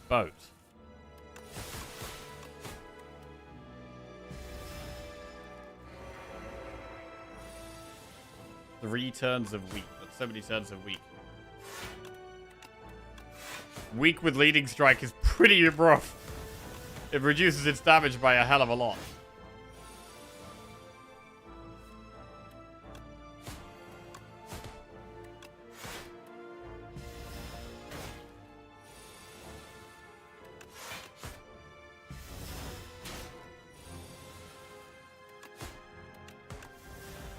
Boat. Three turns of weak. That's so many turns of weak. Weak with leading strike is pretty rough. It reduces its damage by a hell of a lot.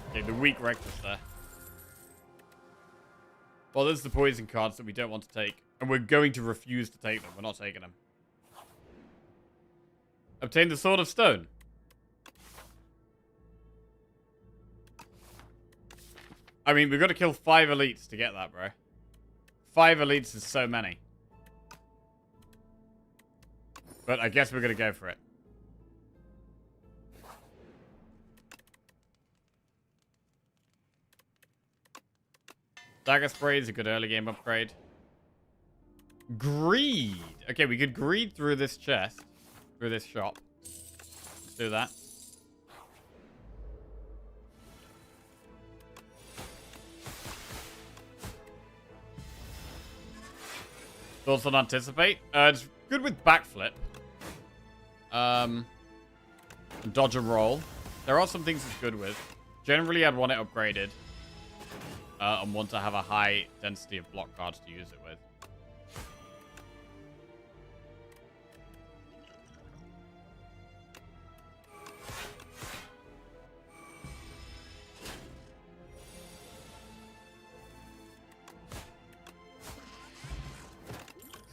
Okay, the weak Reckless there. Well, there's the poison cards that we don't want to take. And we're going to refuse to take them. We're not taking them. Obtain the Sword of Stone. I mean, we've got to kill 5 elites to get that, bro. 5 elites is so many. But I guess we're going to go for it. Dagger Spray is a good early game upgrade. Greed. Okay, we could greed through this chest. Through this shop. Let's do that. Thoughts on Anticipate? It's good with backflip. Dodge and roll. There are some things it's good with. Generally, I'd want it upgraded. And want to have a high density of block cards to use it with.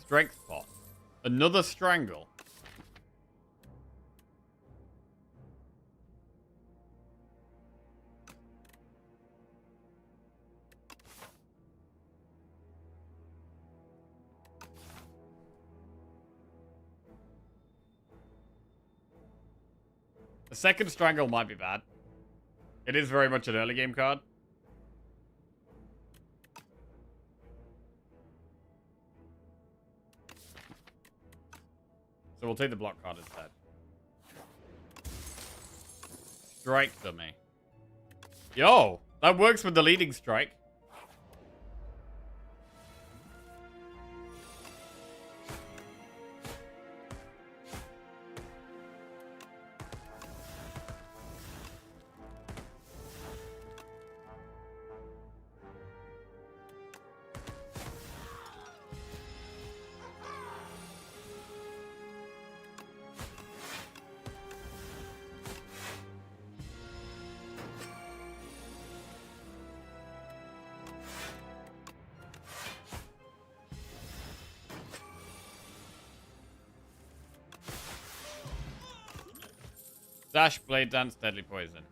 Strength pot. Another strangle. The second strangle might be bad. It is very much an early game card. So we'll take the block card instead. Strike dummy. Yo, that works with the leading strike. Dash, Blade Dance, Deadly Poison.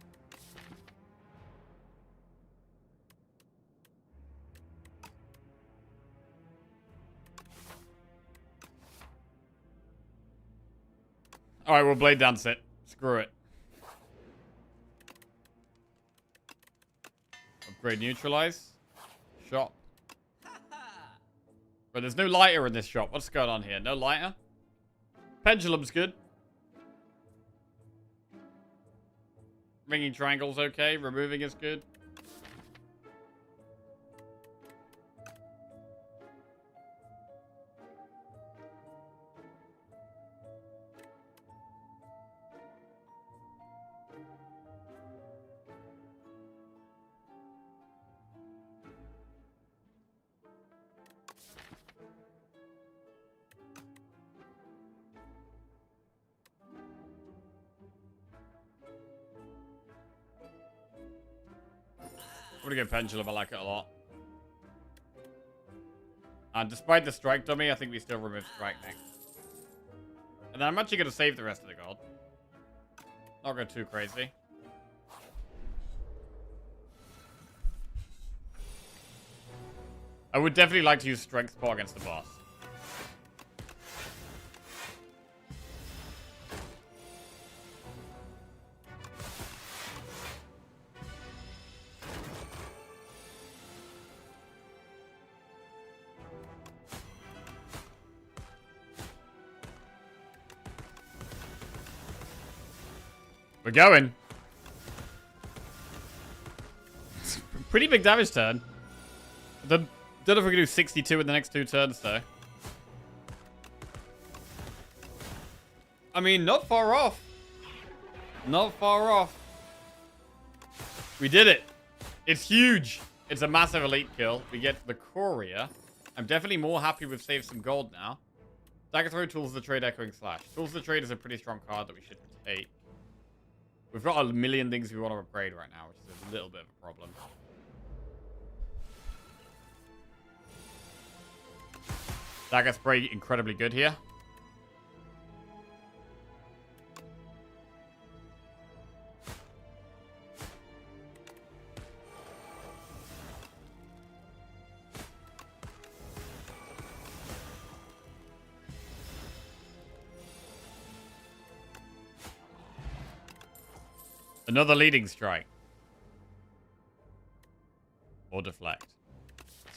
Alright, we'll Blade Dance it. Screw it. Upgrade Neutralize. Shop. But there's no lighter in this shop. What's going on here? No lighter? Pendulum's good. Ringing Triangle's okay. Removing is good. Pretty good pendulum. I like it a lot. And despite the strike dummy, I think we still remove strike next. And then I'm actually going to save the rest of the gold. Not go too crazy. I would definitely like to use strength spot against the boss. We're going. Pretty big damage turn. Don't know if we can do 62 in the next 2 turns, though. I mean, not far off. Not far off. We did it. It's huge. It's a massive elite kill. We get the Courier. I'm definitely more happy with Save Some Gold now. Dagger Throw, Tools of the Trade, Echoing Slash. Tools of the Trade is a pretty strong card that we should take. We've got a million things we want to upgrade right now, which is a little bit of a problem. Dagger Spray, incredibly good here. Another leading strike. Or deflect.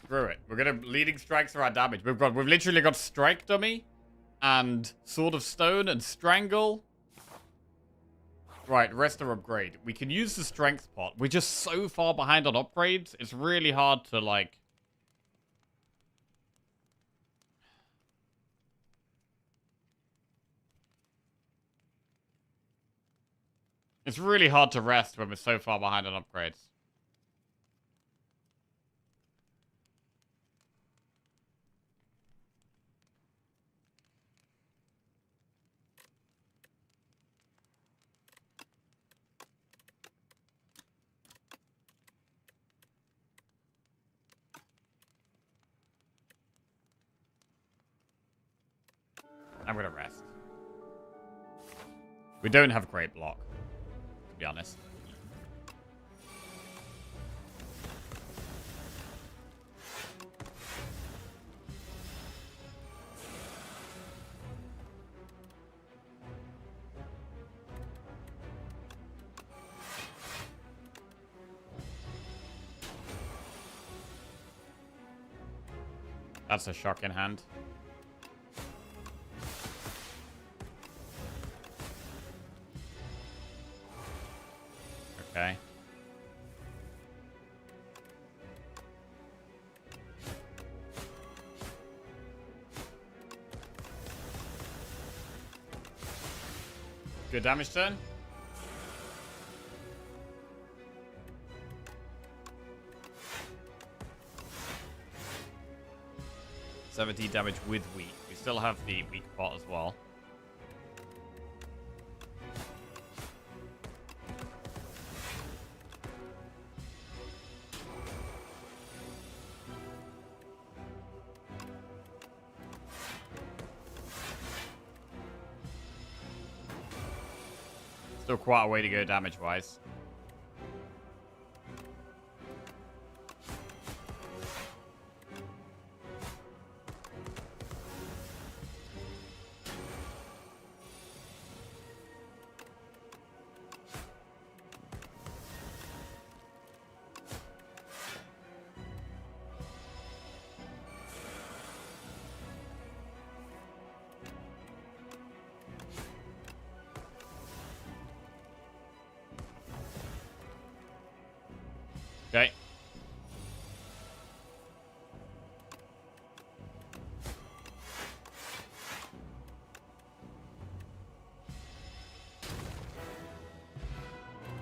Screw it. We're gonna leading strikes for our damage. We've literally got strike dummy and sword of stone and strangle. Right, rest are upgrade. We can use the strength pot. We're just so far behind on upgrades. It's really hard to like. It's really hard to rest when we're so far behind on upgrades. I'm gonna rest. We don't have great block, to be honest. That's a shock in hand. Okay. Good damage turn. $70 damage with weak. We still have the weak pot as well. Still quite a way to go damage-wise. Okay.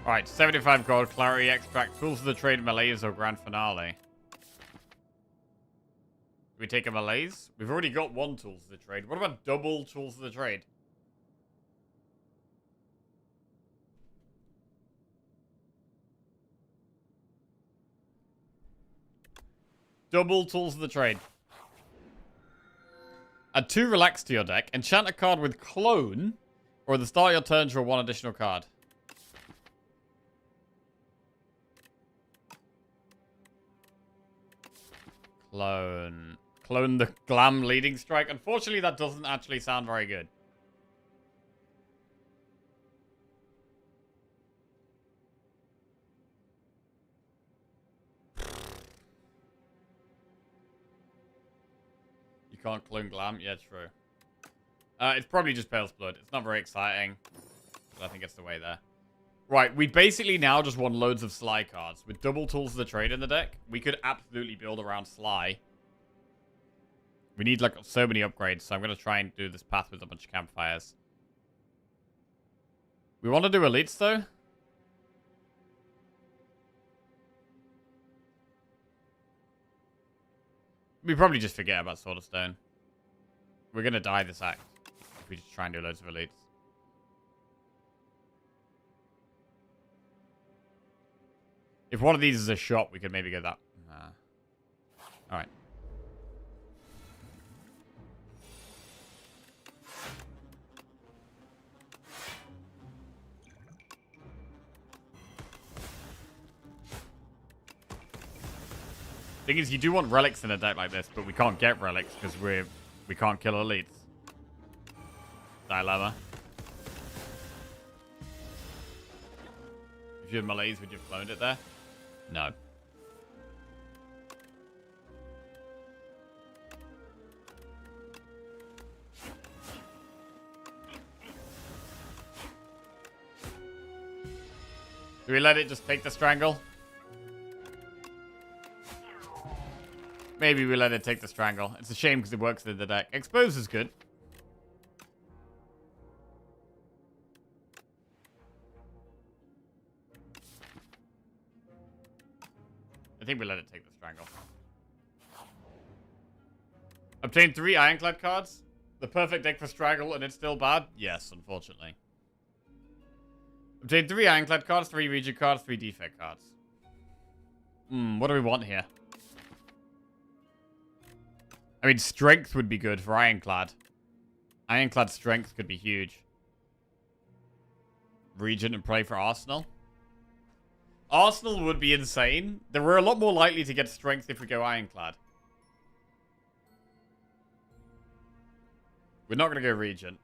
Alright, 75 gold, clarity extract, tools of the trade, malaise, or grand finale. Do we take a malaise? We've already got one tools of the trade. What about double tools of the trade? Double tools of the trade. Add 2 relics to your deck. Enchant a card with clone. Or at the start of your turn, draw 1 additional card. Clone. Clone the Glam Leading Strike. Unfortunately, that doesn't actually sound very good. You can't clone Glam? Yeah, true. It's probably just Pale's Blood. It's not very exciting. But I think it's the way there. Right, we basically now just want loads of Sly cards. With double tools of the trade in the deck, we could absolutely build around Sly. We need, like, so many upgrades, so I'm going to try and do this path with a bunch of campfires. We want to do elites, though. We probably just forget about Sword of Stone. We're going to die this act if we just try and do loads of elites. If one of these is a shot, we could maybe go that. Alright. Thing is, you do want relics in a deck like this, but we can't get relics because we can't kill elites. Dilemma. If you had Malaise, would you have cloned it there? No. Do we let it just take the strangle? Maybe we let it take the strangle. It's a shame because it works in the deck. Expose is good. I think we let it take the strangle. Obtain 3 Ironclad cards? The perfect deck for strangle and it's still bad? Yes, unfortunately. Obtain 3 Ironclad cards, 3 Regent cards, 3 Defect cards. What do we want here? I mean, strength would be good for Ironclad. Ironclad strength could be huge. Regent and play for Arsenal. Arsenal would be insane. We're a lot more likely to get strength if we go Ironclad. We're not going to go Regent.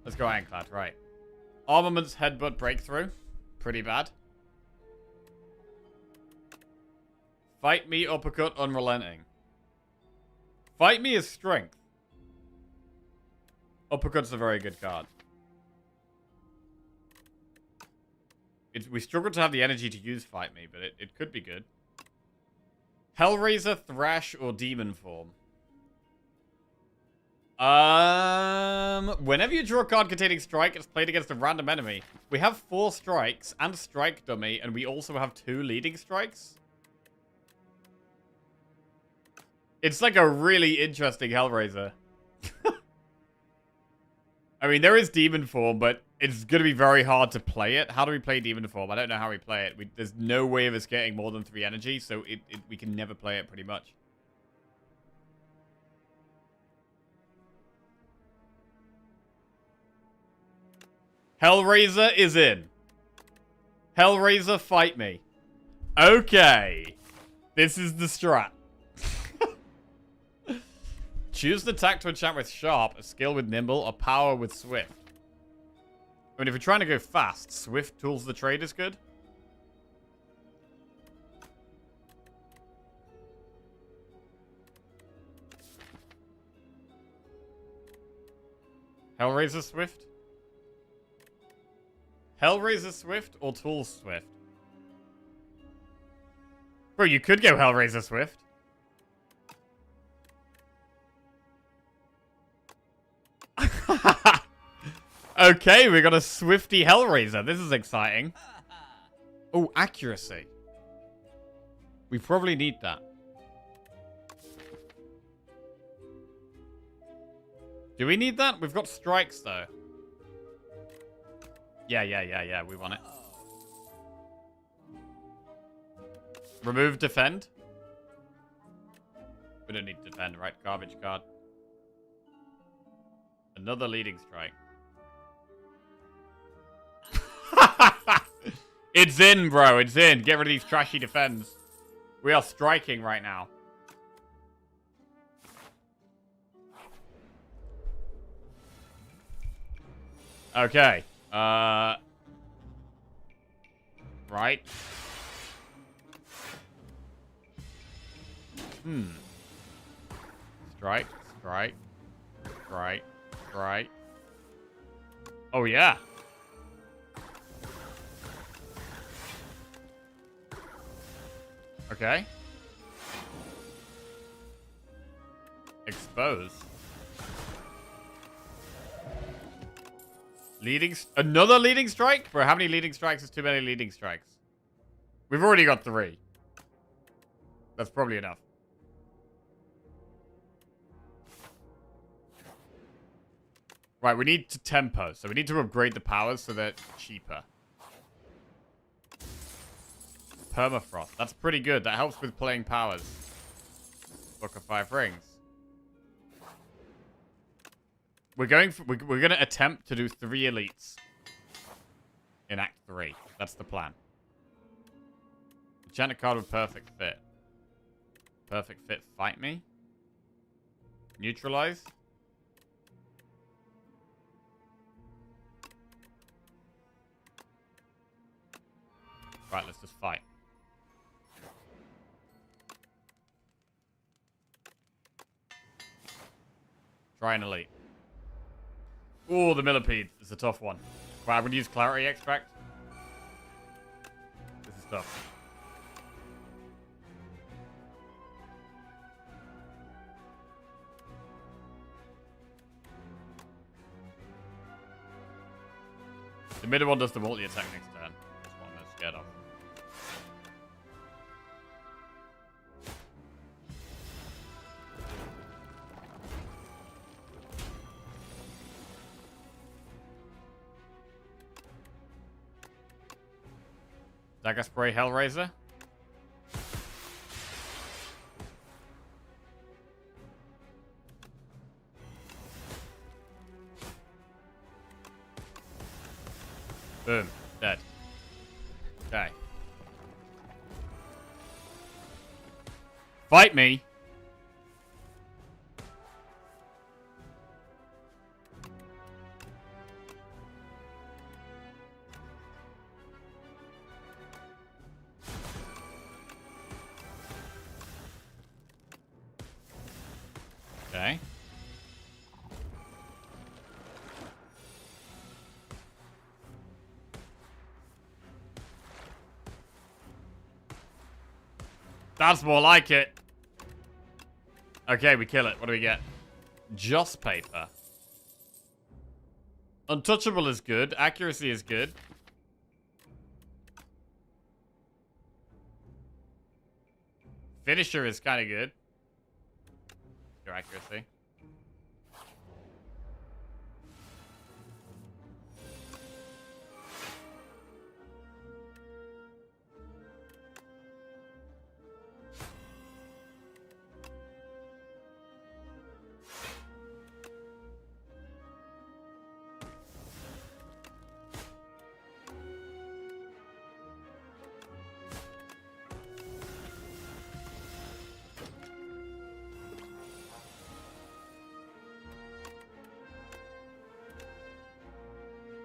Let's go Ironclad, right. Armaments, Headbutt, Breakthrough. Pretty bad. Fight Me, Uppercut, Unrelenting. Fight Me is strength. Uppercut's a very good card. We struggle to have the energy to use Fight Me, but it could be good. Hellraiser, Thrash, or Demon Form. Whenever you draw a card containing strike, it's played against a random enemy. We have 4 strikes and strike dummy, and we also have 2 leading strikes. It's like a really interesting Hellraiser. I mean, there is Demon Form, but it's going to be very hard to play it. How do we play Demon Form? I don't know how we play it. There's no way of us getting more than 3 energy, so we can never play it pretty much. Hellraiser is in. Hellraiser, fight me. Okay. This is the strat. Choose an attack to enchant with Sharp, a skill with Nimble, or power with Swift. I mean, if we're trying to go fast, Swift tools the trade is good. Hellraiser Swift? Hellraiser Swift or Tools Swift? Bro, you could go Hellraiser Swift. Okay, we got a Swifty Hellraiser. This is exciting. Oh, accuracy. We probably need that. Do we need that? We've got strikes, though. Yeah. We want it. Remove defend. We don't need defend, right? Garbage card. Another leading strike. It's in, bro. It's in. Get rid of these trashy defends. We are striking right now. Okay. Right. Strike. Strike. Strike. Strike. Oh, yeah. Okay. Expose. Another leading strike? Bro, how many leading strikes is too many leading strikes? We've already got 3. That's probably enough. Right, we need to tempo. So we need to upgrade the powers so they're cheaper. Permafrost. That's pretty good. That helps with playing powers. Book of 5 rings. We're going to attempt to do 3 elites in Act 3. That's the plan. Enchanted card with perfect fit. Perfect fit. Fight me. Neutralize. Right, let's just fight. Try an elite. Ooh, the millipede is a tough one. Right, I'm going to use clarity extract. This is tough. The middle one does the multi-attack next turn. That's what I'm most scared of. Dagger Spray Hellraiser. Boom. Dead. Okay. Fight me. Okay. That's more like it. Okay, we kill it. What do we get? Just paper. Untouchable is good. Accuracy is good. Finisher is kind of good. Your accuracy.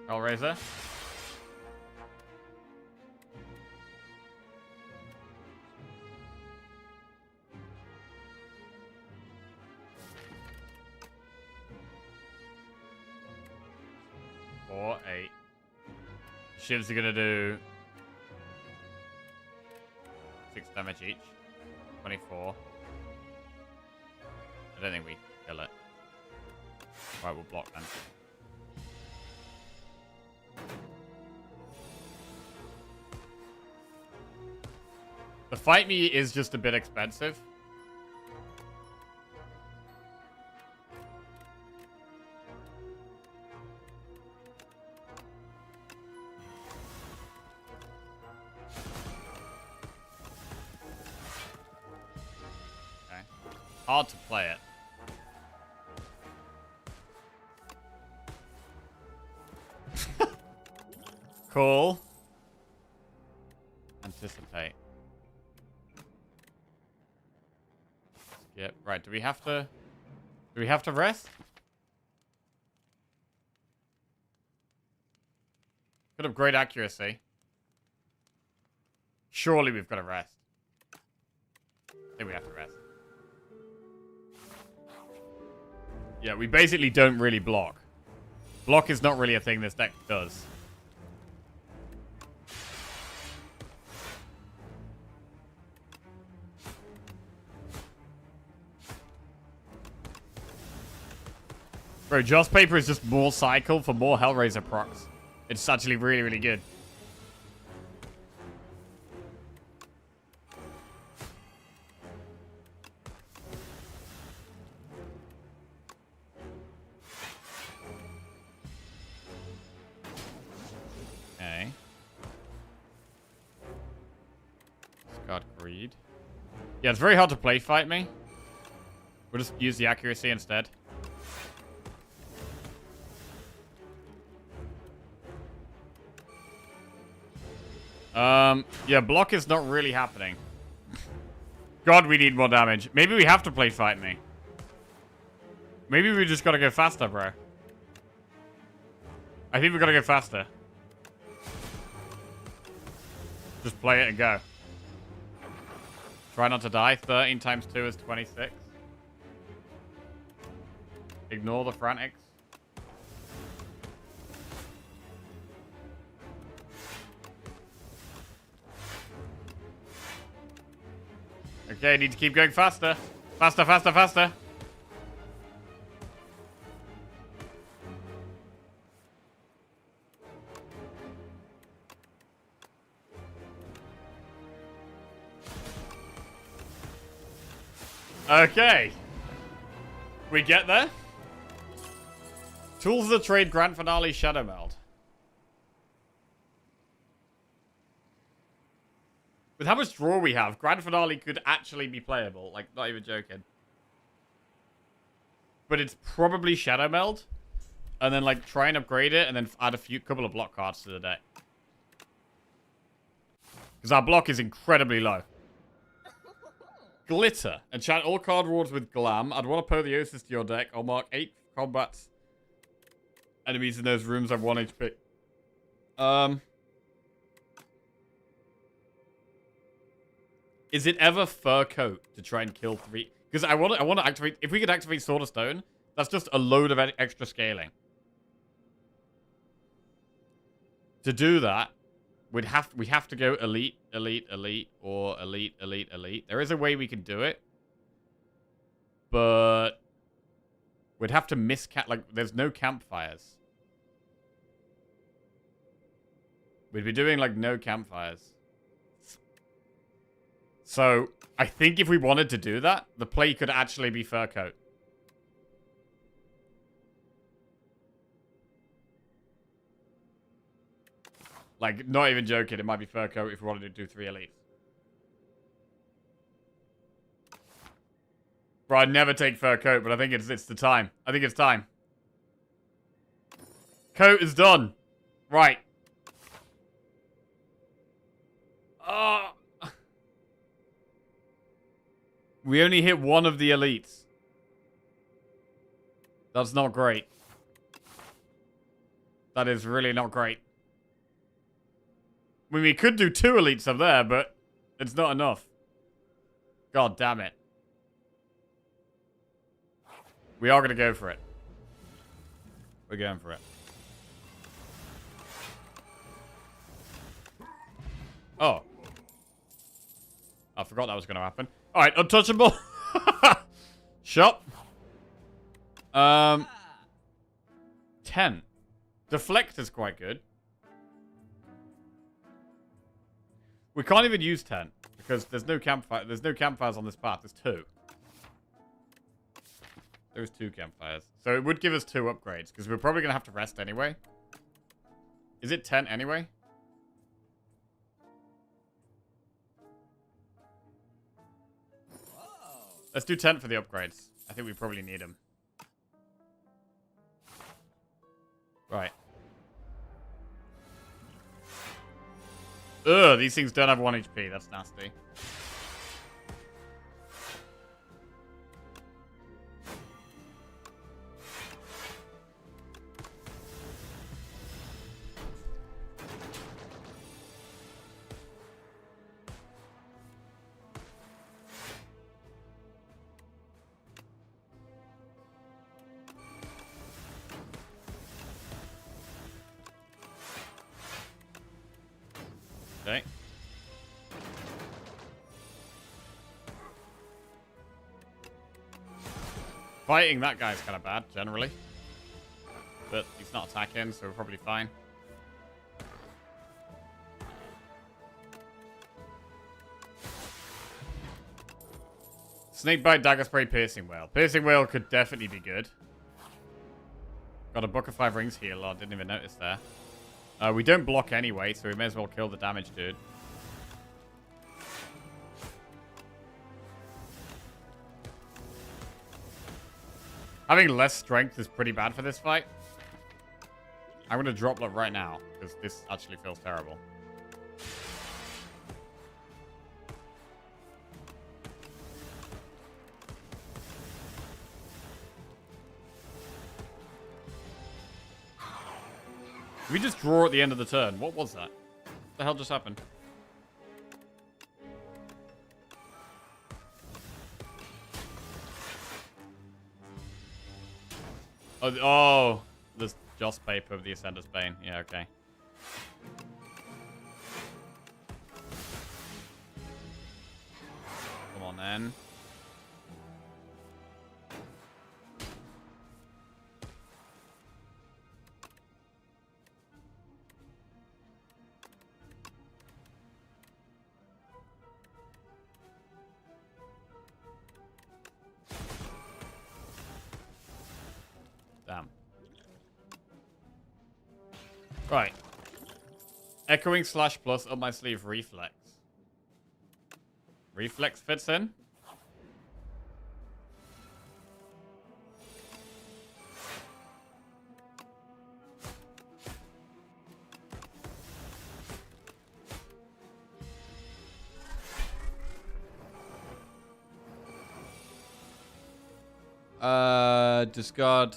Hellraiser. Four, 8. Shivs are gonna do 6 damage each. 24. I don't think we kill it. Right, we'll block then. The fight me is just a bit expensive. hard to play it. Cool. Anticipate. Yep. Right. Do we have to rest? Could have great accuracy. Surely we've got to rest. I think we have to rest. Yeah, we basically don't really block. Block is not really a thing this deck does. Bro, Joss Paper is just more cycle for more Hellraiser procs. It's actually really, really good. Okay. Scott Greed. Yeah, it's very hard to play fight me. We'll just use the accuracy instead. Yeah, block is not really happening. God, we need more damage. Maybe we have to play fight me. Maybe we just gotta go faster, bro. I think we gotta go faster. Just play it and go. Try not to die. 13 times 2 is 26. Ignore the frantics. Okay, need to keep going faster. Faster, faster, faster. Okay. We get there. Tools of the Trade Grand Finale Shadow Meld. With how much draw we have, Grand Finale could actually be playable. Like, not even joking. But it's probably Shadow Meld. And then, like, try and upgrade it and then add a couple of block cards to the deck. Because our block is incredibly low. Glitter. Enchant all card rewards with Glam. I'd want to Apotheosis to your deck. I'll mark 8 combats. Enemies in those rooms have 1 HP. Is it ever Fur Coat to try and kill 3? Because I want to activate. If we could activate Sword of Stone, that's just a load of extra scaling. To do that, we have to go elite, elite, elite, or elite, elite, elite. There is a way we can do it, but we'd have to miss there's no campfires. We'd be doing like no campfires. So, I think if we wanted to do that, the play could actually be Fur Coat. Like, not even joking, it might be Fur Coat if we wanted to do 3 elites. Bro, I'd never take Fur Coat, but I think it's the time. I think it's time. Coat is done. Right. We only hit 1 of the elites. That's not great. That is really not great. I mean, we could do 2 elites up there, but it's not enough. God damn it. We are going to go for it. We're going for it. Oh. I forgot that was going to happen. Alright, untouchable. Shop. 10. Deflect is quite good. We can't even use 10 because there's no campfire. There's no campfires on this path. There's 2. There's 2 campfires. So it would give us 2 upgrades because we're probably going to have to rest anyway. Is it 10 anyway? Let's do 10 for the upgrades. I think we probably need them. Right. Ugh, these things don't have 1 HP. That's nasty. Okay. Fighting that guy's kind of bad, generally. But he's not attacking, so we're probably fine. Snakebite, Dagger Spray, Piercing Whale. Piercing Whale could definitely be good. Got a Book of 5 Rings heal. I didn't even notice there. We don't block anyway, so we may as well kill the damage dude. Having less strength is pretty bad for this fight. I'm going to drop that right now, because this actually feels terrible. Did we just draw at the end of the turn? What was that? What the hell just happened? Oh, there's Joss paper of the Ascender's Bane. Yeah, okay. Come on, then. Damn. Right. Echoing Slash plus up my sleeve Reflex. Reflex fits in. Discard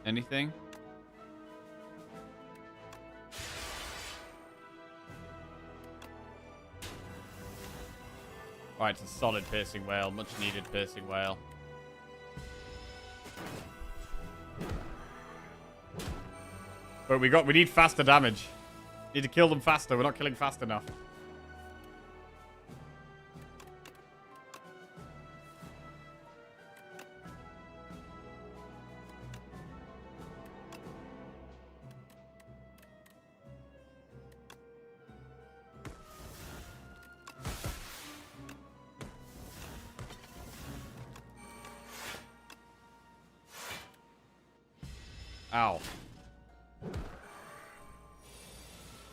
anything? Right, it's a solid Piercing Whale, much needed Piercing Whale. But we need faster damage. Need to kill them faster. We're not killing fast enough. Ow.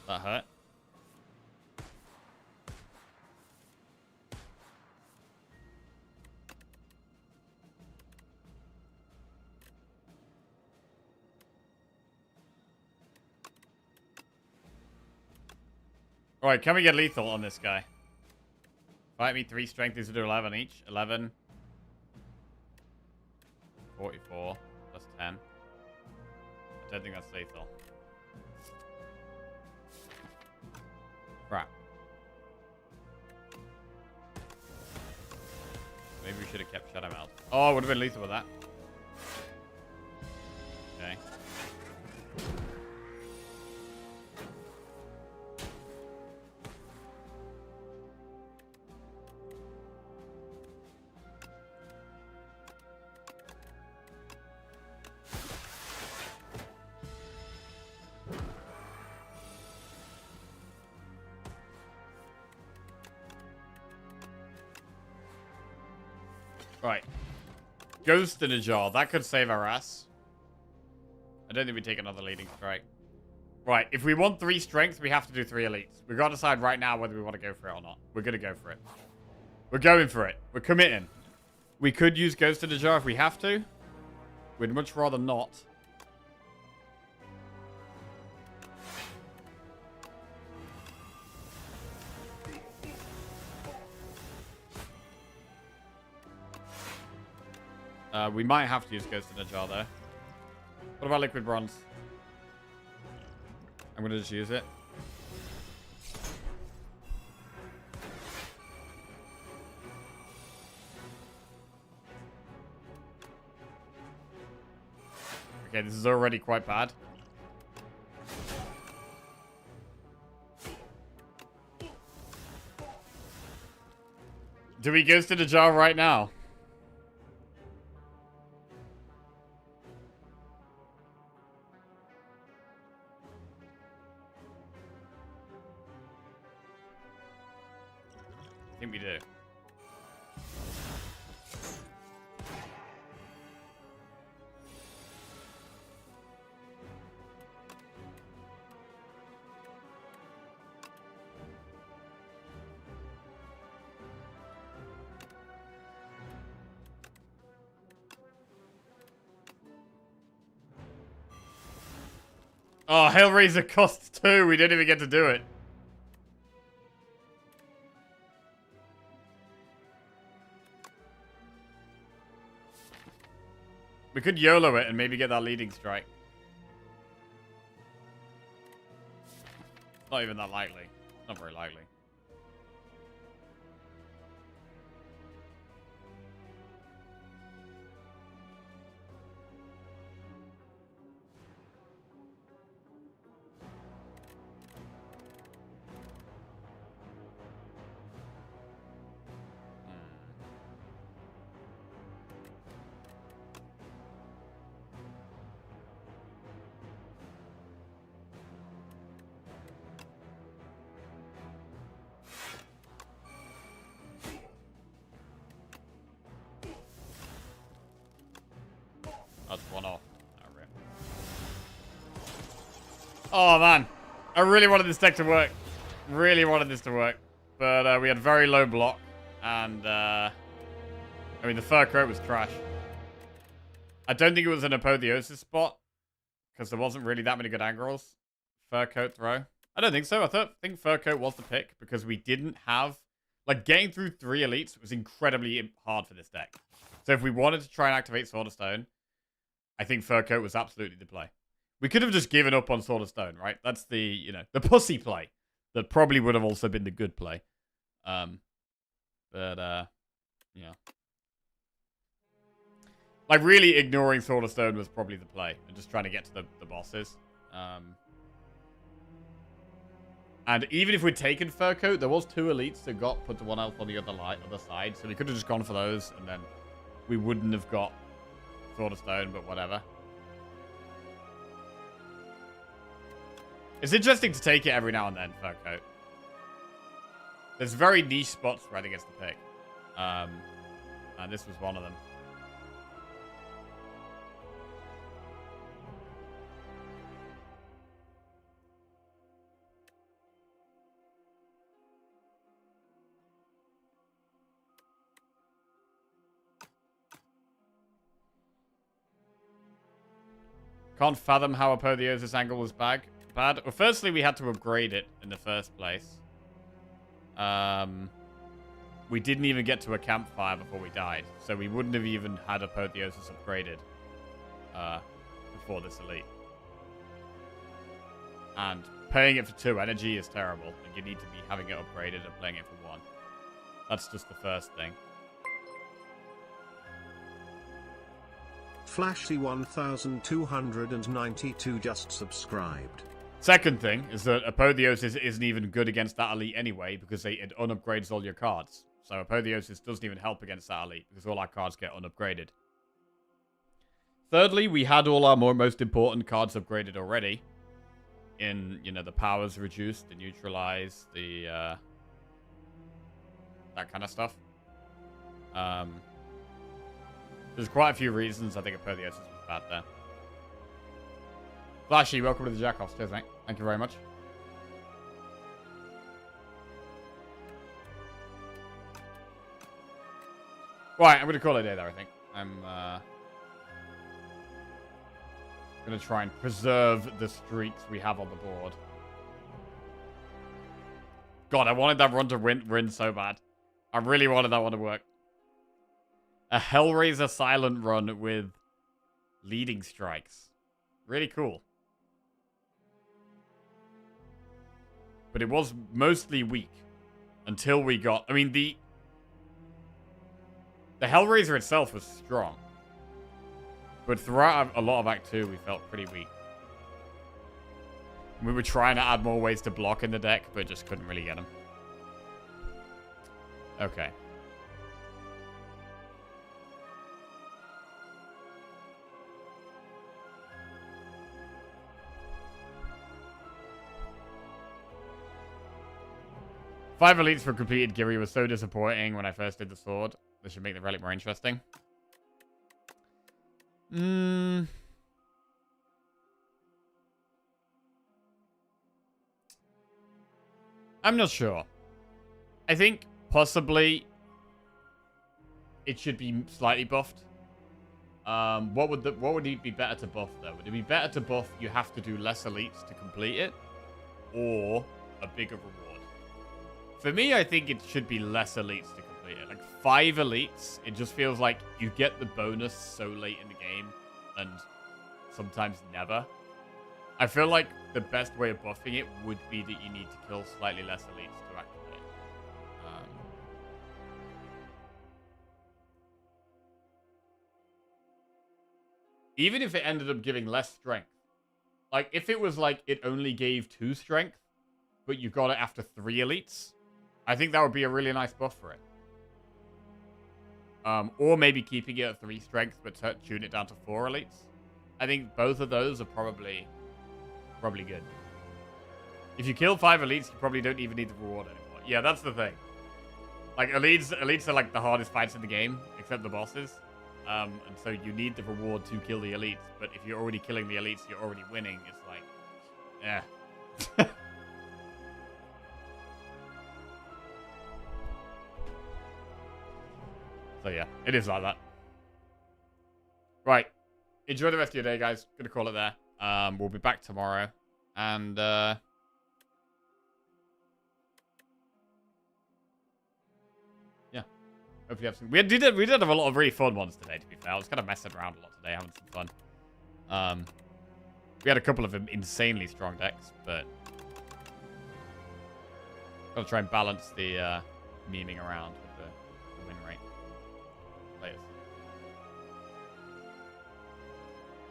That hurt. Alright, can we get lethal on this guy? Fight me 3 strength, these will do 11 each. 11. 44. Plus 10. I don't think that's lethal. Crap. Maybe we should have kept Shadow Meld. Oh, it would have been lethal with that. Okay. Right. Ghost in a jar. That could save our ass. I don't think we take another leading strike. Right, if we want 3 strength, we have to do 3 elites. We've got to decide right now whether we want to go for it or not. We're going to go for it. We're going for it. We're committing. We could use Ghost in the Jar if we have to. We'd much rather not. We might have to use Ghost in the Jar, though. What about Liquid Bronze? I'm going to just use it. Okay, this is already quite bad. Do we Ghost in the Jar right now? I think we do. Oh, Hellraiser costs 2. We didn't even get to do it. We could YOLO it and maybe get that leading strike. Not even that likely. Not very likely. That's one off. Oh, man. I really wanted this deck to work. Really wanted this to work. But we had very low block. And, I mean, the fur coat was trash. I don't think it was an apotheosis spot. Because there wasn't really that many good angles. Fur coat throw. I don't think so. I think fur coat was the pick. Because we didn't have... Like, getting through 3 elites was incredibly hard for this deck. So if we wanted to try and activate Sword of Stone... I think Fur Coat was absolutely the play. We could have just given up on Sword of Stone, right? That's the, you know, the pussy play. That probably would have also been the good play. Yeah. Like, really ignoring Sword of Stone was probably the play. And just trying to get to the bosses. And even if we'd taken Fur Coat, there was 2 elites that got put to 1 health on the other side. So we could have just gone for those. And then we wouldn't have got... Sword of Stone, but whatever. It's interesting to take it every now and then, Fur Coat. There's very niche spots where I think it's the pick. And this was one of them. Can't fathom how Apotheosis angle was bad. Well, firstly, we had to upgrade it in the first place. We didn't even get to a campfire before we died. So we wouldn't have even had Apotheosis upgraded before this elite. And paying it for 2 energy is terrible. And you need to be having it upgraded and playing it for 1. That's just the first thing. Flashy 1292 just subscribed. Second thing is that Apotheosis isn't even good against that elite anyway because it unupgrades all your cards. So Apotheosis doesn't even help against that elite because all our cards get unupgraded. Thirdly, we had all our most important cards upgraded already. In, you know, the powers reduced, the neutralize, the that kind of stuff. There's quite a few reasons I think Apotheosis was bad there. Flashy, welcome to the Jackoffs. Cheers, mate. Thank you very much. Right, I'm going to call it a day there, I think. I'm going to try and preserve the streaks we have on the board. God, I wanted that run to win so bad. I really wanted that one to work. A Hellraiser silent run with leading strikes. Really cool. But it was mostly weak until we got... I mean, the Hellraiser itself was strong. But throughout a lot of Act 2, we felt pretty weak. We were trying to add more ways to block in the deck, but just couldn't really get them. Okay. Five elites for completed Giri was so disappointing when I first did the sword. This should make the relic more interesting. I'm not sure. I think possibly it should be slightly buffed. What would it be better to buff though? Would it be better to buff you have to do less elites to complete it, or a bigger reward? For me, I think it should be less elites to complete it. Like 5 elites, it just feels like you get the bonus so late in the game, and sometimes never. I feel like the best way of buffing it would be that you need to kill slightly less elites to activate it. Even if it ended up giving less strength. Like, if it was like it only gave 2 strength, but you got it after 3 elites, I think that would be a really nice buff for it. Or maybe keeping it at 3 strength, but tune it down to 4 elites. I think both of those are probably good. If you kill 5 elites, you probably don't even need the reward anymore. Yeah, that's the thing. Like, elites are like the hardest fights in the game, except the bosses. And so you need the reward to kill the elites. But if you're already killing the elites, you're already winning. It's like, yeah. So yeah, it is like that. Right. Enjoy the rest of your day, guys. Gonna call it there. We'll be back tomorrow. And yeah. Hopefully have some... We did have a lot of really fun ones today, to be fair. I was kind of messing around a lot today, having some fun. We had a couple of insanely strong decks, but gotta try and balance the memeing around with the